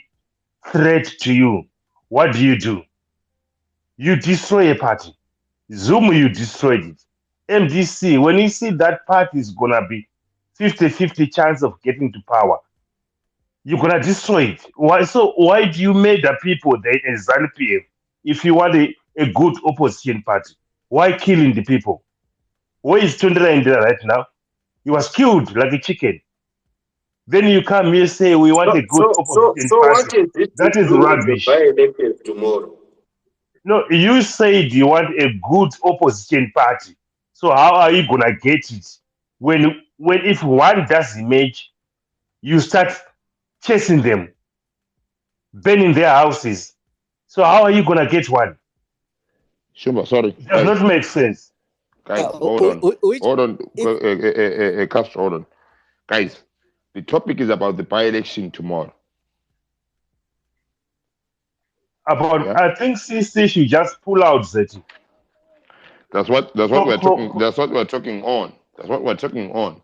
threat to you, what do? You destroy a party. Zoom, you destroyed it. MDC, when you see that party is gonna be 50-50 chance of getting to power, you're gonna destroy it. Why do you make the people there in ZANU-PF if you want a good opposition party? Why killing the people? Where is Tundra in there right now? He was killed like a chicken. Then you come here say we want a good opposition party. What is it that is rubbish. By-election tomorrow? No, you said you want a good opposition party. So how are you gonna get it when if one does image, you start chasing them, burning their houses? So how are you gonna get one? Shumba, sorry. It does not make sense. Guys, hold on. Castro, hold on. Guys, the topic is about the by-election tomorrow. I think CC should just pull out Zeti. That's what we're talking. That's what we're talking on. That's what we're talking on.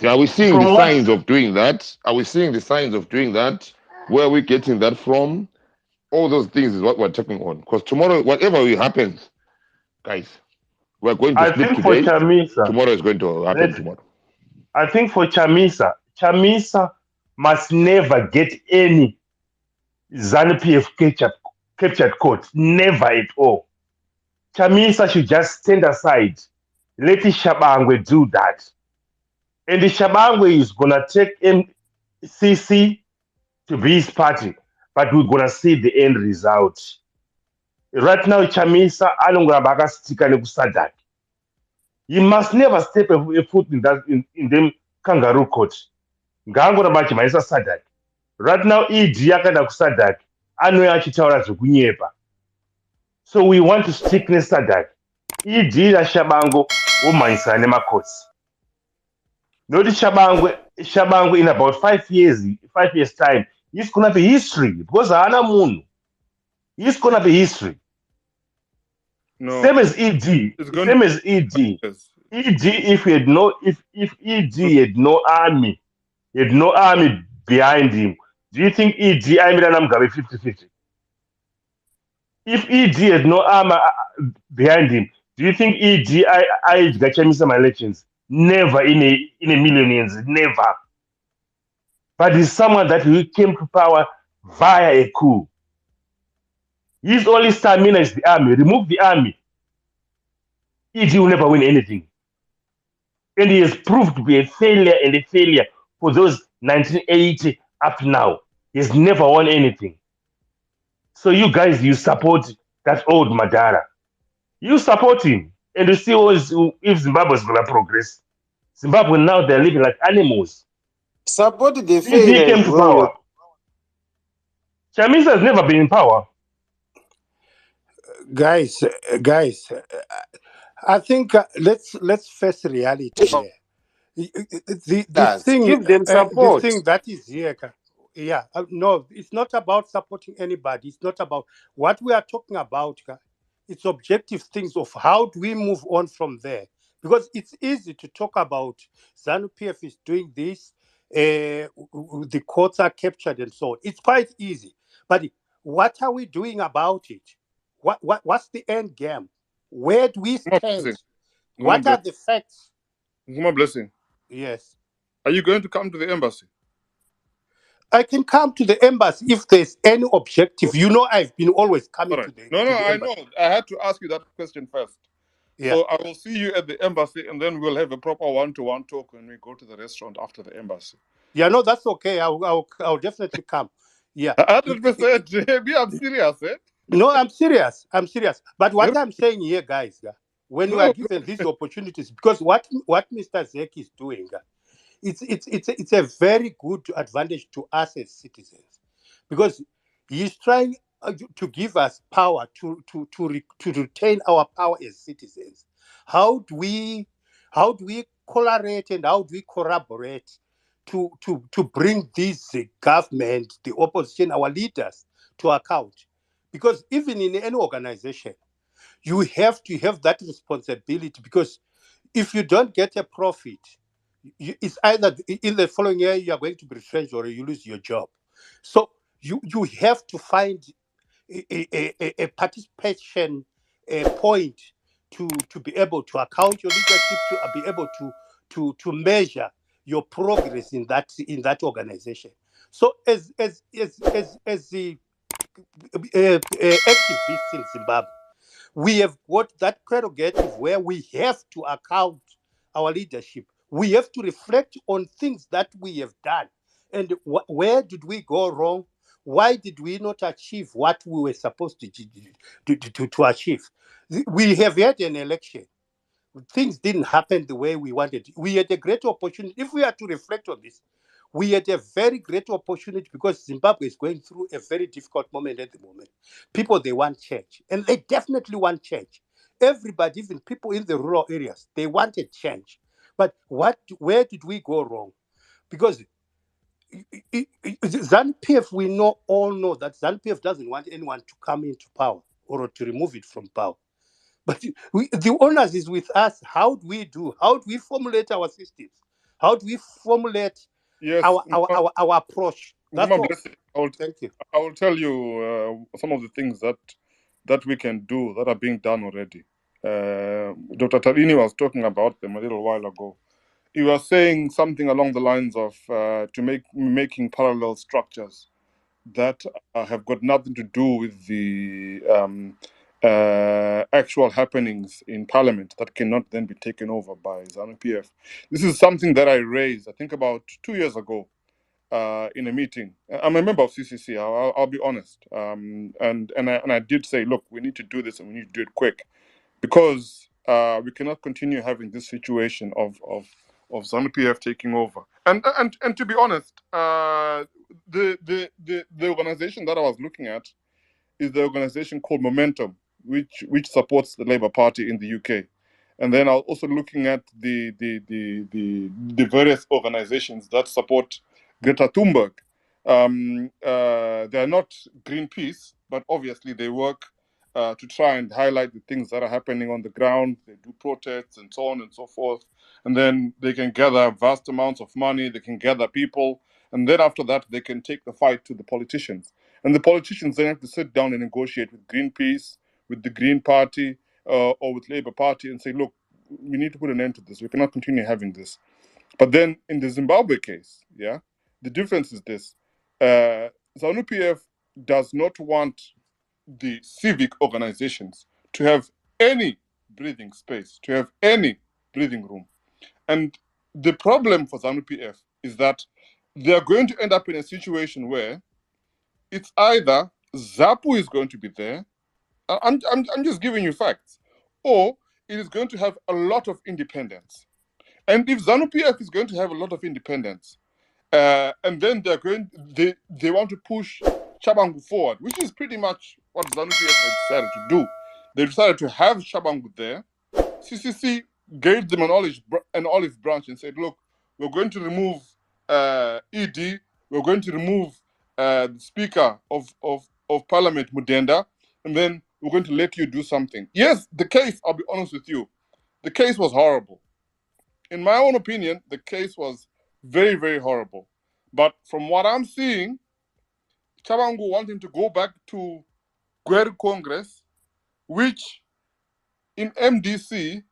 Are we seeing the signs of doing that? Are we seeing the signs of doing that? Where are we getting that from? All those things is what we're talking on. Because tomorrow, whatever will happen, guys, we're going to I sleep think for today. Chamisa, Tomorrow is going to happen let tomorrow. I think for Chamisa must never get any ZANU PF captured court. Never at all. Chamisa should just stand aside. Let Shabangwe do that. And the Shabangwe is gonna take MCC to be his party, but we're gonna see the end result. Right now, Chamisa alungabaka stika nekusadak. He must never step a foot in them kangaroo court. Ngangora bachi maisa sadak. Right now, ED yakada kusadak. Anwe achitaura zvekunyepa. So we want to stick ne sadak. ED na Shabango umanyisa nemacourts. Notice Shabango in about 5 years time, he's gonna be history because Ana Moon, he's gonna be history. No, Same as ED, it's going same to as ED. yes. ED, if ED had no army, behind him, do you think ED I mean I'm gonna be 50-50? If ED had no armor behind him, do you think ED I got some elections? Never in a million years, never. But he's someone that who came to power via a coup. His only stamina is the army. Remove the army, ED will never win anything. And he has proved to be a failure for those 1980 up to now. He's never won anything. So you guys, you support that old Madara. You support him. And you see if Zimbabwe is going to progress. Zimbabwe now, they're living like animals. Support the ED failure came is to wrong. power. Chamisa has never been in power. Guys, I think let's face reality here. Yes, give them The support. thing that is here, yeah, no, it's not about supporting anybody. It's not about what we are talking about. It's objective things of how do we move on from there, because it's easy to talk about ZANU PF is doing this, the courts are captured and so on. It's quite easy, but what are we doing about it? What's the end game? Where do we Nguma stand? Blessing. What are the facts? Nguma Blessing. Yes. Are you going to come to the embassy? I can come to the embassy if there's any objective. You know, I've been always coming All to right. the No, to the I know. embassy. I had to ask you that question first. Yeah. So I will see you at the embassy, and then we'll have a proper one-to-one talk when we go to the restaurant after the embassy. Yeah, no, that's okay. I'll definitely come. Yeah. 100%. Me, I'm serious, eh? No, I'm serious. I'm serious. But what I'm saying here, guys, when you are No. given these opportunities, because what Mr. Zek is doing, it's a very good advantage to us as citizens, because he's trying to give us power to retain our power as citizens. How do we collaborate and how do we collaborate to bring this government, the opposition, our leaders to account? Because even in any organization, you have to have that responsibility, because if you don't get a profit, it's either in the following year you are going to be retrenched or you lose your job. So you have to find a participation point to be able to account your leadership, to be able to measure your progress in that organization. So as the activists in Zimbabwe, we have got that prerogative where we have to account our leadership. We have to reflect on things that we have done, and where did we go wrong? Why did we not achieve what we were supposed to achieve? We have had an election. Things didn't happen the way we wanted. We had a great opportunity. If we are to reflect on this, we had a very great opportunity, because Zimbabwe is going through a very difficult moment at the moment. People, they want change, and they definitely want change. Everybody, even people in the rural areas, they wanted change. But where did we go wrong? Because ZANU-PF, we all know that ZANU-PF doesn't want anyone to come into power or to remove it from power. But the onus is with us. How do we formulate our systems? How do we formulate Yes. our approach? With That's my all. blessing, Thank you. I will tell you some of the things that we can do that are being done already. Dr. Tarini was talking about them a little while ago. He was saying something along the lines of making parallel structures that have got nothing to do with the actual happenings in Parliament that cannot then be taken over by ZANU-PF. This is something that I raised, I think, about 2 years ago in a meeting. I'm a member of CCC. I'll be honest, and I did say, look, we need to do this and we need to do it quick, because we cannot continue having this situation of ZANU-PF taking over. And to be honest, the organization that I was looking at is the organization called Momentum, which supports the Labour Party in the UK. And then I was also looking at the various organizations that support Greta Thunberg. They are not Greenpeace, but obviously they work to try and highlight the things that are happening on the ground. They do protests and so on and so forth. And then they can gather vast amounts of money, they can gather people, and then after that, they can take the fight to the politicians. And the politicians then have to sit down and negotiate with Greenpeace, with the Green Party, or with Labour Party, and say, look, we need to put an end to this. We cannot continue having this. But then in the Zimbabwe case, yeah, the difference is this. ZANU-PF does not want the civic organizations to have any breathing space, to have any breathing room. And the problem for ZANU-PF is that they are going to end up in a situation where it's either ZAPU is going to be there, I'm just giving you facts, or it is going to have a lot of independence. And if ZANU-PF is going to have a lot of independence, and then they want to push Chabangu forward, which is pretty much what ZANU-PF has decided to do. They decided to have Chabangu there. CCC gave them an olive branch and said, look, we're going to remove ED, we're going to remove the Speaker of Parliament, Mudenda, and then we're going to let you do something. Yes, the case, I'll be honest with you, the case was horrible. In my own opinion, the case was very, very horrible. But from what I'm seeing, Chabangu wanting to go back to Gweru Congress, which in MDC,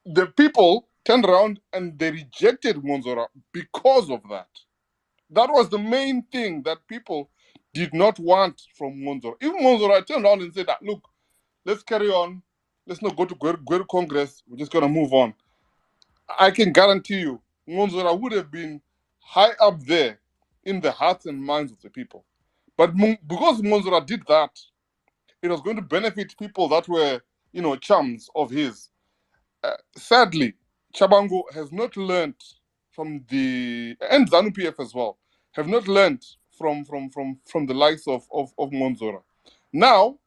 the people turned around and they rejected Monzora because of that. That was the main thing that people did not want from Monzora. Even Monzora turned around and said that, look, let's carry on. Let's not go to Gweru Congress. We're just going to move on. I can guarantee you, Monzora would have been high up there in the hearts and minds of the people. But because Monzora did that, it was going to benefit people that were, chums of his. Sadly, Chabangu has not learned from and ZANU-PF as well, have not learned from the likes of Monzora. Now,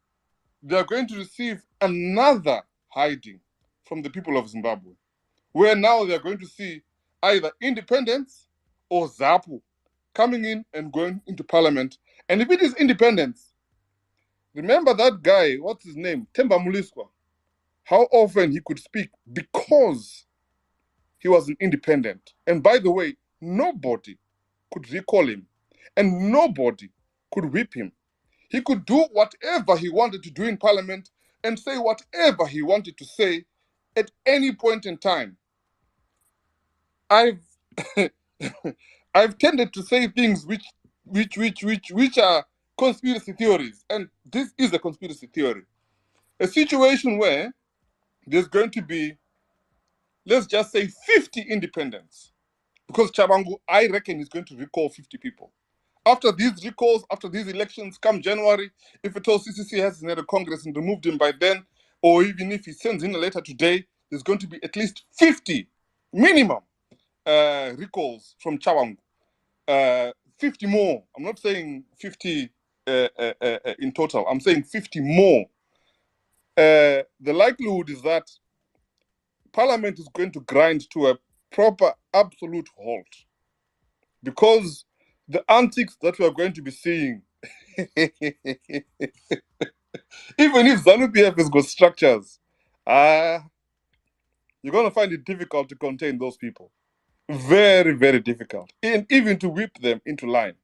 they are going to receive another hiding from the people of Zimbabwe, where now they are going to see either independence or ZAPU coming in and going into parliament. And if it is independence, remember that guy, what's his name? Themba Muliswa, how often he could speak because he was an independent. And by the way, nobody could recall him and nobody could whip him. He could do whatever he wanted to do in parliament and say whatever he wanted to say at any point in time. I've I've tended to say things which are conspiracy theories, and this is a conspiracy theory. A situation where there's going to be, let's just say, 50 independents, because Chabangu, I reckon, is going to recall 50 people. After these recalls, after these elections, come January, if at all CCC hasn't had a Congress and removed him by then, or even if he sends in a letter today, there's going to be at least 50 minimum recalls from Chabangu. 50 more. I'm not saying 50 in total. I'm saying 50 more. The likelihood is that Parliament is going to grind to a proper, absolute halt, because the antics that we are going to be seeing, even if ZANU-PF has got structures, you're going to find it difficult to contain those people. Very, very difficult. And even to whip them into line.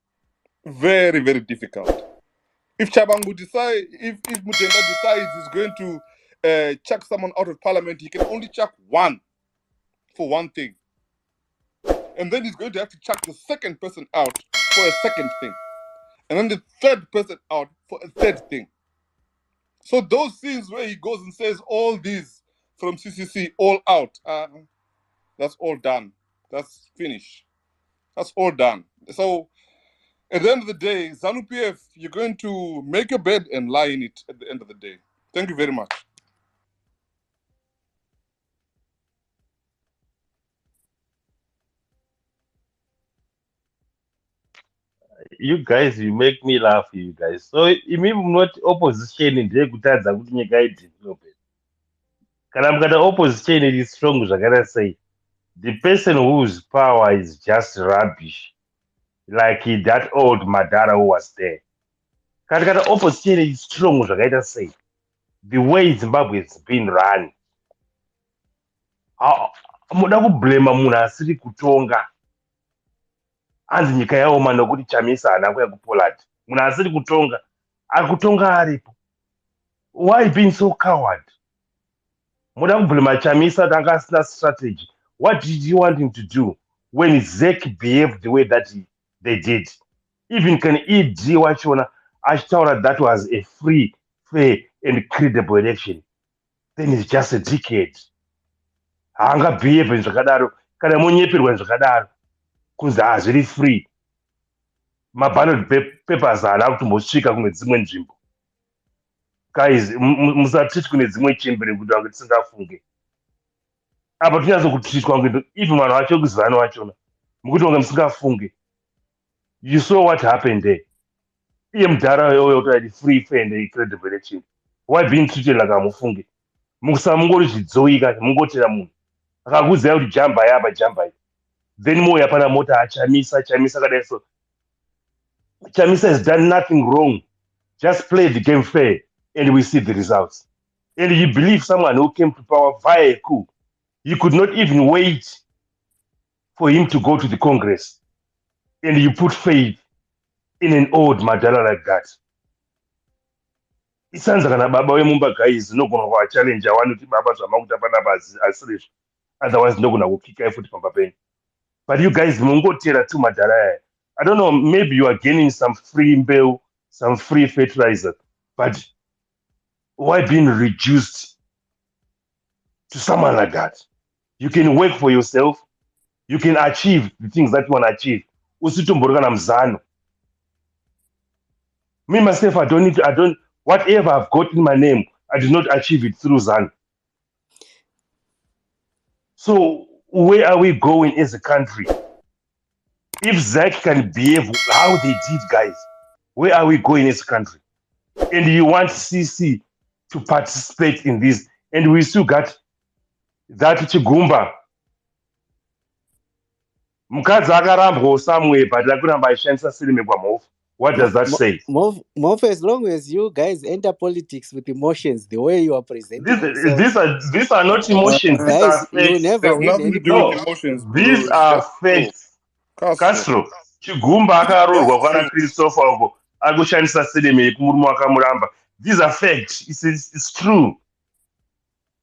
Very, very difficult. If Chabangu decide, if Mutenda decides he's going to chuck someone out of parliament, he can only chuck one for one thing. And then he's going to have to chuck the second person out for a second thing. And then the third person out for a third thing. So those things where he goes and says all these from CCC all out, that's all done. That's finished. That's all done. So at the end of the day, ZANU-PF, you're going to make your bed and lie in it at the end of the day. Thank you very much. You guys, you make me laugh, you guys. So imimi not opposition ndeyekutadza kuti nyika idevelope. Kana mukati opposition is strong zvakada sei. The person whose power is just rubbish, like that old Madara who was there. Kana opposition is strong zvakaita sei. The way Zimbabwe is being run. Muda kublema munhu asiri kutonga. Anzi nyika yaoma nokuti Chamisa haana kuya kuPoland. Munhu asiri kutonga. Ari kutonga aripo. Why being so coward? Muda kublema Chamisa tanga asina strategy. What did you want him to do when Zek behaved the way that they did? Even can ED wachona achitaura that was a free, fair and credible election. Then it's just a decade. Haanga behave zvakadaro kana munyeperwa zvakadaro kunzi hazviri free. Maballot papers haana kutombosvika kune dzimwe nzvimbo. Guys, musatreat kune dzimwe chembere kuti vange tisingafunge. Apa tinyatsokutrishwa kuti even vanhu vacho vekuzivana vachona mukuti vange musingafunge. You saw what happened there. Iye mudhara yoyotaiti free, fair and credible election. Why being treated like hamufunge? Musamungori zvidzoika mungotera munhu. Akakuziva kuti jamba yapa jamba iyi. Then moya pana mota Chamisa kadai so. Chamisa has done nothing wrong. Just play the game fair and we see the results. And you believe someone who came to power via a coup, you could not even wait for him to go to the Congress. And you put faith in an old Madala like that. It sounds like a baba wemumba guys no gonna challenge I want to baba zvamakuta panapa asiri. Otherwise no gonna kick a foot from. But you guys mungotera to Madara. I don't know, maybe you are getting some free bill, some free fertilizer, but why being reduced to someone like that? You can work for yourself, you can achieve the things that you want to achieve. Usitumburuka na mzano. Me myself, whatever I've got in my name, I did not achieve it through Zan. So where are we going as a country? If Zach can behave how they did, guys, where are we going as a country? And you want CC to participate in this, and we still got that Chigumba. Mukadzi akarambwa somewhere, but lakuramba aishandisa silime kwaMofu. What does that say? Mof, as long as you guys enter politics with emotions, the way you are presenting yourselves, These are not emotions. These guys, are you facts. never They have win nothing any to do with politics. emotions, bro. These It's are just facts. Castro. Chigumba akarorwa kwana Facts. Christopher uko akushandisa silime yekumurume wakamuramba. These are facts. It's true.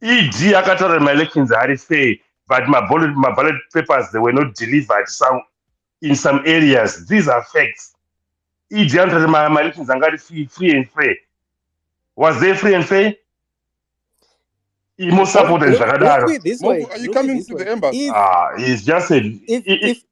ED akataura my elections are fair, but my ballot papers they were not delivered in some areas. These are facts. ED another my elections are free and fair. Was they free and fair? He must support and Look it this way. Mofu, are you Look it coming this to way. the embassy? It's just a If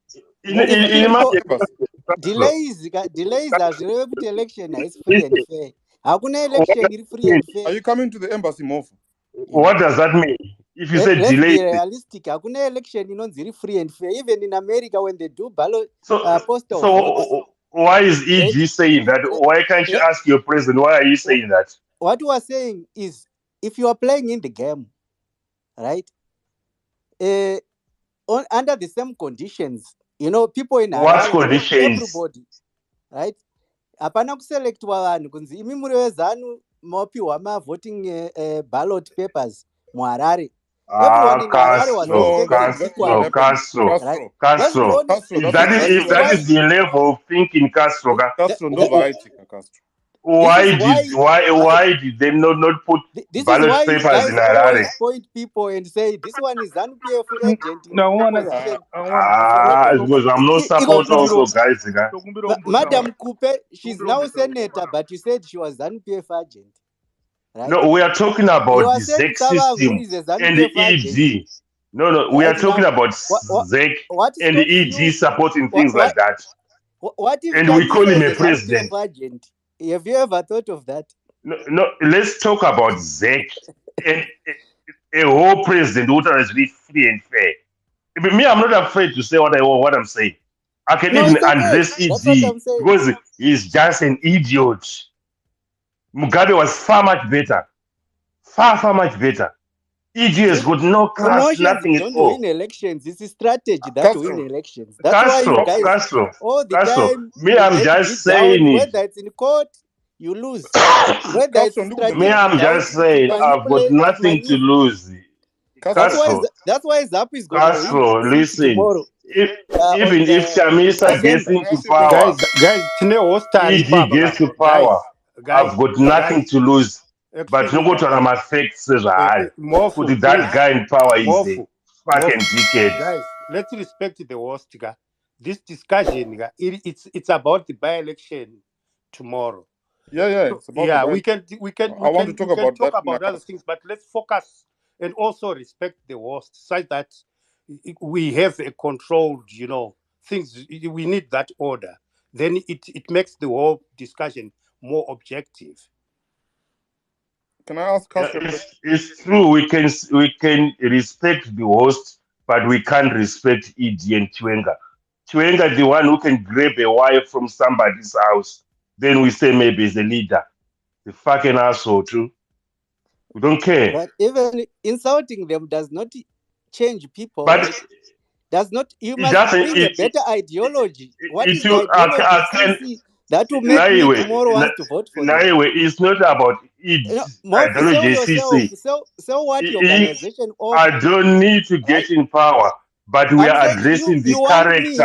delays hazvireve kuti election is free and fair. Hakuna election is free and fair. Are you coming to the embassy, Mofu? What does that mean? If you say Let's delay, be realistic. Hakuna election inonzi free and fair. Even in America, when they do ballot postal votes. Why is EG saying that? Why can't you ask your president? Why are you saying that? What we are saying is, if you are playing in the game, right? Under the same conditions, people in what Harare, conditions? everybody, right? Hapana kuselectwa vanhu kunzi imi muri vezanu mapiwa voting ballot papers muHarare. Everyone in Harare was No, expecting that's this exactly what one, happened. right? Castro. Let's be honest. Castro, that's exactly what Why? That is the level of thinking, Castro. Castro Ndovaitika, Castro. This is why. Why did they not put This is ballot why you papers in guys Harare? always point people and say this one is ZANU-PF agent in the No, opposition. Because I'm not support also, guys. Madam Coupe, she's now senator, but you said she was ZANU-PF agent, right? No, we are talking You about are the saying ZEC Savangu system is a and the ZANU-PF agent, EG. No, we are right? talking Now, about what ZEC what and the stops EG you? supporting What things like what that. what if And we call Chamisa him is a a ZANU-PF president. agent? Have you ever thought of that? No, let's talk about ZEC and a whole president who is really free and fair. Me, I'm not afraid to say what I'm saying. I can No, even it's okay. address That's what EG I'm saying. because he's just an idiot. Mugabe was far much better. Far much better. EG has got no class, Emotions nothing at don't win all. elections. It's a strategy that win Castro. elections. That's why you guys all the Castro. time Me, you I'm get just beat down. saying it. Whether it's in court, you lose. Whether it's Castro Me, strategic I'm down just to saying I've got manipulate, to nothing to maneuver. lose. Castro. That's why Zap is gonna win Castro, the seat listen. tomorrow. Even On if in Chamisa gets December. Can I into ask you a question? power, guys, tine hostile EG ipapa gets to power, guys, I've got nothing guys, to lose. But excuse no me, go guys. to an affect Cesar. Mofu, Put that please. guy in power is a Mofu, fucking Mofu. dickhead. Guys, let's respect the host. This discussion, it's about the by-election tomorrow. Yeah, So, it's about the yeah, Bible. I want to talk we can about talk that now, about other Castro. things, but let's focus and also respect the host, such that we have a controlled, things. We need that order. Then it makes the whole discussion more objective. Can I ask Yeah, Castro a question? it's true. We can respect the host, but we can't respect ED and Chwenga. Chwenga, the one who can grab a wife from somebody's house, then we say maybe he's a leader. The fucking asshole too. We don't care. But even insulting them does not change people, But right? Does not. You it must doesn't. bring a better ideology. What is the Will. ideology of I can. CC that will make me Anyway, tomorrow want to vote for them? anyway, it's not about Mofu, sell ideology. yourself. CC. Sell what your I organization I offers, don't need to right? get in power, but we I'm are saying addressing you want me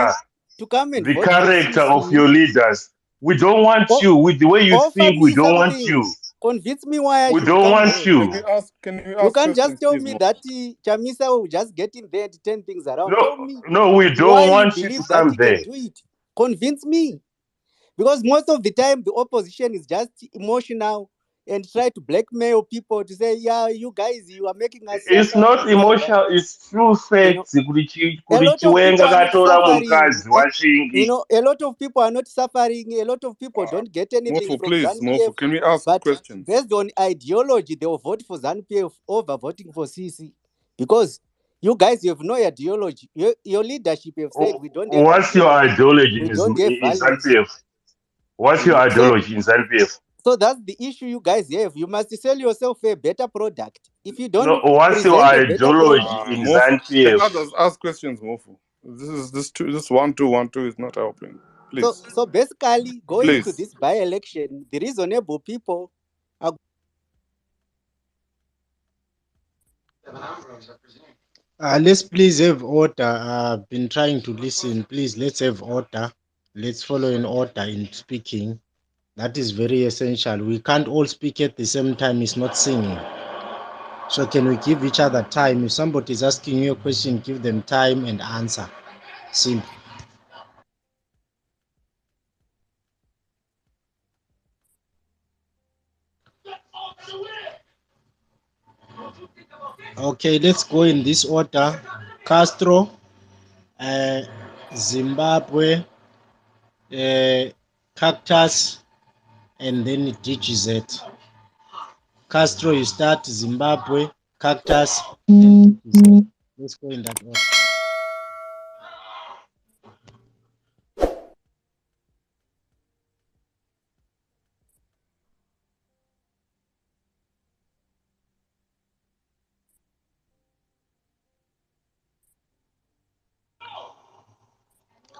to come and the vote for character of CC. your leaders. We don't want you with the way you Offer think. We me don't want something. you. Convince me why I We should don't come want there. you. Can we You ask can't just questions, tell please, me Mo? that Chamisa will just get in there and turn things around. No, Tell me no, we why don't you want you to believe that come he can there. do it. Convince me. Because most of the time, the opposition is just emotional and try to blackmail people to say, yeah, you guys, you are making us It's suffer, not things like that. emotional, it's true You know, facts. a lot of people Chiwenga are not katora suffering. mumkazi washingi. A lot of people are not suffering. A lot of people don't get anything Mofu, from please, ZANU-PF. Mofu, can we ask But questions? based on ideology, they will vote for ZANU-PF over voting for CC. Because you guys, you have no ideology. Your leadership have said we don't have What's your fear. ideology We in, don't have in violence. ZANU-PF? What's your So ideology in ZANU-PF? that's the issue you guys have. You must sell yourself a better product. If you No, don't what's your present a better product, ideology in Mofu, can ZANU-PF? others ask questions, Mofu? This 1-2-1-2 is not helping. Please, so basically going into please. this by-election, the reasonable people are. Let's please have order. I've been trying to listen. Please, let's have order. Let's follow an order in speaking. That is very essential. We can't all speak at the same time. It's not singing. So can we give each other time? If somebody is asking you a question, give them time and answer. Simple. Okay, let's go in this order. Castro, Zimbabwe, Cactus, and then DGZ. Castro, you start, Zimbabwe, Cactus, and DGZ. Let's go in that order.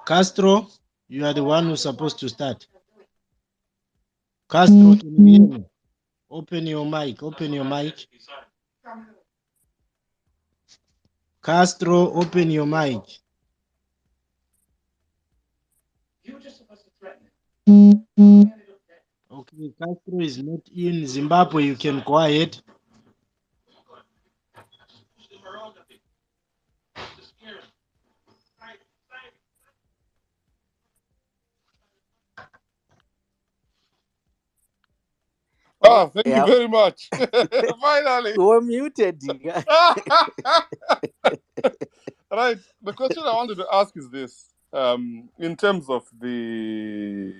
Castro, you are the one who's supposed to start. Castro, can you hear me? Open your mic. Open your mic. Castro, open your mic. Okay, Castro is not in Zimbabwe. You can go ahead. Thank you Yeah, very much. Finally. we're muted. Right. The question I wanted to ask is this: in terms of the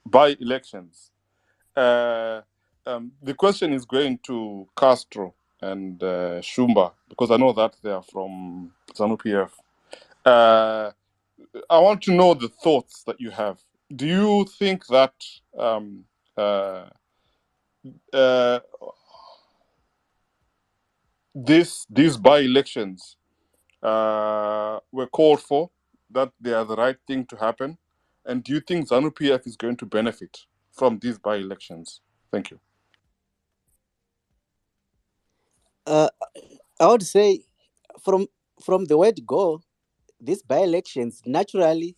by-elections, the question is going to Castro and Shumba because I know that they are from ZANU-PF. I want to know the thoughts that you have. Do you think that uh, uh, these by-elections were called for, that they are the right thing to happen? And do you think ZANU-PF is going to benefit from these by-elections? Thank you. I would say from the word go, these by-elections, naturally,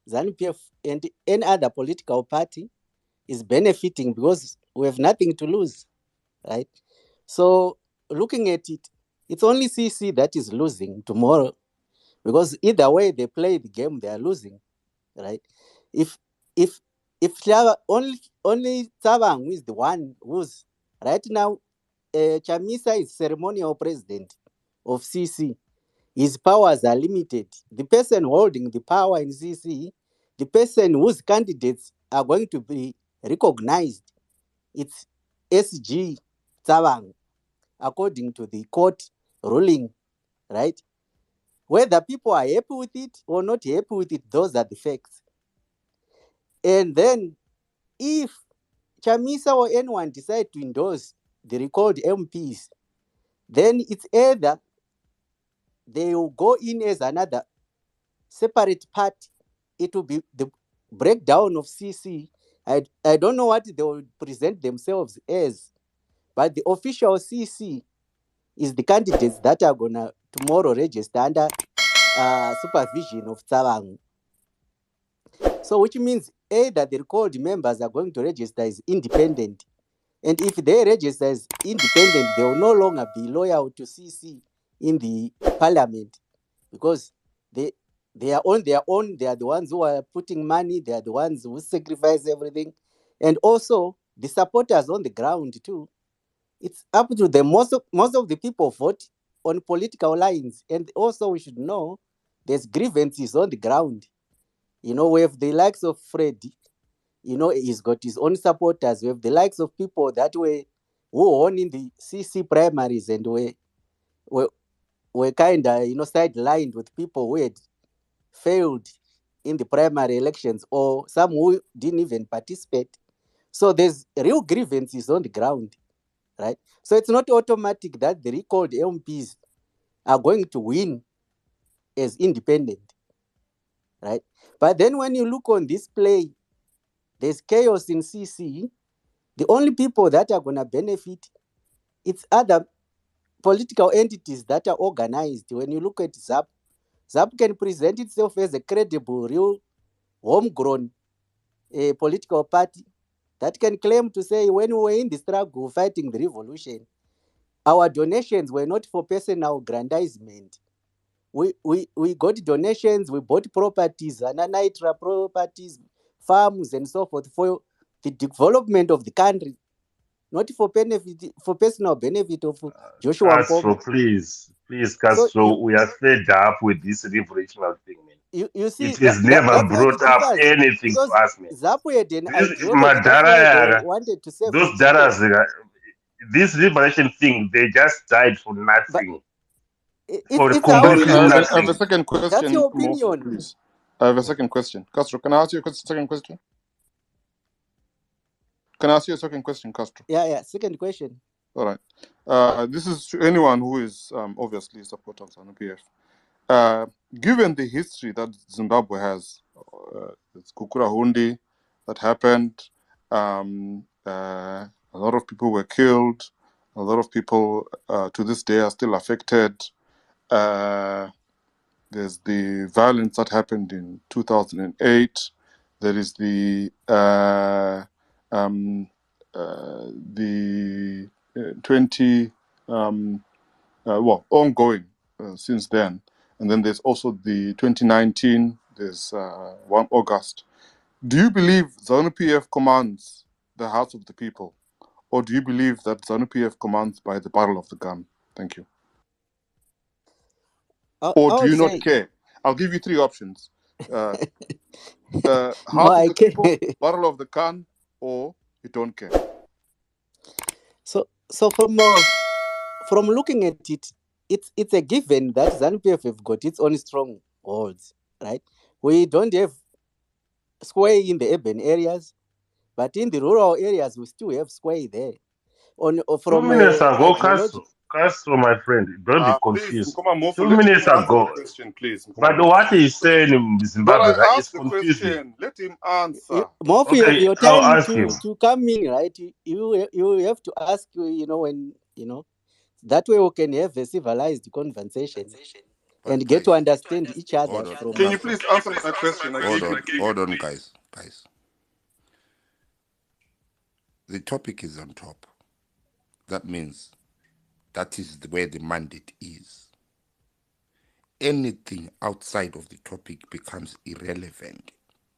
ZANU-PF and any other political party is benefiting because we have nothing to lose, right? So looking at it, it's only CC that is losing tomorrow because either way they play the game, they are losing, right? If if only Tsavang is the one who's right now, Chamisa is ceremonial president of CC. His powers are limited. The person holding the power in CC, the person whose candidates are going to be recognized, it's SG Tsavang, according to the court ruling, right? Whether people are happy with it or not happy with it, those are the facts. And then if Chamisa or anyone decide to endorse the recalled MPs, then it's either they will go in as another separate party. It will be the breakdown of CC. I don't know what they will present themselves as, but the official CC is the candidates that are gonna tomorrow register under supervision of Tsavang. So which means either the recalled members are going to register as independent. And if they register as independent, they will no longer be loyal to CC in the parliament because they are on their own. They are the ones who are putting money. They are the ones who sacrifice everything. And also the supporters on the ground too. It's up to them. Most of the people vote on political lines. And also we should know there's grievances on the ground. You know, we have the likes of Freddy. You know, he's got his own supporters. We have the likes of people that were who won in the CC primaries and were kind of, you know, sidelined with people who had failed in the primary elections or some who didn't even participate. So there's real grievances on the ground, right? So it's not automatic that the recalled MPs are going to win as independent, right? But then when you look on this play, there's chaos in CC. The only people that are going to benefit, it's other political entities that are organized. When you look at ZAP, ZAP can present itself as a credible, real, homegrown political party that can claim to say, when we were in the struggle fighting the revolution, our donations were not for personal aggrandizement. We got donations, we bought properties, Ananitra properties, farms, and so forth for the development of the country, not for benefit, for personal benefit of Joshua Castro, Nkomo. please, So Castro, we are fed up with this revolutionary thing, man. you see It is never that's where brought it up differs anything to because us, man. ZAPU had an This ideology. That's why they Madara, wanted to save the those children. daras, this liberation thing, they just died for But nothing, for it's our Sorry, completely opinion. I have a nothing. second That's question, your Moses, opinion. please. I have a second question. Castro, can I ask you a second question? Can I ask you a second question, Castro? Yeah. Second question. All right. This is to anyone who is obviously a supporter of ZANU-PF. Given the history that Zimbabwe has, it's Kukura Hundi that happened, a lot of people were killed, a lot of people to this day are still affected. There's the violence that happened in 2008. There is the 20 ongoing since then, and then there's also the 2019. There's 1 August. Do you believe ZANU-PF commands the hearts of the people, or do you believe that ZANU-PF commands by the barrel of the gun? Thank you. Or I do would you not say care? I'll give you 3 options. no, Heart of I the can. people, barrel of the gun, or you don't care. So from looking at it, it's a given that ZANU-PF have got its own strongholds, right? We don't have square in the urban areas, but in the rural areas we still have square there. Two From minutes ago, ideology, Castro, my friend, don't be Please, confused. Nkoma Mofo, 2 let minutes him answer the ago, question, please. but Nkoma Mofo. what he's saying in But Zimbabwe, right, I is asked the confusing. question. Let him answer. Mofi, Okay, your I'll time ask him. to come in, right? You have to ask, when that way we can have a civilized conversation But and get guys, to understand each other hold on, from. Can you please answer my question? I gave you. hold on, guys. The topic is on top. That means that is where the mandate is. Anything outside of the topic becomes irrelevant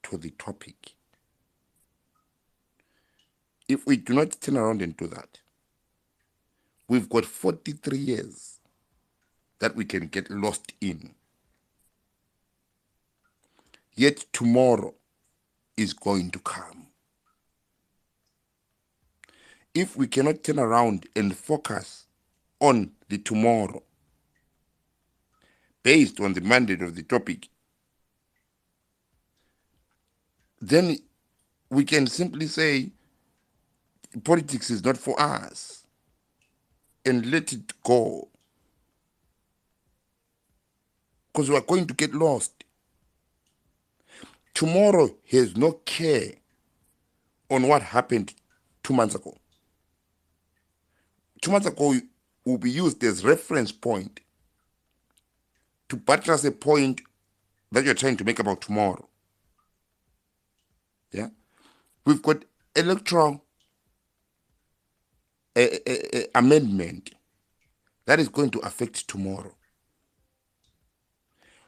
to the topic. If we do not turn around and do that, we've got 43 years that we can get lost in. Yet tomorrow is going to come. If we cannot turn around and focus on the tomorrow based on the mandate of the topic, then we can simply say politics is not for us and let it go, because we are going to get lost. Tomorrow has no care on what happened 2 months ago. 2 months ago will be used as reference point to buttress a point that you're trying to make about tomorrow. Yeah, we've got electoral amendment that is going to affect tomorrow.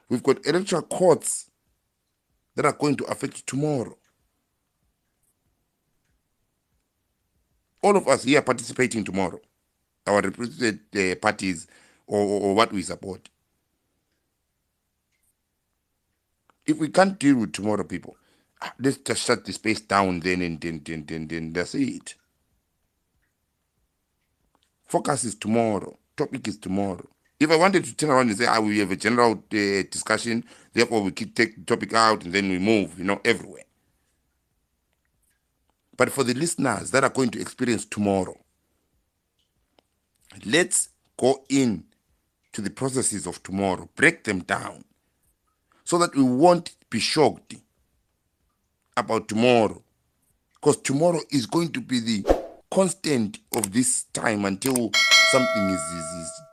We've got electoral courts that are going to affect tomorrow. All of us here participating tomorrow, our represented parties or what we support. If we can't deal with tomorrow, people, let's just shut the space down then and then that's it. Focus is tomorrow. Topic is tomorrow. If I wanted to turn around and say, we have a general discussion, therefore we take the topic out and then we move, everywhere. But for the listeners that are going to experience tomorrow, let's go in to the processes of tomorrow, break them down, so that we won't be shocked about tomorrow. Because tomorrow is going to be the constant of this time until something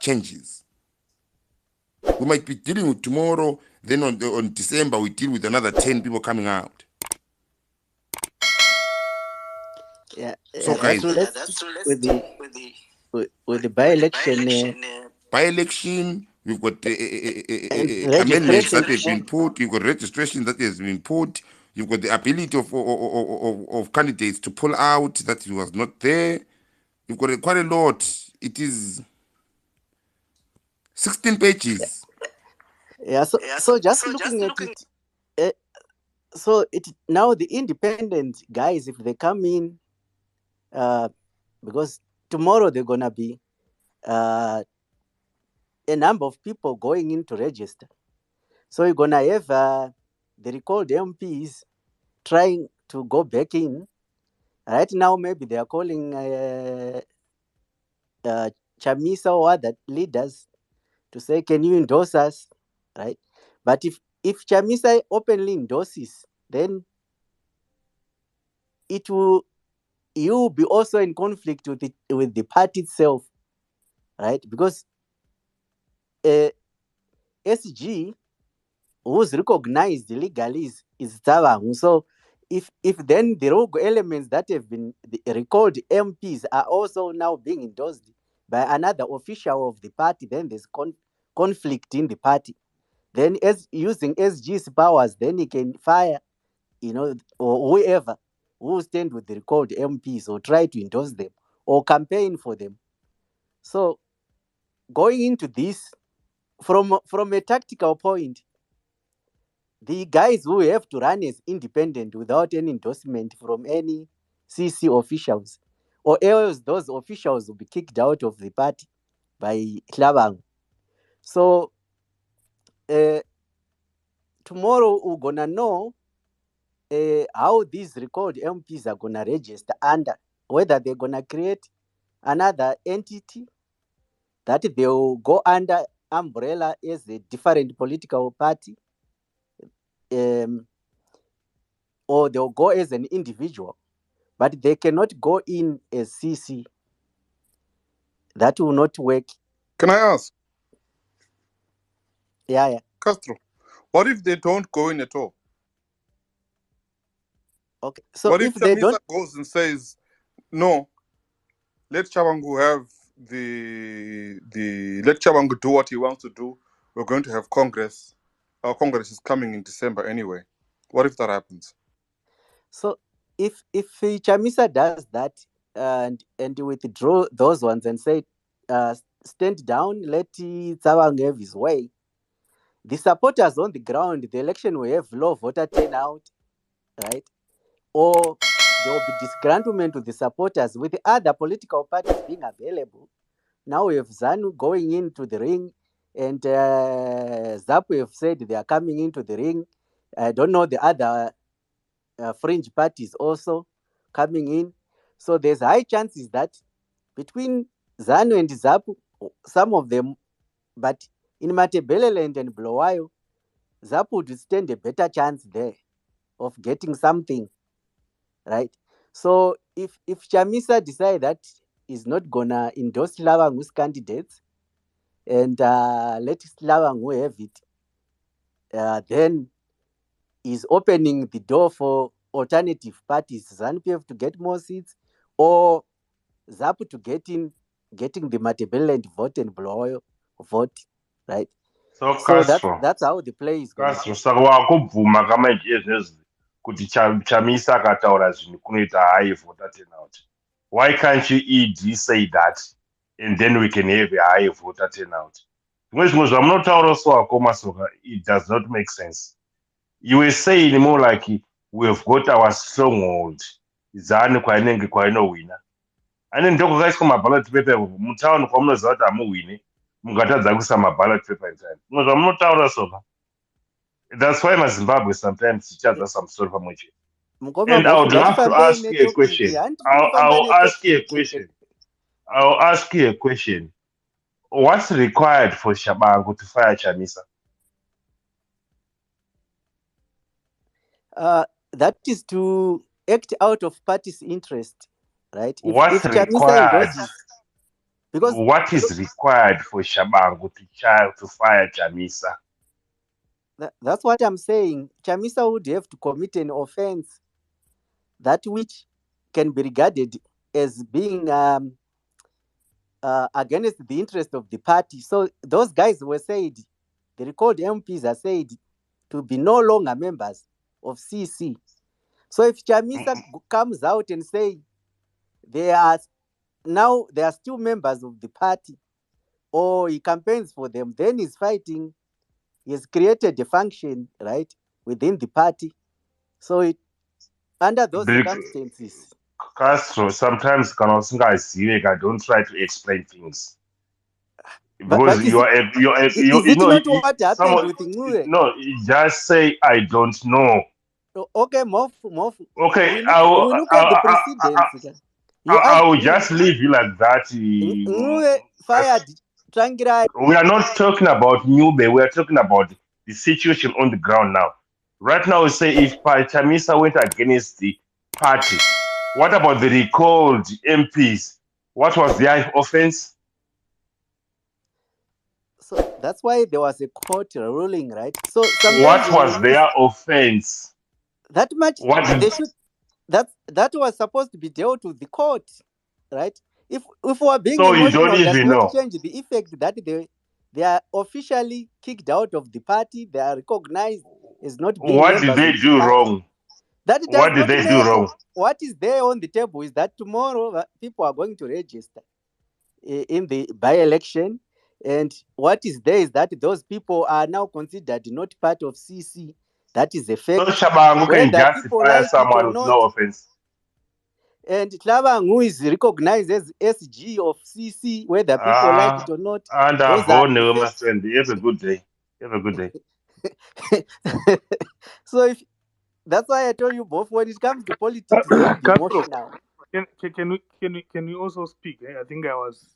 changes. We might be dealing with tomorrow, then on December we deal with another 10 people coming out. Yeah, So guys, that's true. With the by-election. By-election, we've got amendments that have registration. been put. You've got registration that has been put. You've got the ability of candidates to pull out that was not there. You've got quite a lot. It is 16 pages. Yeah. So just looking at it, so it now the independent guys, if they come in, because tomorrow they're gonna be a number of people going in to register. So you're gonna have the recalled MPs trying to go back in. Right now, maybe they are calling Chamisa or other leaders to say, "Can you endorse us?" Right? But if Chamisa openly endorses, then it will you will be also in conflict with the party itself, right? Because SG, who's recognized legally, is Tsavangu. So if then the rogue elements that have been recalled MPs are also now being endorsed by another official of the party, then there's conflict in the party. Then as using SG's powers, then he can fire, or whoever who stand with the recalled MPs or try to endorse them or campaign for them. So going into this, from a tactical point, the guys who have to run as independent without any endorsement from any CC officials, or else those officials will be kicked out of the party by Hlabang. So tomorrow we're gonna know how these recalled MPs are gonna register under, whether they're gonna create another entity that they will go under umbrella as a different political party, or they'll go as an individual, but they cannot go in as CC. That will not work. Can I ask? Yeah. Castro, what if they don't go in at all? Okay. So what if if they Chamisa don't goes and says, no, let Chabangu have let Chabangu do what he wants to do. We're going to have Congress. Our Congress is coming in December anyway. What if that happens? So if Chamisa does that and withdraw those ones and say, stand down, let Tsawang have his way, the supporters on the ground, the election will have low voter turnout, right? Or there will be disgruntlement to the supporters with the other political parties being available. Now we have ZANU going into the ring, and ZAPU have said they are coming into the ring. I don't know the other fringe parties also coming in. So there's high chances that between ZANU and ZAPU, some of them, but in Matebeleland and Blowayo, ZAPU would stand a better chance there of getting something, right? So if Chamisa decide that he's not gonna endorse Lawangu's candidates and let Lawangu have it, then is opening the door for alternative parties, ZANU-PF to get more seats, or ZAPU to getting the Matebeleland vote and Blowayo vote, right? So So Castro, that's how the play is gonna Castro go. saka wakubvuma kamaitye zvinezvi kuti Chamisa akataura zvinhu kunoita high voter turnout. Why can't you ED say that and then we can have a high voter turnout? Zvimwe zvamunotaura sowako Masoka, it does not make sense. You were saying more like we've got our stronghold. ZANU kwainowina. And ndoko kaiswa maballot paper mutauni kwamunoziva kuti hamuwini mukatadza kuisa maballot paper in time. Zvimwe zvamunotaura Soka. That's why Zimbabwe sometimes tichadza some sort of pamwe chete. And I would love to ask you a question. I'll ask you a question. I'll ask you a question. What's required for Shabangu to fire Chamisa? That is to act out of party's interest, right? What's If Chamisa required? endorses, because What is required for Shabangu to fire Chamisa? that's what I'm saying. Chamisa would have to commit an offense that which can be regarded as being against the interest of the party. So those guys were said, the recalled MPs are said to be no longer members of CC. So if Chamisa comes out and say they are still members of the party, or he campaigns for them, then he's fighting. He's created a function, right, within the party. So under those circumstances, Castro, sometimes I don't try to explain things. but Because is it know, not what happened with Ngure? No, just say I don't know. Okay, Mof. Okay, We look at the precedents. I will just leave you like that. Ngure fired Trangirai. We are not talking about Newbe. We are talking about the situation on the ground now. Right now, we say if Chamisa went against the party, what about the recalled MPs? What was their offense? So that's why there was a court ruling, right? So sometimes What when was you use their offense? that much, What? they should that was supposed to be dealt with the court, right? If we are being So you don't emotional, does even not know. change the effect that they are officially kicked out of the party. They are recognized as not being What did members they of the do party. wrong? That does What did not they do matter. wrong? What is there on the table is that tomorrow people are going to register in the by-election, and what is there is that those people are now considered not part of CC. That is a So fact, Shabangu can whether people justify like it or someone with not. no offense. And Tlabangu is recognized as SG of CC, whether people like it or not. And Those are Avon, my effects. friend, have a good day. Have a good day. So if that's why I told you both, when it comes to politics, don't be Castro, emotional. can we also speak? I think I was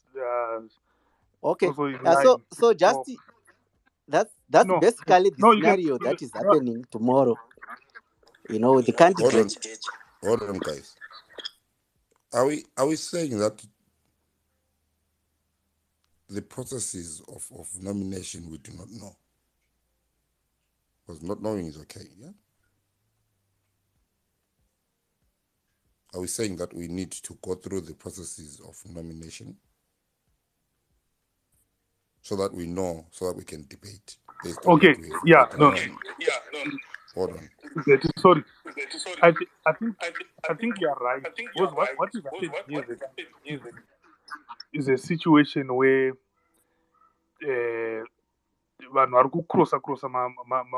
Okay. also in So line. so just So that's no, basically the no, you can. scenario that is No. happening tomorrow. You know, the Hold on, candidates. hold on, guys. Are we saying that the processes of nomination we do not know? Because not knowing is okay, yeah? Are we saying that we need to go through the processes of nomination so that we know, so that we can debate based on Okay. what we have Yeah. already No. known? Hold on. Sorry. I think you are right. Because what is happening here is a situation where vanhu vari kucrossa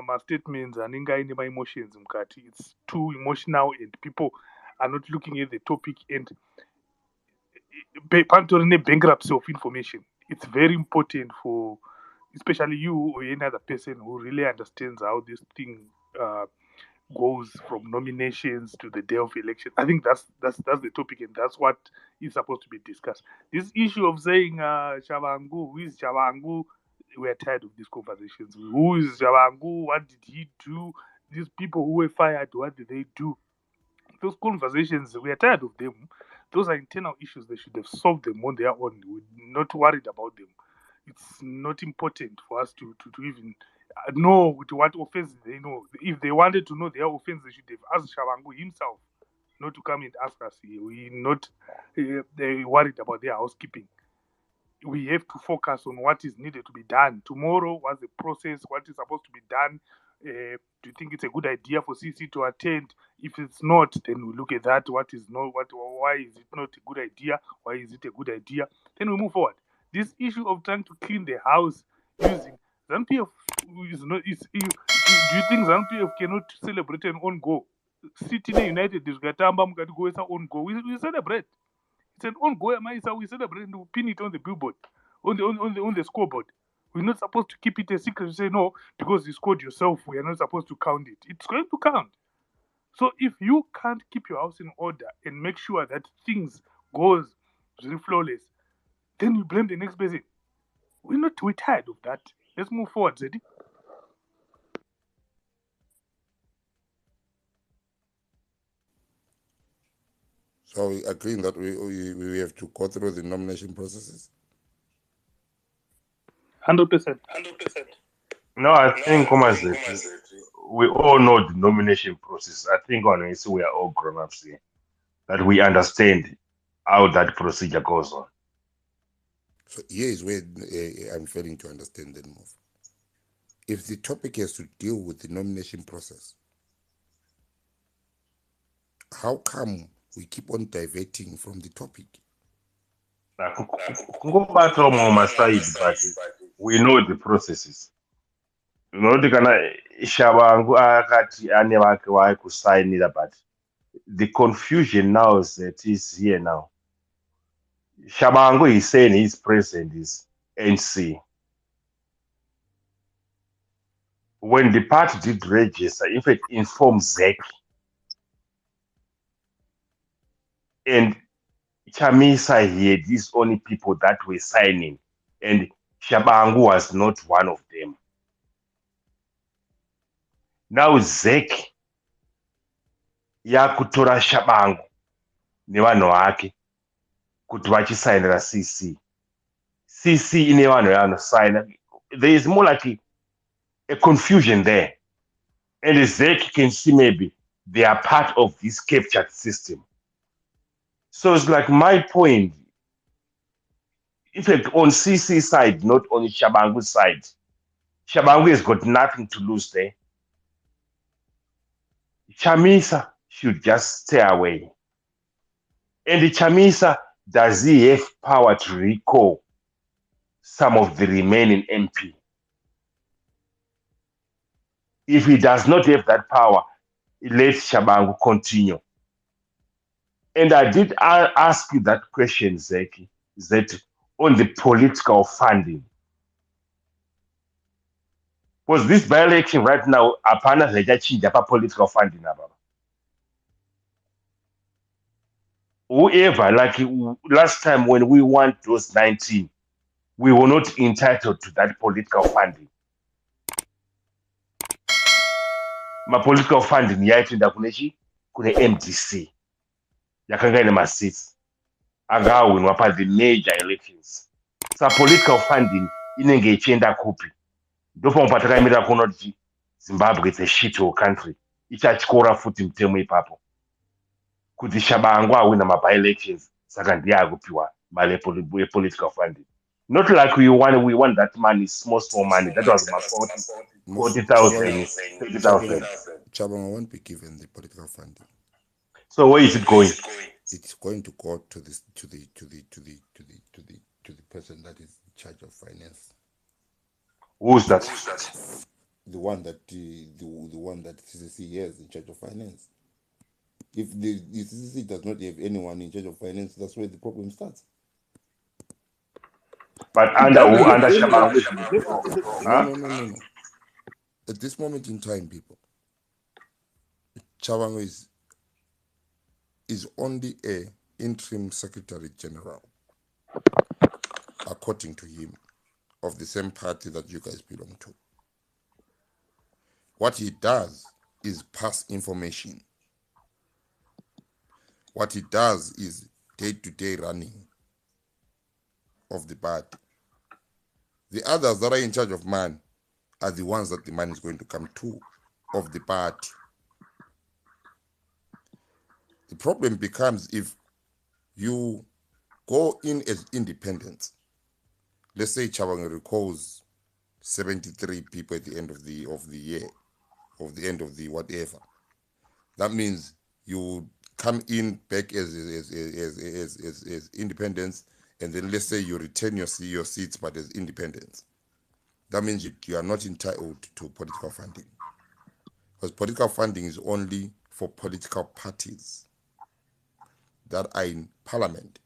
ma-statements anenge aine ma-emotions mukati. It's too emotional and people are not looking at the topic, and panitori ne-bankruptcy of information. It's very important for especially you or any other person who really understands how this thing goes from nominations to the day of election. I think that's the topic, and that's what is supposed to be discussed. This issue of saying Shabangu, who is Shabangu, we're tired of these conversations. Who is Shabangu? What did he do? These people who were fired, what did they do? Those conversations, we are tired of them. Those are internal issues. They should have solved them on their own. We're not worried about them. It's not important for us to even know to what offense they know. If they wanted to know their offense, they should have asked Shabangu himself, not to come and ask us. We're not worried about their housekeeping. We have to focus on what is needed to be done. Tomorrow, what's the process? What is supposed to be done? Do you think it's a good idea for CC to attend? If it's not, then we look at that. What is not? Why is it not a good idea? Why is it a good idea? Then we move forward. This issue of trying to clean the house using ZANU-PF is not. Do you think ZANU-PF cannot celebrate an own goal? City United is Gatamba Mukati own goal. We celebrate. It's an own goal. We celebrate and we pin it on the billboard, on the scoreboard. We're not supposed to keep it a secret to say no, because you scored yourself, we are not supposed to count it. It's going to count. So if you can't keep your house in order and make sure that things goes really flawless, then you blame the next person. We're tired of that. Let's move forward, Zedi. So we agreeing that we have to go through the nomination processes? 100%. No, I think, we all know the nomination process. I think honestly, we are all grown-ups here, that we understand how that procedure goes on. So here is where I'm failing to understand that move. If the topic has to deal with the nomination process, how come we keep on diverting from the topic? Kungobatwa my side, but we know the processes. Unoti kana Shabangu akati ane vake vaikusainira, but the confusion now is that is here now. Shabangu is saying his president is NC. When the party did register, in fact, informed ZEC and Chamisa had these only people that were signing, and Shabangu was not one of them. Now ZEC yakutora Shabangu nevanhu vake kuti vachisainira CC ine vanhu yavanosaina. there is more like a confusion there. And Zeki can see maybe they are part of this captured system. So it's like my point, in fact, on CC side, not on Shabangu's side. Shabangu has got nothing to lose there. Chamisa should just stay away. And the Chamisa, does he have power to recall some of the remaining MP? If he does not have that power, let Shabangu continue. And I did ask you that question, Zeki, that on the political funding. Was this by-election right now, apana zajachinja pa political funding ababa? Whoever, like last time when we won those 19, we were not entitled to that political funding. My political funding yaitenda kunechi kune MDC yakanga ine seats agawinwa pa the major elections. So political funding inenge ichienda kupi? Ndopa mpatakaimira kuona kuti Zimbabwe is a shithole country. Ichachikora futi mtemo ipapo. Kuti Shabangu awina by-elections saka ndiye akupiwa mali political funding. Not like we want that money, small money. That was my 40,000, 30,000. Chabang won't be given the political funding. So where is it going? It's going to go to the person that is in charge of finance. Who's that? The one that CCC has in charge of finance. If the CCC does not have anyone in charge of finance, that's where the problem starts. But under Shabangu, No. At this moment in time, people, Chabangu is only a interim secretary general, according to him, of the same party that you guys belong to. What he does is pass information. What he does is day-to-day running of the party. The others that are in charge of money are the ones that the money is going to come to of the party. The problem becomes if you go in as independents. Let's say Chabang recalls 73 people at the end of the year, of the end of the whatever. That means you come in back as independents, and then let's say you retain your seats but as independents. That means you are not entitled to political funding, because political funding is only for political parties that are in parliament.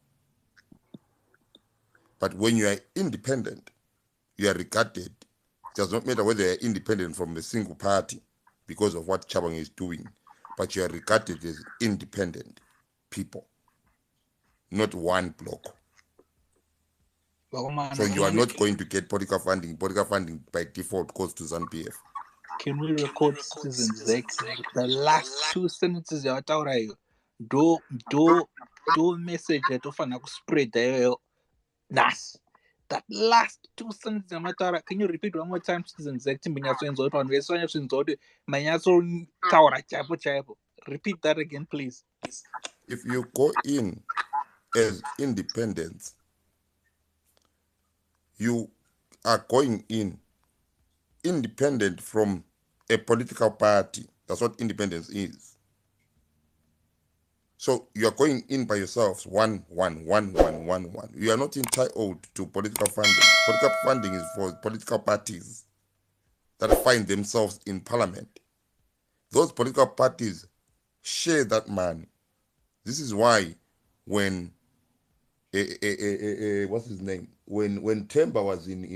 But when you are independent, you are regarded. It does not matter whether you are independent from a single party because of what Chabang is doing, but you are regarded as independent people, not one block. So you are not going to get political funding. Political funding by default goes to ZANU-PF. Can we record citizens the last two sentences yawataura iyo do message yatofana kuspread nas that last two sentences yamataura. Can you repeat one more time, citizens? Timbinyasoenzo kuti vanhu vese vanyatsoenza kuti manyatsotaura chaipo. Repeat that again, please. If you go in as independents, you are going in independent from a political party. That's what independence is. So you are going in by yourselves, one. You are not entitled to political funding. Political funding is for political parties that find themselves in parliament. Those political parties share that money. This is why when what's his name? When Temba was in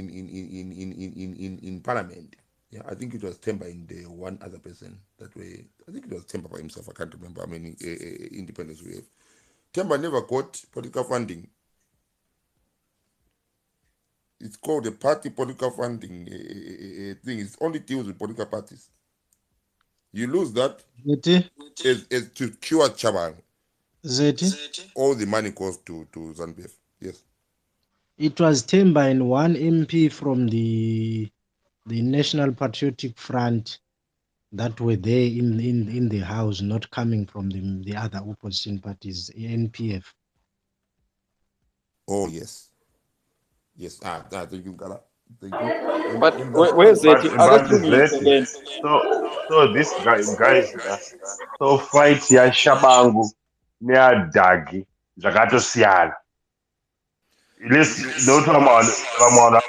parliament, yeah, I think it was Temba and the one other person that way. I think it was Temba by himself. I can't remember how many independents we have. Temba never got political funding. It's called a party political funding thing. It only deals with political parties. You lose that as to cure Chabang. All the money goes to ZANU-PF. Yes. It was Temba and one MP from the National Patriotic Front that were there in the house, not coming from the other opposition parties, NPF. Oh yes, yes. Thank you, Gala. Thank you. But And that's where's But that? that so this guys so fight ya Shabangu near Dagi zvakatosiyana. Let's don't vamwana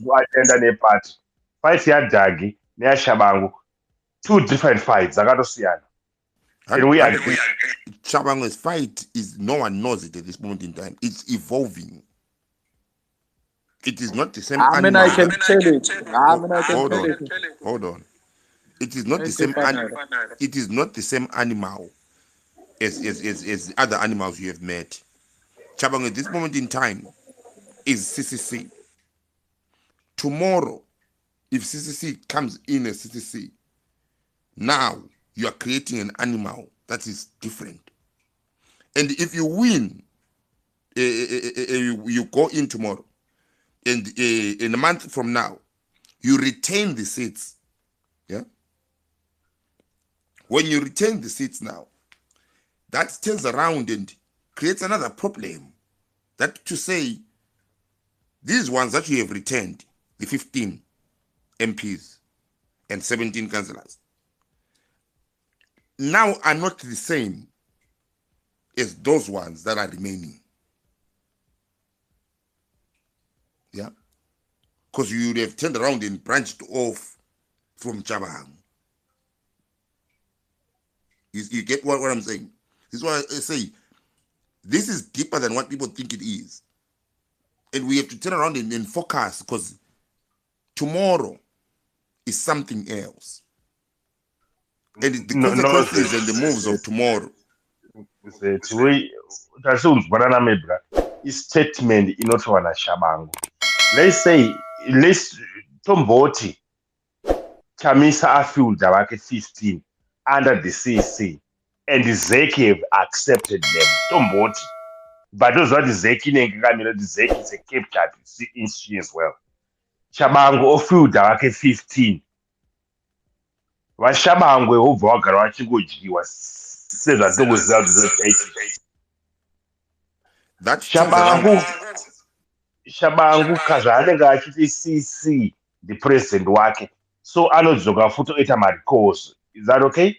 kuatenda nepati. Fight ya Dagi near Shabangu, two different fights dzakatosiyana. Can we agree? Chabango's fight is no one knows it at this moment in time. It's evolving. It is not the same I mean, animal. I can tell it. I mean, I can Hold tell on, it. hold on. It is not the Let's say same. partner. It is not the same animal as other animals you have met. Chabang at this moment in time is CCC. Tomorrow, if CCC comes in as CCC, now you are creating an animal that is different. And if you win, you go in tomorrow, and in a month from now, you retain the seats. Yeah. When you retain the seats now, that turns around and creates another problem. That to say, these ones that you have retained, the 15 MPs and 17 councillors, now are not the same as those ones that are remaining. Yeah. Because you would have turned around and branched off from Chabang. You get what I'm saying? This is why I say this is deeper than what people think it is. And we have to turn around and focus, because tomorrow is something else. And the consequences and the moves of tomorrow. Tasunzwanana mebra statement inotowa naShabangu. Let's say Tomboti Chamisa afielder wake 15 under the CC, and Zeki have accepted them. Tomboti. But those are the Zeki nengamira, the Zeki is a captured issue as well. Shabangu ofielder wake 15. VaShabangu obva vagara vachingodyiwa sezvatongo ziva kuti Shabangu kazvaanenge achiti CC the president wake, so anodzoka futi oita maricals. Is that okay?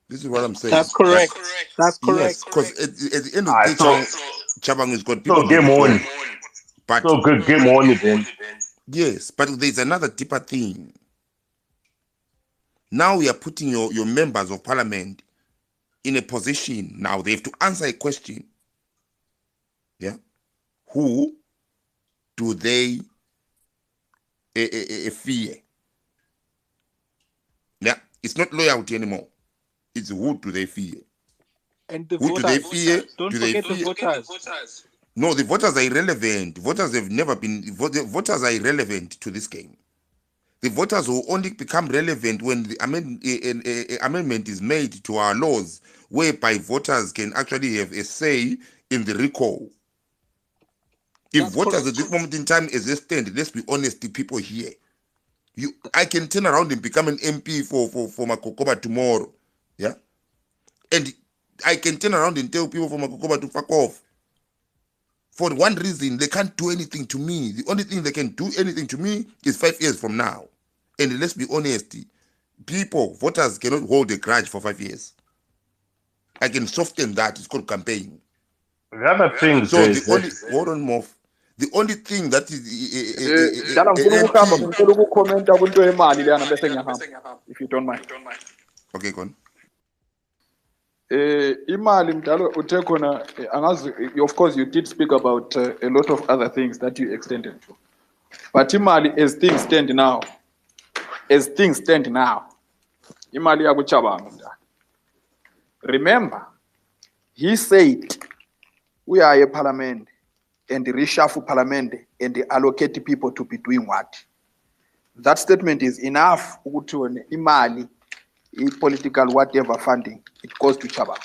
This is what I'm saying. That's correct. That's correct. Yes, because at the end of the day, Chabang has got people. So game on. But so good game on then. Yes, but there's another deeper thing. Now we are putting your members of parliament in a position. Now they have to answer a question. Yeah. Who do they fear? Yeah. It's not loyalty anymore. It's who do they fear? And the who voters, do they fear? Don't do forget they fear? the voters. No, the voters are irrelevant. Voters have never been. The voters are irrelevant to this game. The voters will only become relevant when the amendment is made to our laws, whereby voters can actually have a say in the recall. If voters at this moment in time as they stand, let's be honest, the people here, I can turn around and become an MP for Makokoba tomorrow, yeah, and I can turn around and tell people from Makokoba to fuck off. For one reason, they can't do anything to me. The only thing they can do anything to me is 5 years from now. And let's be honest, voters cannot hold a grudge for 5 years. I can soften that. It's called campaign. The other thing so is the only hold on, Moff. The only thing that is if you don't mind. Okay, go on. Imali mdalo uthe khona angazi, of course you did speak about a lot of other things that you extended to, but imali as things stand now, imali yakuChabanga mdala. Remember, he said we are a parliament and reshuffle parliament and allocate people to be doing what. That statement is enough ukuthi imali political whatever funding, it goes to Chabang.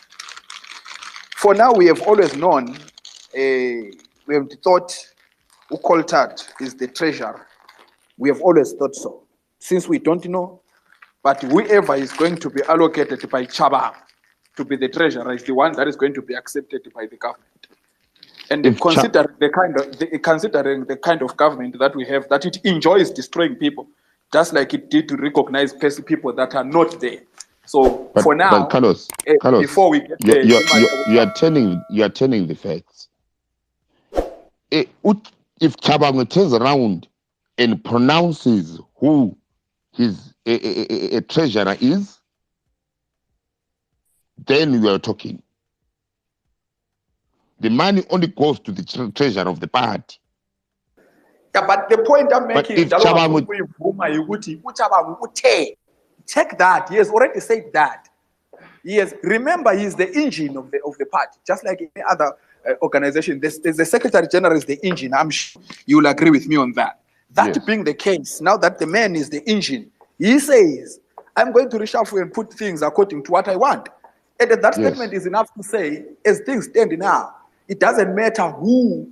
For now, we have always known we have thought Ukoltad is the treasurer. We have always thought so. Since we don't know, but whoever is going to be allocated by Chaba to be the treasurer is the one that is going to be accepted by the government. And considering the kind of government that we have, that it enjoys destroying people, just like it did to recognize people that are not there. So for now, but Carlos, before we get there, you are turning the facts. If Chabango turns around and pronounces who his a treasurer is, then we are talking. The money only goes to the treasurer of the party. Yeah, but the point I'm making is check that. He has already said that. Remember, he is the engine of the party, just like any other organization. There's the Secretary General is the engine. I'm sure you will agree with me on that. That being the case, now that the man is the engine, he says, I'm going to reshuffle and put things according to what I want. And that statement is enough to say, as things stand now, it doesn't matter who,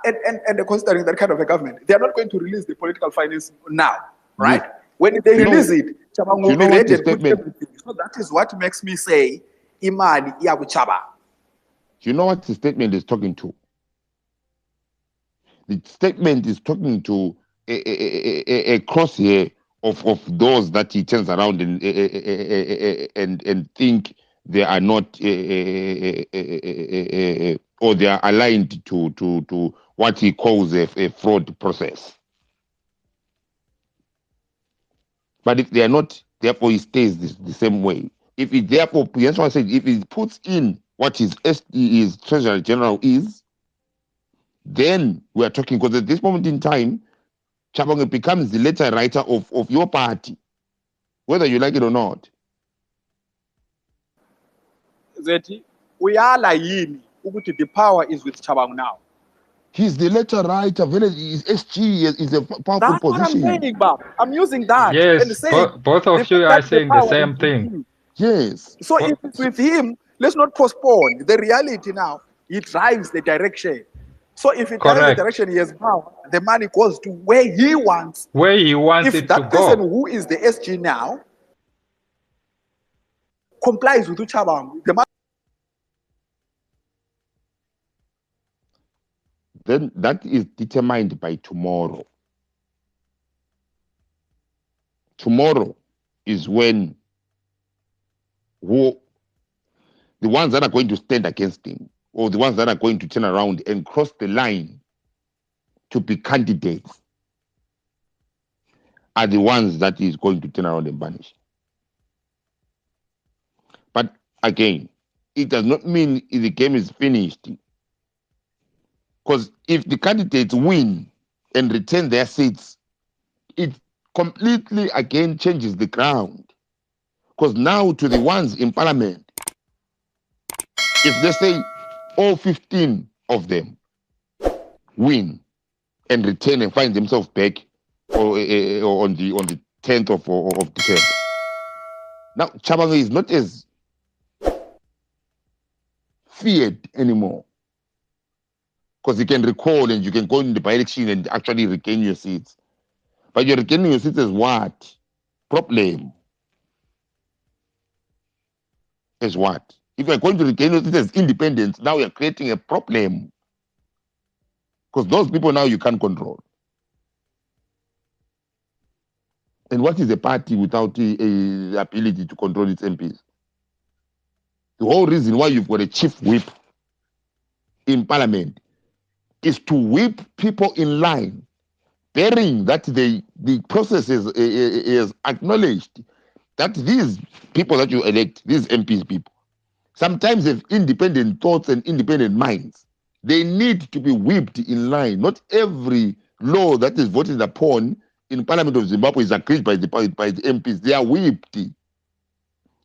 and considering that kind of a government, they are not going to release the political finance now, right? When they release it, Chaba will be ready and put everything. So that is what makes me say, Imani Yabu Chaba. You know what the statement is talking to? The statement is talking to a crosshair of those that he turns around and think they are not or they are aligned to what he calls a fraud process. But if they are not, therefore he stays the same way. If he therefore, that's why I said, if he puts in what his Treasury General is, then we are talking, because at this moment in time, Chabonge becomes the letter writer of your party, whether you like it or not. Zeti, we are lying. The power is with Chabang now. He's the letter writer. His SG is a powerful That's position. what I'm saying, Bob. I'm using that. Yes, and saying both of you are saying the same thing. Yes. So if it's with him, let's not postpone. The reality now, he drives the direction. So if he drives the direction he has now, the money goes to where he wants. Where he wants it to go. If that person who is the SG now complies with Uchabang, the money. Then that is determined by tomorrow. Tomorrow is when the ones that are going to stand against him, or the ones that are going to turn around and cross the line to be candidates, are the ones that is going to turn around and banish. But again, it does not mean the game is finished. Because if the candidates win and retain their seats, it completely again changes the ground. Because now to the ones in parliament, if they say all 15 of them win and retain and find themselves back or on the 10th of December, now Chabanga is not as feared anymore. Because you can recall and you can go in the by-election and actually regain your seats. But you're regaining your seats as what? Problem. As what? If you're going to regain your seats as independents, now you're creating a problem. Because those people now you can't control. And what is a party without the ability to control its MPs? The whole reason why you've got a chief whip in parliament is to whip people in line, bearing that the process is acknowledged that these people that you elect, these MPs people, sometimes have independent thoughts and independent minds. They need to be whipped in line. Not every law that is voted upon in Parliament of Zimbabwe is agreed by the MPs. They are whipped.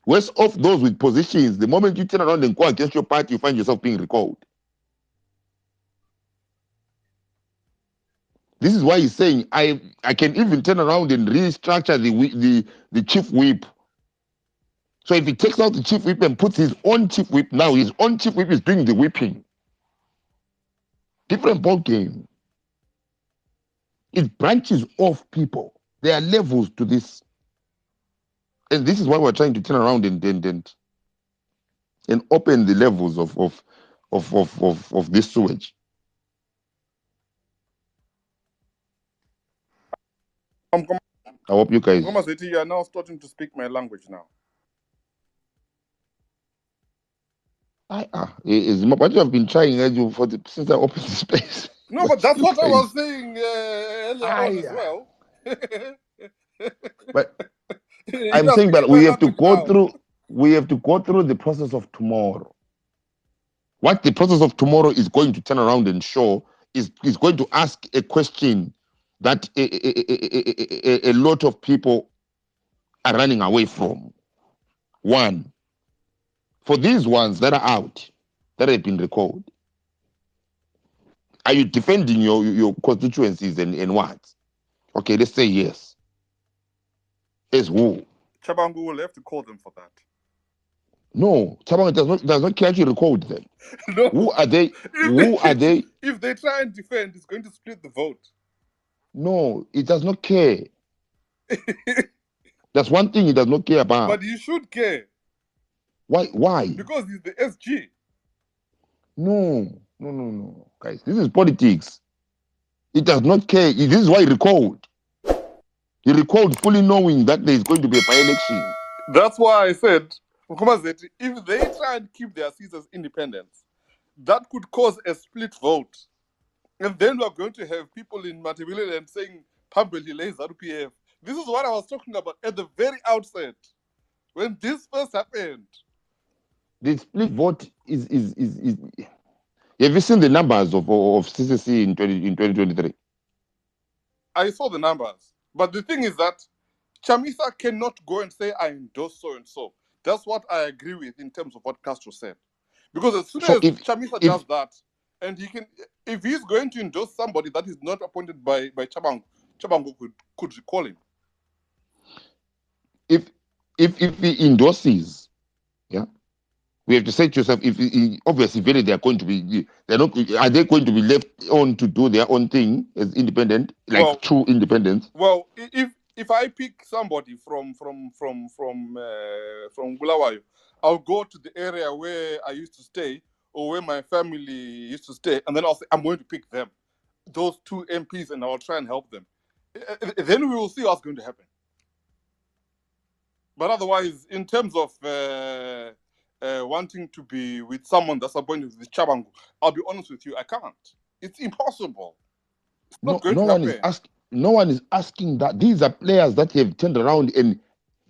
Worse off those with positions. The moment you turn around and go against your party, you find yourself being recalled. This is why he's saying, I can even turn around and restructure the chief whip. So if he takes out the chief whip and puts his own chief whip, now his own chief whip is doing the whipping. Different ball game. It branches off people. There are levels to this. And this is why we're trying to turn around and open the levels of this sewage. I hope you guys. You are now starting to speak my language now. What you have been trying since I opened the space. No, but that's what I was saying earlier on as well. But I'm saying that we have to go through the process of tomorrow. What the process of tomorrow is going to turn around and show is going to ask a question that a lot of people are running away from. One, for these ones that are out, that have been recalled, are you defending your constituencies and what? Okay, let's say yes. As who? Chabangu will have to call them for that. No, Chabangu does not care to record them. No. Who are they? Who are they? If they try and defend, it's going to split the vote. No, it does not care. That's one thing he does not care about. But he should care. Why? Because he's the SG. No. Guys, this is politics. It does not care. This is why he recalled. He recalled fully knowing that there is going to be a by-election. That's why I said, if they try and keep their seats as independents, that could cause a split vote. And then we're going to have people in Matabeleland saying, Pambeli lays PF. This is what I was talking about at the very outset. When this first happened. The split vote is have you seen the numbers of CCC in 2023? I saw the numbers. But the thing is that Chamisa cannot go and say, I endorse so and so. That's what I agree with in terms of what Castro said. Because as soon as Chamisa does that, and he can, if he's going to endorse somebody that is not appointed by Chabangu could recall him. If he endorses, yeah, we have to say to yourself, obviously they are going to be, are they going to be left on to do their own thing as independent, like true independence? Well, if I pick somebody from Bulawayo, I'll go to the area where I used to stay or where my family used to stay, and then I'll say I'm going to pick them, those two MPs, and I'll try and help them. Then we will see what's going to happen. But otherwise, in terms of wanting to be with someone that's appointed with Chabangu, I'll be honest with you, I can't. It's impossible. It's not going to happen. No one is asking that. These are players that have turned around and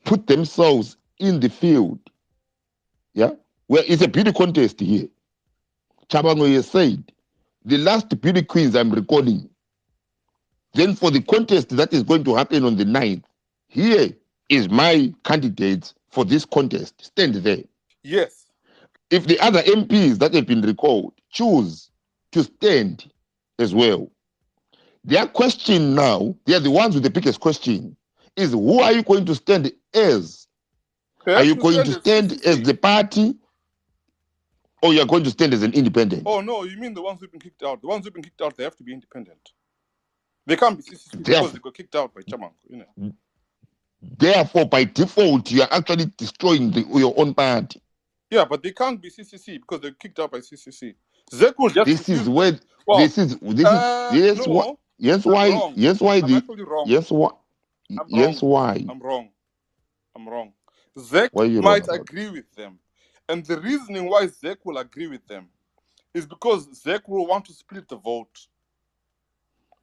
put themselves in the field. Yeah? Well, it's a beauty contest here. Chabangu has said, the last beauty queens I'm recording. Then for the contest that is going to happen on the 9th, here is my candidate for this contest. Stand there. Yes. If the other MPs that have been recalled choose to stand as well, their question now, they are the ones with the biggest question, is who are you going to stand as? Are you going to stand as the party, or you're going to stand as an independent? Oh, no, you mean the ones who've been kicked out. The ones who've been kicked out, they have to be independent. They can't be CCC because they got kicked out by Chabangu, you know. Therefore, by default, you are actually destroying your own party. Yeah, but they can't be CCC because they're kicked out by CCC. Zek will just this is where well, this is yes no, what yes why wrong. yes why I'm the actually wrong. yes what yes why I'm wrong. Zek might agree with them, and the reasoning why Zek will agree with them is because Zek will want to split the vote.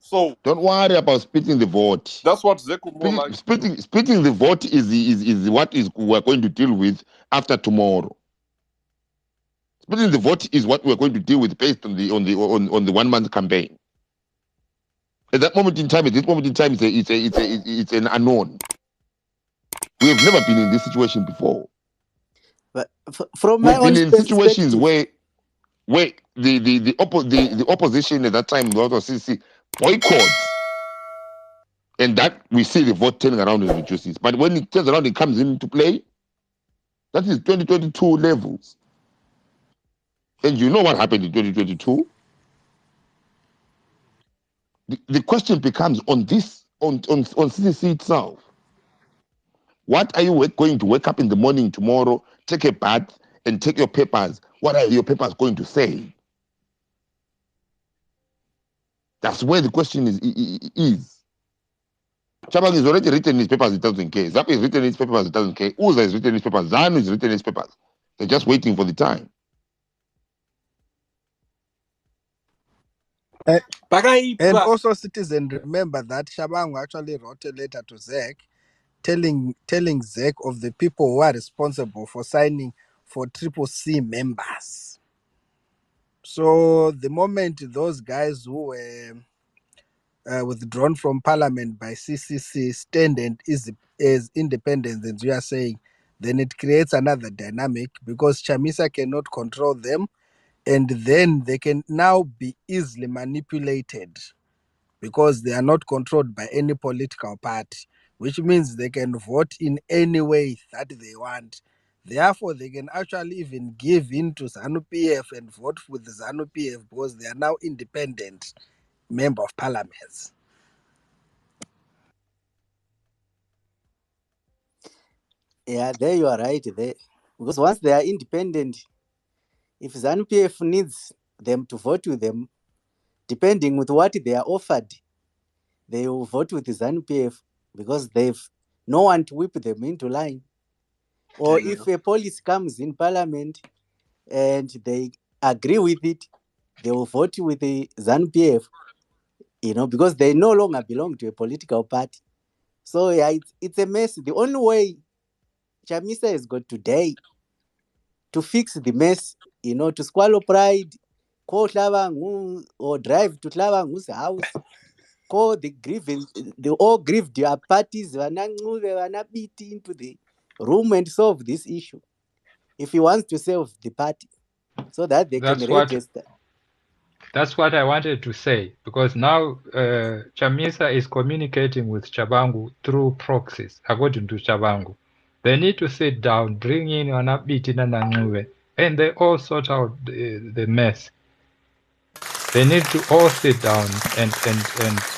So don't worry about splitting the vote. That's what Zek will more like. Splitting the vote is what we're going to deal with after tomorrow. Splitting the vote is what we're going to deal with based on the 1 month campaign. At that moment in time, it's an unknown. We have never been in this situation before. But from my own in situations where the opposition at that time, the other CC, boycotts, and that we see the vote turning around and reduces. But when it turns around, it comes into play. That is 2022 levels. And you know what happened in 2022? The question becomes on this, on CCC itself. What are you going to wake up in the morning tomorrow, take a bath, and take your papers? What are your papers going to say? That's where the question is. Chabang has already written his papers, it doesn't care. Zap has written his papers, it doesn't care. Uza has written his papers. Zanu has written his papers. They're just waiting for the time. And also, citizen, remember that Shabangu actually wrote a letter to Zek telling Zek of the people who are responsible for signing for Triple C members. So the moment those guys who were withdrawn from parliament by CCC stand and is as independent, as you are saying, then it creates another dynamic because Chamisa cannot control them, and then they can now be easily manipulated because they are not controlled by any political party, which means they can vote in any way that they want. Therefore, they can actually even give in to ZANU PF and vote with the ZANU PF because they are now independent member of parliaments. Yeah, there you are right there. Because once they are independent, if ZANU PF needs them to vote with them, depending with what they are offered, they will vote with the ZANU PF because they've no one to whip them into line. Or if a police comes in parliament and they agree with it, they will vote with the ZANU PF, because they no longer belong to a political party. So yeah, it's a mess. The only way Chamisa has got today to fix the mess, to swallow pride, call Tlabangu or drive to Tlabangu's house, call the grievance, the all grieved parties, wanna beat into the room and solve this issue. If he wants to save the party, so that they can register. That's what I wanted to say, because now Chamisa is communicating with Chabangu through proxies, according to Chabangu. They need to sit down, bring in Wanabiti and Nanguve, and they all sort out the mess. They need to all sit down and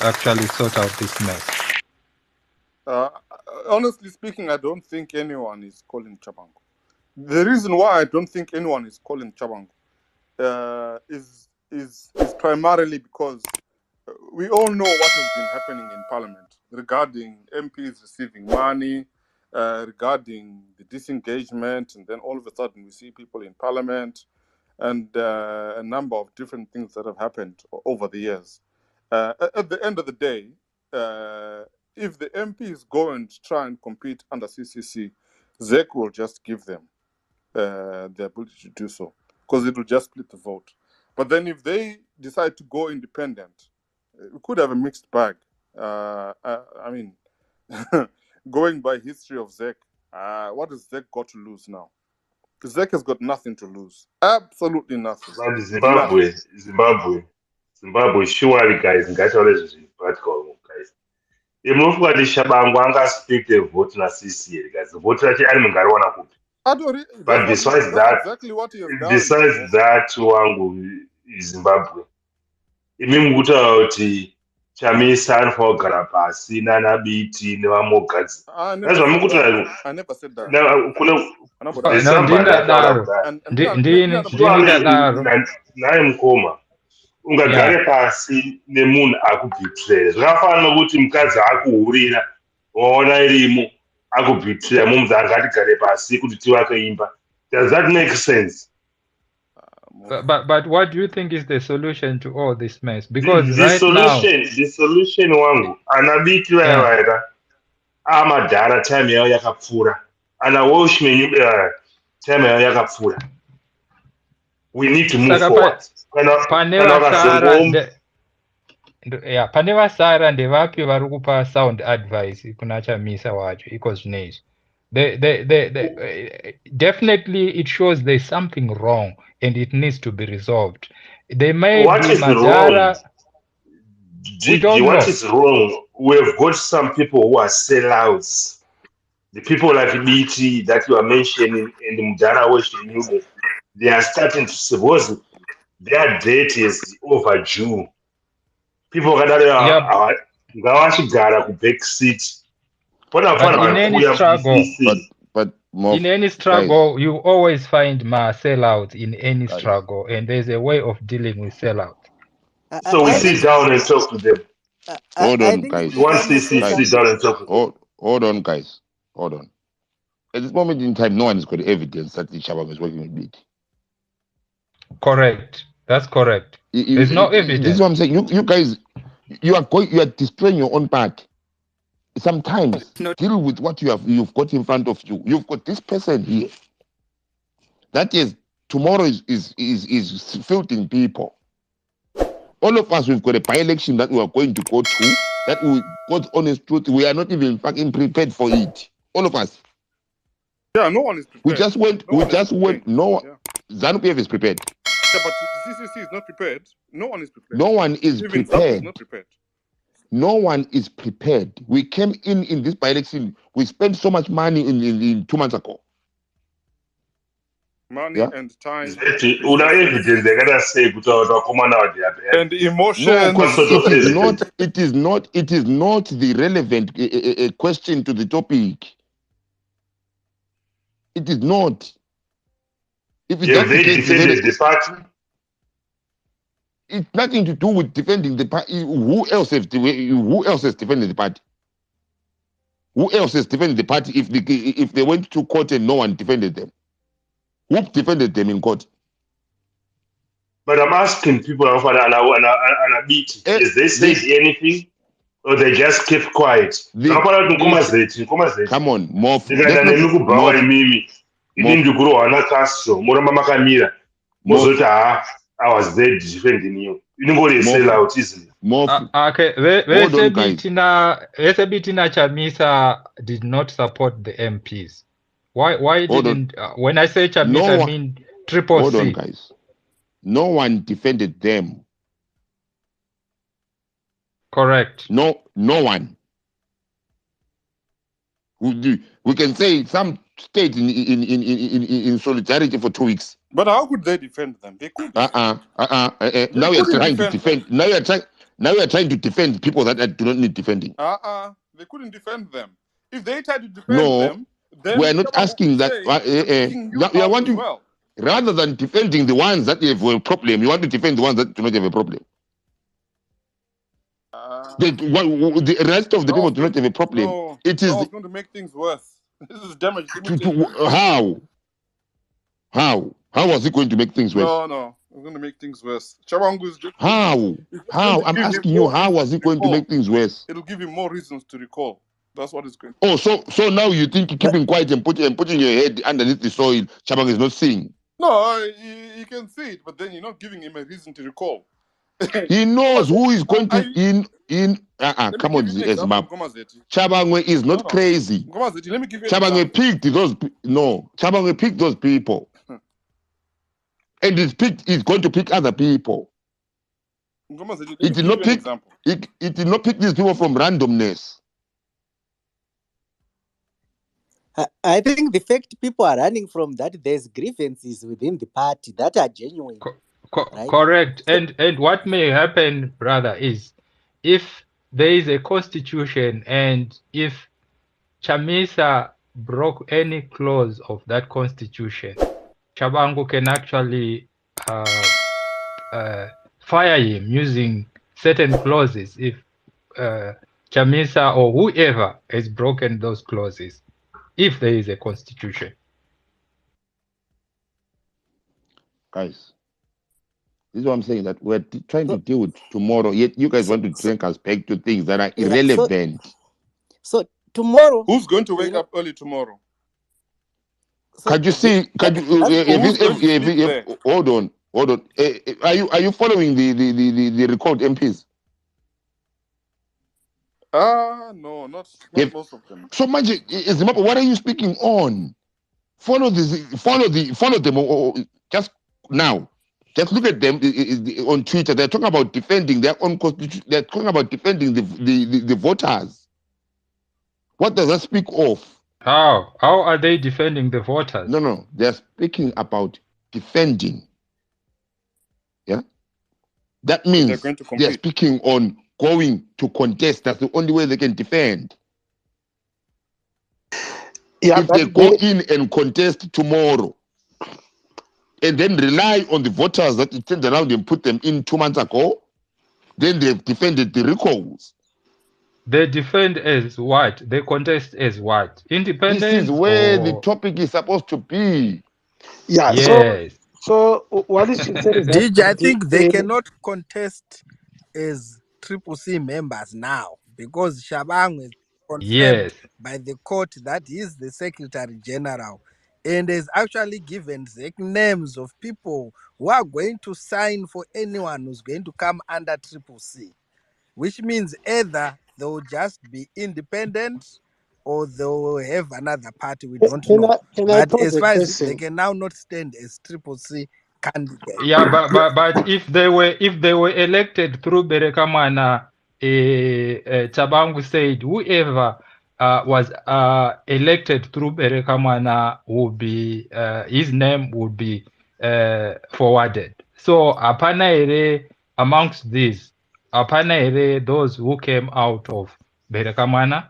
actually sort out this mess. Honestly speaking, I don't think anyone is calling Chabangu. The reason why I don't think anyone is calling Chabangu is primarily because we all know what has been happening in Parliament regarding MPs receiving money, regarding the disengagement, and then all of a sudden we see people in Parliament, and a number of different things that have happened over the years. At the end of the day, if the MPs go and try and compete under CCC, ZEC will just give them the ability to do so, because it will just split the vote. But then if they decide to go independent, we could have a mixed bag. I mean, going by history of ZEC, what has ZEC got to lose now? ZEC has got nothing to lose. Absolutely nothing. But Zimbabwe, surely, guys, guys. Imunofunga kuti Shabangu angasplit vote na CC guys. Vote racho ari mungariwana kupi. But besides exactly what he has that, wangu Zimbabwe. Imi mukutaura kuti Chamisa anofanira kugara pasi naNabiti nevamogadzi. I never said that. Naye mukoma ungagare pasi nemunhu akubhitirera zvakafanana nokuti mukadzi akuhurira waona irimo akubhitirira mumudzi angatigare pasi kuti tivake imba. Does that make sense? But what do you think is the solution to all this mess? Because the solution wangu anabiti vaya amadhara time yavo yakapfuura ana Walshmen time yavo yakapfuura. We need to move forward. Pane vasara ndevapi vari kupa sound advice kuna Chamisa wacho iko zvinezvi. Definitely it shows there's something wrong and it needs to be resolved. They may what be is Madara. Wrong? What is wrong? We've got some people who are sellouts. The people like BT that you are mentioning and the Mudara, they are starting to suppose their debt is overdue. people vakadaro Yeah, ngavachigara kuback seat pona but kufanira in vari any kuuya struggle, muCC. but in any guys, struggle, you always find sellouts in any guys, struggle, and there's a way of dealing with sellouts. So we I sit think down and talk to them. hold I on, think guys, We want if I may say CC sit guys, something. down and talk to them. hold on, guys, hold on. At this moment in time, no one has got evidence that the Shabang is working with BT. Correct. That's correct. There's no This is evidence. what I'm saying. You guys, you are destroying your own party. Sometimes deal with what you've got in front of you. You've got this person here. That is tomorrow is filtering people. All of us, we've got a by-election that we are going to go to. That we, God's honest truth, we are not even fucking prepared for it. All of us. Yeah, no one is prepared. We just went. No one is prepared. No, Yeah. ZANU-PF is prepared. Yeah, but CCC is not prepared. No one is prepared. No one is Even ZAPU is prepared. not prepared. No one is prepared. We came in this by-election. We spent so much money in 2 months ago. Money Yeah. and time. Una evidence yakaita sei kuti vakomana vadira And emotions. No, because What sort of evidence? it is not the relevant question to the topic. It is not. If it's Yeah, that they the case, then defended the party. it's nothing to do with defending the party. Who else has defended the party? Who else has defended the party if they went to court and no one defended them? Who defended them in court? But I'm asking people of an beat, is they said anything or they just kept quiet? Come on, Mof. Ndikaita nemi kubhawa imimi ini ndikurohwa naCastro moramba makamira mozoti I was there defending you. Iningori a sellout, isn't it? Okay, vese Bitina Chamisa did not support the MPs. Why didn't when I say Chamisa I mean Triple Hold C. on, guys. No one defended them. Correct. No one. We can say some stayed in solidarity for 2 weeks. But how could they defend them? They could. Now you're trying to defend. Now you're trying to defend people that do not need defending. They couldn't defend them. If they tried to defend them, then we're not asking that. You want to, well. rather than defending the ones that have a problem, you want to defend the ones that do not have a problem. The rest of the people do not have a problem. No, it's going to make things worse. This is damage. How was it going to make things worse? No, it's going to make things worse. Chabangu is just how? I'm asking you, how was it going to make things worse? It'll give him more reasons to recall. That's what it's going. Oh, so now you think keeping quiet and putting your head underneath the soil, Chabang is not seeing? No, he can see it, but then you're not giving him a reason to recall. He knows who is going to come on, Zimbabwe. Chabangwe is not crazy. Let me give you Chabangwe picked those. No, Chabangwe picked those people, and it's going to pick other people. It did not pick. It did not pick these people from randomness. I think the fact people are running from that, there's grievances within the party that are genuine. Right? Correct. And what may happen, brother, is if there is a constitution and if Chamisa broke any clause of that constitution, Chabangu can actually fire him using certain clauses if Chamisa or whoever has broken those clauses, if there is a constitution. Guys, this is what I'm saying, that we're trying to deal with tomorrow, yet you guys want to drink us back to things that are irrelevant. So tomorrow, who's going to wake up early tomorrow? Can you see? Hold on. Are you following the record MPs? No, not most of them. So much, Zimbabwe, what are you speaking on? Follow them just now. Just look at them on Twitter. They're talking about defending their own constitution. They're talking about defending the voters. What does that speak of? How are they defending the voters? No. They're speaking about defending. Yeah? That means they're speaking on going to contest. That's the only way they can defend. Yeah, If they go in and contest tomorrow and then rely on the voters that turned around and put them in 2 months ago, then they've defended the recalls. They defend as what? They contest as what? This Independent is where the or topic is supposed to be. yeah. yes. So what is she said is that DJ, I think they cannot contest as Triple C members now because Shabang is confirmed Yes. by the court that he is the Secretary General and has actually given the names of people who are going to sign for anyone who's going to come under Triple C, which means either they will just be independent or they will have another party. We don't know. can I But pose as a far as they question? can now not stand as Triple C candidate. Yeah, but if they were elected through Berekamana, Chabangu said whoever was elected through Berekamana would be his name would be forwarded. So apana amongst these, apana those who came out of Berekamana.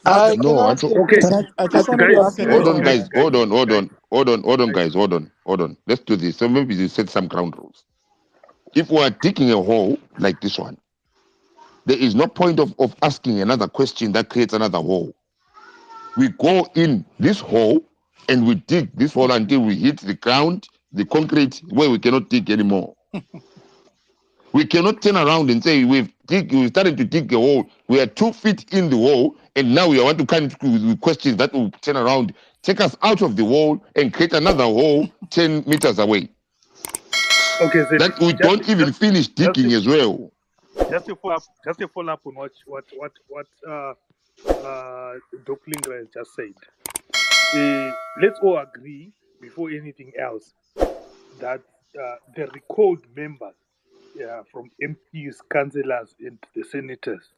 Can No, I I ask you a okay. question? I just wanted to Guys, ask a Hold on, question. guys. Hold on, guys. Hold on. Let's do this. So maybe you set some ground rules. If we are digging a hole like this one, there is no point of asking another question that creates another hole. We go in this hole and we dig this hole until we hit the ground, the concrete, where we cannot dig anymore. We cannot turn around and say we started to dig a hole. We are 2 feet in the hole, and now we want to come with questions that will turn around, take us out of the hole, and create another hole 10 meters away. Okay, That we don't even finish digging as well. just to follow up on what Doc Linger has just said. Let's all agree before anything else that the recalled members from MPs, councillors, and the senators,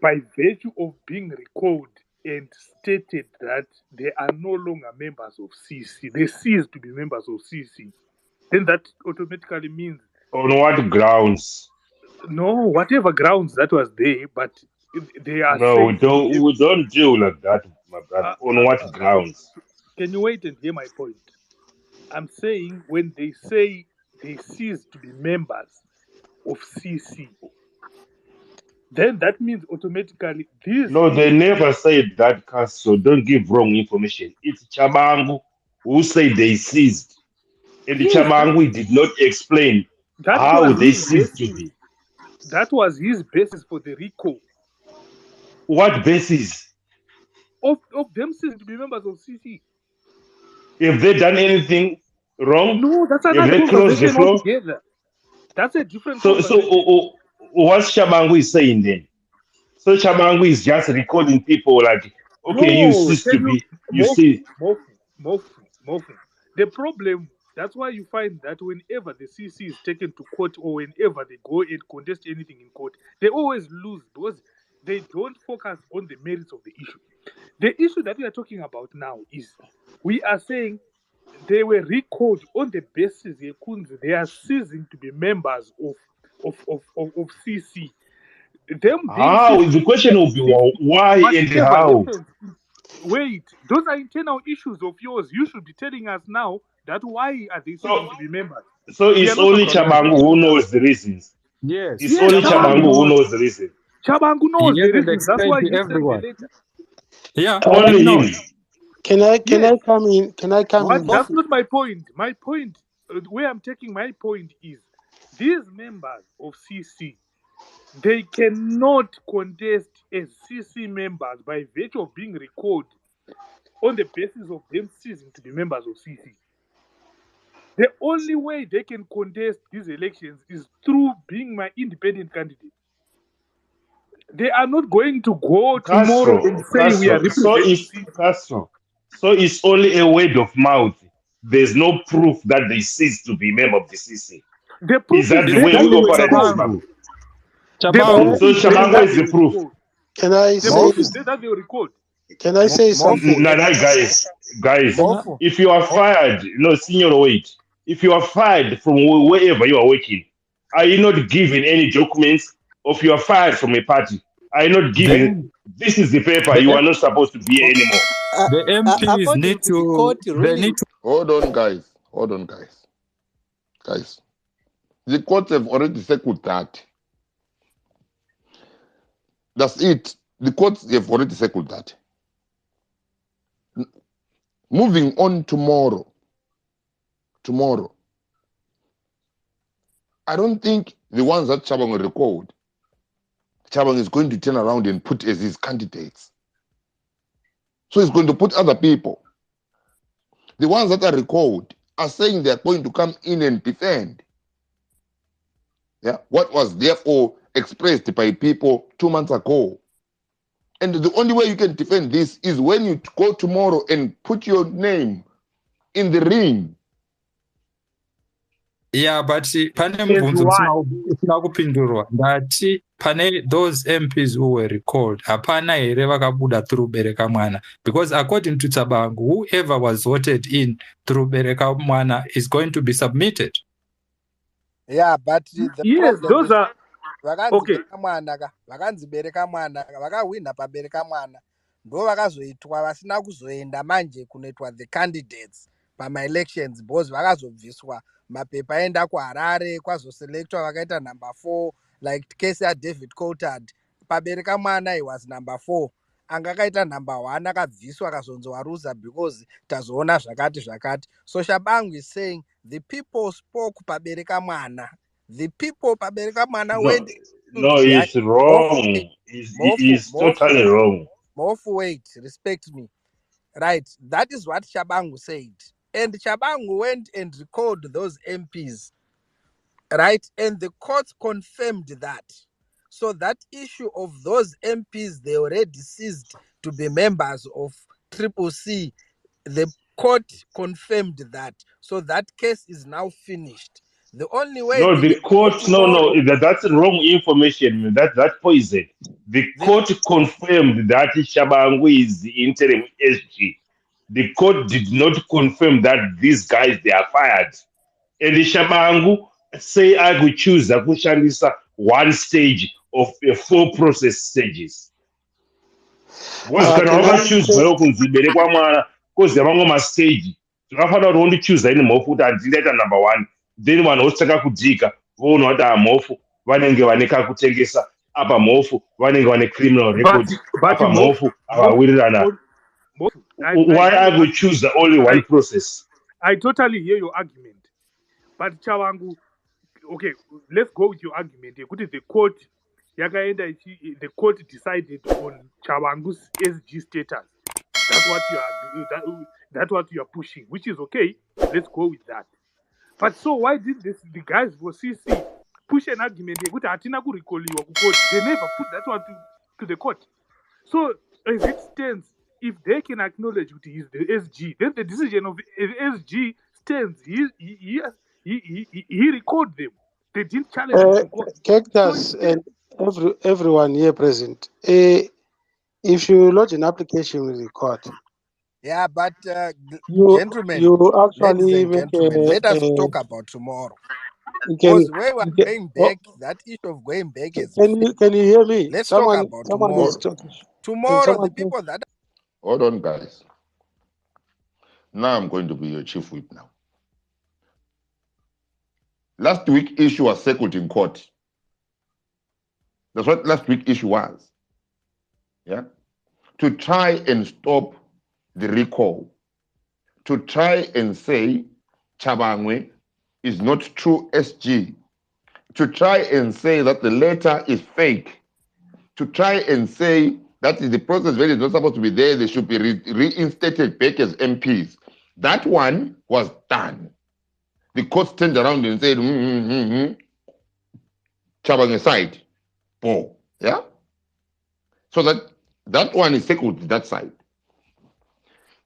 by virtue of being recalled and stated that they are no longer members of CC, they cease to be members of CC, then that automatically means On what grounds? no, whatever grounds that was there, but they are No, saying we don't deal like that, my brother. On what grounds? can you wait and hear my point? I'm saying when they say they cease to be members of CC, then that means automatically these No, they individuals. never said that, so don't give wrong information. It's Chabangu who said they seized. And Yes, Chabangu did not explain that how was they his ceased to basis. be. That was his basis for the recall What basis? of them ceasing to be members of CC. If they done anything wrong, No, that's if another they closed the conversation floor, altogether. That's a different so conversation. what's Chabangu is saying then? So Chabangu is just recording people like, okay, you No, cease to tell you, be, you see. Mofu. The problem, that's why you find that whenever the CC is taken to court or whenever they go and contest anything in court, they always lose because they don't focus on the merits of the issue. The issue that we are talking about now is we are saying they were recalled on the basis they are ceasing to be members of CC. Them being How? ceasing The to be question members will of be CC, why and whatever how. happens, wait, those are internal issues of yours. You should be telling us now that why are they So, ceasing to be members? so We are it's not only talking about Chabangu anything who else. knows the reasons. Yes. It's Yes, only Chabangu Chabangu Chabangu who knows. knows. knows the reason. Chabangu He knows the hasn't reasons. That's why explained to he sent the everyone. letter. Yeah, he Only knows. him. Can I Yes. come in? Can I come What? in? That's not my point. My point, where I'm taking my point is, these members of CC, they cannot contest as CC members by virtue of being recalled on the basis of them ceasing to be members of CC. The only way they can contest these elections is through being my independent candidate. They are not going to go tomorrow and say we are Castro. representing CC. So it's only a word of mouth. There's no proof that they ceased to be member of the CC. The Is proof that is the there way that we they It's were operate in recalled. Zimbabwe? Chabangu. The Can Chabangu. proof So is there Chabangu that is they the were proof. recalled. can I The say proof is Mofu, there that they were recalled. can I say Mofu, something? Nana, guys, Can I, Mofu. if you are fired, no, senior, wait. If you are fired from wherever you are working, Are you not given any documents of you are fired from a party? Are you not given? Then This is the paper. the You are not supposed to be here anymore. the MPs According need to the to court they ruling, need to Hold on, guys. Hold on, guys. Guys, the courts have already settled that. That's it. The courts have already settled that. Moving on tomorrow. Tomorrow. I don't think the ones that Chabang will record, Chabang is going to turn around and put as his candidates. So he's going to put other people. The ones that are recalled are saying they are going to come in and defend. Yeah, what was therefore expressed by people 2 months ago. And the only way you can defend this is when you go tomorrow and put your name in the ring. Yeah, but pane As mubvunzo one. usina kupindurwa ndati pane those MPs who were recalled hapana here vakabuda through bereka mwana, because according to Tsabangu, whoever was voted in through bereka mwana is going to be submitted. Yeah, but the Yes, problem those is are okay. vakanzi bereka mwana vakahwina pabereka mwana ndo vakazoitwa vasina kuzoenda manje kunoitwa the candidates pama-elections because vakazobviswa mapepa aenda kuharare kwazoselectwa vakaita number 4 like case yaDavid Coulthard pabereka mwana he was number 4 anga akaita number 1 akabviswa akazonzi because tazoona zvakati. So Shabangu is saying the people spoke pabereka mwana. The people pabereka mwana No, went no, stood behind. it's wrong. It's totally wrong. Wait, respect me. Right, that is what Shabangu said. And Shabangu went and recalled those MPs. Right, and the court confirmed that. So that issue of those MPs, they already ceased to be members of Triple C. The court confirmed that. So that case is now finished. The only way No, they the can go court, tomorrow, that's wrong information. That's poison. The the court confirmed that Shabangu is the interim SG. The court did not confirm that these guys, they are fired. And the Shabangu say I could choose kushandisa one stage of 4 process stages. Was kana Can I wakachoose kunziberekwa mwana kozi vamwe mastage zvakafanira kuti wondichuza ini mhofu kuti handindaita number 1, then vanhu vositaka kudhika voona kuti mhofu vanenge vane kakutengesa apa mhofu vanenge vane criminal record But apa mhofu havawirirana. I Why hear I your would choose only one process? I totally hear your argument. But Chawangu, okay, let's go with your argument. The court the court decided on Chawangu's SG status. That's what you are pushing, which is okay. Let's go with that. But so why did the guys for CC push an argument? They never put that one to the court. So as it stands, if they can acknowledge that he is the SG, then the decision of the SG stands. He recorded them. They didn't challenge it to court. Cactus and everyone here present. If you lodge an application with the court, yeah, but gentlemen, you ladies actually and make gentlemen, let us talk about tomorrow. Because where we are going back, that issue of going back is can you hear me? let's Someone talk about someone tomorrow. is talking. Tomorrow, the people that Hold on, guys. Now I'm going to be your chief whip now. Last week issue was settled in court. That's what last week issue was. Yeah? To try and stop the recall. To try and say Chabangwe is not true SG. To try and say that the letter is fake. To try and say that the process value is not supposed to be there, they should be reinstated back as MPs. That one was done. The court turned around and said, Chabang aside. Oh, yeah? So that one is settled that side.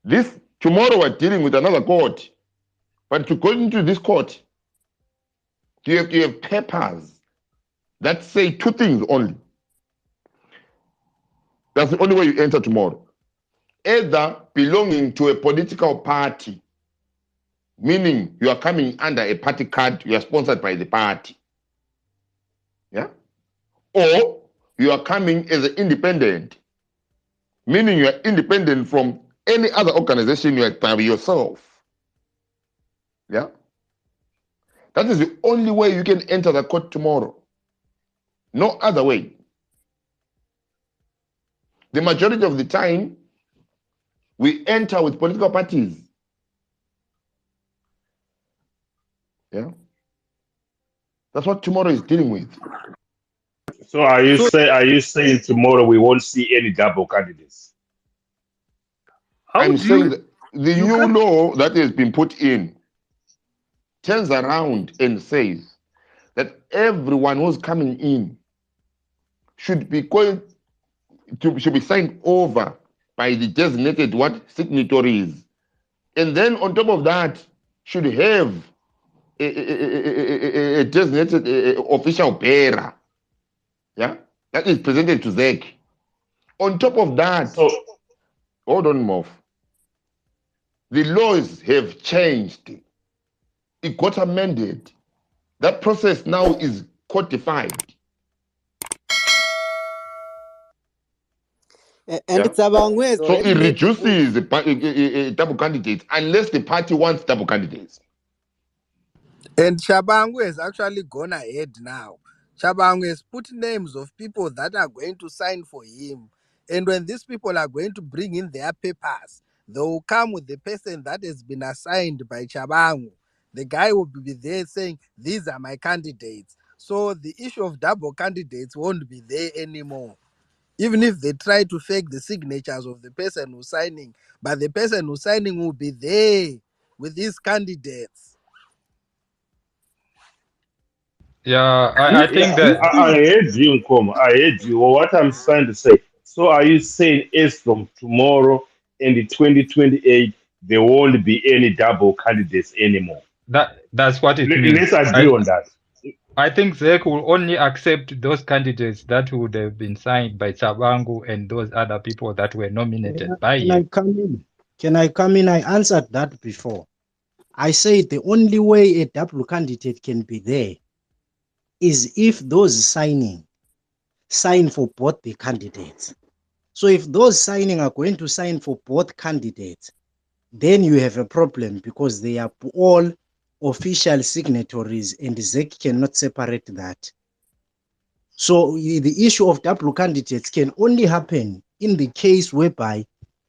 This, tomorrow we're dealing with another court. But to go into this court, you have to have papers that say 2 things only. That's the only way you enter tomorrow. Either belonging to a political party, meaning you are coming under a party card, you are sponsored by the party. Yeah? Or you are coming as an independent, meaning you are independent from any other organization, you are by yourself. Yeah? That is the only way you can enter the court tomorrow. No other way. The majority of the time, we enter with political parties. Yeah? That's what tomorrow is dealing with. So are you saying tomorrow we won't see any double candidates? How I'm do saying you? that the You new can't. law that has been put in turns around and says that everyone who's coming in should be should be signed over by the designated what signatories, and then on top of that should have a designated official bearer. Yeah, that is presented to ZEC. On top of that, So hold on, Moff. The laws have changed. It got amended. That process now is codified. And Yeah. Tsabangwe has So already it made the move. reduces the double candidates unless the party wants double candidates. And Shabangu has actually gone ahead now. Shabangu has put names of people that are going to sign for him. And when these people are going to bring in their papers, they will come with the person that has been assigned by Shabangu. The guy will be there saying, these are my candidates. So the issue of double candidates won't be there anymore. Even if they try to fake the signatures of the person who's signing, but the person who's signing will be there with his candidates. Yeah, I think that I heard you, Nkoma. I heard you. What I'm trying to say. So are you saying as from tomorrow in the 2028 there won't be any double candidates anymore? that's what it Let's means. agree on that. I think ZEC will only accept those candidates that would have been signed by Chabangu and those other people that were nominated by Can I him. come in? Can I come in? I answered that before. I said the only way a double candidate can be there is if those sign for both the candidates. So if those signing are going to sign for both candidates, then you have a problem because they are all official signatories and ZEC cannot separate that. So the issue of double candidates can only happen in the case whereby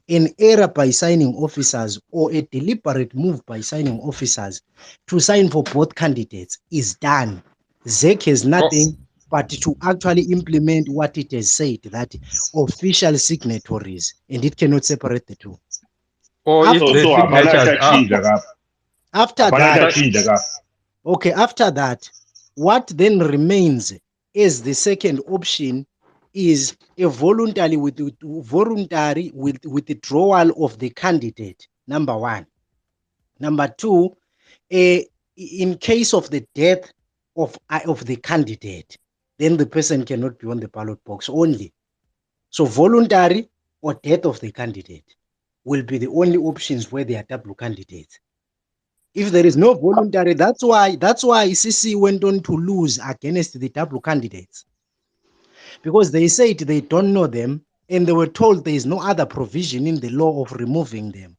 an error by signing officers or a deliberate move by signing officers to sign for both candidates is done. ZEC has nothing but to actually implement what it has said, that official signatories, and it cannot separate the two. Or if After, the signatures are after that, okay, after that, what then remains as the second option is a voluntary withdrawal of the candidate, number one. Number two, in case of the death of the candidate, then the person cannot be on the ballot box only. So voluntary or death of the candidate will be the only options where they are double candidates. If there is no voluntary, that's why CC went on to lose against the double candidates, because they said they don't know them and they were told there is no other provision in the law of removing them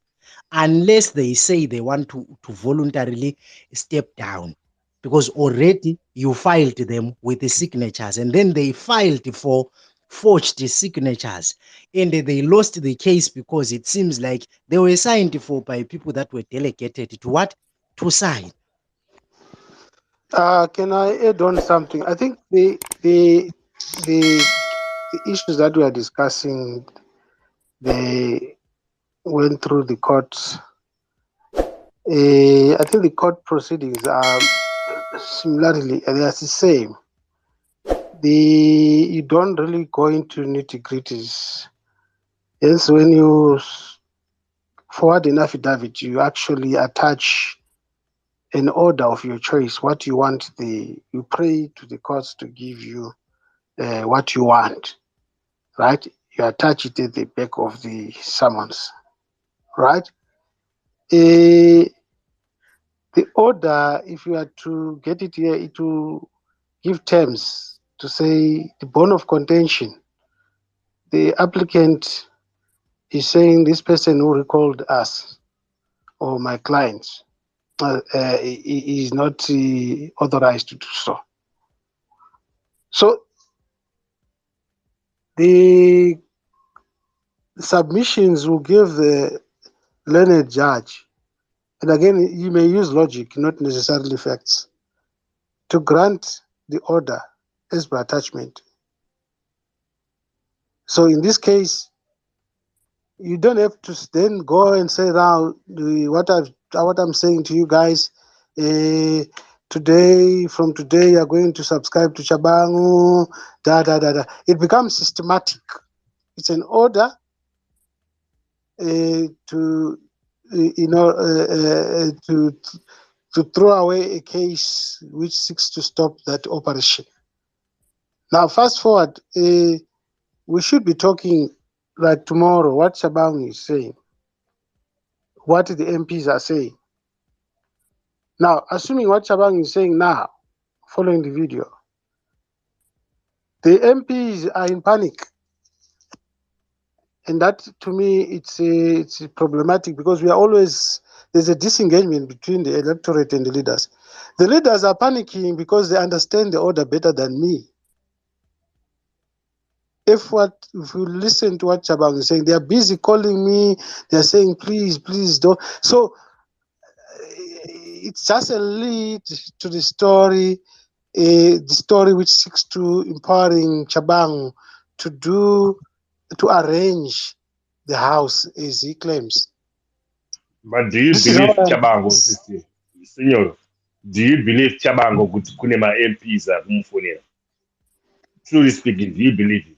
unless they say they want to voluntarily step down, because already you filed them with the signatures and then they filed for forged signatures and they lost the case because it seems like they were signed for by people that were delegated to what? To sign. Can I add on something? I think the issues that we are discussing, they went through the courts. I think the court proceedings are similarly, they are the same. You don't really go into nitty-gritties. Yes, when you forward an affidavit, you actually attach an order of your choice, what you want. You pray to the courts to give you what you want, right? You attach it at the back of the summons, right? The order, if you are to get it here, it will give terms to say the bone of contention. The applicant is saying this person who recalled us or my clients is not authorized to do so. So the submissions will give the learned judge, and again, you may use logic, not necessarily facts, to grant the order as per attachment. So in this case, you don't have to then go and say now what I'm saying to you guys. From today, you are going to subscribe to Chabangu. It becomes systematic. It's an order to throw away a case which seeks to stop that operation. Now, fast forward, we should be talking like tomorrow what Chabangu is saying, what the MPs are saying. Now, assuming what Chabangu is saying now, following the video, the MPs are in panic. And that, to me, it's problematic because there's a disengagement between the electorate and the leaders. The leaders are panicking because they understand the order better than me. If you listen to what Chabang is saying, they are busy calling me, they're saying, please don't. So it's just a lead to the story which seeks to empowering Chabang to arrange the house, as he claims. But do you believe Chabango, Senor? Do you believe Chabango could kunema MPs are mfunira? Truly speaking, do you believe it?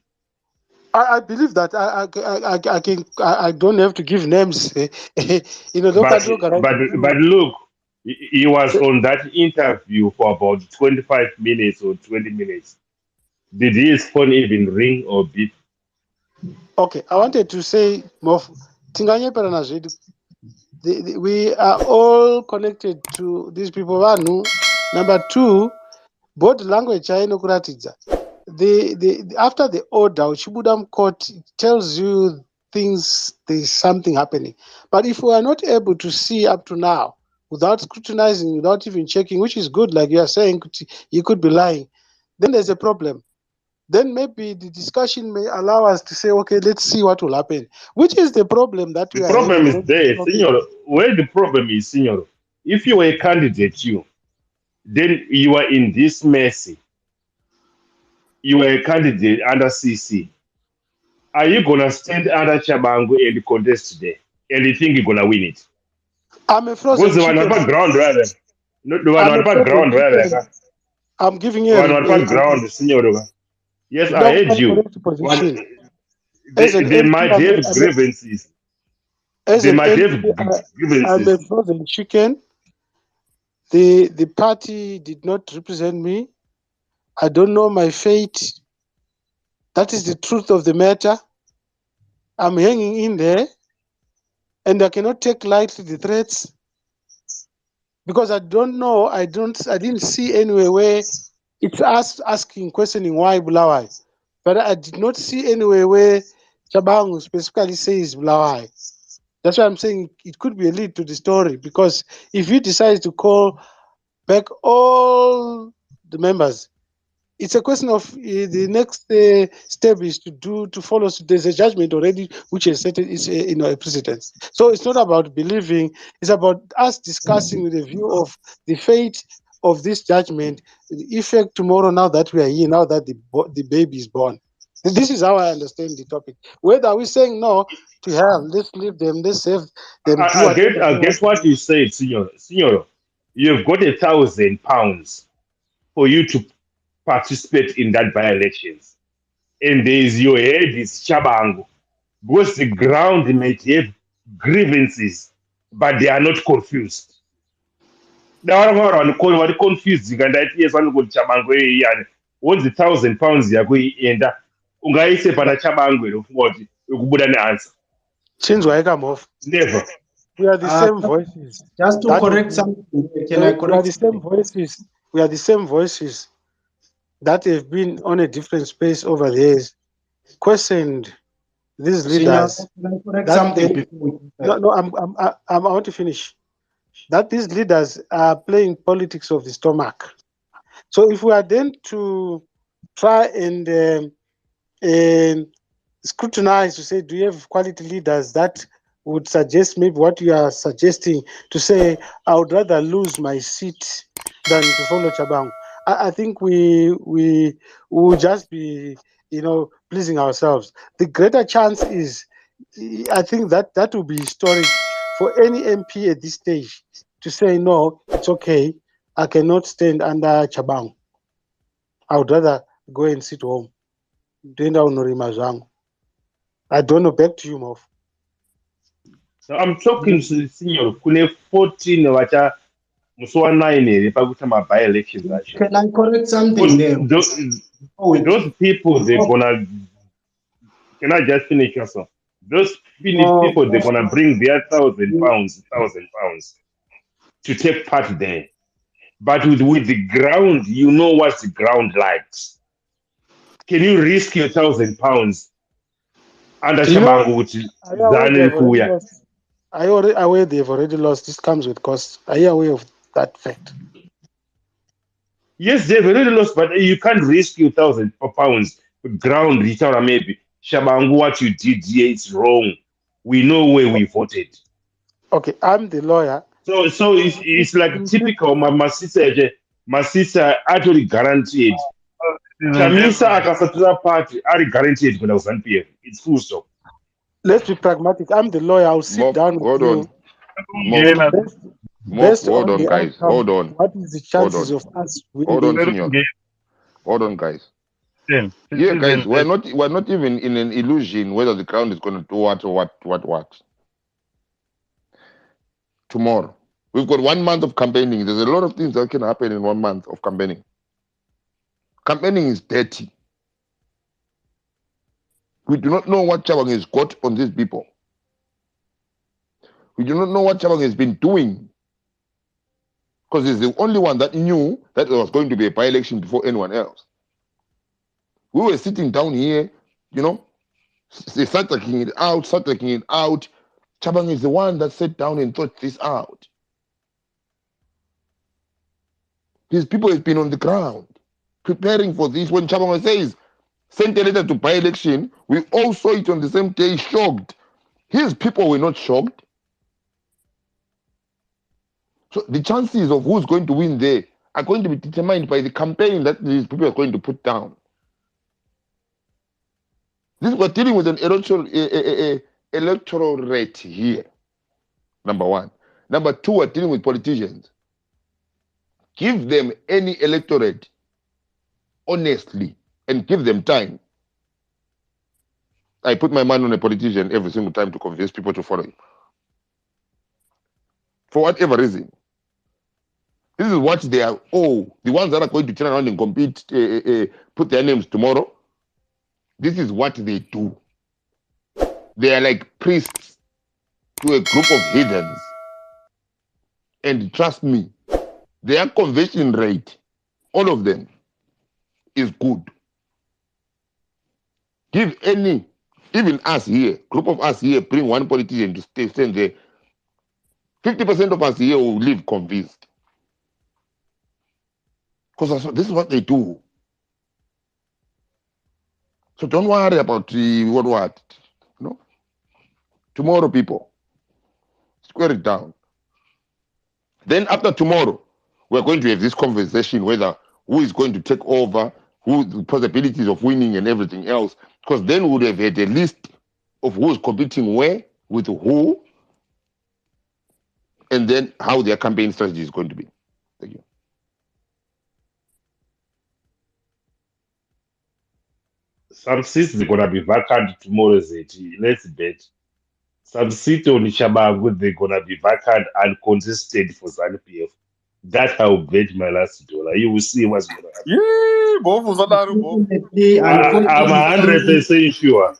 I believe that I don't have to give names. But look, he was on that interview for about 25 minutes or 20 minutes. Did his phone even ring or beep? Okay, I wanted to say more. We are all connected to these people. Number two, body language inokuratidza. After the order, Chibudam court tells you there's something happening. But if we are not able to see up to now, without scrutinizing, without even checking, which is good, like you are saying, you could be lying, then there's a problem. Then maybe the discussion may allow us to say, okay, let's see what will happen. Which is the problem that we are having. The problem is there, Senor. Where the problem is, Senor, if you were a candidate, then you are in this messy. You are a candidate under CC. Are you going to stand under Chabangu and contest today? And you think you're going to win it? I'm a frozen chicken. Ground, rather. No, the one ground, rather. I'm giving you one ground, Senor. Yes, I heard you. They might have grievances. They might have grievances. I'm a frozen chicken. The party did not represent me. I don't know my fate. That is the truth of the matter. I'm hanging in there, and I cannot take lightly the threats because I don't know. I didn't see anywhere where it's us questioning why Bulawai, but I did not see anywhere where Chabangu specifically says Bulawai. That's why I'm saying it could be a lead to the story, because if you decide to call back all the members, it's a question of the next step is to follow. There's a judgment already which is set a precedence. So it's not about believing; it's about us discussing with a view of the fate of this judgment, the effect tomorrow. Now that we are here, now that the baby is born, this is how I understand the topic. Whether we're saying no to hell, let's leave them, let's save them. I get what you said, Senor. You've got £1,000 for you to participate in that by-elections. And there's your head is Chabangu. Because the ground might have grievances, but they are not confused. They are confused. You can yes, one go Chabangu and what's the £1,000 you are going to end up? Ungaise pana Chabangu what ukubuda ne answer. Change why come off. Never. We are the same voices. Just to correct something, can I correct we are the same voices. We are the same voices that have been on a different space over the years questioned these Senior, leaders can I correct that something they before we go no further? no I want to finish that these leaders are playing politics of the stomach. So if we are then to try and scrutinize to say, do you have quality leaders that would suggest maybe what you are suggesting to say, I would rather lose my seat than to follow Chabang. I think we will just be, pleasing ourselves. The greater chance is, I think that will be historic for any MP at this stage to say, no, it's okay. I cannot stand under Chabang. I would rather go and sit home. Ndoenda kunorima zvangu. I don't know, back to you, Mov. So I'm talking to the senior kune 14 vacha musi wa9 here pakuita by elections acho. Can I correct something Because there? Before we those people they're go, gonna, can I just finish also? Those no, people they're gonna bring their £1,000 to take part there. But with the ground, you know what the ground likes. Can you risk your £1,000 under You know, Shabangu, which is are you aware they Zani have already Kuya? lost? Are you aware they've already lost? This comes with costs. Are you aware of that fact? Yes, they've already lost, but you can't risk your £1,000 ground. Maybe Shabangu, what you did here is wrong. We know where we voted. Okay, I'm the lawyer. So it's like typical. My sister actually guaranteed. Chamisa akasatira party are guaranteed kuna ZANU-PF. It's full stop. Let's be pragmatic. I'm the lawyer. I'll sit Mof, down with hold you. on. Mof, And Mof, based hold on on, the guys. outcome, Hold on. what is the Hold chances on. of us Hold on, winning? senor. Hold on, guys. Citizen, Yeah, guys, citizen, we're not even in an illusion whether the ground is going to do what or what tomorrow. We've got 1 month of campaigning. There's a lot of things that can happen in 1 month of campaigning. Campaigning is dirty. We do not know what Chabang has got on these people. We do not know what Chabang has been doing, because he's the only one that knew that there was going to be a by-election before anyone else. We were sitting down here, they start taking it out. Chabang is the one that sat down and thought this out. His people have been on the ground preparing for this. When Chabang says, sent a letter to by-election, we all saw it on the same day, shocked. His people were not shocked. So the chances of who's going to win there are going to be determined by the campaign that these people are going to put down. We're dealing with an electoral rate here, number one. Number two, we're dealing with politicians. Give them any electorate honestly and give them time. I put my money on a politician every single time to convince people to follow him. For whatever reason. This is what they are, the ones that are going to turn around and compete, put their names tomorrow. This is what they do. They are like priests to a group of heathens. And trust me, their conversion rate, all of them, is good. Give any, even us here, group of us here, bring one politician to stand there. 50% of us here will leave convinced. Because this is what they do. So don't worry about what. No. Tomorrow, people, square it down. Then after tomorrow, we're going to have this conversation whether who is going to take over, who the possibilities of winning and everything else. Because then we would have had a list of who's competing where, with who, and then how their campaign strategy is going to be. Thank you. Some seats are gonna be vacant tomorrow, Zeti. Let's bet. Some seats on Shabangu they're gonna be vacant and contested for ZANU-PF. That I'll bet my last dollar. You will see what's gonna happen. Yee, bovu zadaro bovu. unfortunately, I'm unfortunately, 100% sure.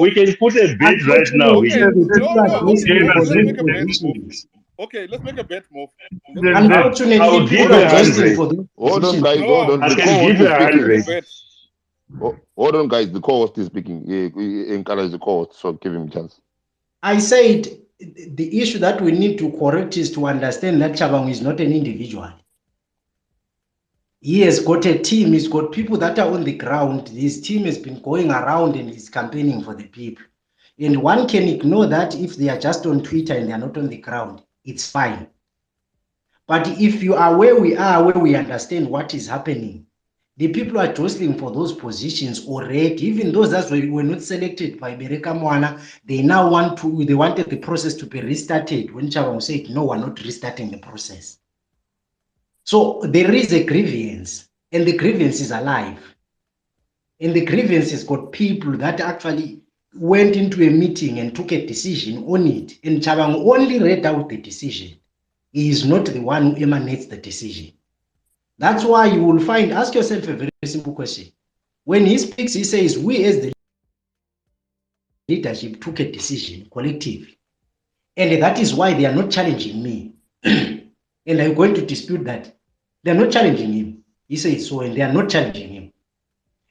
We can put a bet right now. Okay, the no, people no, addressing okay, let's make a political bet. issues. Okay, let's make a bet, Move. Then I'll give you 100. Hold on, guys. No, Hold on. I The can co-host give you is speaking. 100. Hold on, guys. The co-host is speaking. Nkala is the co-host, so give him a chance. I said the issue that we need to correct is to understand that Chabang is not an individual. He has got a team, he's got people that are on the ground. His team has been going around and is campaigning for the people. And one can ignore that if they are just on Twitter and they are not on the ground. It's fine. But if you are where we are, where we understand what is happening, the people are jostling for those positions already. Even those that were not selected by Bereka Mwana, they now wanted the process to be restarted. When Chabang said, no, we're not restarting the process. So there is a grievance, and the grievance is alive. And the grievance has got people that actually went into a meeting and took a decision on it. And Chabang only read out the decision. He is not the one who emanates the decision. That's why you will find, ask yourself a very simple question. When he speaks, he says, we as the leadership took a decision collectively. And that is why they are not challenging me. And I'm going to dispute that. They're not challenging him. He says so, and they are not challenging him.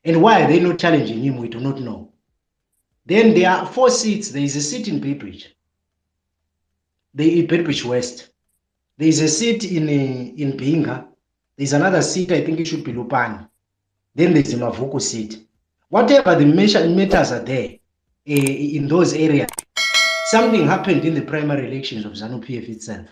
And why are they not challenging him? We do not know. Then there are 4 seats. There is a seat in Bedbridge. In Bedbridge West. There is a seat in Binga. There's another seat, I think it should be Lupani. Then there's a Mavuku seat. Whatever the matters are there in those areas, something happened in the primary elections of ZANU-PF itself.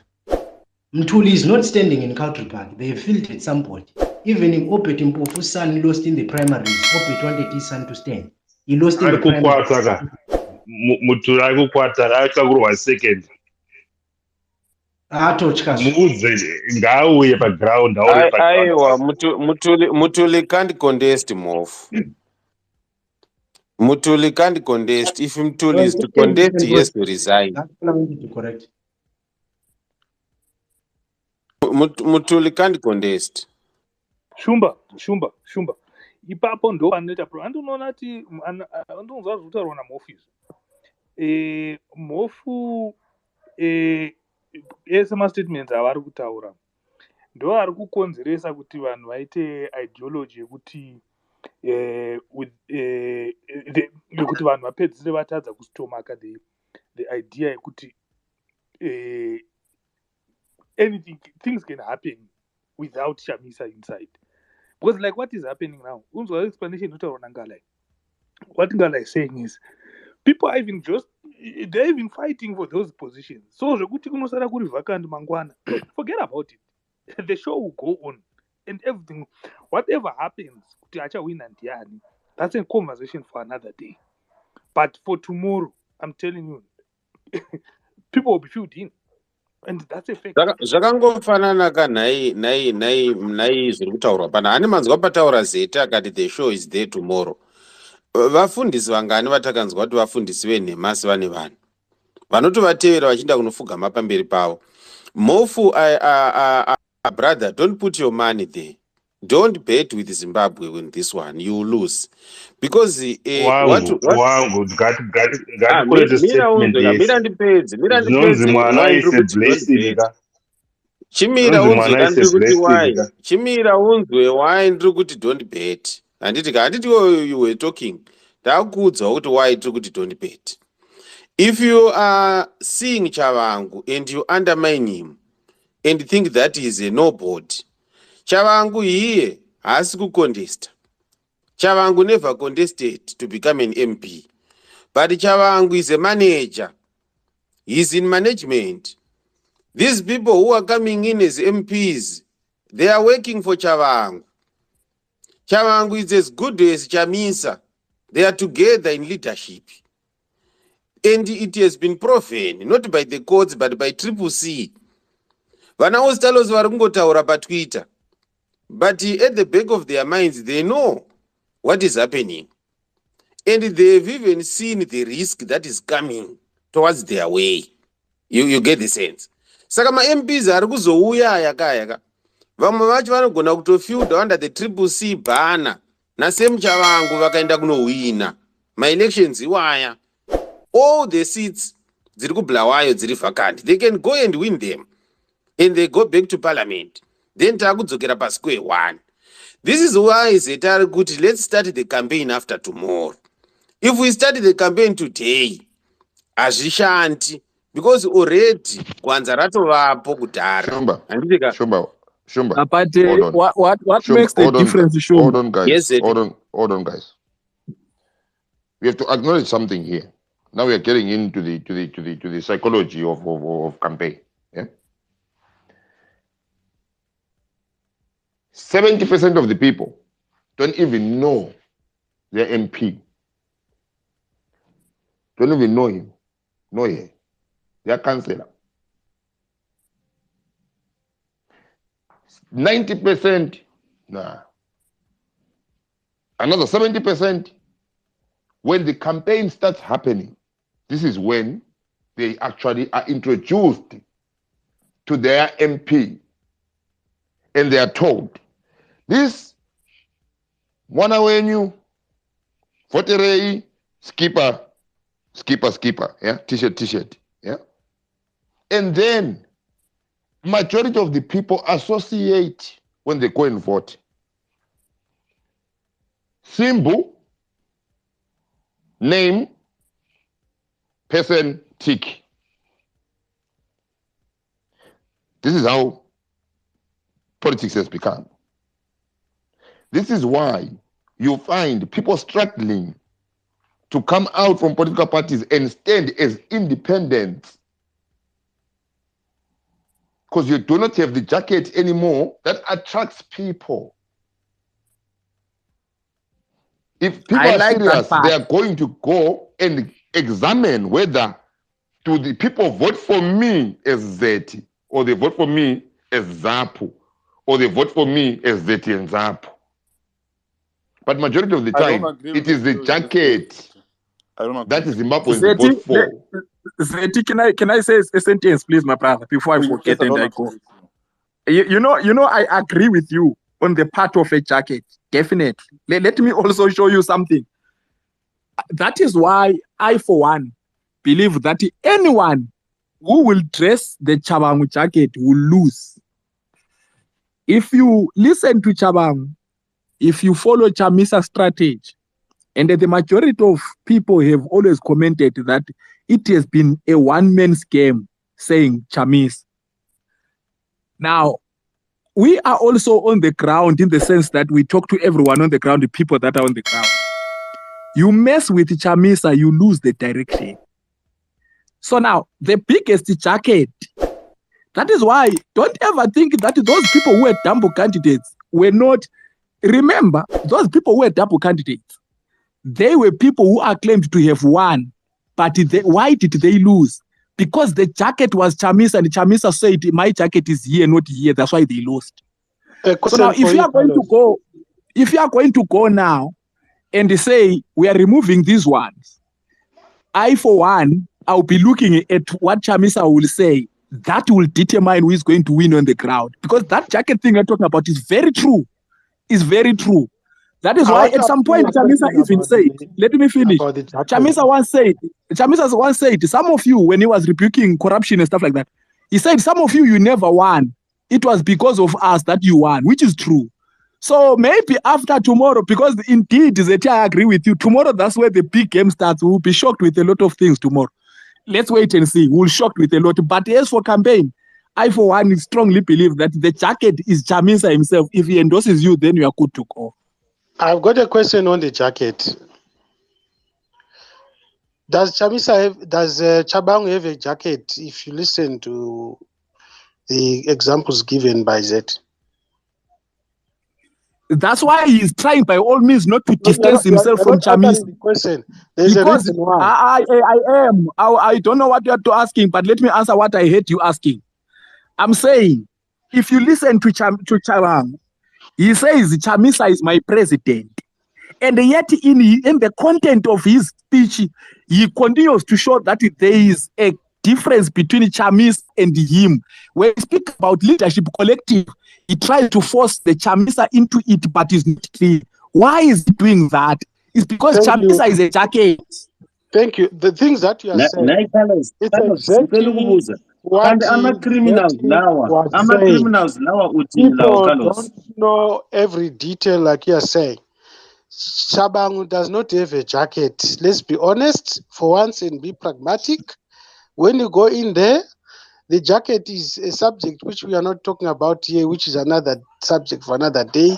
Mtuli is not standing in Country Park. They filtered somebody. Even if Opet Mpofu's son lost in the primaries, Opet wanted his son to stand. He lost in the primaries. Mutuli arikukwata akakurwa second. Muudze ngauye paground aone Aiwa, Mutuli can't contest Move. Mutuli can't contest. If Mutuli is to contest, he has to resign. That's what I wanted to correct. Mutuli can't contest. Shumba. Ipapo ndo anoita pro. Andoona kuti andonzwa zvutaurwa naMofu izvi. Mofu ese mastatements avari kutaura ndo ari kukonzeresa kuti vanhu vaite ideology yekuti yekuti vanhu vapedzisire vatadza kustomaka the idea yekuti things can happen without Chamisa inside. Because like what is happening now, unzwa explanation inotaurwa naNgalai. What Ngalai is saying is people are even they're even fighting for those positions. So zvekuti kunosara kuri vacant mangwana, forget about it. The show will go on and everything, whatever happens, kuti achawina ndiani, that's a conversation for another day. But for tomorrow, I'm telling you, people will be filled in. And that's a fact. Zvakangofanana kanhai zviri kutaurwa pana ani manzwa pataura Zeta akati the show is there tomorrow. Vafundisi vangani vatakanzwa kuti vafundisi venhemasi vane vanhu vanotovatevera vachienda kunofugama pamberi pavo. Mofu, brother, don't put your money there. Don't bet with Zimbabwe in this one. You will lose. Because Chimira unzwe why ndiri kuti don't bet. Handiti you were talking. Ndakuudza kuti why ndiri kuti don't bet. If you are seeing Chavangu and you undermine him and think that he is a nobody, Chavangu here has to contest. Chavangu never contested to become an MP. But Chavangu is a manager. He's in management. These people who are coming in as MPs, they are working for Chavangu. Chavangu is as good as Chamisa. They are together in leadership. And it has been proven, not by the courts, but by CCC. Vana Ostalos varingotaura paTwitter. But at the back of their minds, they know what is happening. And they've even seen the risk that is coming towards their way. You get the sense. Saka MPs ari kuzouya yaka. Vamwe vacho vanogona kutofiuda under the CCC banner. Nasem Chavangu vakaenda kunowina. My elections iwaya. All the seats dziri kuBulawayo dziri vacant, they can go and win them and they go back to parliament, then takudzokera pa square one. This is why Zeta ari kuti let's start the campaign after tomorrow. If we start the campaign today, hazvishandi because already kwanza ratovapo kudhara. Shumba, but hold on. what Shumba, makes the difference, Shumba? Hold on, guys. Yes, hold on, guys. We have to acknowledge something here. Now we are getting into the psychology of campaign. Yeah. 70% of the people don't even know their MP. Don't even know him. Know her. Their councillor. 90%, nah. Another 70%, when the campaign starts happening, this is when they actually are introduced to their MP and they are told, this Mwana wenyu, voterei, skipper, yeah, t-shirt, yeah. And then majority of the people associate when they go and vote. Symbol, name, person, tick. This is how politics has become. This is why you find people struggling to come out from political parties and stand as independents, because you do not have the jacket anymore that attracts people. If people are serious, they are going to go and examine whether do the people vote for me as Zeti, or they vote for me as Zapu, or they vote for me as Zeti and Zapu. But majority of the time, it is the jacket that is Zimbabweans vote for. Zeti, can I say a sentence, please, my brother, before I forget and I go? You know, I agree with you on the part of a jacket, definitely. Let me also show you something. That is why I, for one, believe that anyone who will dress the Chabangu jacket will lose. If you listen to Chabangu, if you follow Chamisa's strategy, and the majority of people have always commented that it has been a one-man scam, saying Chamis. Now, we are also on the ground in the sense that we talk to everyone on the ground, the people that are on the ground. You mess with Chamisa, you lose the direction. So now, the biggest jacket, that is why, don't ever think that those people who were double candidates were not, remember, those people who were double candidates, they were people who are claimed to have won, but why did they lose? Because the jacket was Chamisa, and Chamisa said, my jacket is here, not here, that's why they lost. So now, if you are going to go now and say, we are removing these ones, I, for one, I'll be looking at what Chamisa will say. That will determine who is going to win on the ground. Because that jacket thing I'm talking about is very true. It's very true. That is why at some point Chamisa even said, let me finish. Chamisa once said, some of you, when he was rebuking corruption and stuff like that, he said, some of you never won. It was because of us that you won, which is true. So maybe after tomorrow, because indeed, Zeti, I agree with you, tomorrow that's where the big game starts. We'll be shocked with a lot of things tomorrow. Let's wait and see. We'll shocked with a lot. But as for campaign, I, for one, strongly believe that the jacket is Chamisa himself. If he endorses you, then you are good to go. I've got a question on the jacket. Does Chabangu have a jacket if you listen to the examples given by Zet? That's why he's trying by all means not to distance himself from Chamisa. Because I don't know what you're asking, but let me answer what I heard you asking. I'm saying, if you listen to Chabangu, he says Chamisa is my president. And yet in the content of his speech, he continues to show that there is a difference between Chamisa and him. When he speaks about leadership collective, he tries to force the Chamisa into it, but it's not clear. Why is he doing that? It's because Chamisa is a jacket. Thank you. The things that you are saying, Carlos, it's ngicela exactly ukubuza. what Kanti ama-criminals Betty lawa, was saying. ama-criminals lawa uthini lawa, People Carlos? don't know every detail like you are saying. Shabangu does not have a jacket. Let's be honest for once and be pragmatic. When you go in there, the jacket is a subject which we are not talking about here, which is another subject for another day,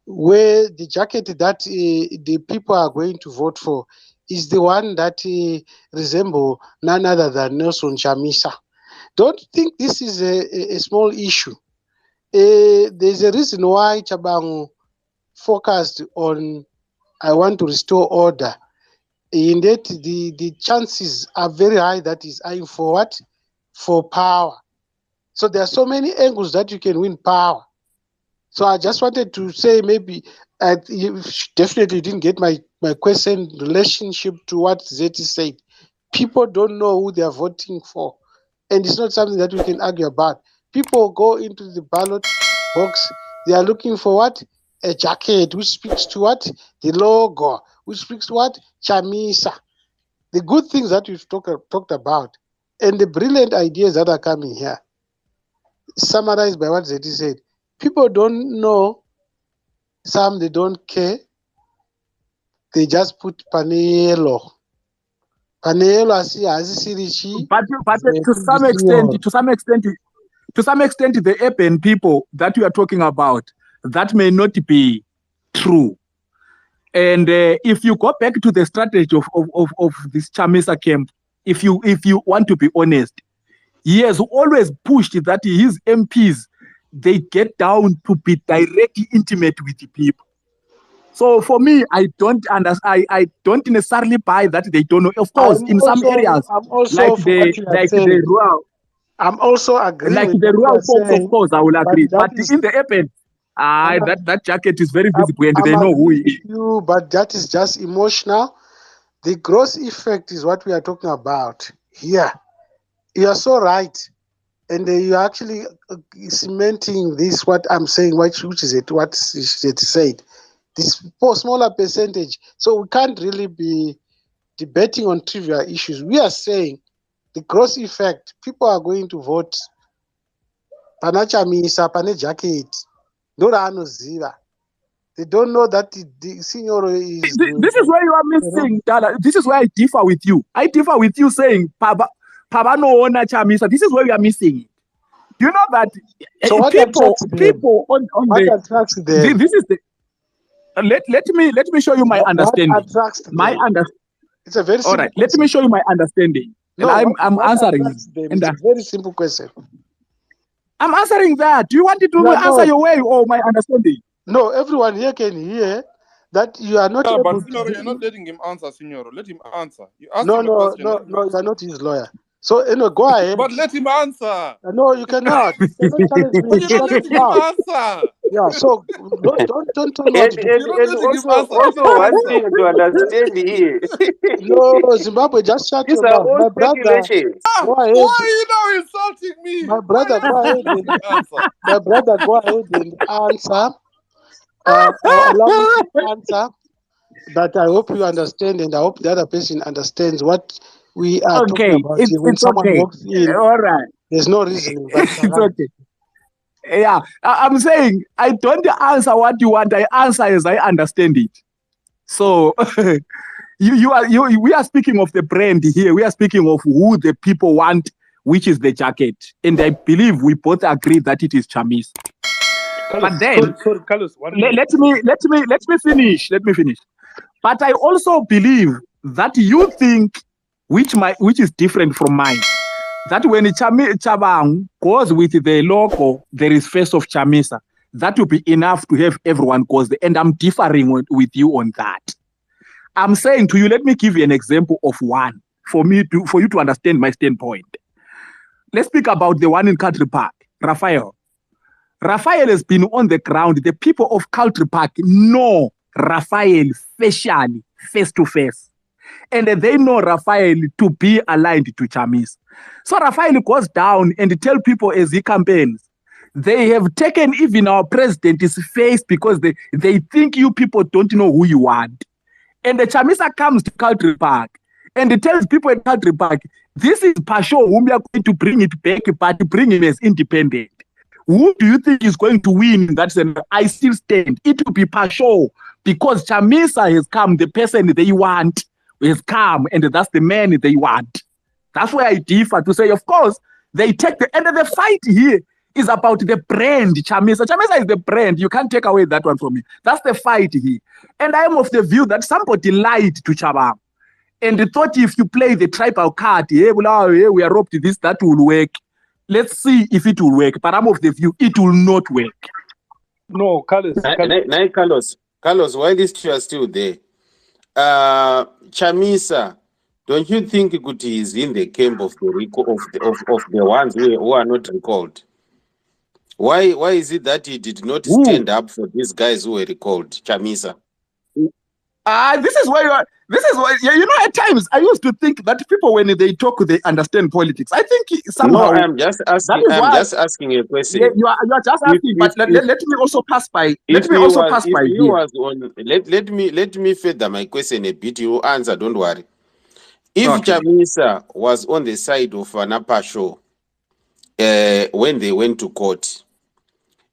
where the jacket that the people are going to vote for is the one that resemble none other than Nelson Chamisa. Don't think this is a small issue. There's a reason why Chabangu focused on I want to restore order. In that, the chances are very high that is eyeing for what? For power. So there are so many angles that you can win power. So I just wanted to say maybe you definitely didn't get my question relationship to what Zeti said. People don't know who they are voting for. And it's not something that we can argue about. People go into the ballot box, they are looking for what? A jacket, which speaks to what? The logo, which speaks to what? Chamisa. The good things that we've talked about, and the brilliant ideas that are coming here, summarized by what Zeti said. People don't know, some they don't care, they just put Panelo. Panelo asisirichi. But to some extent, the urban people that you are talking about, that may not be true. And if you go back to the strategy of this Chamisa camp, if you want to be honest, he has always pushed that his MPs, they get down to be directly intimate with the people. So for me, I don't understand. I don't necessarily buy that they don't know. Of course, in some areas, I'm also like for what you are saying. the rural, I'm also agreeing like with the what you rural are folks, of saying, course, I will agree. that But is, in the urban, that jacket is very visible, and I'm they know who he agreeing is. with you, but that is just emotional. The gross effect is what we are talking about here. You are so right, and you are actually cementing this. What I'm saying, which is it? What it said. This smaller percentage. So we can't really be debating on trivial issues. We are saying the gross effect. People are going to vote. Panachamisa, pane jacket. Ziva. They don't know that the senior is. This is where you are missing, Dala. This is where I differ with you. I differ with you saying, Paba no ona Chamisa. This is where we are missing it. You know that So what attracts them? People on what the attracts them? This is the let me show you my understanding. What attracts them? It's a very simple all right. question. Let me show you my understanding. No, and I'm answering you. you. It's a very simple question. I'm answering that. Do you want it to answer your way or my understanding? No, everyone here can hear that you are not able but Signoro, you're not letting him answer, Signoro. Let him answer. You ask no, him a question. No, you are not his lawyer. So, go ahead. But let him answer. No, you cannot. You cannot challenge me. But you're not letting him answer. Yeah, so don't tell me what to do. And also one thing to understand here. No, Zimbabwe, just shut These your are mouth. all My brother, speculations. go ahead. Why are you now insulting me? My brother, go ahead and answer. My brother, go ahead and answer. Allow me to answer. But I hope you understand, and I hope the other person understands what we are talking about here. When someone walks in, all right, there's no reasoning. But it's okay. Yeah, I'm saying I don't answer what you want. I answer as I understand it. So we are speaking of the brand here. We are speaking of who the people want, which is the jacket, and I believe we both agree that it is Chamis. Carlos, but then, sorry, Carlos, let me finish. Let me finish. But I also believe that you think, which is different from mine, that when Chabang goes with the logo, there is face of Chamisa. That will be enough to have everyone goes there. And I'm differing with you on that. I'm saying to you, let me give you an example of one for you to understand my standpoint. Let's speak about the one in Country Park, Raphael. Raphael has been on the ground. The people of Country Park know Raphael facially, face to face. And they know Raphael to be aligned to Chamis. So Raphael goes down and tell people as he campaigns, they have taken even our president's face because they think you people don't know who you want. And the Chamisa comes to Country Park and it tells people at Country Park, this is Pasho whom we are going to bring it back, but bring him as independent. Who do you think is going to win in that scenario? I still stand. It will be Pasho because Chamisa has come, the person they want has come, and that's the man they want. That's why I differ to say, of course, they take the end of the fight here is about the brand, Chamisa. Chamisa is the brand. You can't take away that one from me. That's the fight here. And I am of the view that somebody lied to Chabang. And they thought if you play the tribal card, hey, well, hey, we are robbed this, that will work. Let's see if it will work. But I'm of the view it will not work. No, Carlos. Carlos, while you are still there, Chamisa, don't you think Kuti is in the camp of the ones who are not recalled? Why is it that he did not stand up for these guys who were recalled, Chamisa? This is why at times I used to think that people when they talk they understand politics. I think somehow. No, I'm just asking a question. Yeah, you are just asking, but let me also pass by. Let me further my question a bit. You answer, don't worry. If Okay. Chamisa was on the side of Pasho when they went to court,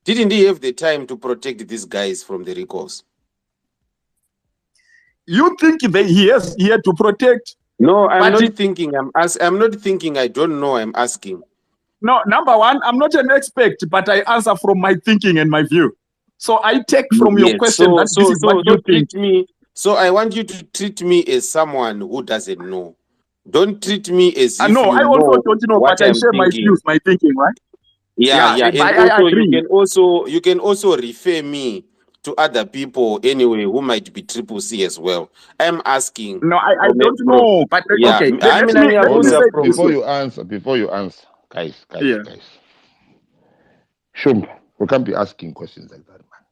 didn't he have the time to protect these guys from the recalls? You think he had to protect? No, I'm not thinking. I'm not thinking. I don't know. I'm asking. No, number one, I'm not an expert, but I answer from my thinking and my view. So I take from your question that this is what you think. Me. So I want you to treat me as someone who doesn't know. Don't treat me as if no, I also don't know, but I share my views, my thinking, right? Yeah. And I agree. You can also refer me to other people anyway who might be triple C as well. I'm asking. No, I don't know, but okay. Before you answer, guys. Shump, we can't be asking questions like that, man.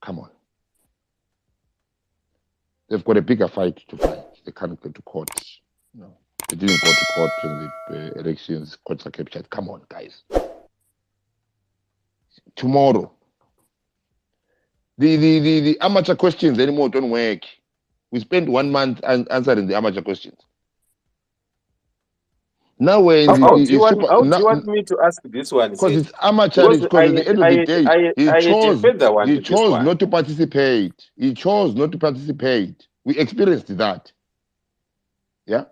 Come on. They've got a bigger fight to fight. They can't go to court. No, they didn't go to court in the elections. Courts are captured. Come on, guys. Tomorrow, the amateur questions anymore don't work. We spent 1 month answering the amateur questions. Now we're in do you want me to ask this one? Because it's amateur. Because at the end of the day, he chose not to participate. He chose not to participate. We experienced that. Yeah.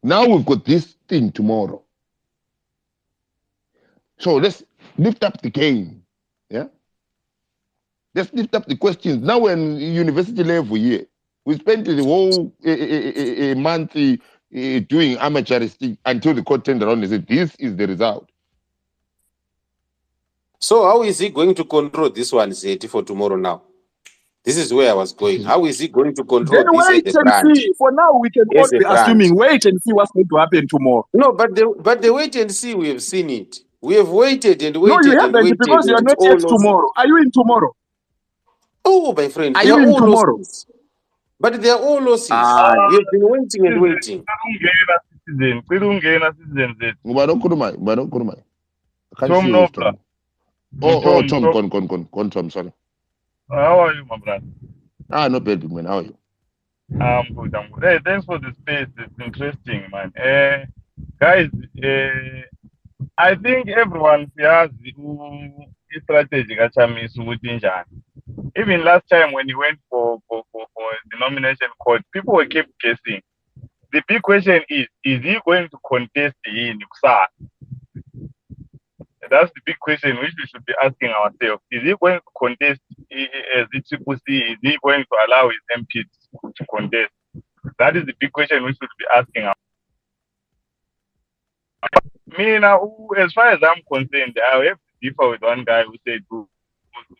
Now we've got this thing tomorrow. So let's lift up the game. Yeah. Let's lift up the questions. Now we're in university level here. We spent the whole month doing amateuristic until the court turned around and said, this is the result. So how is he going to control this one, Zeti, for tomorrow now? This is where I was going. How is he going to control this wait as a and brand? see. For now, we can all be assuming. Wait and see what's going to happen tomorrow. No, but the wait and see, we have seen it. We have waited and waited. No, you haven't because you are not yet tomorrow. Are you in tomorrow? Oh, my friend. Are you in tomorrow? Losses. But they are all losses. We have been waiting and waiting. Tom, sorry. How are you, my brother? No bad, big man. How are you? I'm good. Hey, thanks for the space. It's interesting, man. Guys, I think everyone has the strategy. Even last time when he went for the nomination court, people were kept guessing. The big question is he going to contest in Uksa? That's the big question which we should be asking ourselves. Is he going to contest as the Triple C? Is he going to allow his MPs to contest? That is the big question we should be asking ourselves. Me now, as far as I'm concerned, I have to differ with one guy who said who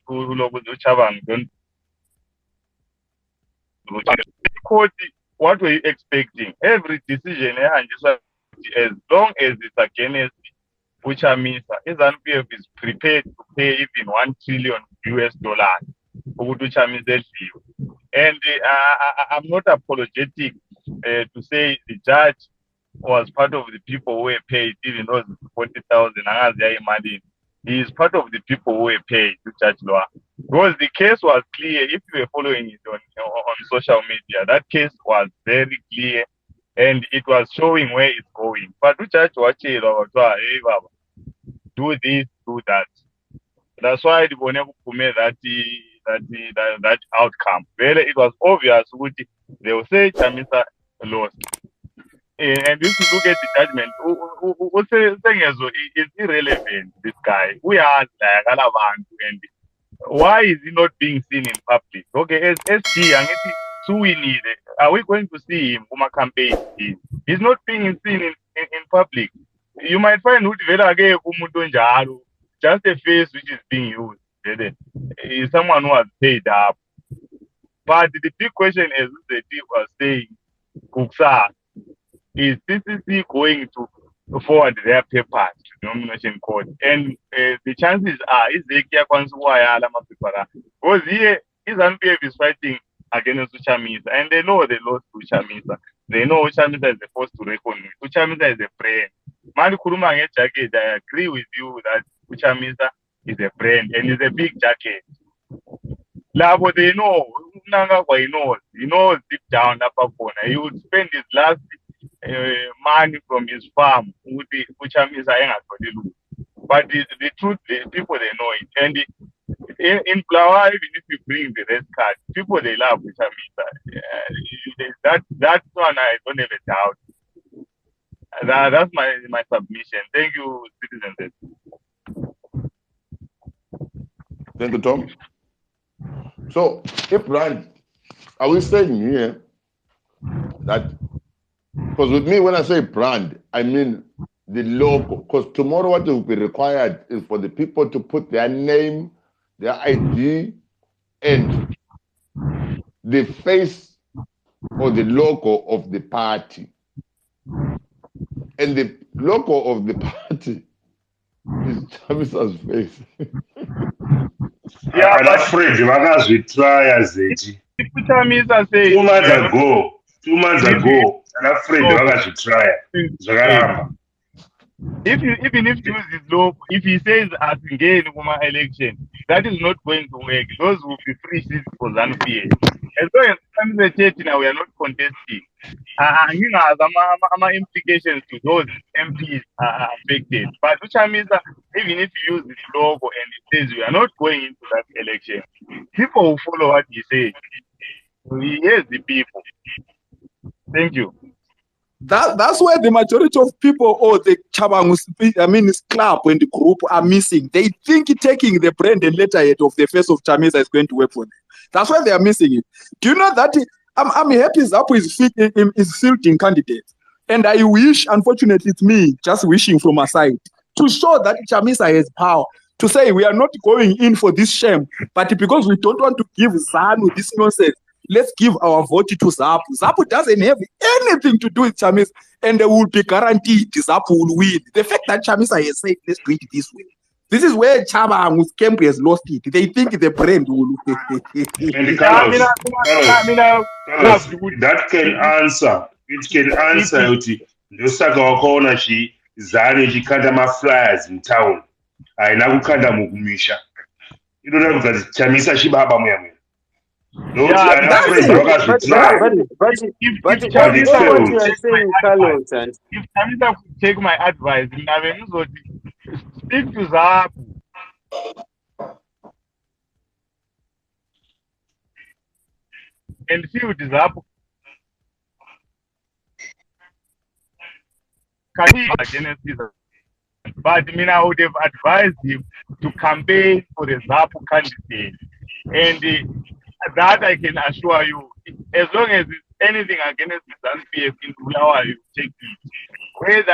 don't what were you expecting? Every decision as long as it's against which means ZANU-PF is prepared to pay even $1 trillion and I'm not apologetic to say the judge was part of the people who were paid even those 40,000 money. He is part of the people who were paid to judge law. Because the case was clear. If you were following it on social media, that case was very clear and it was showing where it's going. But the judge watched it, hey, Baba, do this, do that. That's why they were never commit that outcome. Well, it was obvious they will say Chamisa lost. And if you look at the judgment, it's irrelevant, this guy. We are like Alavan, and why is he not being seen in public? Okay, as SG, so we need it. Are we going to see him on a campaign? He's not being seen in public. You might find just a face which is being used. Is someone who has paid up. But the big question is the people are saying, Kuksa, is CCC going to forward their papers to the nomination court? And the chances are, is the Kia Kwansuaya Lamapipara? Because here, ZANU-PF is fighting against Uchamisa, and they know they lost to Uchamisa. They know Uchamisa is the first to reckon with. Uchamisa is a friend. Mani Kuruma jacket, I agree with you that Uchamisa is a friend and is a big jacket. Labo, they know, he knows deep down Upper Corner. He would spend his last money from his farm, which I mean, but the truth, the people they know it. And in Flower, even if you bring the red card, people they love which I mean, that one I don't have a doubt. That's my submission. Thank you, citizens. Thank you, Tom. So, if Brand, are we saying here that, because with me, when I say brand, I mean the logo, because tomorrow what will be required is for the people to put their name, their ID, and the face or the logo of the party. And the logo of the party is Chamisa's face. Yeah, I'm afraid vakazvitry zeti. 2 months ago, I'm afraid vakazvitry zvakaramba. Even if you use his logo, if he says as again Uma election, that is not going to work. Those will be free seats for ZANU-PF. As long as the church now we are not contesting. You know, some implications to those MPs are affected. But which means that even if you use this logo and it says we are not going into that election, people will follow what he says. He hears the people. Thank you. That's where the majority of people or the Chabangus, club and the group are missing. They think taking the brand and letterhead of the face of Chamisa is going to work for them. That's why they are missing it. Do you know that I'm happy Zapu is fielding candidates. And I wish, unfortunately, it's me just wishing from my side to show that Chamisa has power. To say we are not going in for this shame, but because we don't want to give ZANU this nonsense, let's give our vote to ZAPU. ZAPU doesn't have anything to do with Chamisa, and they will be guaranteed ZAPU will win. The fact that Chamisa has said, let's do it this way. This is where Chabangu's camp has lost it. They think the brand will win. And Carlos, that can answer. It can answer kuti ndosaka wakaona ZANU ichikanda maflyers in town. Haina kukanda mukumisha. Inoda kuti Chamisa chibaba muya. No, I'm afraid but what you are saying, Carlos, and if Chamisa could take my advice, speak to ZAPU. And see what ZAPU can against this. But I would have advised him to campaign for the ZAPU candidate. And that I can assure you, as long as it's anything against the ZANU-PF in Bulawayo, you take it. Whether